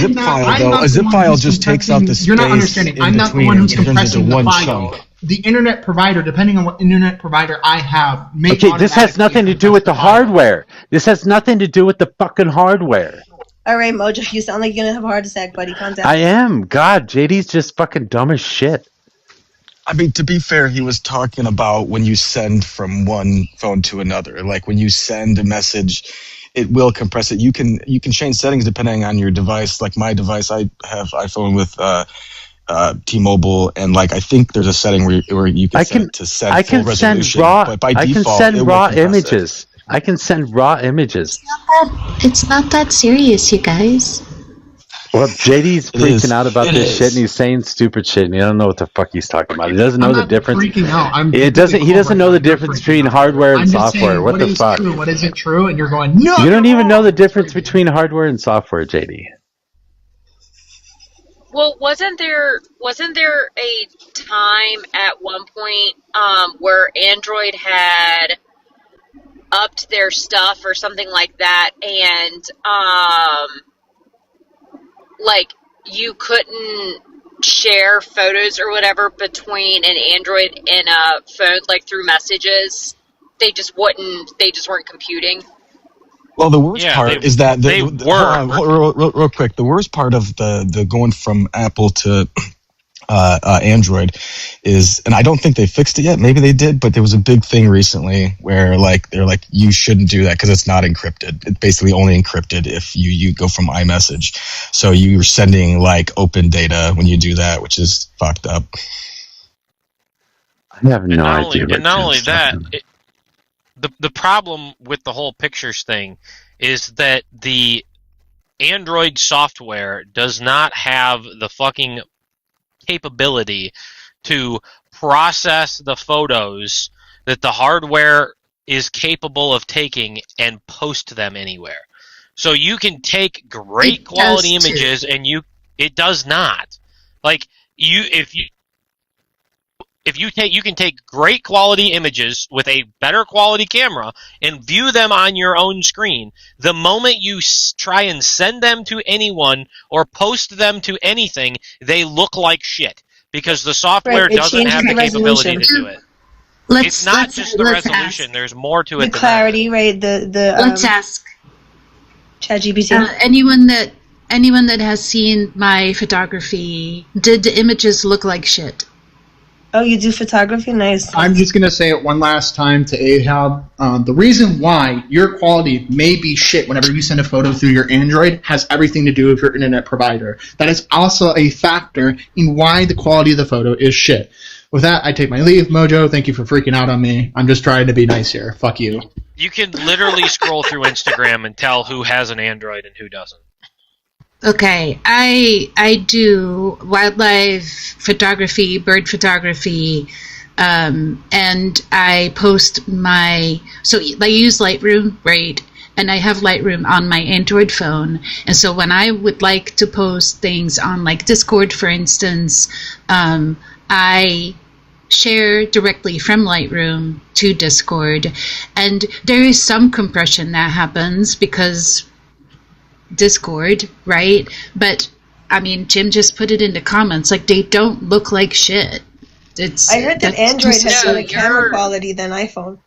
zip file just takes out the space. You're not understanding. I'm not the one who's compressing the file. The internet provider, depending on what internet provider I have, okay, this has nothing to do with the hardware. This has nothing to do with the fucking hardware. All right, Mojo, you sound like you're gonna have a heart attack, buddy. Calm down. I am. God, JD's just fucking dumb as shit. I mean, to be fair, he was talking about when you send from one phone to another. Like when you send a message, it will compress it. You can change settings depending on your device. Like my device, I have iPhone with T-Mobile, and like I think there's a setting where you can set to send full resolution. But by default, I can send raw images. I can send raw images. It's not that serious, you guys. Well, JD's freaking out about this shit, and he's saying stupid shit, and he don't know what the fuck he's talking about. He doesn't know the difference. Freaking out. He doesn't know the difference between hardware and software. Saying, what the fuck? True, what isn't true? And you're going, no. You don't even know the difference between hardware and software, JD. Well, wasn't there a time at one point where Android had upped their stuff or something like that, and like you couldn't share photos or whatever between an Android and a phone, like through messages? They just weren't computing. Well, the worst part is that real quick. The worst part of the going from Apple to Android is, and I don't think they fixed it yet. Maybe they did, but there was a big thing recently where like they're like, you shouldn't do that because it's not encrypted. It's basically only encrypted if you go from iMessage. So you're sending like open data when you do that, which is fucked up. I have no idea. And not only that. The problem with the whole pictures thing is that the Android software does not have the fucking capability to process the photos that the hardware is capable of taking and post them anywhere. So you can take great quality images and it does not. Like you can take great quality images with a better quality camera and view them on your own screen. The moment you try and send them to anyone or post them to anything, they look like shit because the software doesn't have the capability to do it. It's not just the resolution. There's more to it. The clarity, right? Let's ask ChatGPT. Anyone that has seen my photography, did the images look like shit? Oh, you do photography? Nice. I'm just going to say it one last time to Ahab. The reason why your quality may be shit whenever you send a photo through your Android has everything to do with your internet provider. That is also a factor in why the quality of the photo is shit. With that, I take my leave. Mojo, thank you for freaking out on me. I'm just trying to be nice here. Fuck you. You can literally scroll through Instagram and tell who has an Android and who doesn't. Okay, I do wildlife photography, bird photography, and I post so I use Lightroom, right? And I have Lightroom on my Android phone. And so when I would like to post things on like Discord, for instance, I share directly from Lightroom to Discord. And there is some compression that happens because Discord, right? But I mean, Jim just put it in the comments. Like, they don't look like shit. I heard that Android has better camera quality than iPhone.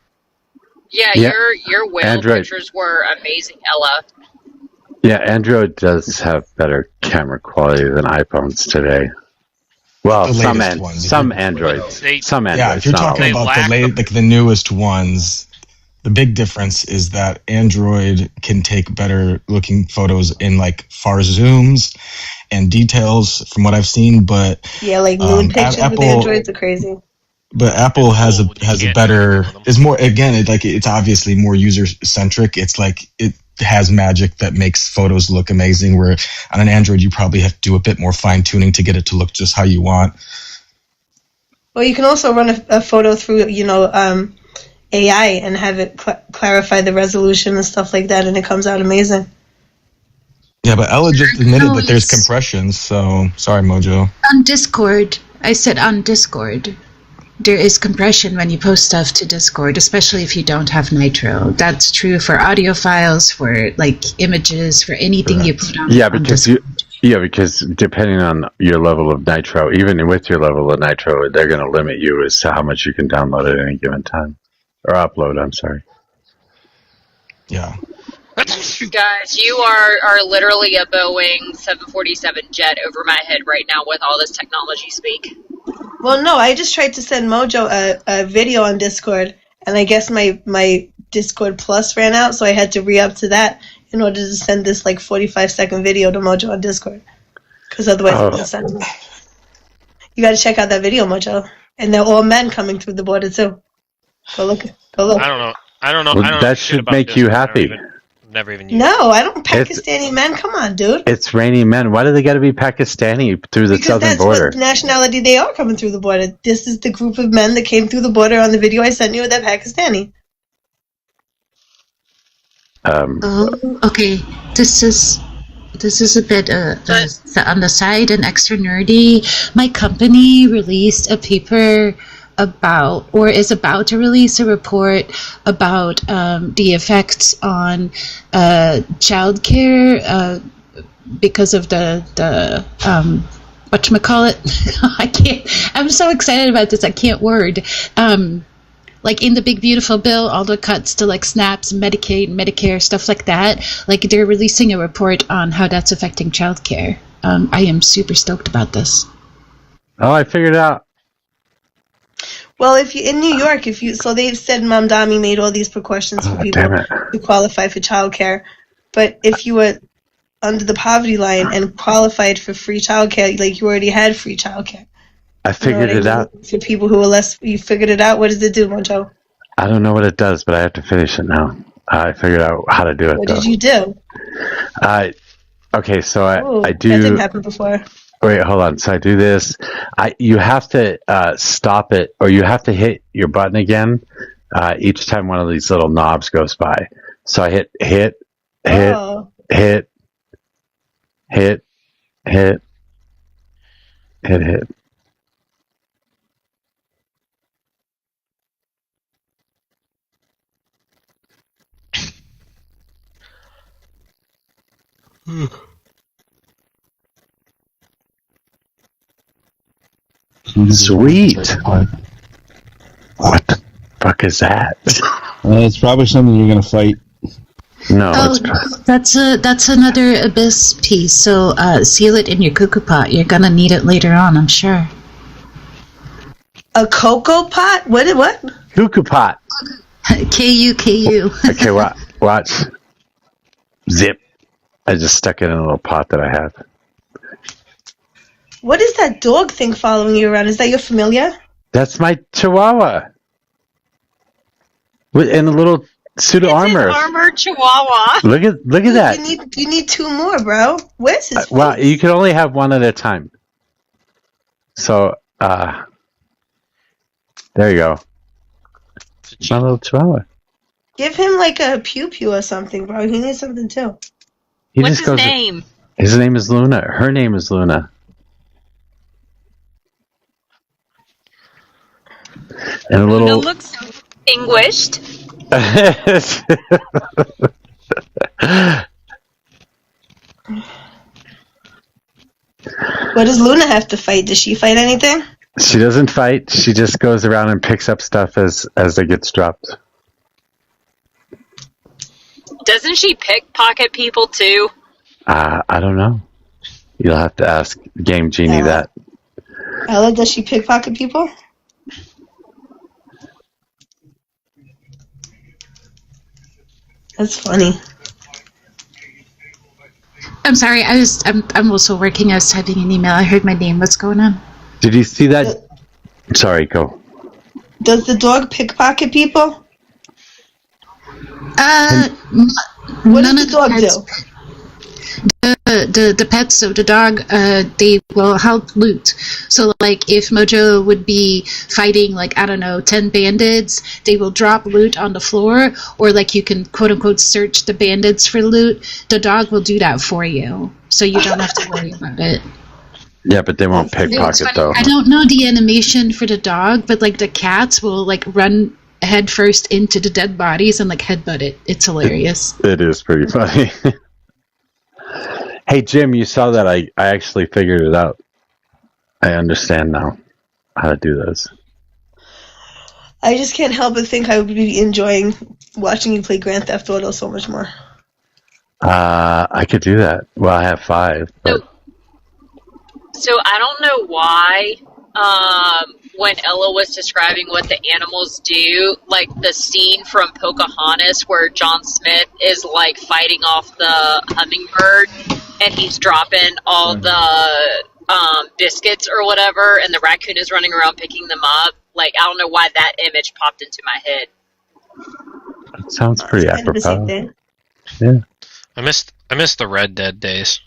Yeah, your whale Android pictures were amazing, Ella. Yeah, Android does have better camera quality than iPhones today. Well, some Androids. Some Androids. Yeah, if you're talking about the newest ones. The big difference is that Android can take better looking photos in like far zooms and details from what I've seen, but yeah, like moon pictures with Androids are crazy. But Apple has a better, is more, again, it's obviously more user centric. It's like it has magic that makes photos look amazing, where on an Android you probably have to do a bit more fine tuning to get it to look just how you want. Well, you can also run a photo through, AI and have it clarify the resolution and stuff like that, and it comes out amazing. Yeah, but Ella just admitted that there's compressions, so sorry, Mojo. On Discord, I said on Discord, there is compression when you post stuff to Discord, especially if you don't have Nitro. That's true for audio files, for images, for anything you put on. Yeah, because depending on your level of Nitro, even with your level of Nitro, they're going to limit you as to how much you can download at any given time. Or upload, I'm sorry. Yeah. Guys, you are literally a Boeing 747 jet over my head right now with all this technology speak. Well, no, I just tried to send Mojo a video on Discord, and I guess my Discord Plus ran out, so I had to re-up to that in order to send this 45-second video to Mojo on Discord. Because otherwise it wouldn't send it. You got to check out that video, Mojo. And they're all men coming through the border, too. Go look. I don't know. Well, that should make you happy. Never even used No, I don't. Pakistani men, come on, dude. It's rainy men. Why do they got to be Pakistani through the southern border? What nationality they are coming through the border. This is the group of men that came through the border on the video I sent you. They're Pakistani. Okay. This is a bit on the side and extra nerdy. My company released a paper about, or is about to release a report about the effects on childcare because of the whatchamacallit. I'm so excited about this. I can't word. In the Big Beautiful Bill, all the cuts to SNAPs, Medicaid, Medicare, stuff like that. They're releasing a report on how that's affecting childcare. I am super stoked about this. Oh, I figured it out. Well, if you in New York, so they've said Mamdani made all these precautions for people to qualify for childcare, but if you were under the poverty line and qualified for free childcare, you already had free childcare. I figured it out. For people who are less, you figured it out. What does it do, Mojo? I don't know what it does, but I have to finish it now. I figured out how to do it. What did you do? Okay, so I do. That didn't happen before. Wait, hold on. So I do this. You have to stop it, or you have to hit your button again each time one of these little knobs goes by. So I hit. Sweet. What the fuck is that? It's probably something you're gonna fight. No, that's another Abyss piece. So seal it in your cuckoo pot. You're gonna need it later on, I'm sure. A cocoa pot? What? Cuckoo pot. K-U. Okay, watch. Zip. I just stuck it in a little pot that I have. What is that dog thing following you around? Is that your familiar? That's my Chihuahua. In a little suit of armor. Armored Chihuahua. Look at that. You need two more, bro. Where's his face? Well, you can only have one at a time. So, there you go. My little Chihuahua. Give him a pew-pew or something, bro. He needs something too. What's his name? His name is Luna. Her name is Luna. And a little. Luna looks so distinguished. What does Luna have to fight? Does she fight anything? She doesn't fight. She just goes around and picks up stuff as it gets dropped. Doesn't she pickpocket people too? I don't know. You'll have to ask Game Genie that. Ella, does she pickpocket people? That's funny. I'm sorry. I'm also working. I was typing an email. I heard my name. What's going on? Did you see that? Sorry, go. Does the dog pickpocket people? What does the dog do? The pets of the dog, they will help loot. So, like, if Mojo would be fighting, like, I don't know, 10 bandits, they will drop loot on the floor, or, like, you can, quote-unquote, search the bandits for loot. The dog will do that for you, so you don't have to worry about it. Yeah, but they won't pickpocket, though. I don't know the animation for the dog, but, like, the cats will, like, run head first into the dead bodies and, like, headbutt it. It's hilarious. It is pretty funny. Hey, Jim, you saw that I actually figured it out. I understand now how to do this. I just can't help but think I would be enjoying watching you play Grand Theft Auto so much more. I could do that. Well, I have 5. But... So I don't know why, when Ella was describing what the animals do, like the scene from Pocahontas where John Smith is like fighting off the hummingbird and he's dropping all the biscuits or whatever, and the raccoon is running around picking them up. Like, I don't know why that image popped into my head. It sounds pretty apropos. Yeah. I missed the Red Dead days.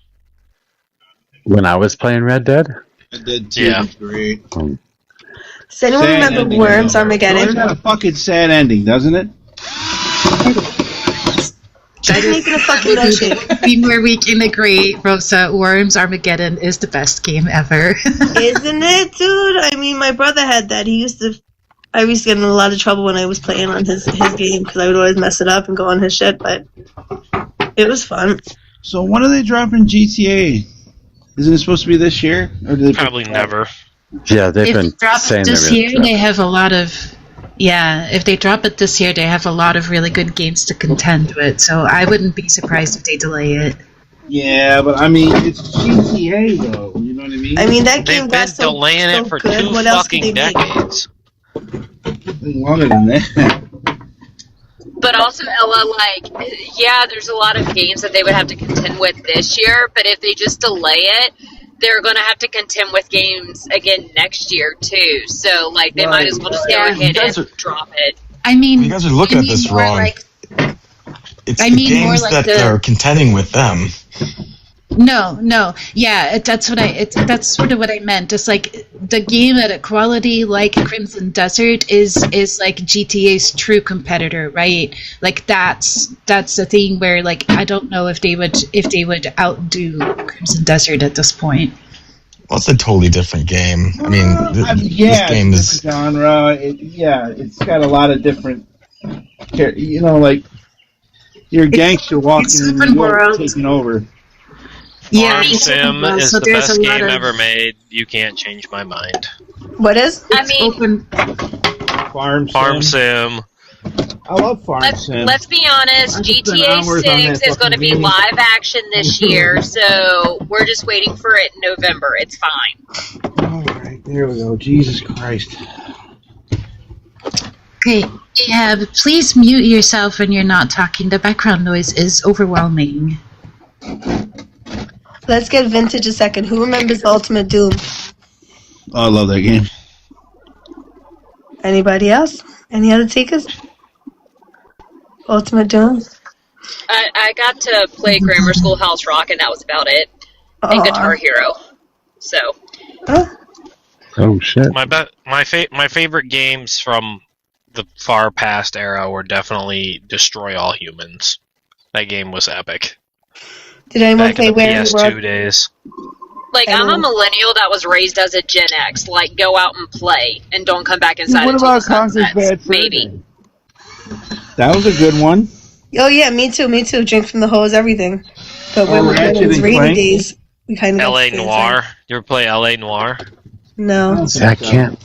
When I was playing Red Dead? Red Dead 2 was great. Does anyone remember Worms Armageddon? It's got a fucking sad ending, doesn't it? Just making a fucking milkshake. Where we can agree, Rosa, Worms Armageddon is the best game ever. Isn't it, dude? I mean, my brother had that. I used to get in a lot of trouble when I was playing on his game because I would always mess it up and go on his shit, but it was fun. So when are they dropping GTA? Isn't it supposed to be this year? Or did Probably never. Yeah, they've been saying this year. They have a lot of. Yeah, if they drop it this year, they have a lot of really good games to contend with. So I wouldn't be surprised if they delay it. Yeah, but I mean, it's GTA though. You know what I mean? I mean, that game got so delaying it for good. 2 What else fucking could they decades. Longer than that. But also, Ella, like, yeah, there's a lot of games that they would have to contend with this year, but if they just delay it, they're going to have to contend with games again next year, too. So, like, they might as well just go ahead and drop it. I mean, you guys are looking at this wrong. Like, it's the games that are contending with them. No, yeah, that's sort of what I meant. It's like the game at a quality like Crimson Desert is like GTA's true competitor, right? Like that's the thing where, like, I don't know if they would outdo Crimson Desert at this point. Well, it's a totally different game. I mean, this game is genre. It's got a lot of different. You know, like you're a gangster walking in New York, taking over. Yeah, Farm Sim is the best game ever made. You can't change my mind. What is? I mean, Farm Sim. I love Farm Sim. Let's be honest, GTA 6 is going to be live action this year, so we're just waiting for it in November. It's fine. Alright, there we go. Jesus Christ. Okay, please mute yourself when you're not talking. The background noise is overwhelming. Let's get vintage a second. Who remembers Ultimate Doom? Oh, I love that game. Anybody else? Any other takers? Ultimate Doom? I got to play Grammar School House Rock, and that was about it. And Guitar Hero. So. Oh shit! My favorite games from the far past era were definitely Destroy All Humans. That game was epic. Did anyone play Where in the World? PS2 days. Like, I'm a millennial that was raised as a Gen X. Like, go out and play, and don't come back inside until the sun sets. Maybe. That was a good one. Oh yeah, me too. Drink from the hose, everything. But when it was rainy days, we kind of L.A. Noire. You ever play L.A. Noire? No. I can't.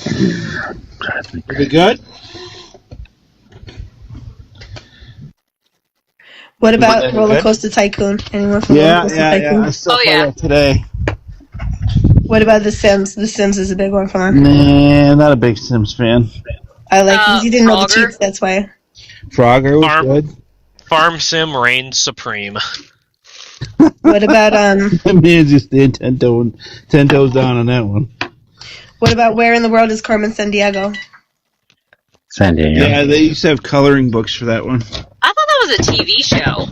Is it good? What about Roller Coaster Tycoon? Anyone from Roller Coaster Tycoon? I still play that today. What about The Sims? The Sims is a big one for me. Nah, not a big Sims fan. I like because you didn't know the cheats, that's why. Frogger was good. Farm Sim reigns supreme. What about That man's just 10 toes down on that one. What about Where in the World is Carmen Sandiego? San Diego. Yeah, they used to have coloring books for that one. I thought that was a TV show.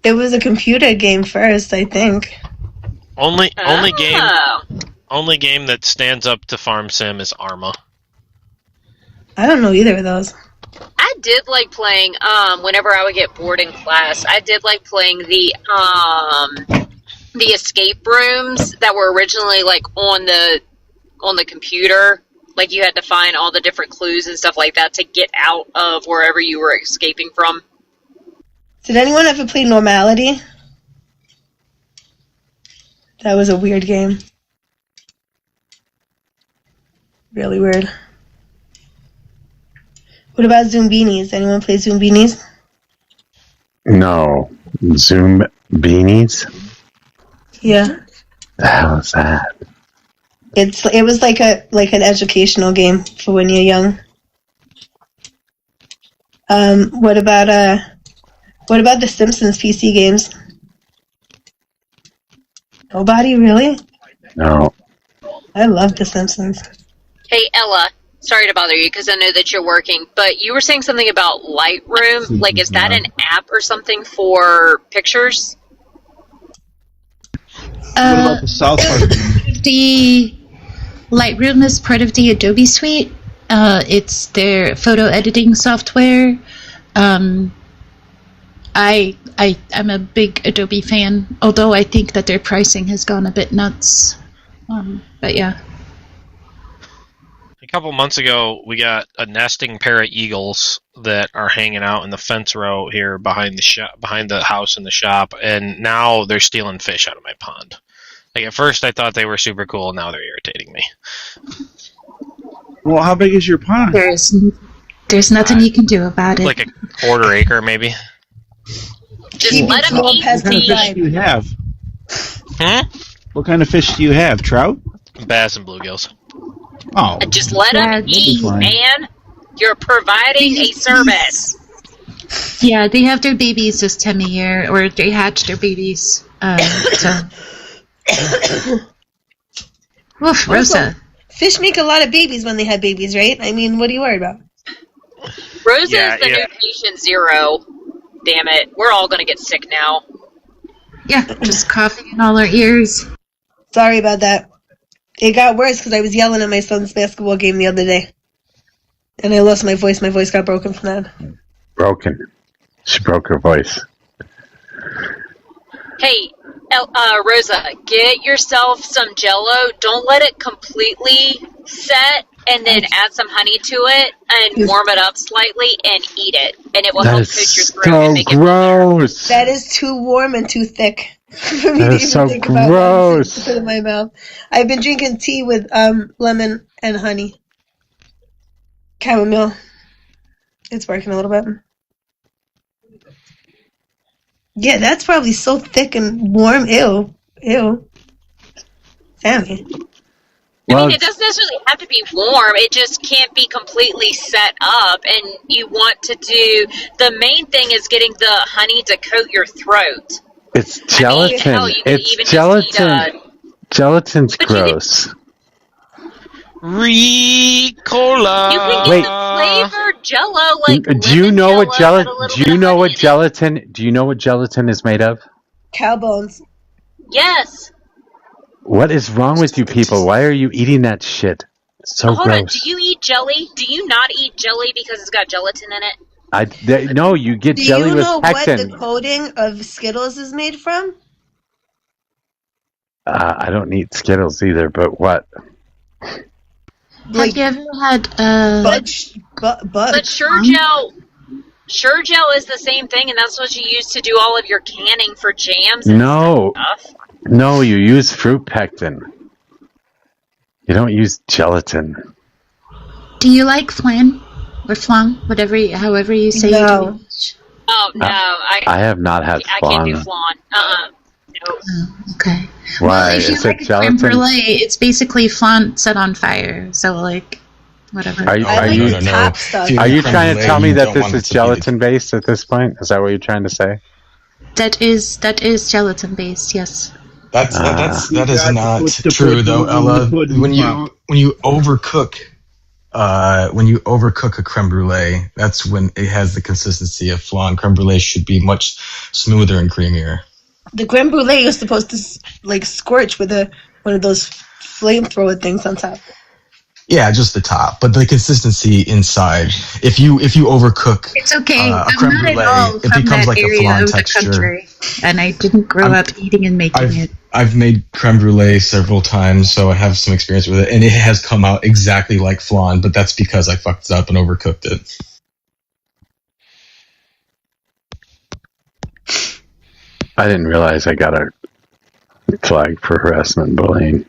It was a computer game first, I think. Only game that stands up to Farm Sim is Arma. I don't know either of those. I did like playing, whenever I would get bored in class, I did like playing the escape rooms that were originally, like, on the computer. Like, you had to find all the different clues and stuff like that to get out of wherever you were escaping from. Did anyone ever play Normality? That was a weird game. Really weird. What about Zoombinis? Anyone play Zoombinis? No. Zoom Beanies? Yeah. The hell is that? It was like an educational game for when you're young. What about the Simpsons PC games? Nobody really? No. I love the Simpsons. Hey, Ella, sorry to bother you because I know that you're working, but you were saying something about Lightroom. Like, is that an app or something for pictures? What about the South Park? The Lightroom is part of the Adobe suite. It's their photo editing software. I'm a big Adobe fan, although I think that their pricing has gone a bit nuts. But yeah. A couple months ago, we got a nesting pair of eagles that are hanging out in the fence row here behind the house and the shop, and now they're stealing fish out of my pond. Like, at first I thought they were super cool, now they're irritating me. Well, how big is your pond? There's nothing you can do about it. Like a quarter acre, maybe. Just let them eat. What kind of fish do you have? Hmm? What kind of fish do you have? Trout? Bass and bluegills. Oh. Just let them eat, man. You're providing a service. Yeah, they have their babies this time of year, or they hatch their babies. Oof, Rosa. Fish make a lot of babies when they have babies, right? I mean, what are you worried about? Rosa is the new patient zero. Damn it. We're all going to get sick now. Yeah, just coughing in all our ears. Sorry about that. It got worse because I was yelling at my son's basketball game the other day. And I lost my voice. My voice got broken from that. Broken. She broke her voice. Hey, Rosa, get yourself some Jell-O. Don't let it completely set, and then add some honey to it and warm it up slightly and eat it. And it will help coat your throat and make it gross. That is too warm and too thick for me That to is even so think about gross. to put in my mouth. I've been drinking tea with lemon and honey. Chamomile. It's working a little bit. Yeah, that's probably so thick and warm. Ew. Sammy. I mean, it doesn't necessarily have to be warm. It just can't be completely set up. And you want to do... The main thing is getting the honey to coat your throat. It's gelatin. I mean, hell, you could It's even gelatin. just eat Gelatin's gross. Ricola. You can get the flavored Jell-O, like Do you know what gelatin? Do you know what gelatin is made of? Cow bones. Yes. What is wrong with you people? Why are you eating that shit? It's so Hold on. gross. Do you eat jelly? Do you not eat jelly because it's got gelatin in it? No, you get Do jelly you with know what pectin. the coating of Skittles is made from? I don't eat Skittles either, but what? Have you ever had But Sure-Gel is the same thing, and that's what you use to do all of your canning for jams and stuff. No, you use fruit pectin. You don't use gelatin. Do you like flan or flan, however you say it? Oh no, I have not had I flan. can't do flan. No. Okay. Why? Well, if you Is like it creme gelatin? brulee, it's basically flan set on fire. So like, whatever. Are you trying to tell me that this is gelatin based at this point? Is that what you're trying to say? That is gelatin based. Yes. That is not true though, Ella. When you overcook overcook a creme brulee, that's when it has the consistency of flan. Creme brulee should be much smoother and creamier. The creme brulee is supposed to like scorch with one of those flamethrower things on top. Yeah, just the top, but the consistency inside. If you overcook, it's okay. A creme I'm not brulee, at all it becomes like a flan texture. Country, and I didn't grow up eating and making it. I've made creme brulee several times, so I have some experience with it, and it has come out exactly like flan, but that's because I fucked it up and overcooked it. I didn't realize I got a flag for harassment and bullying.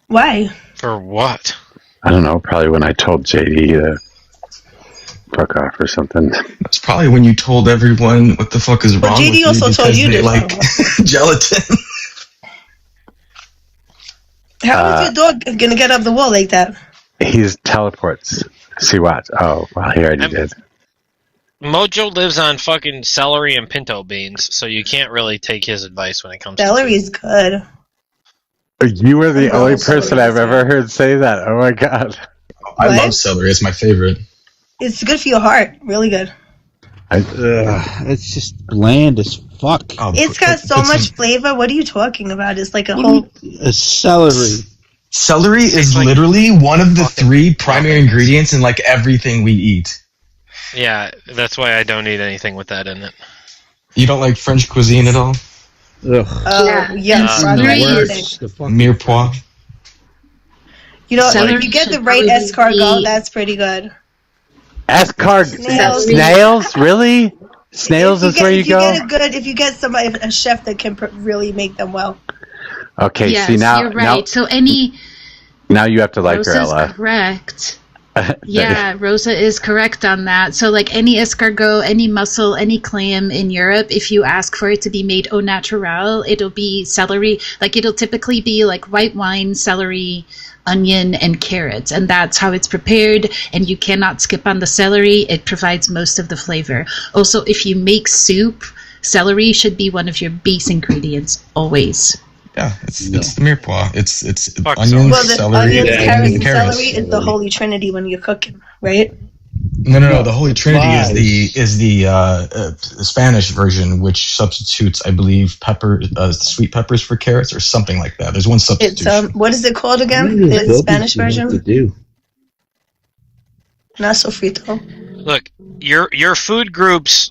Why? For what? I don't know, probably when I told JD to fuck off or something. It's probably when you told everyone what the fuck is wrong with JD you also told because you they this. like gelatin. How is your dog gonna get up the wall like that? He teleports. See what? Oh, well, he already did. Mojo lives on fucking celery and pinto beans, so you can't really take his advice when it comes Celery is good. You were the only person I've ever heard say that. Oh my god. I love celery. It's my favorite. It's good for your heart. Really good. It's just bland as fuck. It's got so much flavor. What are you talking about? It's like a celery. Celery is literally one of the 3 primary ingredients in like everything we eat. Yeah, that's why I don't eat anything with that in it. You don't like French cuisine at all? Ugh. Oh, yes. Mirepoix. You know, Celery if you get the should right probably escargot, be- that's pretty good. Snails? Really? Snails is where you go? If you get a chef that can really make them well. Okay, Yes, see now. you're right. So Now you have to like her, Rosa's Ella. correct. Yeah, Rosa is correct on that. So like any escargot, any mussel, any clam in Europe, if you ask for it to be made au naturel, it'll be celery. Like it'll typically be like white wine, celery, onion, and carrots. And that's how it's prepared. And you cannot skip on the celery. It provides most of the flavor. Also, if you make soup, celery should be one of your base ingredients always. Yeah, it's the mirepoix. It's Onions, celery, carrots, and carrots. celery is the holy trinity when you're cooking, right? No. The Holy Trinity is the Spanish version, which substitutes, I believe, sweet peppers for carrots or something like that. There's one substitution. It's what is it called again? The Spanish version. Not sofrito. Look, your food groups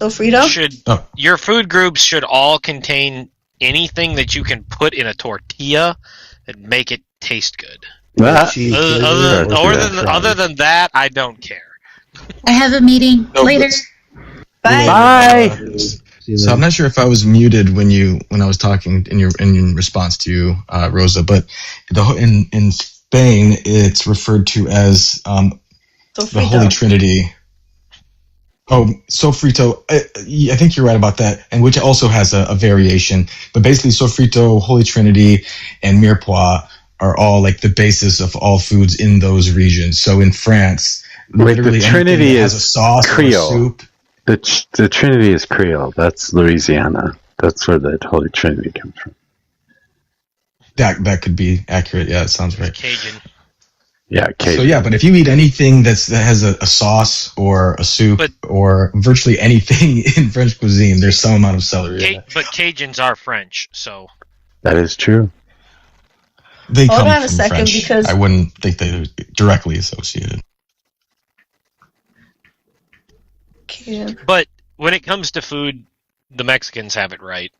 your food groups should all contain anything that you can put in a tortilla and make it taste good. Other than that, I don't care. I have a meeting later. Bye. So I'm not sure if I was muted when I was talking in response to you, Rosa, but in Spain it's referred to as the Holy Trinity. Oh, sofrito. I think you're right about that, and which also has a variation. But basically, sofrito, Holy Trinity, and mirepoix are all like the basis of all foods in those regions. So in France, literally the Trinity has a sauce Creole. or a soup. The Trinity is Creole. That's Louisiana. That's where the Holy Trinity comes from. That could be accurate. Yeah, it sounds right. Cajun. Yeah, Cajun. So yeah, but if you eat anything that has a sauce or a soup or virtually anything in French cuisine, there's some amount of celery in it. But Cajuns are French, so that is true. They Hold come on a from second, French. because I wouldn't think they're directly associated. But when it comes to food, the Mexicans have it right.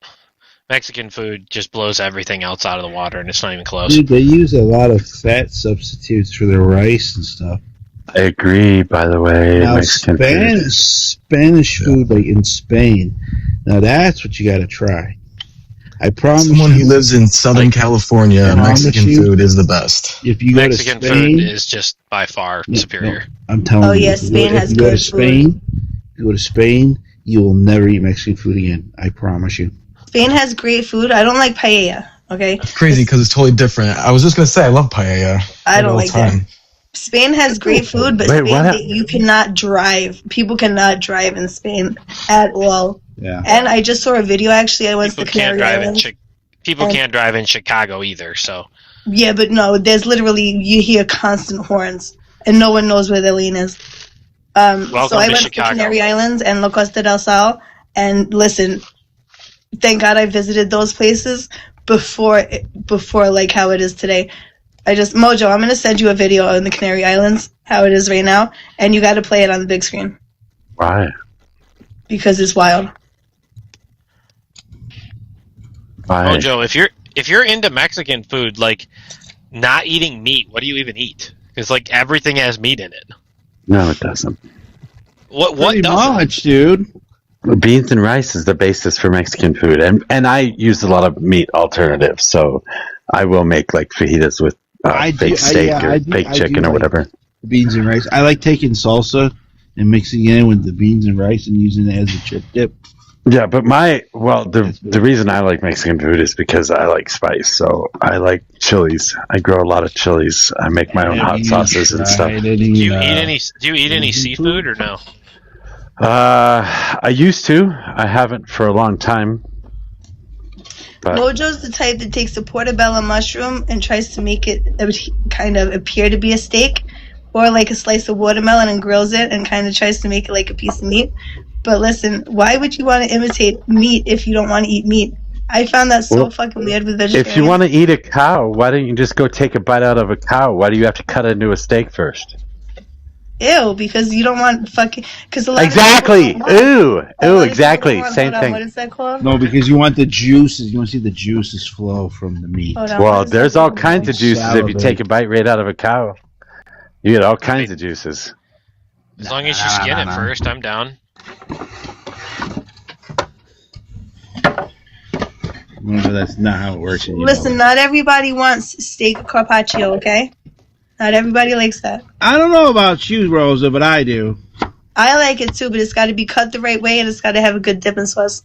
Mexican food just blows everything else out of the water, and it's not even close. Dude, they use a lot of fat substitutes for their rice and stuff. I agree, by the way. Now, Mexican food. Spanish food, like in Spain, now that's what you got to try. I promise Someone you, who lives in Southern California, Mexican food is the best. If you Mexican go to Spain, food is just by far superior. I'm telling you. Oh, yeah, Spain has if you go good to Spain, if you go to Spain, you will never eat Mexican food again. I promise you. Spain has great food. I don't like paella. Okay. It's crazy because it's totally different. I was just gonna say I love paella. I don't like that. time. Spain has great food, but you cannot drive. People cannot drive in Spain at all. Yeah. And I just saw a video. Actually, I went to the Canary Islands. People can't drive in Chicago either. So yeah, but no, there's literally you hear constant horns and no one knows where the lane is. So I went to Chicago. Canary Islands and La Costa del Sol, and listen, thank God I visited those places before like how it is today. Mojo, I'm gonna send you a video on the Canary Islands, how it is right now, and you got to play it on the big screen. Why? Because it's wild. Why? Mojo, if you're into Mexican food, like not eating meat, what do you even eat? Because like everything has meat in it. No, it doesn't. What Pretty doesn't? much, dude. Beans and rice is the basis for Mexican food, and I use a lot of meat alternatives. So I will make like fajitas with fake steak or fake chicken or whatever. Beans and rice. I like taking salsa and mixing it in with the beans and rice and using it as a chip dip. Yeah, but the reason I like Mexican food is because I like spice. So I like chilies. I grow a lot of chilies. I make my own hot sauces and stuff. Do you eat any seafood or no? I used to. I haven't for a long time. But Mojo's the type that takes a portobello mushroom and tries to make it kind of appear to be a steak, or like a slice of watermelon and grills it and kind of tries to make it like a piece of meat. But listen, why would you want to imitate meat if you don't want to eat meat? I found that so fucking weird with vegetarians. if you want to eat a cow, why don't you just go take a bite out of a cow? Why do you have to cut it into a steak first? Ew, because you don't want fucking... Exactly. Exactly. Same thing. What is that called? No, because you want the juices. You want to see the juices flow from the meat. Well, there's all kinds of juices if you take a bite right out of a cow. You get all kinds of juices. As long as you skin it first, I'm down. Remember, that's not how it works. Listen, not everybody wants steak carpaccio, okay? Not everybody likes that. I don't know about you, Rosa, but I do. I like it too, but it's got to be cut the right way and it's got to have a good dipping sauce.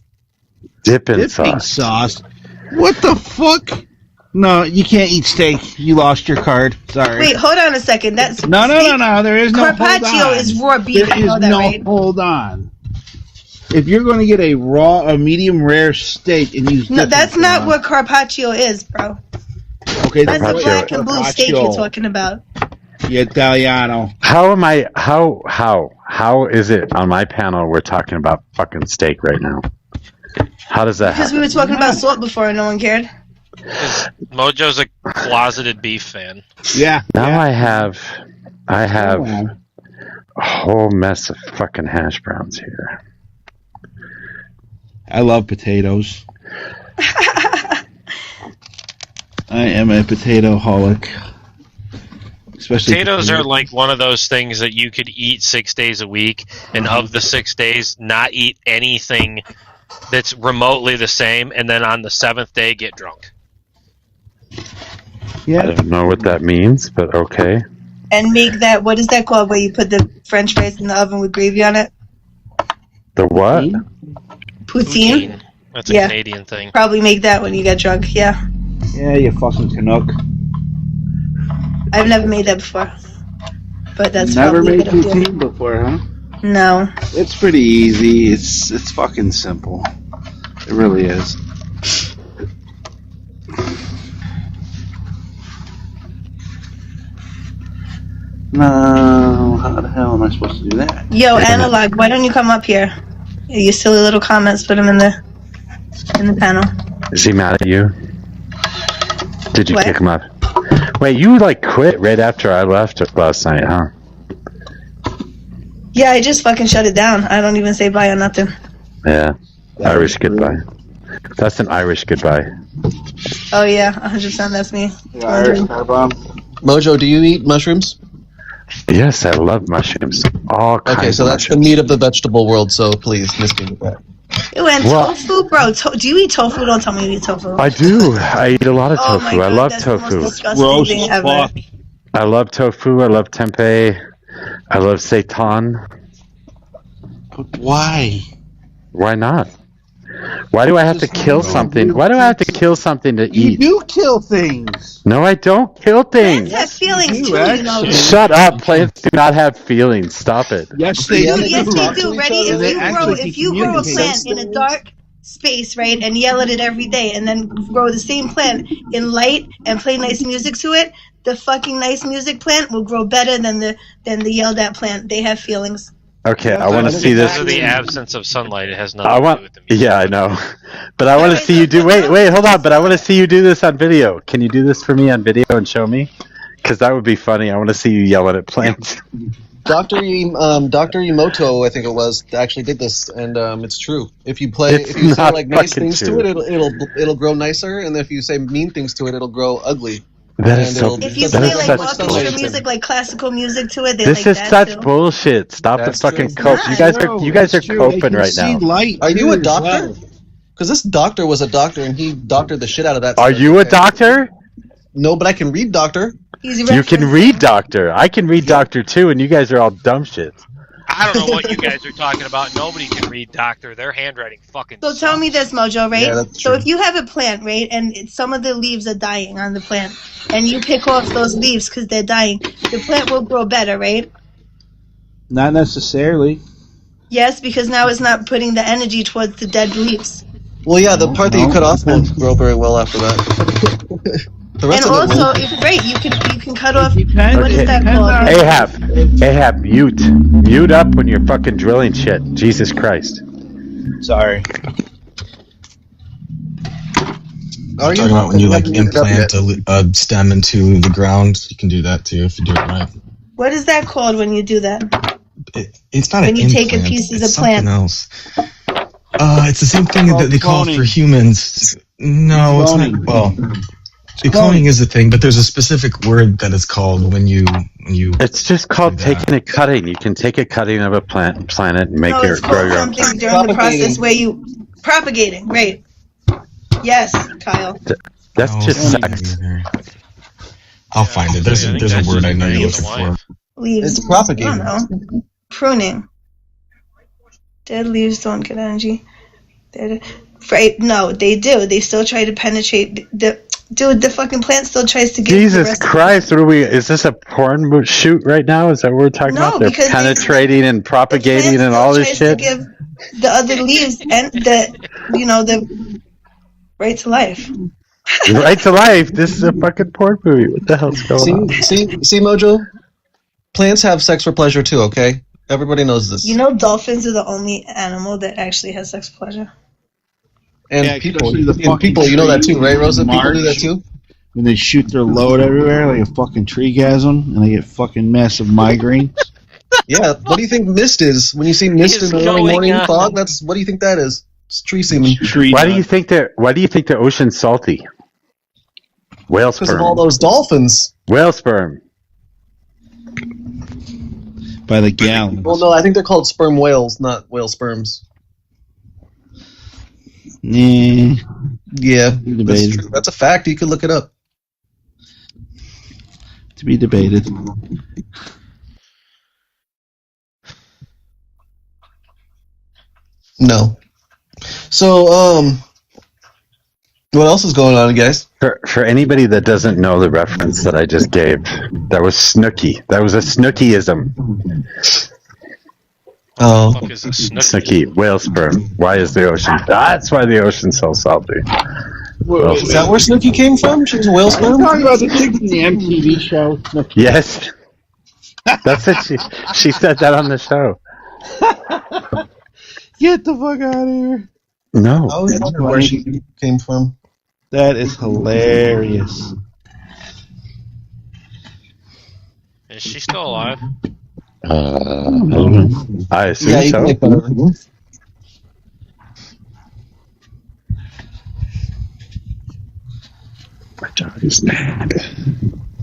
Dipping sauce? What the fuck? No, you can't eat steak. You lost your card. Sorry. Wait, hold on a second. That's No. There is no carpaccio hold on. is raw beef. There You know is that, no right? hold on. If you're going to get a medium rare steak and use No, that's not what carpaccio is, bro. Okay, That's the black and blue steak you're talking about. Italiano. How is it on my panel we're talking about fucking steak right now? How does that Because happen? we were talking about salt before and no one cared. Mojo's a closeted beef fan. Yeah. Now I have a whole mess of fucking hash browns here. I love potatoes. I am a potato holic. Especially Potatoes are like one of those things that you could eat 6 days a week, and of the 6 days, not eat anything that's remotely the same, and then on the 7th day, get drunk. I don't know what that means, but okay. And make that, what is that called, where you put the french fries in the oven with gravy on it? The what? Poutine? That's a Canadian thing. Probably make that when you get drunk, yeah. Yeah, you fucking Canuck. I've never made that before. But that's Never probably made a good idea. poutine before, huh? No. It's pretty easy. It's fucking simple. It really is. No, how the hell am I supposed to do that? Yo, Analog, why don't you come up here? Your silly little comments, put them in the panel. Is he mad at you? Did you What? kick him up? Wait, you like quit right after I left last night, huh? Yeah, I just fucking shut it down. I don't even say bye or nothing. Yeah. Irish goodbye. That's an Irish goodbye. Oh yeah, 100%, that's me. Mojo, do you eat mushrooms? Yes, I love mushrooms. All kinds Okay, so of that's the meat of the vegetable world, so please miss me with that. Ew, and Well- tofu, bro. Do you eat tofu? Don't tell me you eat tofu. I do. I eat a lot of Oh tofu. my I God, love that's the most tofu. disgusting thing ever. I love tofu. I love tempeh. I love seitan. But why? Why not? Why do I have to kill something? Why do I have to kill something to You eat? do kill things. No, I don't kill things. Plants have feelings too, you know. Shut up. Plants do not have feelings. Stop it. Yes, they Dude, do. yes, they do. Ready? If you grow a communicate. plant in a dark space, right, and yell at it every day, and then grow the same plant in light and play nice music to it, the fucking nice music plant will grow better than the yelled at plant. They have feelings. Okay, I want to see this. Because of the absence of sunlight, it has nothing to do with the music. Yeah, I know. But I want to see you do. Wait, hold on. But I want to see you do this on video. Can you do this for me on video and show me? Because that would be funny. I want to see you yelling at plants. Dr. Emoto, I think it was, actually did this, and it's true. If you say like nice things to it, it'll grow nicer, and if you say mean things to it, it'll grow ugly. That is so. If you play like orchestra music, like classical music to it, they this like is that such too. bullshit. Stop the fucking cope. You guys are coping right now. Are you a doctor? Because this doctor was a doctor, and he doctored the shit out of that. Are you a doctor? No, but I can read doctor. You can read doctor. I can read doctor too, and you guys are all dumb shit. I don't know what you guys are talking about. Nobody can read doctor. Their handwriting fucking So tell me this, Mojo, right? Yeah, that's so true. if you have a plant, right, and some of the leaves are dying on the plant, and you pick off those leaves because they're dying, the plant will grow better, right? Not necessarily. Yes, because now it's not putting the energy towards the dead leaves. Well, yeah, the part that you cut off won't grow very well after that. The rest And of it also, will. if right, you can cut off. What is that called? Ahab, mute up when you're fucking drilling shit. Jesus Christ. Sorry. I'm talking about when you like implant a stem into the ground. You can do that too if you do it right. What is that called when you do that? It's not when an you implant. take a piece of It's the plant. something else. It's the same thing that they call it for humans. No, it's not. Well, cloning is the thing, but there's a specific word that it's called when you. It's just called taking a cutting. You can take a cutting of a plant it, and make it's it grow called your own. something during the process where you propagating, right? Yes, Kyle. That's just sex. I'll find it. There's a word I know you're looking for. Leaves. It's propagating. I don't know. Pruning. Dead leaves don't get energy. Right? No, they do. They still try to penetrate the. Dude, the fucking plant still tries to get. Jesus Christ! What are we? Is this a porn shoot right now? Is that what we're talking about? They're because penetrating and propagating and all this shit. To give the other leaves and the right to life. Right to life. This is a fucking porn movie. What the hell's going on? See, Mojo? Plants have sex for pleasure too, okay? Everybody knows this. You know, dolphins are the only animal that actually has sex pleasure. And people, you know that too, right, Rosa? People do that too? When they shoot their load everywhere like a fucking treegasm and they get fucking massive migraines. Yeah, what do you think mist is? When you see mist in the early morning fog, what do you think that is? It's tree semen. Why do you think the ocean's salty? Whale sperm. Because of all those dolphins. Whale sperm. By the gallon. Well, no, I think they're called sperm whales, not whale sperms. Yeah, that's true. That's a fact. You can look it up. To be debated. No. So, what else is going on, guys? For anybody that doesn't know the reference that I just gave, that was Snooki. That was a Snookiism. Oh, Snooki, whale sperm. Why is the ocean? That's why the ocean's so salty. Is that where Snooki came from? She was a whale sperm? Talking about the chick in the MTV show. Snooki. Yes, that's it. She said that on the show. Get the fuck out of here! No, I was wondering where she came from. That is hilarious. Is she still alive? I assume so. My dog is mad.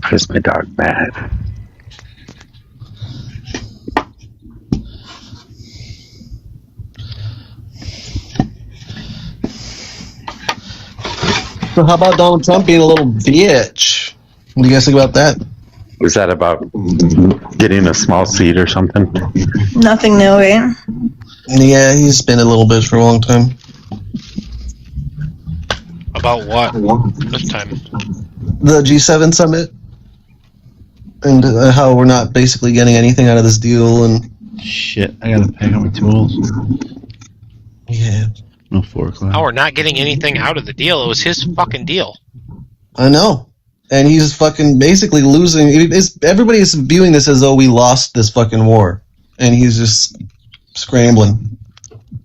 Why is my dog mad? So how about Donald Trump being a little bitch? What do you guys think about that? Was that about getting a small seat or something? Nothing new, right? Yeah, he's been a little bitch for a long time. About what? This time? The G7 summit. And how we're not basically getting anything out of this deal. And shit, I gotta pack up my tools. Yeah. No 4 o'clock. Oh, we're not getting anything out of the deal. It was his fucking deal. I know. and he's fucking basically losing. Everybody's viewing this as though we lost this fucking war, and he's just scrambling.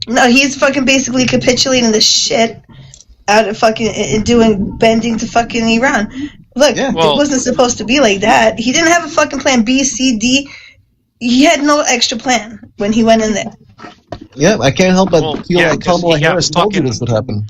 No, he's fucking basically capitulating the shit out of fucking bending to fucking Iran. Look, it wasn't supposed to be like that. He didn't have a fucking plan B, C, D. He had no extra plan when he went in there. Yeah, I can't help but feel like Kamala Harris told you this would happen.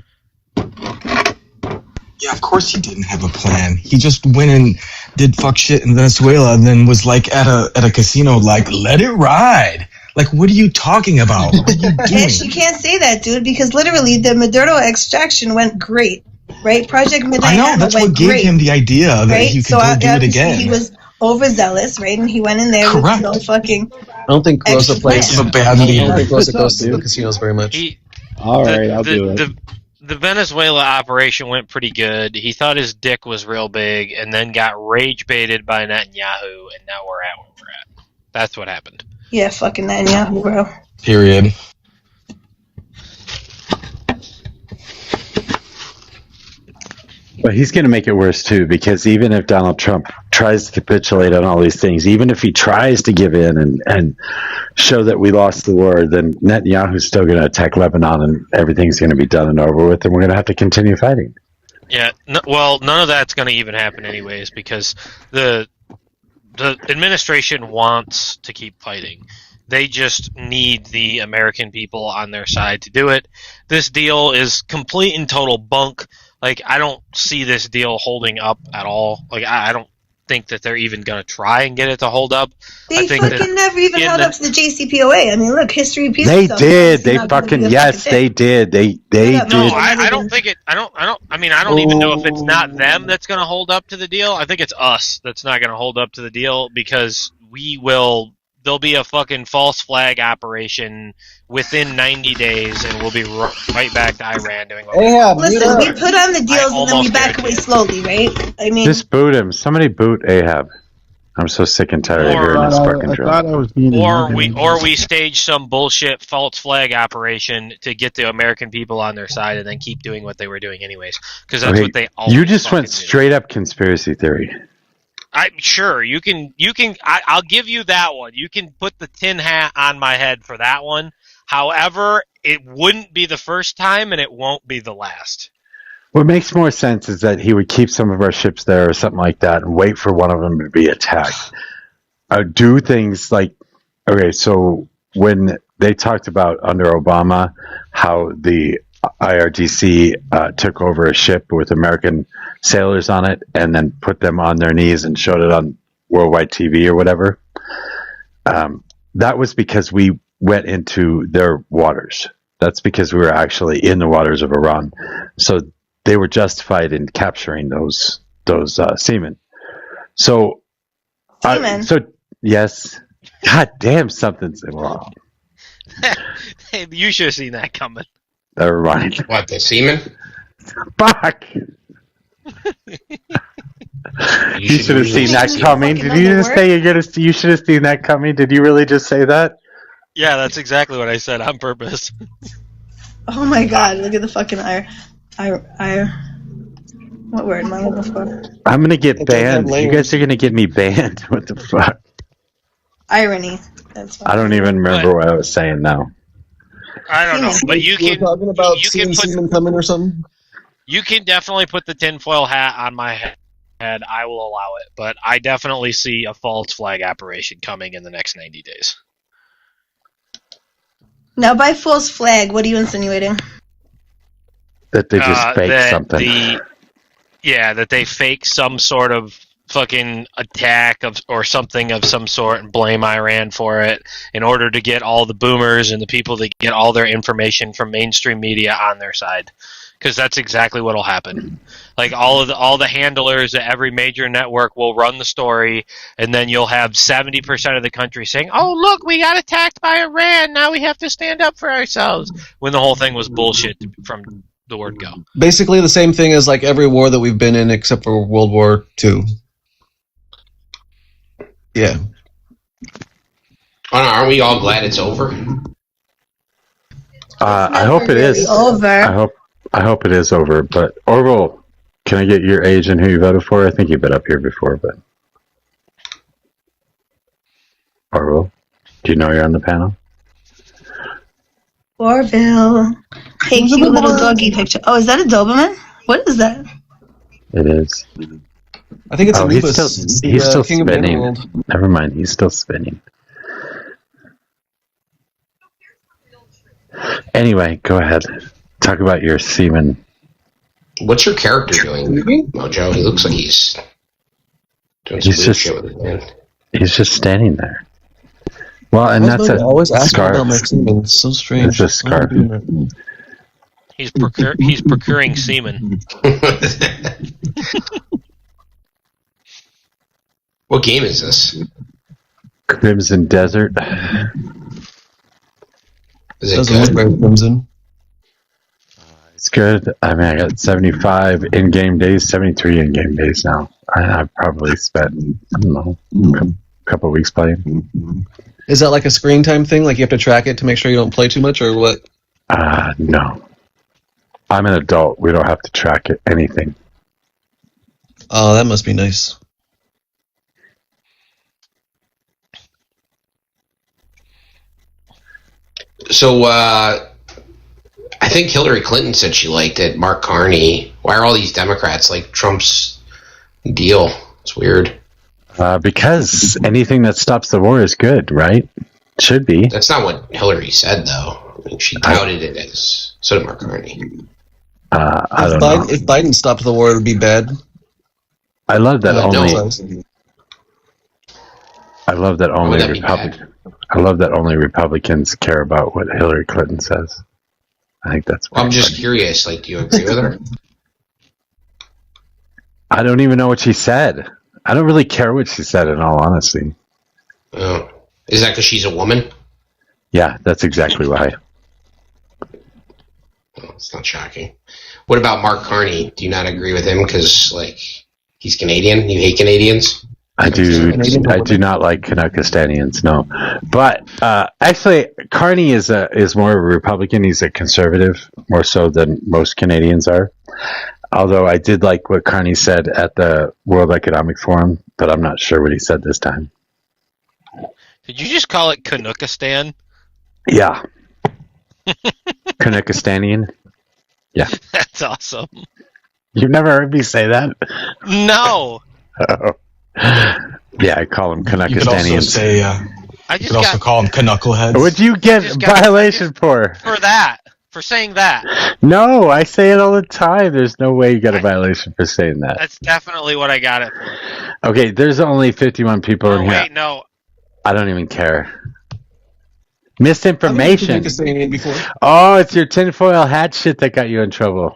Yeah, of course he didn't have a plan. He just went and did fuck shit in Venezuela and then was like at a casino like, let it ride. Like, what are you talking about? What are you doing? You can't say that, dude, because literally the Maduro extraction went great, right? Project Midnight. I know, that's what gave him the idea that he could go do it again. He was overzealous, right? And he went in there with no fucking... I don't think Rosa plays. A bad leader. I don't think Rosa goes to the casinos very much. All right, I'll do it. The Venezuela operation went pretty good. He thought his dick was real big, and then got rage baited by Netanyahu, and now we're at where we're at. That's what happened. Yeah, fucking Netanyahu, bro. Period. But he's going to make it worse too, because even if Donald Trump tries to capitulate on all these things, even if he tries to give in and show that we lost the war, then Netanyahu's still going to attack Lebanon, and everything's going to be done and over with, and we're going to have to continue fighting. Yeah, well, none of that's going to even happen anyways, because the administration wants to keep fighting. They just need the American people on their side to do it. This deal is complete and total bunk. Like, I don't see this deal holding up at all. Like, I don't think that they're even going to try and get it to hold up. They fucking never even held up to the JCPOA. I mean, look, history repeats They itself. did. They fucking, yes, they did. They did. No, I don't think it. I don't even know if it's not them that's going to hold up to the deal. I think it's us that's not going to hold up to the deal, because there'll be a fucking false flag operation within 90 days, and we'll be right back to Iran doing what Listen, we put on the deals and then we back away slowly, right? I mean, just boot him. Somebody boot Ahab. I'm so sick and tired of hearing this fucking drill. Or we stage some bullshit false flag operation to get the American people on their side, and then keep doing what they were doing anyways, because that's what they always You just went straight up conspiracy theory. I'm sure you can. I'll give you that one. You can put the tin hat on my head for that one. However, it wouldn't be the first time, and it won't be the last. What makes more sense is that he would keep some of our ships there or something like that, and wait for one of them to be attacked. Do things like, okay, so when they talked about under Obama how the IRGC took over a ship with American sailors on it and then put them on their knees and showed it on worldwide TV or whatever. That was because we went into their waters. That's because we were actually in the waters of Iran. So they were justified in capturing those seamen. So, yes. God damn, something's wrong. Hey, you should have seen that coming. Never mind. What, the semen? Fuck! You should have seen that coming. Did you just say you should have seen that coming? Did you really just say that? Yeah, that's exactly what I said on purpose. oh my god, look at the fucking what word am I looking for? I'm gonna get banned. You guys are gonna get me banned. What the fuck? Irony. That's I don't even remember what I was saying now. I don't know, but you can. Talking about you can put semen coming or something. You can definitely put the tinfoil hat on my head. I will allow it, but I definitely see a false flag operation coming in the next 90 days. Now, by false flag, what are you insinuating? That they just fake something. That they fake some sort of fucking attack or something of some sort and blame Iran for it in order to get all the boomers and the people that get all their information from mainstream media on their side. Because that's exactly what will happen. Like all the handlers at every major network will run the story, and then you'll have 70% of the country saying, "Oh, look, we got attacked by Iran. Now we have to stand up for ourselves." When the whole thing was bullshit from the word go. Basically, the same thing as like every war that we've been in, except for World War II. Yeah. Aren't we all glad it's over? I hope it is. Over. I hope it is over. But Orville, Can I get your age and who you voted for? I think you've been up here before, but Orville, do you know you're on the panel? Orville. Hey, cute little doggy picture. Oh, is that a Doberman? What is that? It is. I think it's Anubis. He's still king of the spinning. underworld. Never mind, he's still spinning. Anyway, go ahead. Talk about your semen. What's your character doing, Mojo? He looks like he's doing some weird shit with his hand. He's just standing there. Well, and that's a always asking scarf. about my semen. It's so strange. It's a scarf. He's procuring semen. What game is this? Crimson Desert. Is it Doesn't good? look very crimson. It's good. I mean, I got 75 in-game days, 73 in-game days now. I've probably spent, I don't know, a couple of weeks playing. Is that like a screen time thing? Like you have to track it to make sure you don't play too much, or what? No. I'm an adult. We don't have to track it, anything. Oh, that must be nice. So, I think Hillary Clinton said she liked it. Mark Carney. Why are all these Democrats like Trump's deal? It's weird. Because anything that stops the war is good, right? Should be. That's not what Hillary said, though. I mean, she touted it as so did Mark Carney. I don't know. If Biden stopped the war, it would be bad. I love that only. No. I love that only that be Republican. I love that only Republicans care about what Hillary Clinton says. I think that's. Well, I'm just curious. Like, do you agree with her? I don't even know what she said. I don't really care what she said, in all honesty. Oh, is that because she's a woman? Yeah, that's exactly why. Oh, it's not shocking. What about Mark Carney? Do you not agree with him because, like, he's Canadian? You hate Canadians? I do not like Canuckistanians, no. But actually, Carney is more of a Republican. He's a conservative, more so than most Canadians are. Although I did like what Carney said at the World Economic Forum, but I'm not sure what he said this time. Did you just call it Canuckistan? Yeah. Canuckistanian? Yeah. That's awesome. You've never heard me say that? No. Oh. Yeah, I call them Canuckistanians. You could also say, you could also call them Canuckleheads. What'd you get violation for? For that. For saying that. No, I say it all the time. There's no way you got a violation for saying that. That's definitely what I got it for. Okay, there's only 51 people in here. Wait, no. I don't even care. Misinformation. Before. Oh, it's your tinfoil hat shit that got you in trouble.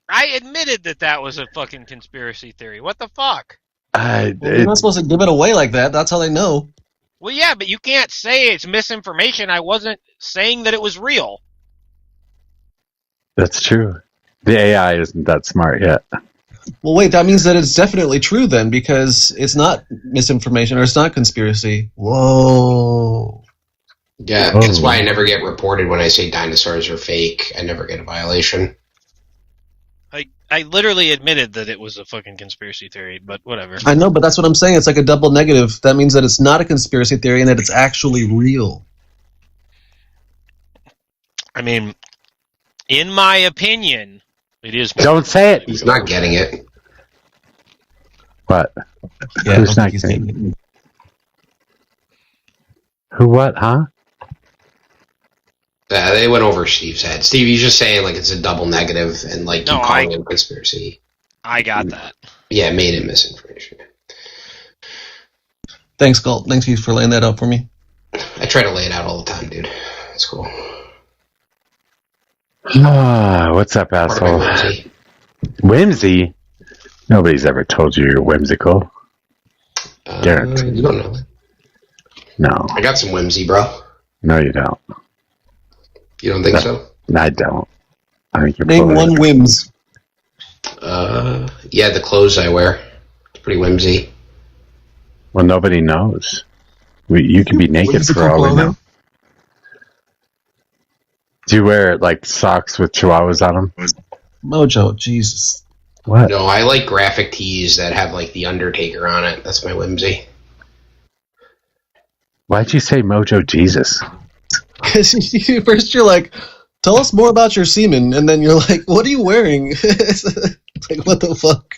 I admitted that was a fucking conspiracy theory. What the fuck? You're not supposed to give it away like that. That's how they know. Well, yeah, but you can't say it's misinformation. I wasn't saying that it was real. That's true. The AI isn't that smart yet. Well, wait, that means that it's definitely true then, because it's not misinformation or it's not conspiracy. Whoa. Yeah, that's why I never get reported when I say dinosaurs are fake. I never get a violation. I literally admitted that it was a fucking conspiracy theory, but whatever. I know, but that's what I'm saying. It's like a double negative. That means that it's not a conspiracy theory and that it's actually real. I mean, in my opinion, it is. Don't say it. He's not getting it. What? Yeah, who's not getting it? Who? What? Huh? They went over Steve's head. Steve, you're just saying like it's a double negative and like you calling it conspiracy. I got that. Yeah, made it misinformation. Thanks, Galt. Thanks you for laying that out for me. I try to lay it out all the time, dude. It's cool. What's up, asshole? Whimsy? Nobody's ever told you you're whimsical. Guaranteed. You don't know that. No. I got some whimsy, bro. No, you don't. You don't think so? I don't. I think you're Name one whims. Yeah, the clothes I wear. It's pretty whimsy. Well, nobody knows. You can be naked for all we know. Do you wear like socks with chihuahuas on them? Mojo, Jesus. What? No, I like graphic tees that have like the Undertaker on it. That's my whimsy. Why'd you say Mojo Jesus? Because first you're like, tell us more about your semen, and then you're like, what are you wearing? It's like, what the fuck?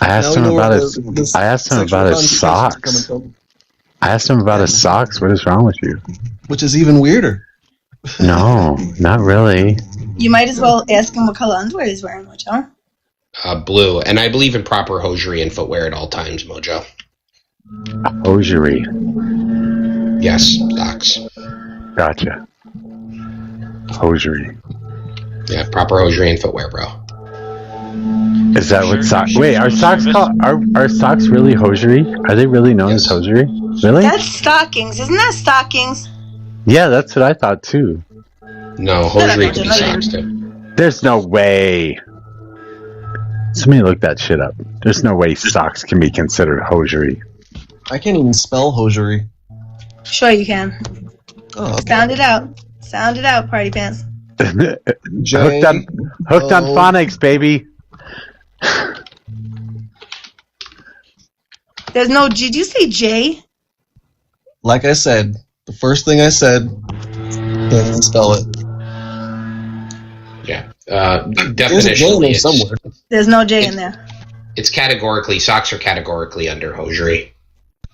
I asked him about his. I asked him about his socks. I asked him about his socks. What is wrong with you? Which is even weirder. No, not really. You might as well ask him what color underwear he's wearing, Mojo. Blue, and I believe in proper hosiery and footwear at all times, Mojo. Hosiery. Yes, socks. Gotcha. Hosiery. Yeah, proper hosiery and footwear, bro. Is that what socks? Wait, are socks called? Are socks really hosiery? Are they really known as hosiery? Really? That's stockings, isn't that stockings? Yeah, that's what I thought too. No, hosiery can be socks too. There's no way. Somebody look that shit up. There's no way socks can be considered hosiery. I can't even spell hosiery. Sure you can. Oh, okay. Sound it out. Sound it out, party pants. Hooked on phonics, baby. There's no G. Did you say J? Like I said, the first thing I said, can't spell it. Yeah. There's a J in there somewhere. There's no J in there. It's categorically, socks are categorically under hosiery.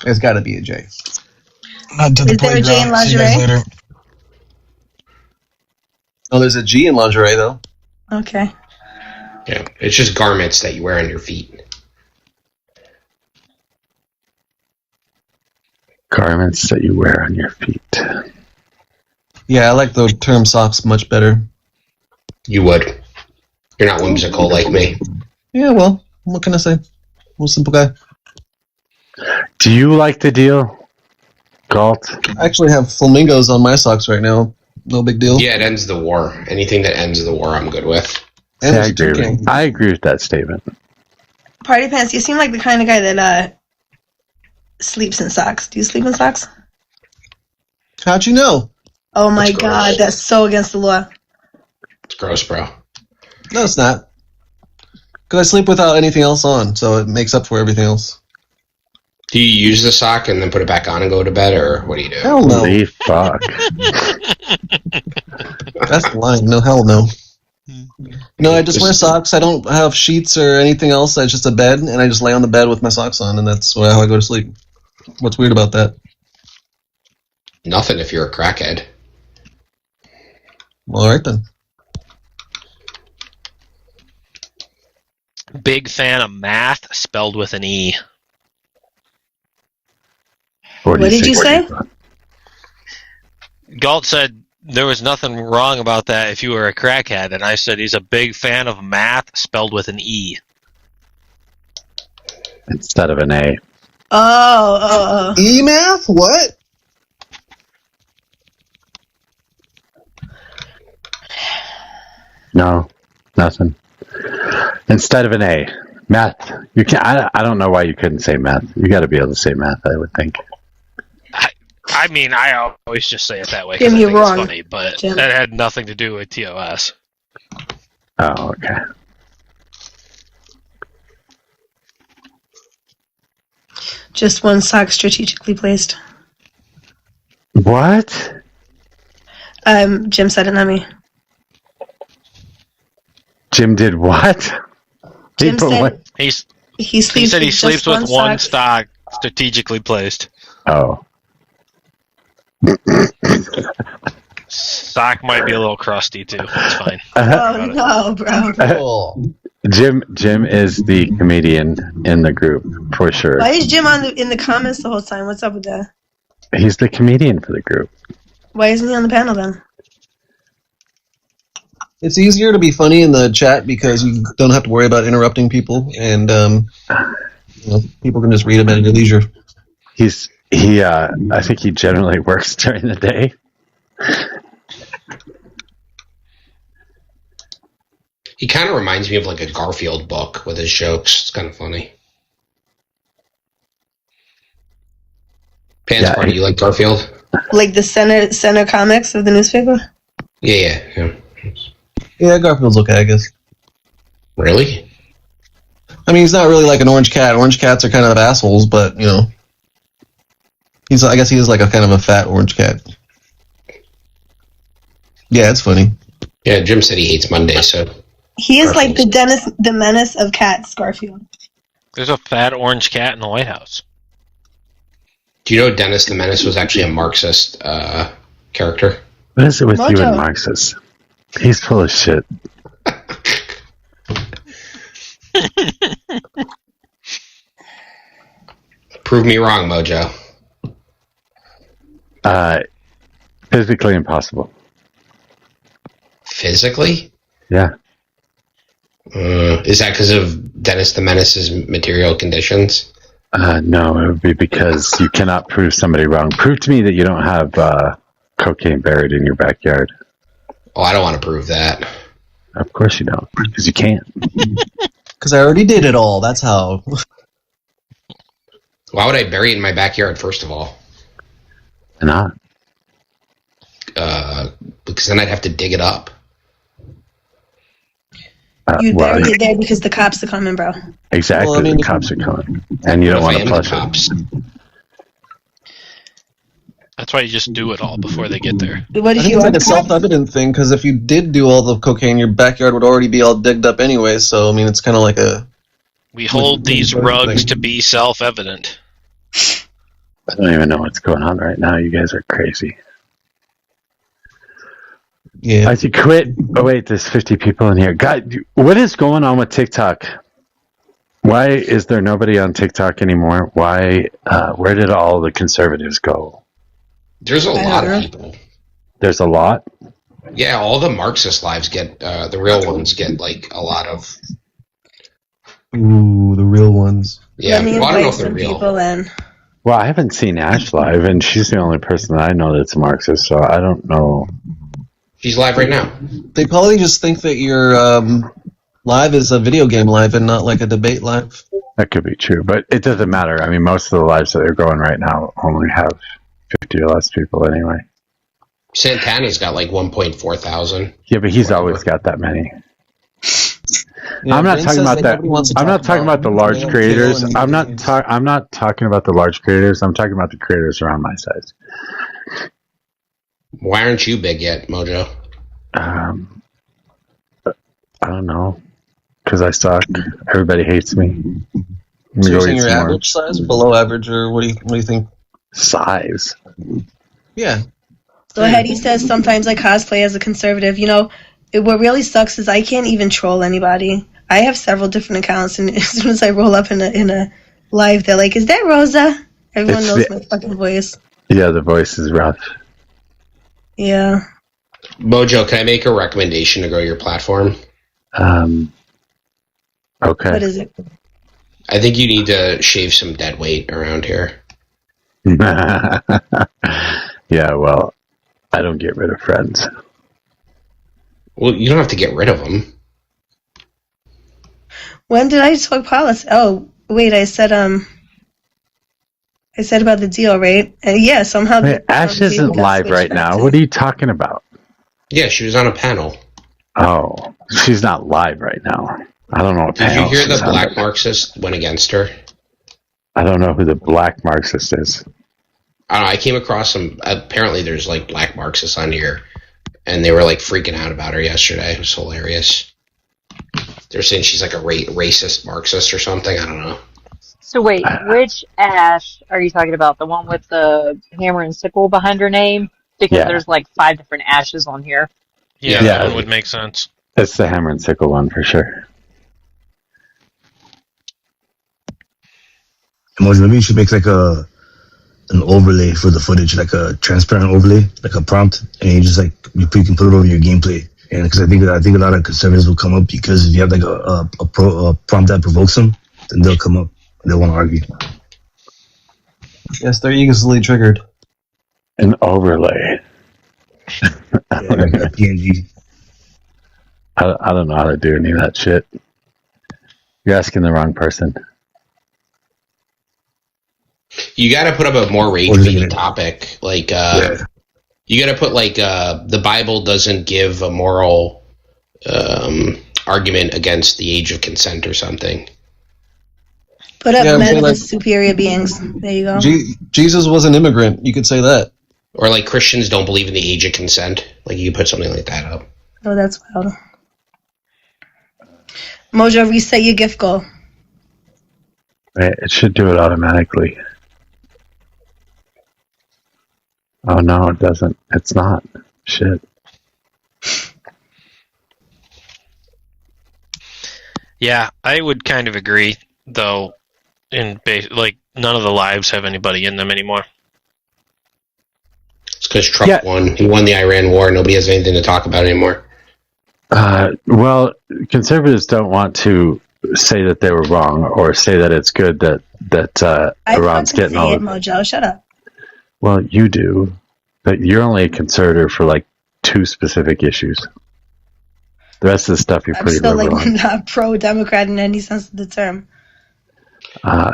There's got to be a J. Is there a J in lingerie? Oh, there's a G in lingerie, though. Okay. Yeah, it's just garments that you wear on your feet. Garments that you wear on your feet. Yeah, I like the term socks much better. You would. You're not whimsical like me. Yeah, well, what can I say? I'm a simple guy. Do you like the deal, Galt? I actually have flamingos on my socks right now. No big deal. Yeah, it ends the war. Anything that ends the war, I'm good with. Yeah, I agree with that statement. Party pants, you seem like the kind of guy that sleeps in socks. Do you sleep in socks? How'd you know? Oh my god, that's so against the law. It's gross, bro. No, it's not. Because I sleep without anything else on, so it makes up for everything else. Do you use the sock and then put it back on and go to bed, or what do you do? Hell no. Holy fuck. That's lying. No, hell no. No, I just wear socks. I don't have sheets or anything else. It's just a bed, and I just lay on the bed with my socks on, and that's how I go to sleep. What's weird about that? Nothing if you're a crackhead. All right, then. Big fan of math, spelled with an E. What did you say? Galt said there was nothing wrong about that if you were a crackhead, and I said he's a big fan of math, spelled with an E. Instead of an A. Oh. E-math? What? No, nothing. Instead of an A. Math. You can't. I don't know why you couldn't say math. You got to be able to say math, I would think. I mean, I always just say it that way Jim, because I you're think wrong. it's funny, but Jim. that had nothing to do with TOS. Oh, okay. Just one sock strategically placed. What? Jim said it, not me. Jim did what? Jim said he sleeps said he with sleeps just with one sock. stock strategically placed. Oh. Sock might be a little crusty too. It's fine. Oh no, bro. Jim is the comedian in the group for sure. Why is Jim in the comments the whole time? What's up with that? He's the comedian for the group. Why isn't he on the panel then? It's easier to be funny in the chat because you don't have to worry about interrupting people, and people can just read them at your leisure. I think he generally works during the day. He kind of reminds me of like a Garfield book with his jokes. It's kind of funny. Pants Party, you like Garfield? Like the center comics of the newspaper? Yeah. Yeah, Garfield's okay, I guess. Really? I mean, he's not really like an orange cat. Orange cats are kind of assholes, but you know, I guess he is like a kind of a fat orange cat. Yeah, it's funny. Yeah, Jim said he hates Monday, so he is like the menace of cats, Garfield. There's a fat orange cat in the White House. Do you know Dennis the Menace was actually a Marxist character? What is it with Mojo. you and Marxist? He's full of shit. Prove me wrong, Mojo. Physically impossible. Physically? Yeah. Is that because of Dennis the Menace's material conditions? No, it would be because you cannot prove somebody wrong. Prove to me that you don't have cocaine buried in your backyard. Oh, I don't want to prove that. Of course you don't, because you can't. Because I already did it all. That's how. Why would I bury it in my backyard, first of all? Why not? Because then I'd have to dig it up. You buried it there because the cops are coming, bro. Exactly, well, I mean, the cops are coming. And you don't want to flush it. That's why you just do it all before they get there. What I think it's like a self-evident thing, because if you did do all the cocaine, your backyard would already be all digged up anyway, so, I mean, it's kind of like a... We hold these rugs to be self-evident. I don't even know what's going on right now. You guys are crazy. Yeah. I should quit. Oh, wait, there's 50 people in here. God, what is going on with TikTok? Why is there nobody on TikTok anymore? Why? Where did all the conservatives go? There's a lot of people. There's a lot? Yeah, all the Marxist lives get, the real ones get, like, a lot of... Ooh, the real ones. Yeah, well, I don't know if they're real. Well, I haven't seen Ash live, and she's the only person that I know that's a Marxist, so I don't know. She's live right now. They probably just think that your live is a video game live and not like a debate live. That could be true, but it doesn't matter. I mean, most of the lives that are going right now only have 50 or less people anyway. Santana's got like 1.4 thousand. Yeah, but he's always got that many. Yeah, I'm not talking about that. I'm not talking about the large creators. I'm not talking about the large creators. I'm talking about the creators around my size. Why aren't you big yet, Mojo? I don't know. Because I suck. Everybody hates me. So you're saying your average size, below average, or what do you think? Size. Yeah. So Hetty says sometimes I cosplay as a conservative. You know, what really sucks is I can't even troll anybody. I have several different accounts, and as soon as I roll up in a live, they're like, "Is that Rosa?" Everyone knows my fucking voice. Yeah, the voice is rough. Yeah. Mojo, can I make a recommendation to grow your platform? Okay. What is it? I think you need to shave some dead weight around here. Yeah, well, I don't get rid of friends. Well, you don't have to get rid of them. When did I talk policy? Oh, wait, I said about the deal, right? Yeah, somehow. Wait, Ash isn't live right now. What are you talking about? Yeah, she was on a panel. Oh, she's not live right now. I don't know what panel. Did you hear the black Marxist went against her? I don't know who the black Marxist is. I don't know, I came across some. Apparently, there's like black Marxists on here, and they were like freaking out about her yesterday. It was hilarious. They're saying she's like a racist Marxist or something. I don't know. So wait, which Ash are you talking about? The one with the hammer and sickle behind her name? Because there's like 5 different Ashes on here. Yeah, that one would make sense. That's the hammer and sickle one for sure. Maybe you should make like an overlay for the footage, like a transparent overlay, like a prompt, and you just like you can put it over your gameplay. And because I think a lot of conservatives will come up because if you have like a prompt that provokes them, then they'll come up. They want to argue. Yes, they're easily triggered. An overlay. Like a PNG. I don't know how to do any of that shit. You're asking the wrong person. You got to put up a more rage-baiting topic, like you got to put like the Bible doesn't give a moral argument against the age of consent or something. Put up men as superior beings. There you go. Jesus was an immigrant. You could say that. Or like Christians don't believe in the age of consent. Like you could put something like that up. Oh, that's wild. Mojo, reset your gift goal. Wait, it should do it automatically. Oh no, it doesn't. It's not. Shit. Yeah, I would kind of agree, though. Like none of the lives have anybody in them anymore. It's because Trump won. He won the Iran war. Nobody has anything to talk about anymore. Well, conservatives don't want to say that they were wrong or say that it's good that Iran's getting all. Mojo, shut up. Well, you do, but you're only a conservative for like 2 specific issues. The rest of the stuff you're pretty still liberal on. not pro-Democrat in any sense of the term.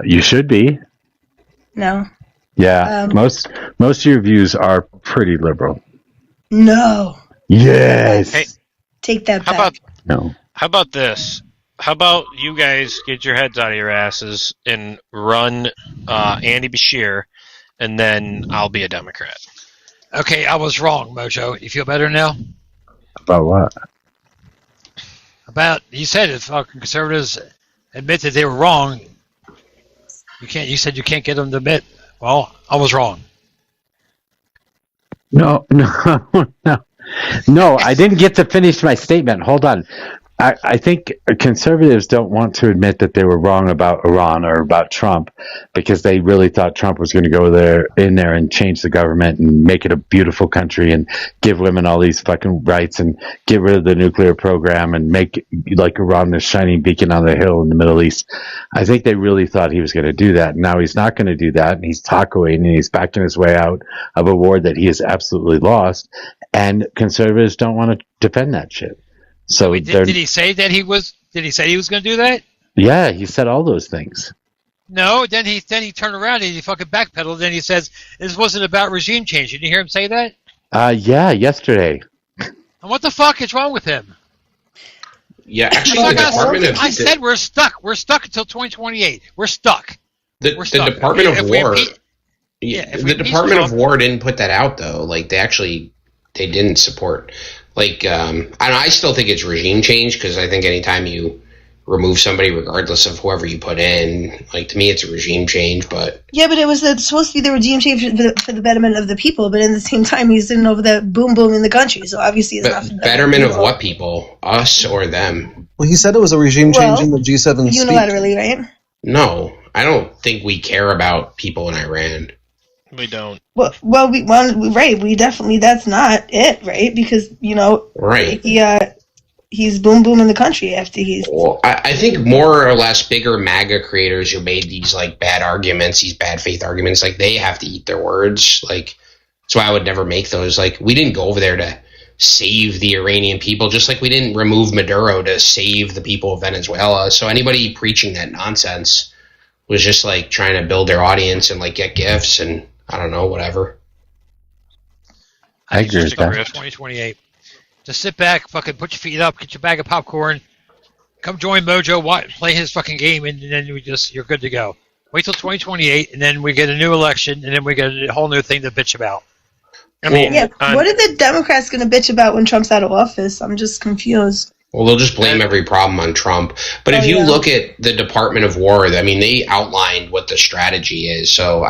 You should be. No. Yeah, most of your views are pretty liberal. No. Yes. Hey, take that back. How about this? How about you guys get your heads out of your asses and run Andy Bashir, and then I'll be a Democrat. Okay, I was wrong, Mojo. You feel better now? About what? About you said if fucking conservatives admit that they were wrong, you can't. You said you can't get them to admit. Well, I was wrong. No. I didn't get to finish my statement. Hold on. I think conservatives don't want to admit that they were wrong about Iran or about Trump because they really thought Trump was going to go in there and change the government and make it a beautiful country and give women all these fucking rights and get rid of the nuclear program and make like Iran this shining beacon on the hill in the Middle East. I think they really thought he was going to do that. Now he's not going to do that, and he's tacoing and he's backing his way out of a war that he has absolutely lost. And conservatives don't want to defend that shit. So did he say that he was? Did he say he was going to do that? Yeah, he said all those things. No, then he turned around and he fucking backpedaled. Then he says this wasn't about regime change. Did you hear him say that? Yeah, yesterday. And what the fuck is wrong with him? Yeah, actually, I said we're stuck. We're stuck until 2028. We're stuck. The Department of War. The Department of War didn't put that out though. Like they didn't support. Like, I still think it's regime change because I think anytime you remove somebody, regardless of whoever you put in, like to me, it's a regime change. But yeah, but it's supposed to be the regime change for the betterment of the people. But at the same time, he's sitting over there, boom, boom in the country. So obviously, it's not for the betterment of what people, us or them. Well, he said it was a regime change in the G7 unilaterally, right? No, I don't think we care about people in Iran. We don't. Well, we definitely, that's not it, right? Because, right. He's boom boom in the country after he's... Well, I think more or less bigger MAGA creators who made these, like, bad arguments, these bad faith arguments, like, they have to eat their words. Like, that's why I would never make those. Like, we didn't go over there to save the Iranian people, just like we didn't remove Maduro to save the people of Venezuela. So anybody preaching that nonsense was just, like, trying to build their audience and, like, get gifts and... I don't know, whatever. I agree with that. 2028. Just sit back, fucking put your feet up, get your bag of popcorn, come join Mojo, play his fucking game, and then you're good to go. Wait till 2028, and then we get a new election, and then we get a whole new thing to bitch about. What are the Democrats going to bitch about when Trump's out of office? I'm just confused. Well, they'll just blame every problem on Trump. But if you look at the Department of War, I mean, they outlined what the strategy is. So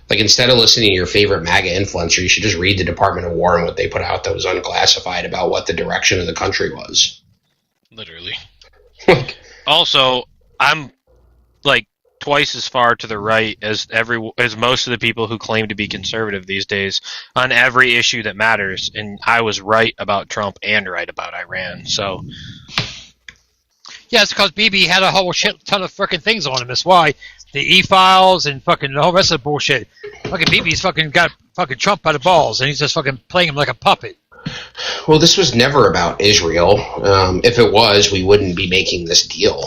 like instead of listening to your favorite MAGA influencer, you should just read the Department of War and what they put out that was unclassified about what the direction of the country was. Literally. Also, I'm like twice as far to the right as most of the people who claim to be conservative these days on every issue that matters, and I was right about Trump and right about Iran. So yeah, it's because BB had a whole shit ton of freaking things on him. That's why. The E-files and fucking the whole rest of the bullshit. Fucking BB's fucking got fucking Trump by the balls, and he's just fucking playing him like a puppet. Well, this was never about Israel. If it was, we wouldn't be making this deal.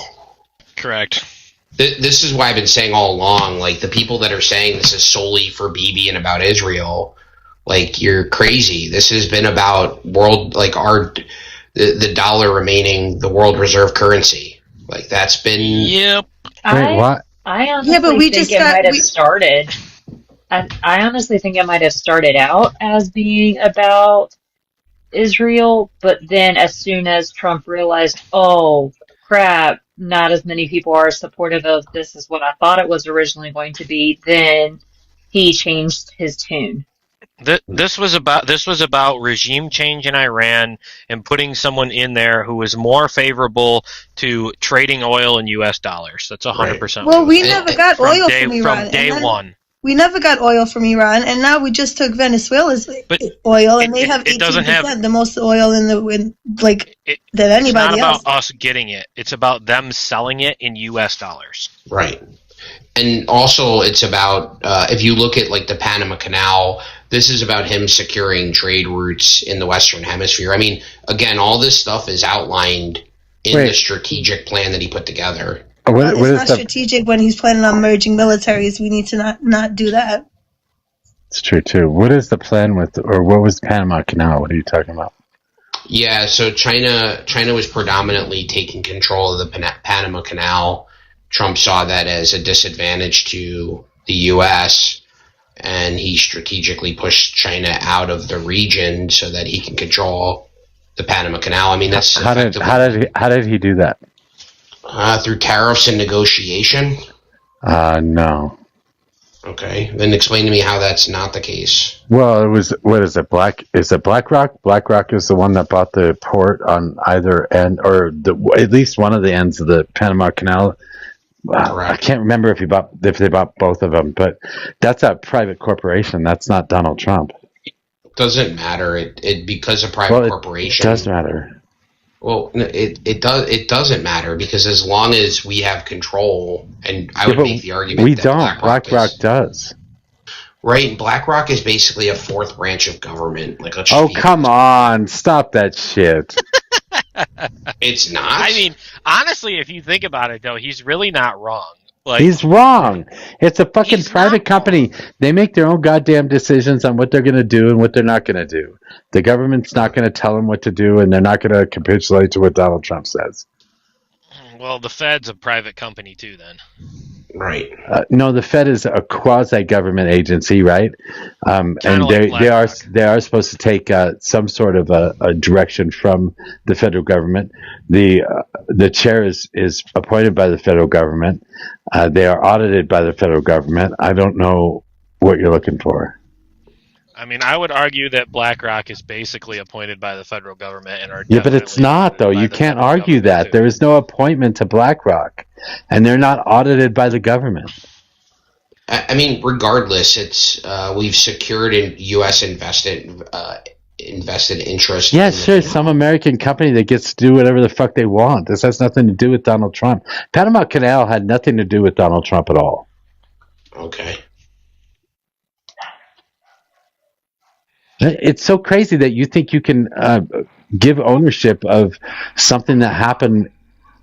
Correct. This is why I've been saying all along, like, the people that are saying this is solely for BB and about Israel, like, you're crazy. This has been about the dollar remaining the world reserve currency. Like, that's been... Yep. Wait, what? I honestly think it might have started. I honestly think it might have started out as being about Israel, but then as soon as Trump realized, oh crap, not as many people are supportive of this as what I thought it was originally going to be, then he changed his tune. This was about regime change in Iran and putting someone in there who was more favorable to trading oil in U.S. dollars. That's 100%. Well, we never got oil from Iran. From day one. We never got oil from Iran, and now we just took Venezuela's oil, and they have 18%, the most oil in that anybody It's not else. about us getting it. It's about them selling it in U.S. dollars. Right. And also, it's about if you look at like the Panama Canal, this is about him securing trade routes in the Western Hemisphere. I mean, again, all this stuff is outlined in the strategic plan that he put together. It's not strategic when he's planning on merging militaries. We need to not do that. It's true too. What is the plan with, or what was Panama Canal? What are you talking about? Yeah, so China was predominantly taking control of the Panama Canal. Trump saw that as a disadvantage to the U.S., and he strategically pushed China out of the region so that he can control the Panama Canal. I mean, that's how did he do that? Through tariffs and negotiation. No. Okay, then explain to me how that's not the case. Well, it was. What is it? Is it BlackRock? BlackRock is the one that bought the port on either end, or at least one of the ends of the Panama Canal. I can't remember if they bought both of them, but that's a private corporation. That's not Donald Trump. Doesn't matter. It because a private corporation. It does matter. Well, it doesn't matter because as long as we have control, and I would make the argument we that don't. BlackRock does. Right, BlackRock is basically a fourth branch of government. Like, come on, stop that shit. It's not. I mean, honestly, if you think about it, though, he's really not wrong. He's wrong. It's a fucking private company. They make their own goddamn decisions on what they're going to do and what they're not going to do. The government's not going to tell them what to do, and they're not going to capitulate to what Donald Trump says. Well, the Fed's a private company too, then. Right. No, the Fed is a quasi-government agency, right? And they are supposed to take some sort of a direction from the federal government. The chair is appointed by the federal government. They are audited by the federal government. I don't know what you're looking for. I mean, I would argue that BlackRock is basically appointed by the federal government and are. Yeah, but it's not, though. You can't argue that. There is no appointment to BlackRock, and they're not audited by the government. I mean, regardless, it's we've secured a U.S. invested interest. Yeah, sure. Some American company that gets to do whatever the fuck they want. This has nothing to do with Donald Trump. Panama Canal had nothing to do with Donald Trump at all. Okay. It's so crazy that you think you can give ownership of something that happened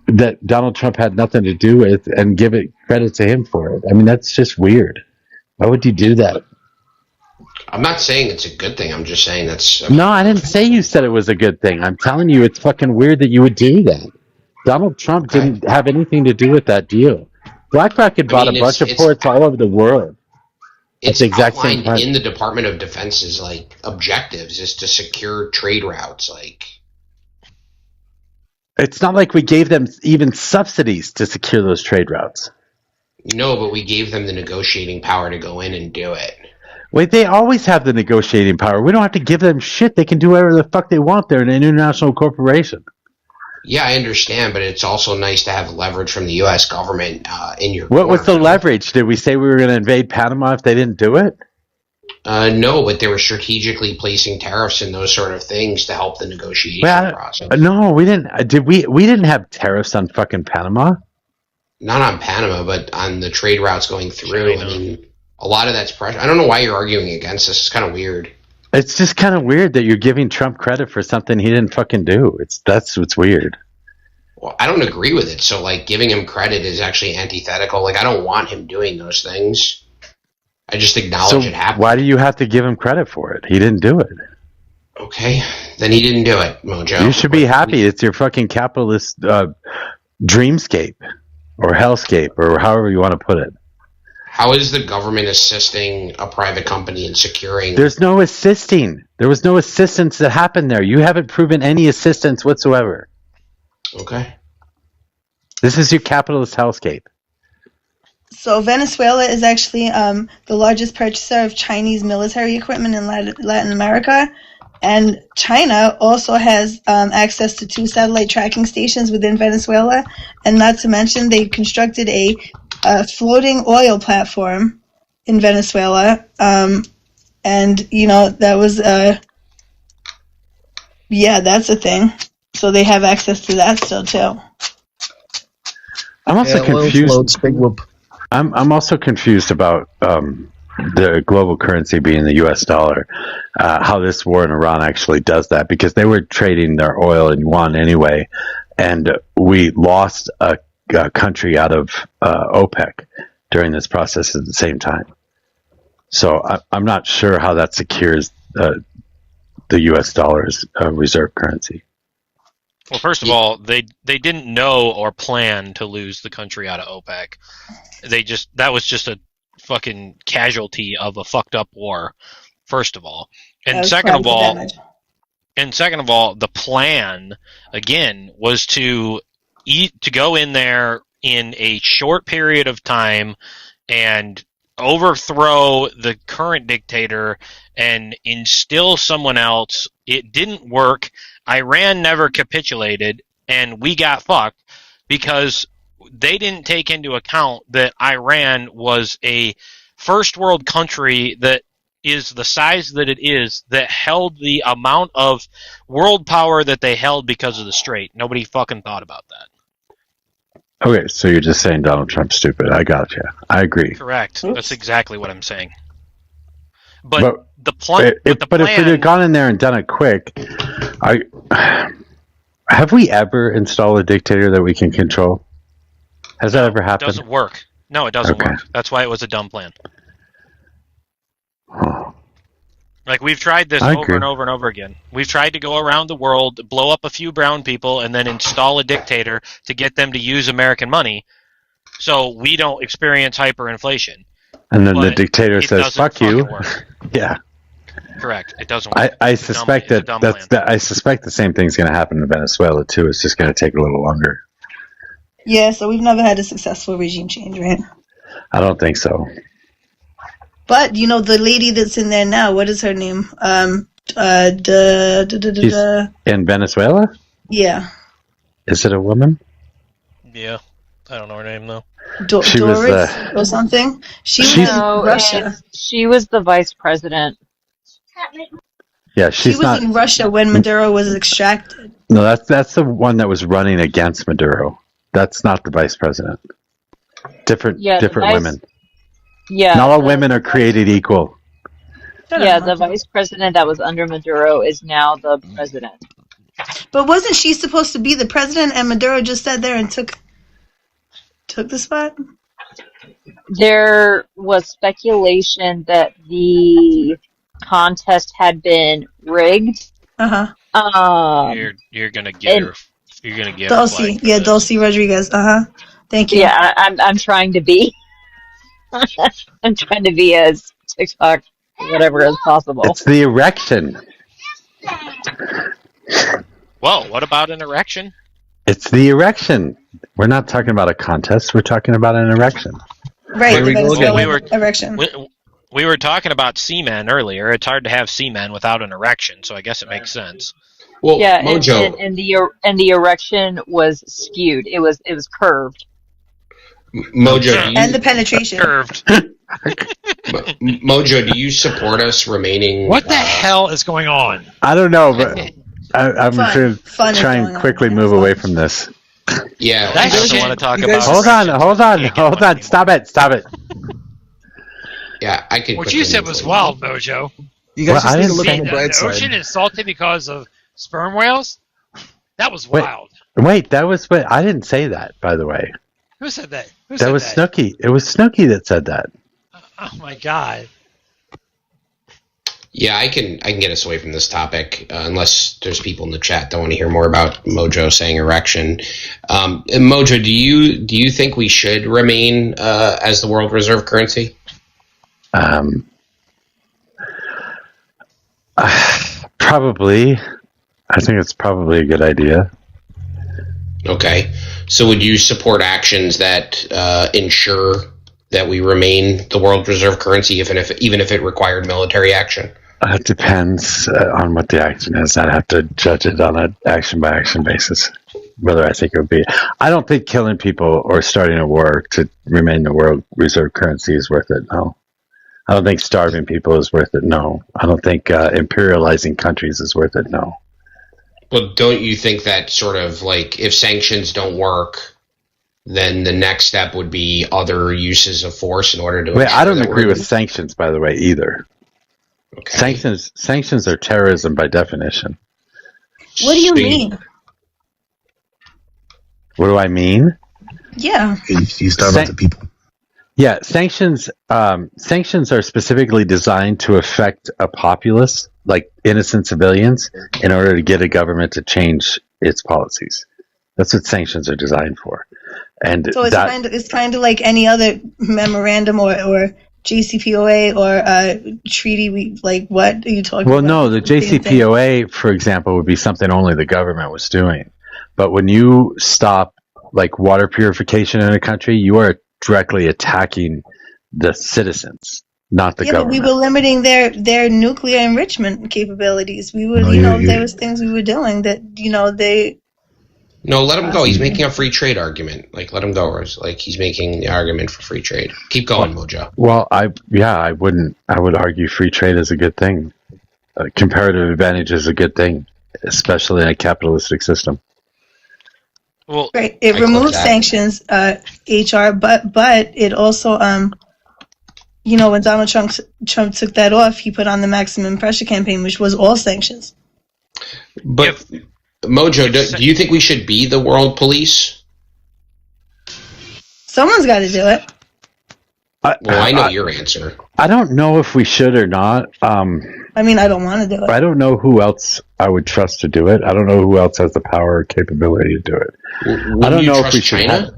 that Donald Trump had nothing to do with and give it credit to him for it. I mean, that's just weird. Why would you do that? I'm not saying it's a good thing. I'm just saying that's... No, I didn't say you said it was a good thing. I'm telling you it's fucking weird that you would do that. Donald Trump didn't have anything to do with that deal. BlackRock had bought a bunch of ports all over the world. It's outlined in the Department of Defense's objectives is to secure trade routes. It's not like we gave them even subsidies to secure those trade routes. No, but we gave them the negotiating power to go in and do it. Wait, they always have the negotiating power. We don't have to give them shit. They can do whatever the fuck they want. They're an international corporation. Yeah, I understand, but it's also nice to have leverage from the U.S. government in your corner. What was the leverage? Did we say we were going to invade Panama if they didn't do it? No, but they were strategically placing tariffs and those sort of things to help the negotiation process. No, we didn't. We didn't have tariffs on fucking Panama? Not on Panama, but on the trade routes going through. I mean, a lot of that's pressure. I don't know why you're arguing against this. It's kind of weird. It's just kind of weird that you're giving Trump credit for something he didn't fucking do. That's what's weird. Well, I don't agree with it. So, giving him credit is actually antithetical. I don't want him doing those things. I just acknowledge it happened. Why do you have to give him credit for it? He didn't do it. Okay, then he didn't do it, Mojo. You should be happy. It's your fucking capitalist dreamscape. or hellscape, or however you want to put it. How is the government assisting a private company in securing? There's no assisting. There was no assistance that happened there. You haven't proven any assistance whatsoever. Okay. This is your capitalist hellscape. So Venezuela is actually the largest purchaser of Chinese military equipment in Latin America. And China also has access to 2 satellite tracking stations within Venezuela. And not to mention, they constructed a floating oil platform in Venezuela. And, you know, that was, that's a thing. So they have access to that still, too. I'm also confused. I'm also confused about the global currency being the U.S. dollar. How this war in Iran actually does that, because they were trading their oil in yuan anyway, and we lost a country out of OPEC during this process at the same time. So I'm not sure how that secures the U.S. dollar's reserve currency. Well, first of all, they didn't know or plan to lose the country out of OPEC. That was just a fucking casualty of a fucked up war. First of all, and second of all, the plan again was to go in there in a short period of time and overthrow the current dictator and instill someone else. It didn't work. Iran never capitulated, and we got fucked because they didn't take into account that Iran was a first world country that is the size that it is, that held the amount of world power that they held because of the Strait. Nobody fucking thought about that. Okay, so you're just saying Donald Trump's stupid. I got you. I agree. Correct. That's exactly what I'm saying. But the plan. If we'd have gone in there and done it quick, have we ever installed a dictator that we can control? Has that ever happened? It doesn't work. No, it doesn't work. That's why it was a dumb plan. Like, we've tried this over and over and over again. We've tried to go around the world, blow up a few brown people, and then install a dictator to get them to use American money so we don't experience hyperinflation. And then the dictator says, fuck you. Yeah. Correct. It doesn't work. I suspect I suspect the same thing's going to happen in Venezuela, too. It's just going to take a little longer. Yeah, so we've never had a successful regime change, right? I don't think so. But, you know, the lady that's in there now, what is her name? She's in Venezuela? Yeah. Is it a woman? Yeah. I don't know her name, though. She Doris was, or something? She was in Russia. She was the vice president. Yeah, she was in Russia when Maduro was extracted. No, that's the one that was running against Maduro. That's not the vice president. Different women. Yeah. Not all women are created equal. Yeah, the vice president that was under Maduro is now the president. But wasn't she supposed to be the president, and Maduro just sat there and took the spot? There was speculation that the contest had been rigged. You're gonna get her. You're gonna get Dulcie. Yeah, Dulcie Rodriguez. Thank you. Yeah, I'm trying to be. I'm trying to be as TikTok whatever as possible. It's the erection. Well, what about an erection? It's the erection. We're not talking about a contest. We're talking about an erection. Right, erection. We were talking about semen earlier. It's hard to have semen without an erection, so I guess it makes sense. Well, yeah, Mojo. and the erection was skewed. It was curved. Mojo, and the penetration curved. Mojo, do you support us remaining? What the hell is going on? I don't know, but I'm going to try and quickly move away from this. Yeah, I don't want to talk about. Hold on! Stop it! Yeah, I could. What you said was wild, Mojo. You guys just need to look on the bright The side. ocean is salty because of sperm whales. That was wild. Wait, that was what I didn't say that, by the way. Who said that? That was Snooki. It was Snooki that said that. Oh my god. Yeah, I can get us away from this topic unless there's people in the chat that want to hear more about Mojo saying erection. Mojo, do you think we should remain as the world reserve currency? Probably. I think it's probably a good idea. Okay. So would you support actions that ensure that we remain the world reserve currency, even if it required military action? It depends on what the action is. I'd have to judge it on an action-by-action basis, whether I think it would be. I don't think killing people or starting a war to remain the world reserve currency is worth it, no. I don't think starving people is worth it, no. I don't think imperializing countries is worth it, no. Well, don't you think that sort of like if sanctions don't work, then the next step would be other uses of force in order to... Wait, I don't agree with sanctions, by the way, either. Okay. Sanctions are terrorism by definition. What do you mean? What do I mean? Yeah. You starve out the people. Yeah, sanctions are specifically designed to affect a populace, like innocent civilians, in order to get a government to change its policies. That's what sanctions are designed for. And so it's kind of like any other memorandum or JCPOA or treaty. Like, what are you talking about? Well, no, the JCPOA, for example, would be something only the government was doing. But when you stop like water purification in a country, you are directly attacking the citizens, not the government. But we were limiting their nuclear enrichment capabilities. We were, there was things we were doing that, they... No, let him go. He's making a free trade argument. Like, let him go. Like, he's making the argument for free trade. Keep going, Mojo. Well, I would argue free trade is a good thing. Comparative advantage is a good thing, especially in a capitalistic system. Well, right. It removes sanctions, HR, but it also, when Donald Trump took that off, he put on the maximum pressure campaign, which was all sanctions. But Mojo, do you think we should be the world police? Someone's got to do it. I know your answer. I don't know if we should or not. I mean, I don't want to do it. I don't know who else I would trust to do it. I don't know who else has the power or capability to do it. I don't know if we should. China?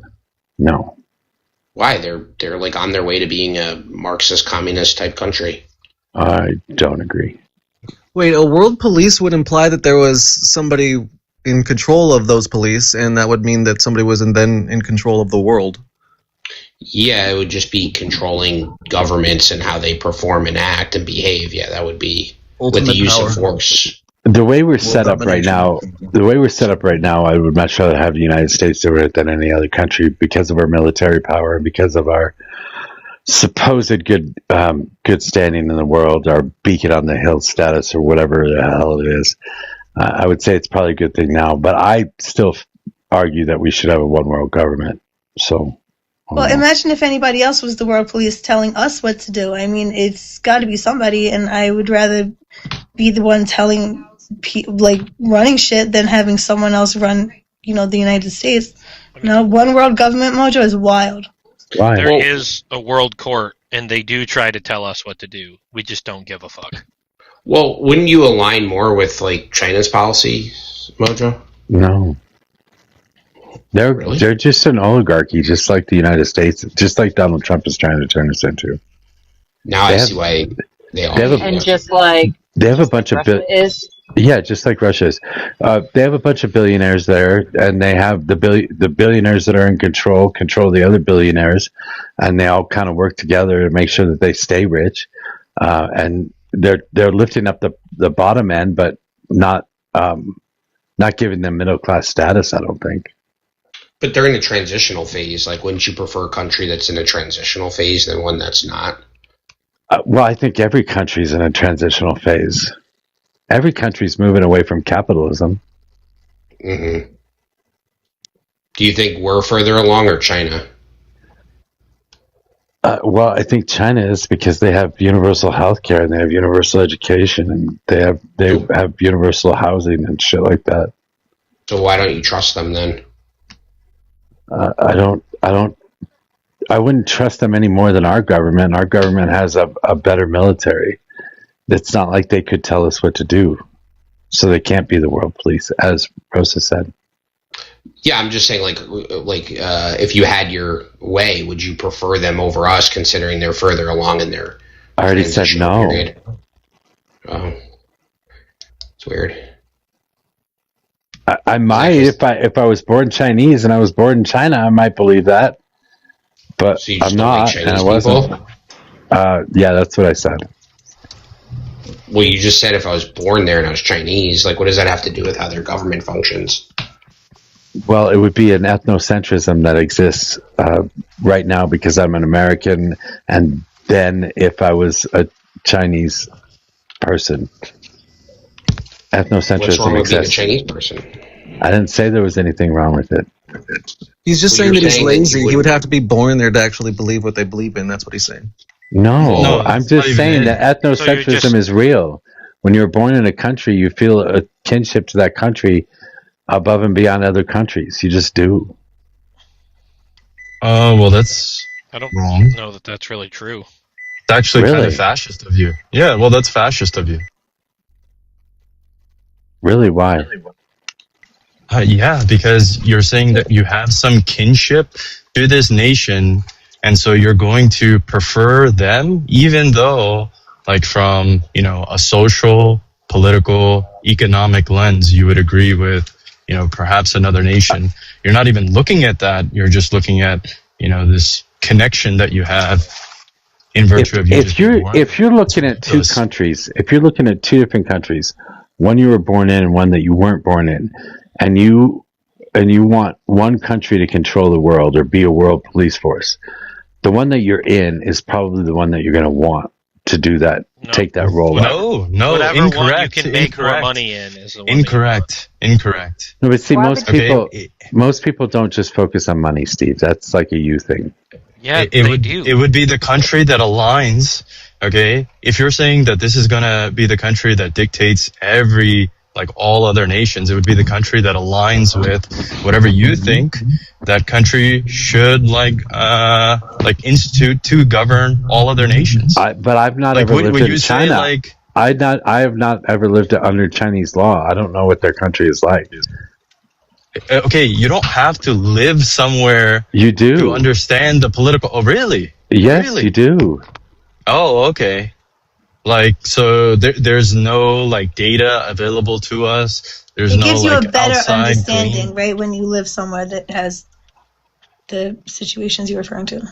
No. Why? They're like on their way to being a Marxist communist type country. I don't agree. Wait, a world police would imply that there was somebody in control of those police, and that would mean that somebody was then in control of the world. Yeah, it would just be controlling governments and how they perform and act and behave. Yeah, that would be ultimate with the use of force. The way we're set up right now, I would much rather have the United States do it than any other country because of our military power and because of our supposed good standing in the world, our beacon on the hill status or whatever the hell it is. I would say it's probably a good thing now, but I still argue that we should have a one world government. So. Well, imagine if anybody else was the world police telling us what to do. I mean, it's got to be somebody, and I would rather be the one telling, running shit than having someone else run, the United States. One world government, Mojo, is wild. Why? There is a world court, and they do try to tell us what to do. We just don't give a fuck. Well, wouldn't you align more with, China's policy, Mojo? No. They're just an oligarchy, just like the United States, just like Donald Trump is trying to turn us into. Now I see why they all. And just like they have a bunch of just like Russia is. They have a bunch of billionaires there, and they have the billionaires that are in control the other billionaires, and they all kind of work together to make sure that they stay rich, and they're lifting up the bottom end, but not giving them middle class status. I don't think. But they're in a transitional phase. Wouldn't you prefer a country that's in a transitional phase than one that's not? Well, I think every country's in a transitional phase. Every country's moving away from capitalism. Mm-hmm. Do you think we're further along or China? Well, I think China is because they have universal health care and they have universal education and they have universal housing and shit like that. So why don't you trust them then? I wouldn't trust them any more than our government. Our government has a better military. it's not like they could tell us what to do. So they can't be the world police, as Rosa said. Yeah, I'm just saying, if you had your way, would you prefer them over us, considering they're further along in their? I already said no. Period? Oh, it's weird. I might, if I was born Chinese and I was born in China, I might believe that, but so I'm not, and I wasn't. Yeah, that's what I said. Well, you just said if I was born there and I was Chinese, what does that have to do with how their government functions? Well, it would be an ethnocentrism that exists right now because I'm an American, and then if I was a Chinese person, ethnocentrism What's wrong with exists. being a Chinese person? I didn't say there was anything wrong with it. He's just saying that he's lazy. He would have to be born there to actually believe what they believe in. That's what he's saying. No, I'm just saying that ethnocentrism is real. When you're born in a country, you feel a kinship to that country above and beyond other countries. You just do. Well, that's I don't wrong. know that that's really true. It's actually kind of fascist of you. Yeah, well, that's fascist of you. Really? Why? Yeah, because you're saying that you have some kinship to this nation, and so you're going to prefer them, even though, from, a social, political, economic lens, you would agree with, perhaps another nation. You're not even looking at that. You're just looking at, this connection that you have in virtue of you. If you're looking at two countries, if you're looking at two different countries, one you were born in and one that you weren't born in, and you want one country to control the world or be a world police force, the one that you're in is probably the one that you're going to want to do that, take that role. No, whatever incorrect. One you can make more money in is the one. Incorrect. No, but see, most people don't just focus on money, Steve. That's like a you thing. Yeah, it would be the country that aligns. Okay, if you're saying that this is gonna be the country that dictates all other nations, it would be the country that aligns with whatever you think that country should institute to govern all other nations. But I've not ever lived in China. I have not ever lived under Chinese law. I don't know what their country is like. Okay, you don't have to live somewhere. You do to understand the political. Oh, really? Yes, really? You do. Oh, okay. So there's no data available to us. There's it gives you a better glean. understanding, right? When you live somewhere that has the situations you're referring to.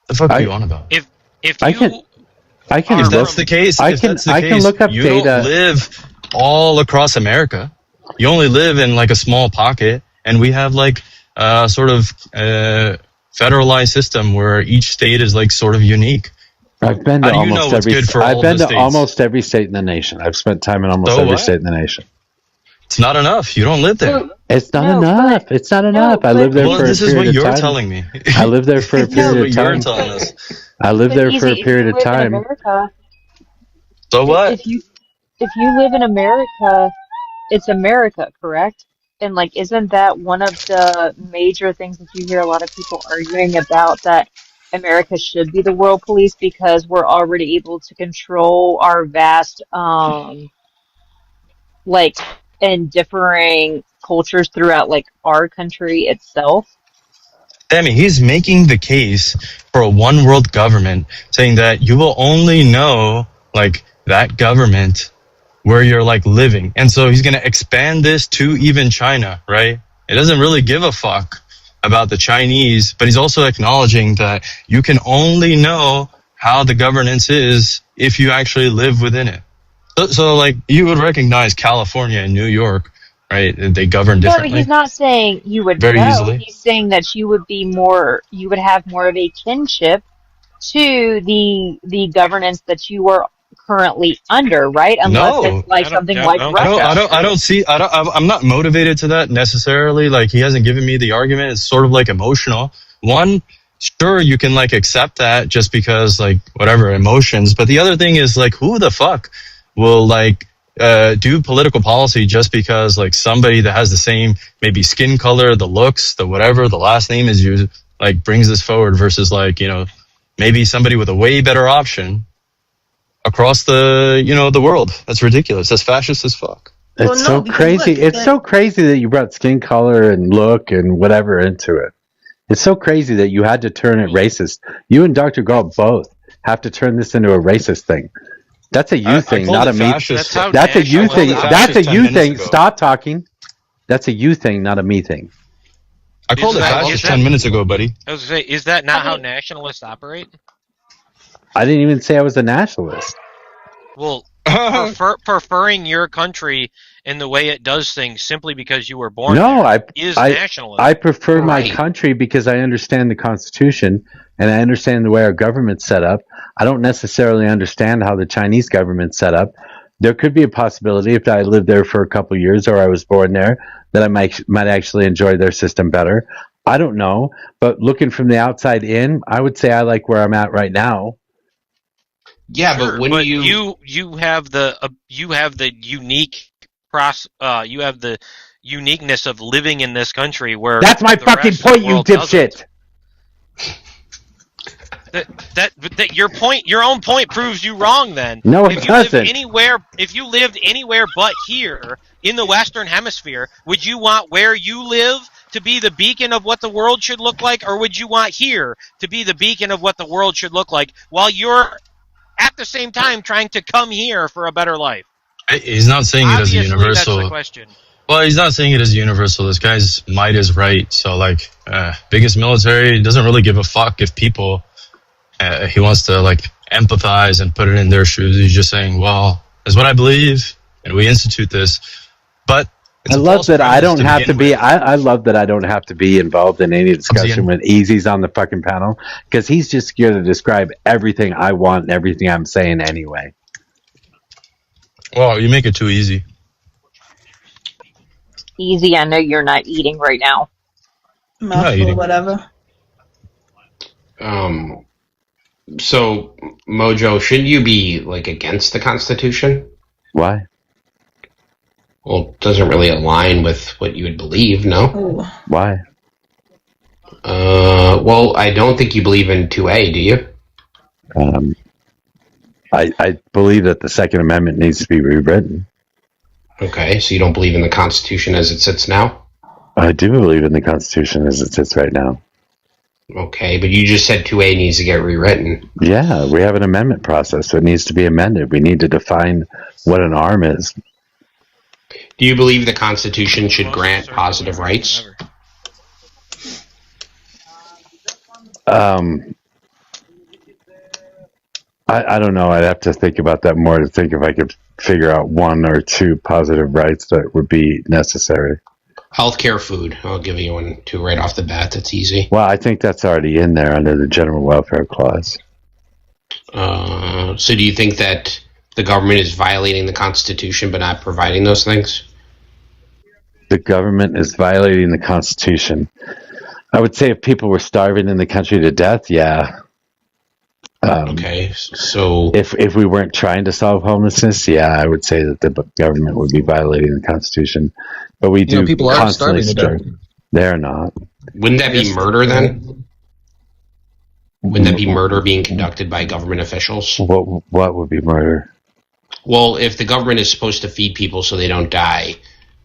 The fuck are you on about? If if that's the case, I can look up data. You don't live all across America. You only live in a small pocket, and we have sort of federalized system where each state is sort of unique. I've been to almost every state in the nation. I've spent time in almost every state in the nation. It's not enough. You don't live there. It's not enough. It's not enough. I live there for a period of time. This is what you're telling me. I live there for a period of time. You're telling us. I live there for a period of time. So what? If you live in America, it's America, correct? And isn't that one of the major things that you hear a lot of people arguing about, that America should be the world police because we're already able to control our vast, and differing cultures throughout, our country itself? Sammy, he's making the case for a one world government, saying that you will only know, that government where you're living. And so he's going to expand this to even China, right? It doesn't really give a fuck about the Chinese, but he's also acknowledging that you can only know how the governance is if you actually live within it. So you would recognize California and New York, right? They govern differently. No, he's not saying you would very know. Easily. He's saying that you would have more of a kinship to the governance that you are currently under, right? Unless it's something like Russia. I'm not motivated to that necessarily. He hasn't given me the argument. It's sort of emotional. One, sure, you can accept that just because whatever emotions. But the other thing is who the fuck will do political policy just because somebody that has the same maybe skin color, the looks, the whatever, the last name is used, brings this forward versus maybe somebody with a way better option. across the world. That's ridiculous. That's fascist as fuck. It's so crazy. It's so crazy that you brought skin color and look and whatever into it. It's so crazy that you had to turn it racist. You and Dr. Galt both have to turn this into a racist thing. That's a you thing, not a me. That's a you thing. That's a you thing. Stop talking. That's a you thing, not a me thing. I called it fascist 10 minutes ago, buddy. I was going to say, is that not how nationalists operate? I didn't even say I was a nationalist. Well, preferring your country in the way it does things simply because you were born there is nationalism. I prefer my country because I understand the Constitution and I understand the way our government's set up. I don't necessarily understand how the Chinese government's set up. There could be a possibility if I lived there for a couple of years or I was born there that I might actually enjoy their system better. I don't know, but looking from the outside in, I would say I like where I'm at right now. Yeah, sure, but you have the uniqueness of living in this country where that's my fucking point, you dipshit. That your own point proves you wrong. Then no, it doesn't. If you lived anywhere but here in the Western Hemisphere, would you want where you live to be the beacon of what the world should look like, or would you want here to be the beacon of what the world should look like while you're at the same time trying to come here for a better life? He's not saying it as a universal. That's the question. Well, he's not saying it as universal. This guy's might is right. So, biggest military doesn't really give a fuck if people. He wants to empathize and put it in their shoes. He's just saying, "Well, that's what I believe, and we institute this." But I love that I don't have to be. I love that I don't have to be involved in any discussion when Easy's on the fucking panel because he's just scared to describe everything I want and everything I'm saying anyway. Well, you make it too easy. Easy, I know you're not eating right now. Mouthful, whatever. So, Mojo, shouldn't you be against the Constitution? Why? Well, it doesn't really align with what you would believe, no? Ooh. Why? Well, I don't think you believe in 2A, do you? I believe that the Second Amendment needs to be rewritten. Okay, so you don't believe in the Constitution as it sits now? I do believe in the Constitution as it sits right now. Okay, but you just said 2A needs to get rewritten. Yeah, we have an amendment process, so it needs to be amended. We need to define what an arm is. Do you believe the Constitution should grant positive rights? I don't know. I'd have to think about that more to think if I could figure out one or two positive rights that would be necessary. Healthcare, food. I'll give you one, two right off the bat. That's easy. Well, I think that's already in there under the General Welfare Clause. So do you think that the government is violating the Constitution but not providing those things? The government is violating the Constitution. I would say if people were starving in the country to death, yeah. Okay, so if we weren't trying to solve homelessness, yeah, I would say that the government would be violating the Constitution. But we do people are starving to death. They're not. Wouldn't that be murder then? Wouldn't that be murder being conducted by government officials? What would be murder? Well, if the government is supposed to feed people so they don't die,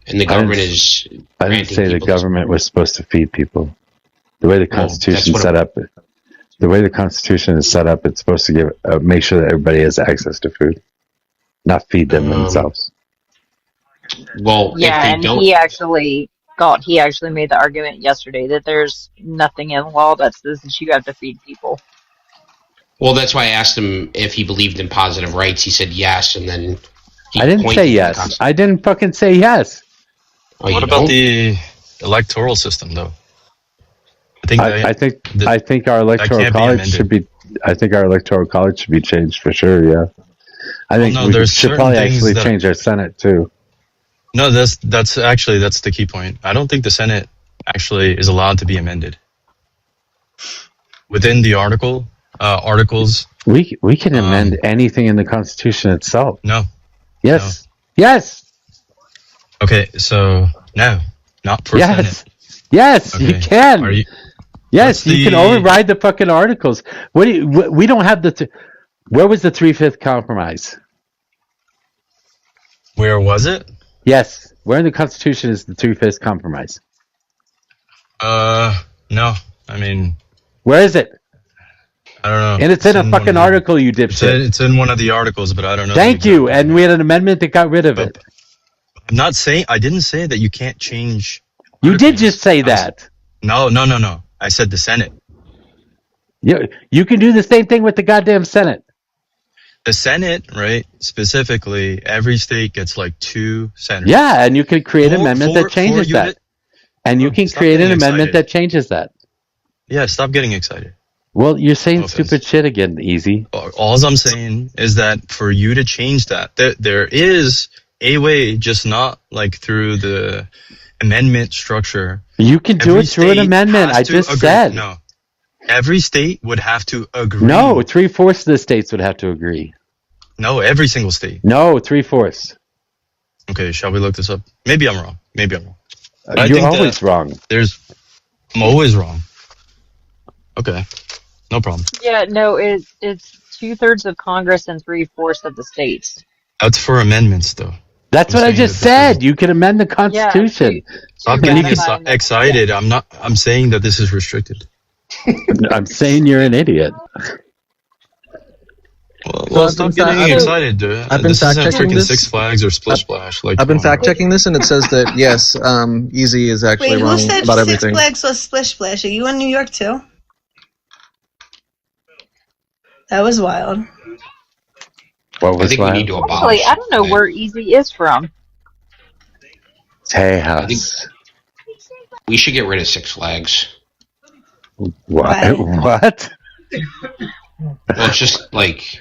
and the government is I didn't say the government was supposed to feed people. The way the Constitution set up. The way the Constitution is set up, it's supposed to make sure that everybody has access to food, not feed them themselves. Well, yeah, and he actually made the argument yesterday that there's nothing in law that says that you have to feed people. Well, that's why I asked him if he believed in positive rights. He said yes, and then I didn't say yes. I didn't fucking say yes. Oh, what about the electoral system, though? I think our electoral college should be. I think our electoral college should be changed for sure. Yeah, I think we should probably actually change our Senate too. No, that's the key point. I don't think the Senate actually is allowed to be amended within the articles. We can amend anything in the Constitution itself. No. Yes. No. Yes. Okay, so no, not for Senate. Yes, okay. You can. Yes, you can override the fucking articles. We don't have Where was the 3/5 compromise? Where was it? Yes. Where in the Constitution is the 3/5 compromise? No. I mean, where is it? I don't know. And it's in a fucking article, you dipshit. It's in one of the articles, but I don't know. Thank you. And we had an amendment that got rid of it. I'm not saying. I didn't say that you can't change. You did just say that. No. I said the Senate. You can do the same thing with the goddamn Senate. The Senate, right? Specifically, every state gets like 2 senators. Yeah, and you can create an amendment that changes that. And you can create an amendment that changes that. Yeah, stop getting excited. Well, you're saying stupid shit again, Easy. All I'm saying is that for you to change that, there is a way, just not like through the amendment structure. You can do it through an amendment. I just said. No. Every state would have to agree. No, 3/4 of the states would have to agree. No, every single state. No, 3/4. Okay, shall we look this up? Maybe I'm wrong. You're always wrong. I'm always wrong. Okay, no problem. Yeah, no, it's 2/3 of Congress and 3/4 of the states. That's for amendments, though. That's what I just said. You can amend the Constitution. Stop getting excited. I'm saying that this is restricted. I'm saying you're an idiot. Well, stop getting excited, dude. I've been This isn't fact-checking freaking this. Six Flags or Splish Splash. Like, I've been fact checking this, and it says that yes, Easy is actually Wait, wrong who said about Six everything. Flags was Splish Splash? Are you in New York too? That was wild. What was I think we need to abolish. Actually, I don't know where Easy is from. Tejas. We should get rid of Six Flags. What? What? Well, it's just like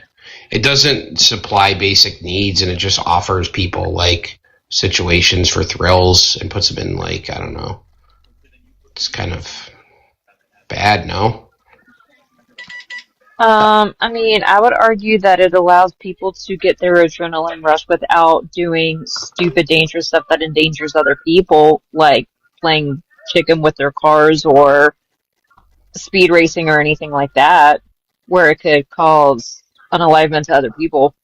it doesn't supply basic needs, and it just offers people like situations for thrills and puts them in like I don't know. It's kind of bad, no? I mean, I would argue that it allows people to get their adrenaline rush without doing stupid, dangerous stuff that endangers other people, like playing chicken with their cars or speed racing or anything like that, where it could cause unalivement to other people.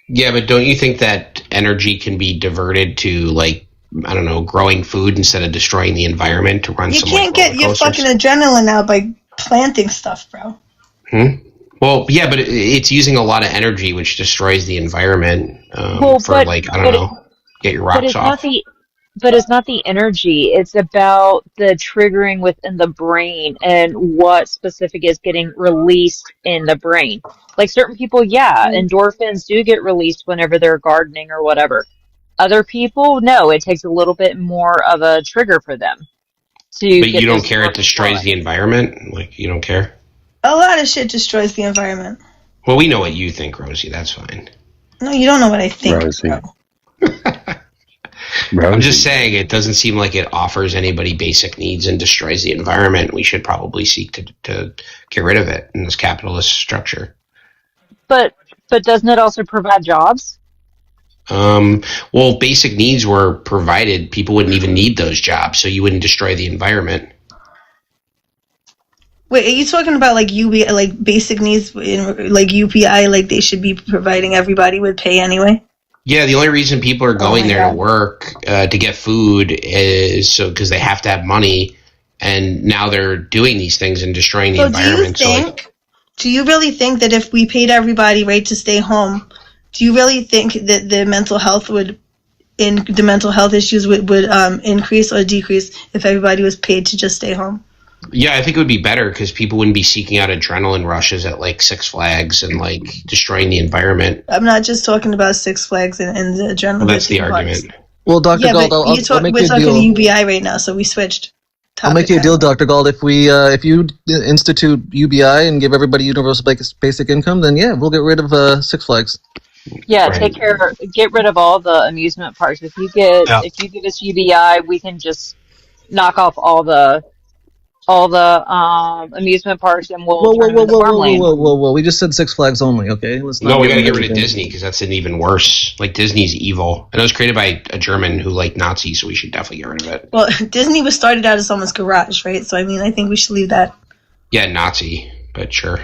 Yeah, but don't you think that energy can be diverted to like I don't know, growing food instead of destroying the environment to run You some can't like, get your roller coasters? fucking adrenaline out by planting stuff, bro. Well, yeah, but it's using a lot of energy, which destroys the environment get your rocks off. But it's not the energy. It's about the triggering within the brain and what specific is getting released in the brain. Like certain people, endorphins do get released whenever they're gardening or whatever. Other people, no, it takes a little bit more of a trigger for them. But you don't care it destroys the environment? Like, you don't care? A lot of shit destroys the environment. Well, we know what you think, Rosie. That's fine. No, you don't know what I think. Rosie. I'm just saying it doesn't seem like it offers anybody basic needs and destroys the environment. We should probably seek to get rid of it in this capitalist structure. But doesn't it also provide jobs? Well, basic needs were provided. People wouldn't even need those jobs, so you wouldn't destroy the environment. Wait, are you talking about like UBI, like basic needs, like UPI, like they should be providing everybody with pay anyway? Yeah, the only reason people are going there to work to get food is so because they have to have money, and now they're doing these things and destroying the environment. Do you really think that if we paid everybody right to stay home, do you really think that the mental health issues would increase or decrease if everybody was paid to just stay home? Yeah, I think it would be better because people wouldn't be seeking out adrenaline rushes at like Six Flags and like destroying the environment. I'm not just talking about Six Flags and the adrenaline. Well, that's the argument. Well, Dr. Gald, I'll make you a deal. We're talking UBI right now, so we switched. I'll make you a deal, Dr. Gald. If you institute UBI and give everybody universal basic income, then yeah, we'll get rid of Six Flags. Yeah, get rid of all the amusement parks. If you give us UBI, we can just knock off all the amusement parks and we'll turn them into farmland. Whoa! We just said Six Flags only, okay? We gotta get rid of Disney because that's an even worse. Like Disney's evil, and it was created by a German who liked Nazis, so we should definitely get rid of it. Well, Disney was started out as someone's garage, right? So I mean, I think we should leave that. Yeah, Nazi, but sure.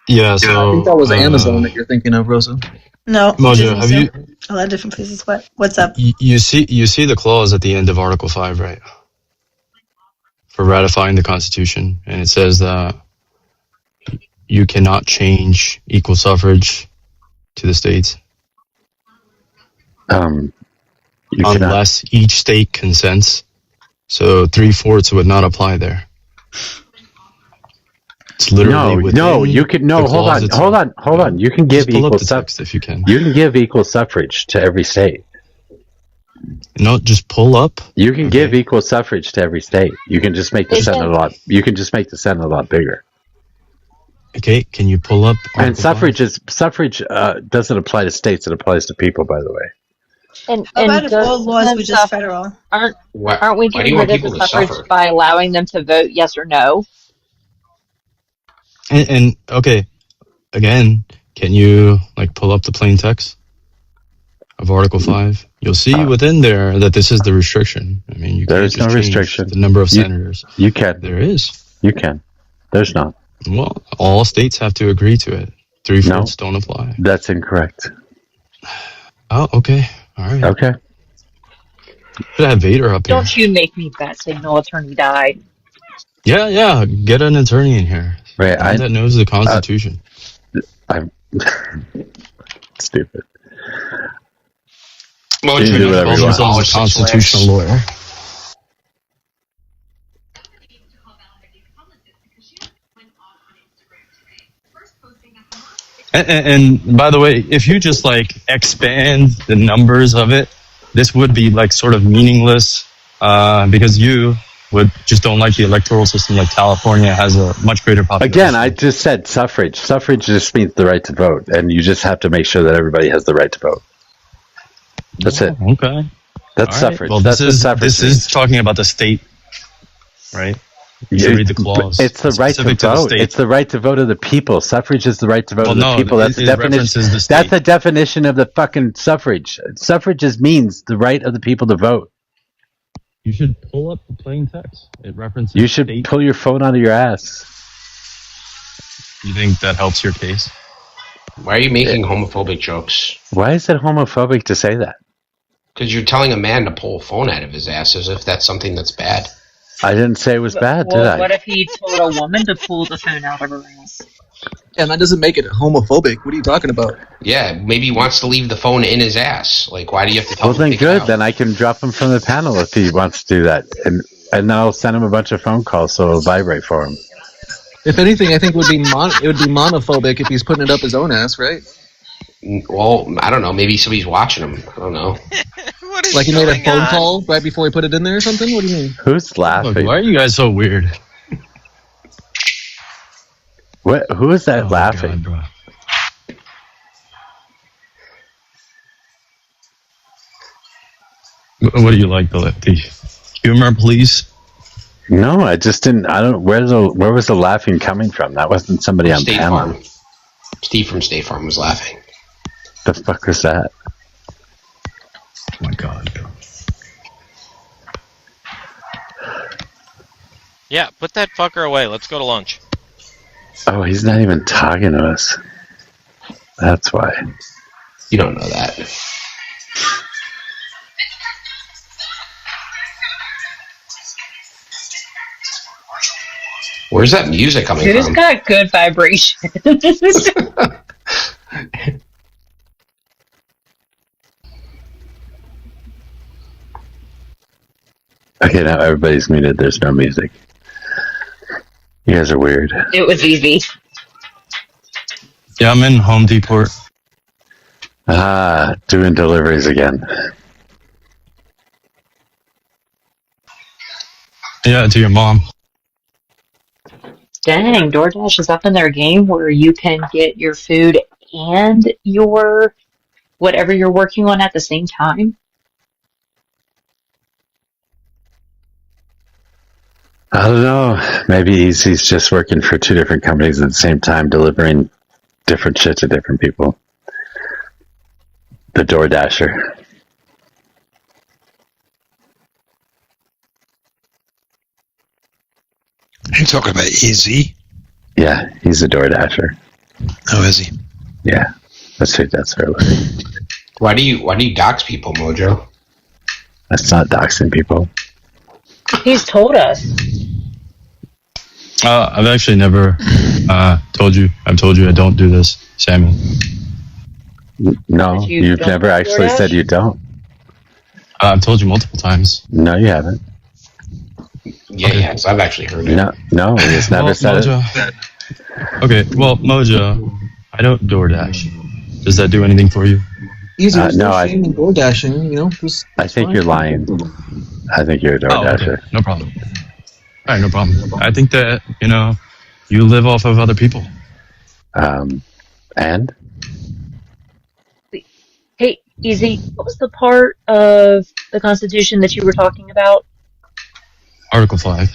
Yeah, so I think that was Amazon that you're thinking of, Rosa. No, Mojo, have you a lot of different places. What's up? you see the clause at the end of Article 5, right? For ratifying the Constitution, and it says that you cannot change equal suffrage to the states unless each state consents. So 3/4 would not apply there. It's literally you can hold on. You can give equal suffrage if you can. You can give equal suffrage to every state. No, just pull up. You can give equal suffrage to every state. You can just make the Senate a lot. You can just make the Senate a lot bigger. Okay, can you pull up? And suffrage doesn't apply to states; it applies to people. By the way. And about if all laws were just federal? Aren't we getting rid of the suffrage by allowing them to vote yes or no? And okay, again, can you pull up the plain text of Article 5? You'll see within there that this is the restriction. I mean, there is no restriction. The number of senators. You can. There is. You can. There's not. Well, all states have to agree to it. 3/4 don't apply. That's incorrect. Oh, okay. All right. Okay. Should have Vader up here. Don't you make me bat signal attorney died. Yeah. Get an attorney in here. Right. That knows the Constitution. I'm stupid. Mojo, you do whatever you want. want. A constitutional lawyer. And by the way, if you just expand the numbers of it, this would be sort of meaningless because you don't like the electoral system. Like California has a much greater population. Again, I just said suffrage. Suffrage just means the right to vote, and you just have to make sure that everybody has the right to vote. That's it. Okay. That's suffrage. Well, this is talking about the state, right? You read the clause. It's the right to vote. It's the right to vote of the people. Suffrage is the right to vote of the people. That's the definition. That's the definition of the fucking suffrage. Suffrage just means the right of the people to vote. You should pull up the plain text. It references. You should pull your phone out of your ass. You think that helps your case? Why are you making homophobic jokes? Why is it homophobic to say that? Because you're telling a man to pull a phone out of his ass as if that's something that's bad. I didn't say it was bad, did I? What if he told a woman to pull the phone out of her ass? And that doesn't make it homophobic. What are you talking about? Yeah, maybe he wants to leave the phone in his ass. Why do you have to tell him to then take good. it out? Then I can drop him from the panel if he wants to do that. And then I'll send him a bunch of phone calls so it'll vibrate for him. If anything, I think it would be monophobic if he's putting it up his own ass, right? Well, I don't know. Maybe somebody's watching him. I don't know. Like he made a phone call right before he put it in there or something? What do you mean? Who's laughing? Look, why are you guys so weird? What? Who is that laughing? God, what do you like, the humor, please? No, I just didn't. I don't. Where was the laughing coming from? That wasn't somebody on State panel. Farm. Steve from State Farm was laughing. The fuck was that? Oh my God. Yeah, put that fucker away. Let's go to lunch. Oh, he's not even talking to us. That's why. You don't know that. Where's that music coming Dude, from? it's got good vibration. Okay, now everybody's muted. There's no music. You guys are weird. It was easy. Yeah, I'm in Home Depot. Doing deliveries again. Yeah, to your mom. Dang, DoorDash is up in their game where you can get your food and your whatever you're working on at the same time. I don't know. Maybe he's just working for two different companies at the same time, delivering different shit to different people. The DoorDasher. You're talking about Izzy? Yeah, he's a DoorDasher. Oh, is he? Yeah, that's her. Why do you dox people, Mojo? That's not doxing people. He's told us. I've actually never told you. I've told you I don't do this, Sammy. No, you've never actually said you don't. I've told you multiple times. No, you haven't. Yeah, okay. Yes, I've actually heard it. No, he's never said Mojo. it. Okay, well, Mojo, I don't DoorDash. Does that do anything for you? Easy. No, shame in door dashing. You know, I think you're lying. I think you're a door dasher. Okay. No problem. All right, no problem. I think that you live off of other people. And hey, Easy. What was the part of the Constitution that you were talking about? Article 5.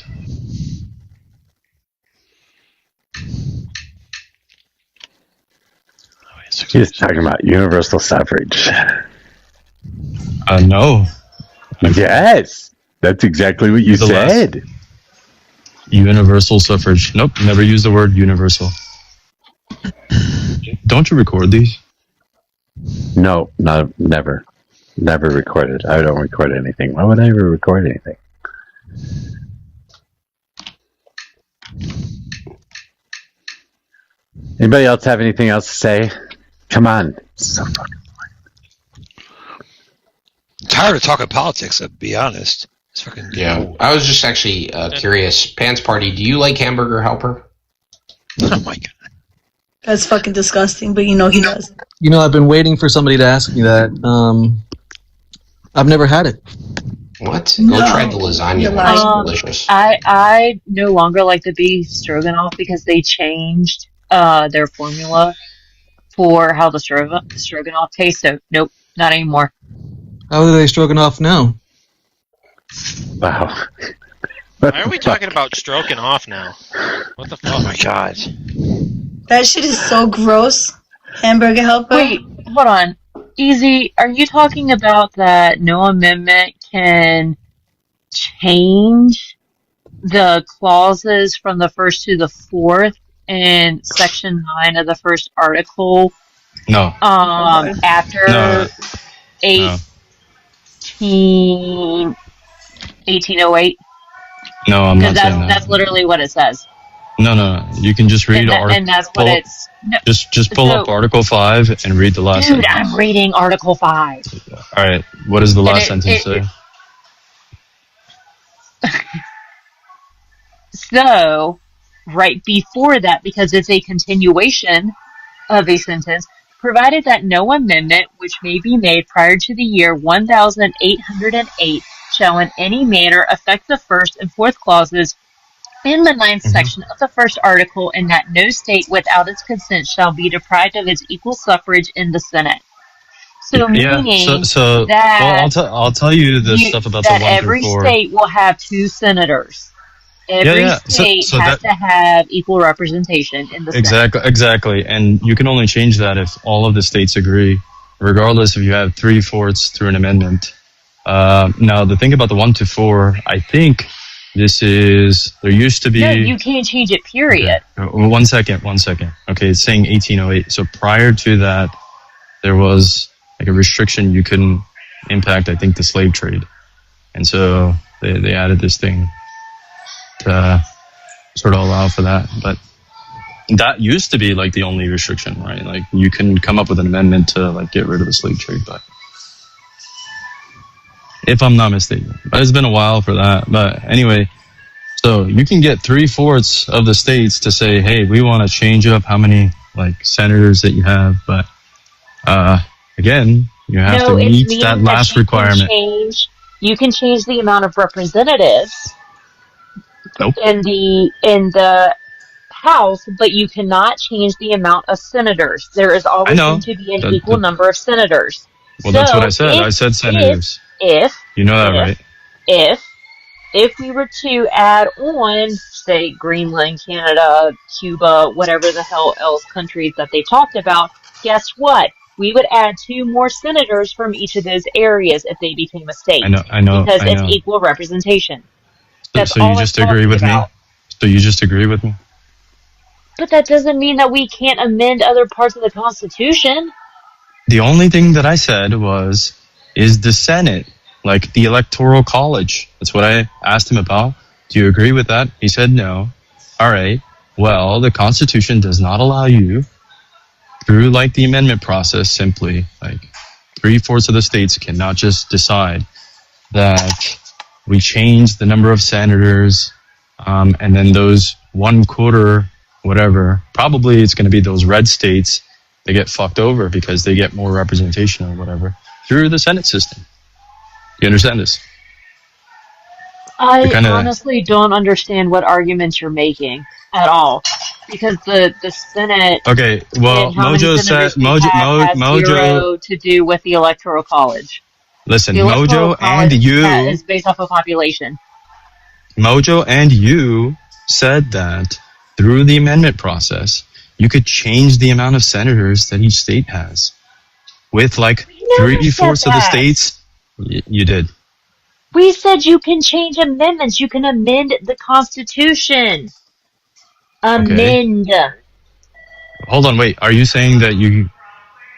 He's talking about universal suffrage. No. Yes, that's exactly what you said. Universal suffrage. Nope, never use the word universal. Don't you record these? No, never. Never recorded. I don't record anything. Why would I ever record anything? Anybody else have anything else to say? Come on. It's so fucking I'm tired of talking politics, to be honest. It's fucking cool. I was just actually curious. Pants Party, do you like Hamburger Helper? Oh my god. That's fucking disgusting, but he does. I've been waiting for somebody to ask me that. I've never had it. What? No. Go try the lasagna. It's delicious. I no longer like the beef stroganoff because they changed their formula for how the stroganoff tastes. So nope, not anymore. How are they stroganoff now? Wow. Why are we talking about stroking off now? What the fuck? Oh my god. That shit is so gross. Hamburger Helper. Wait, hold on. Easy, are you talking about that no amendment can change the clauses from the first to the fourth in section 9 of the first article? No. After 1808? No, I'm not saying that. That's literally what it says. No. You can just read Article. And that's what it's. No, just pull up Article 5 and read the last sentence. Dude, I'm reading Article 5. All right. What does the last sentence say? So, right before that, because it's a continuation of a sentence, provided that no amendment which may be made prior to the year 1808 shall in any manner affect the first and fourth clauses in the 9th section of the first article, and that no state without its consent shall be deprived of its equal suffrage in the Senate. So meaning that I'll tell you the stuff about that the 1 every through 4. state will have 2 senators. Every state has to have equal representation in the Senate. Exactly. And you can only change that if all of the states agree, regardless if you have 3/4 through an amendment. Now, the thing about the 1 to 4, I think there used to be... No, you can't change it, period. Okay. One second. Okay, it's saying 1808. So prior to that, there was like a restriction you couldn't impact, I think, the slave trade. And so they added this thing to sort of allow for that. But that used to be like the only restriction, right? Like you can come up with an amendment to like get rid of the slave trade, but if I'm not mistaken. But it's been a while for that. But anyway, so you can get 3/4 of the states to say, hey, we want to change up how many like senators that you have. But again, you have to meet that last requirement. You can change the amount of representatives Nope. in the House, but you cannot change the amount of senators. There is always going to be an equal number of senators. Well, that's what I said. I said senators. You know that, right? If we were to add on, say, Greenland, Canada, Cuba, whatever the hell else countries that they talked about, guess what? We would add 2 more senators from each of those areas if they became a state. I know. Because it's equal representation. So you just agree with me? So you just agree with me? But that doesn't mean that we can't amend other parts of the Constitution. The only thing that I said was, is the Senate, like the Electoral College? That's what I asked him about. Do you agree with that? He said no. All right. Well, the Constitution does not allow you, through like the amendment process, simply like 3/4 of the states cannot just decide that we change the number of senators, and then those 1/4, whatever, probably it's going to be those red states, they get fucked over because they get more representation or whatever through the Senate system. You understand this? I honestly don't understand what arguments you're making at all, because the Senate. Okay, well, Mojo said has zero to do with the Electoral College. Listen, the Electoral Mojo and College you is based off of population. Mojo and you said that through the amendment process, you could change the amount of senators that each state has. With like 3/4 of the states, you did. We said you can change amendments. You can amend the Constitution. Amend. Okay. Hold on, wait. Are you saying that you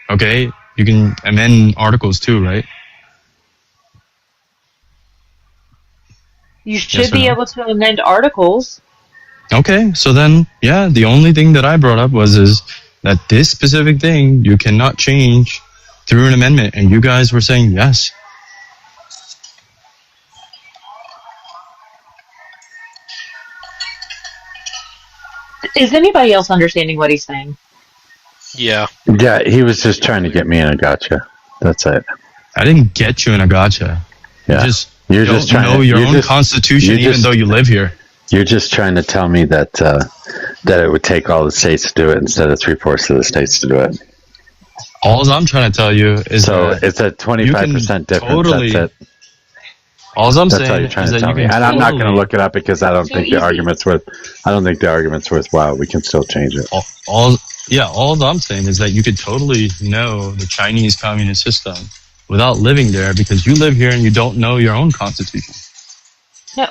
can amend articles too, right? You should be able to amend articles. Okay, so then, yeah, the only thing that I brought up is that this specific thing you cannot change through an amendment, and you guys were saying yes. Is anybody else understanding what he's saying? Yeah. Yeah, he was just trying to get me in a gotcha. That's it. I didn't get you in a gotcha. Yeah. You're just trying to know your own constitution, even though you live here. You're just trying to tell me that that it would take all the states to do it instead of 3/4 of the states to do it. All I'm trying to tell you is that it's a 25% difference. Totally, that's it. All I'm that's saying all you're trying is to that tell me, and I'm not going to look it up because I don't think the argument's worth. I don't think the argument's worthwhile. We can still change it. All I'm saying is that you could totally know the Chinese communist system without living there because you live here and you don't know your own constitution. No.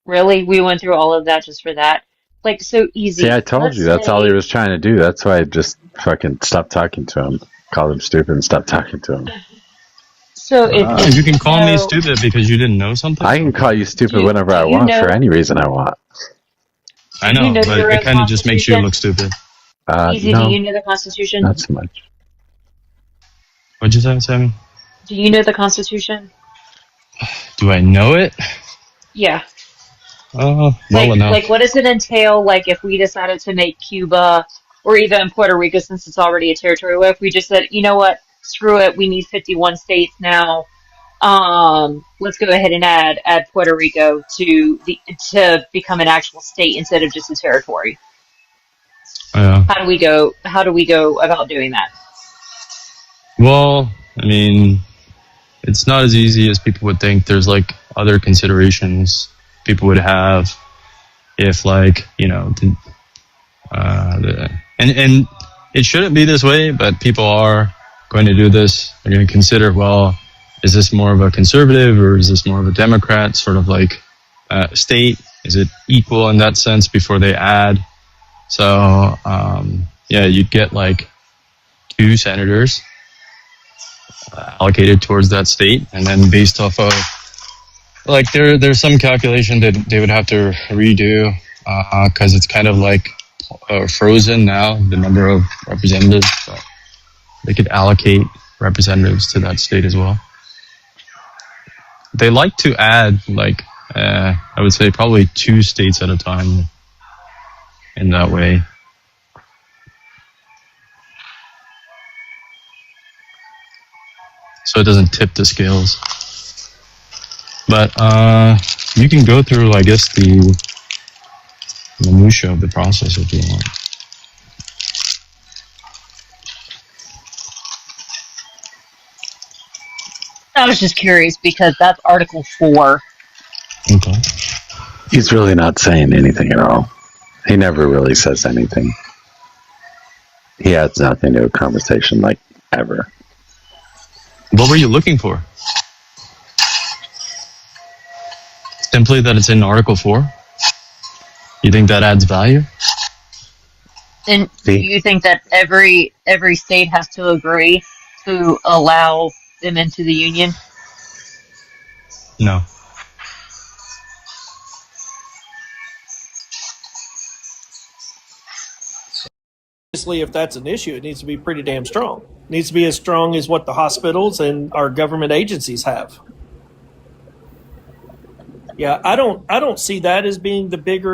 Really? We went through all of that just for that? Like, so easy. See, I told you that's all he was trying to do. That's why I just fucking stopped talking to him, called him stupid, and stopped talking to him. So if you can call me stupid because you didn't know something. I can call you stupid whenever I want for any reason I want. I know, but it kind of just makes you look stupid. Easy, no, do you know the Constitution? not so much. What'd you say, Sammy? Do you know the Constitution? Do I know it? Yeah. Well enough. Like, what does it entail, like, if we decided to make Cuba, or even Puerto Rico, since it's already a territory, what if we just said, you know what, screw it, we need 51 states now, let's go ahead and add Puerto Rico to become an actual state instead of just a territory? Yeah. How do we go about doing that? Well, I mean, it's not as easy as people would think. There's like other considerations people would have if, like, you know, and it shouldn't be this way, but people are going to do this. They're going to consider, well, is this more of a conservative or is this more of a Democrat sort of like state? Is it equal in that sense before they add? So, yeah, you'd get like 2 senators allocated towards that state, and then based off of, like, there's some calculation that they would have to redo because it's kind of like frozen now, the number of representatives. So they could allocate representatives to that state as well. They like to add, like, I would say probably 2 states at a time in that way. So it doesn't tip the scales. But you can go through, I guess, the minutia of the process if you want. I was just curious because that's Article 4. Okay. He's really not saying anything at all. He never really says anything. He adds nothing to a conversation, like, ever. What were you looking for? Simply that it's in Article 4? You think that adds value? And do you think that every state has to agree to allow them into the union? No. Obviously, if that's an issue, it needs to be pretty damn strong. It needs to be as strong as what the hospitals and our government agencies have. Yeah, I don't see that as being the bigger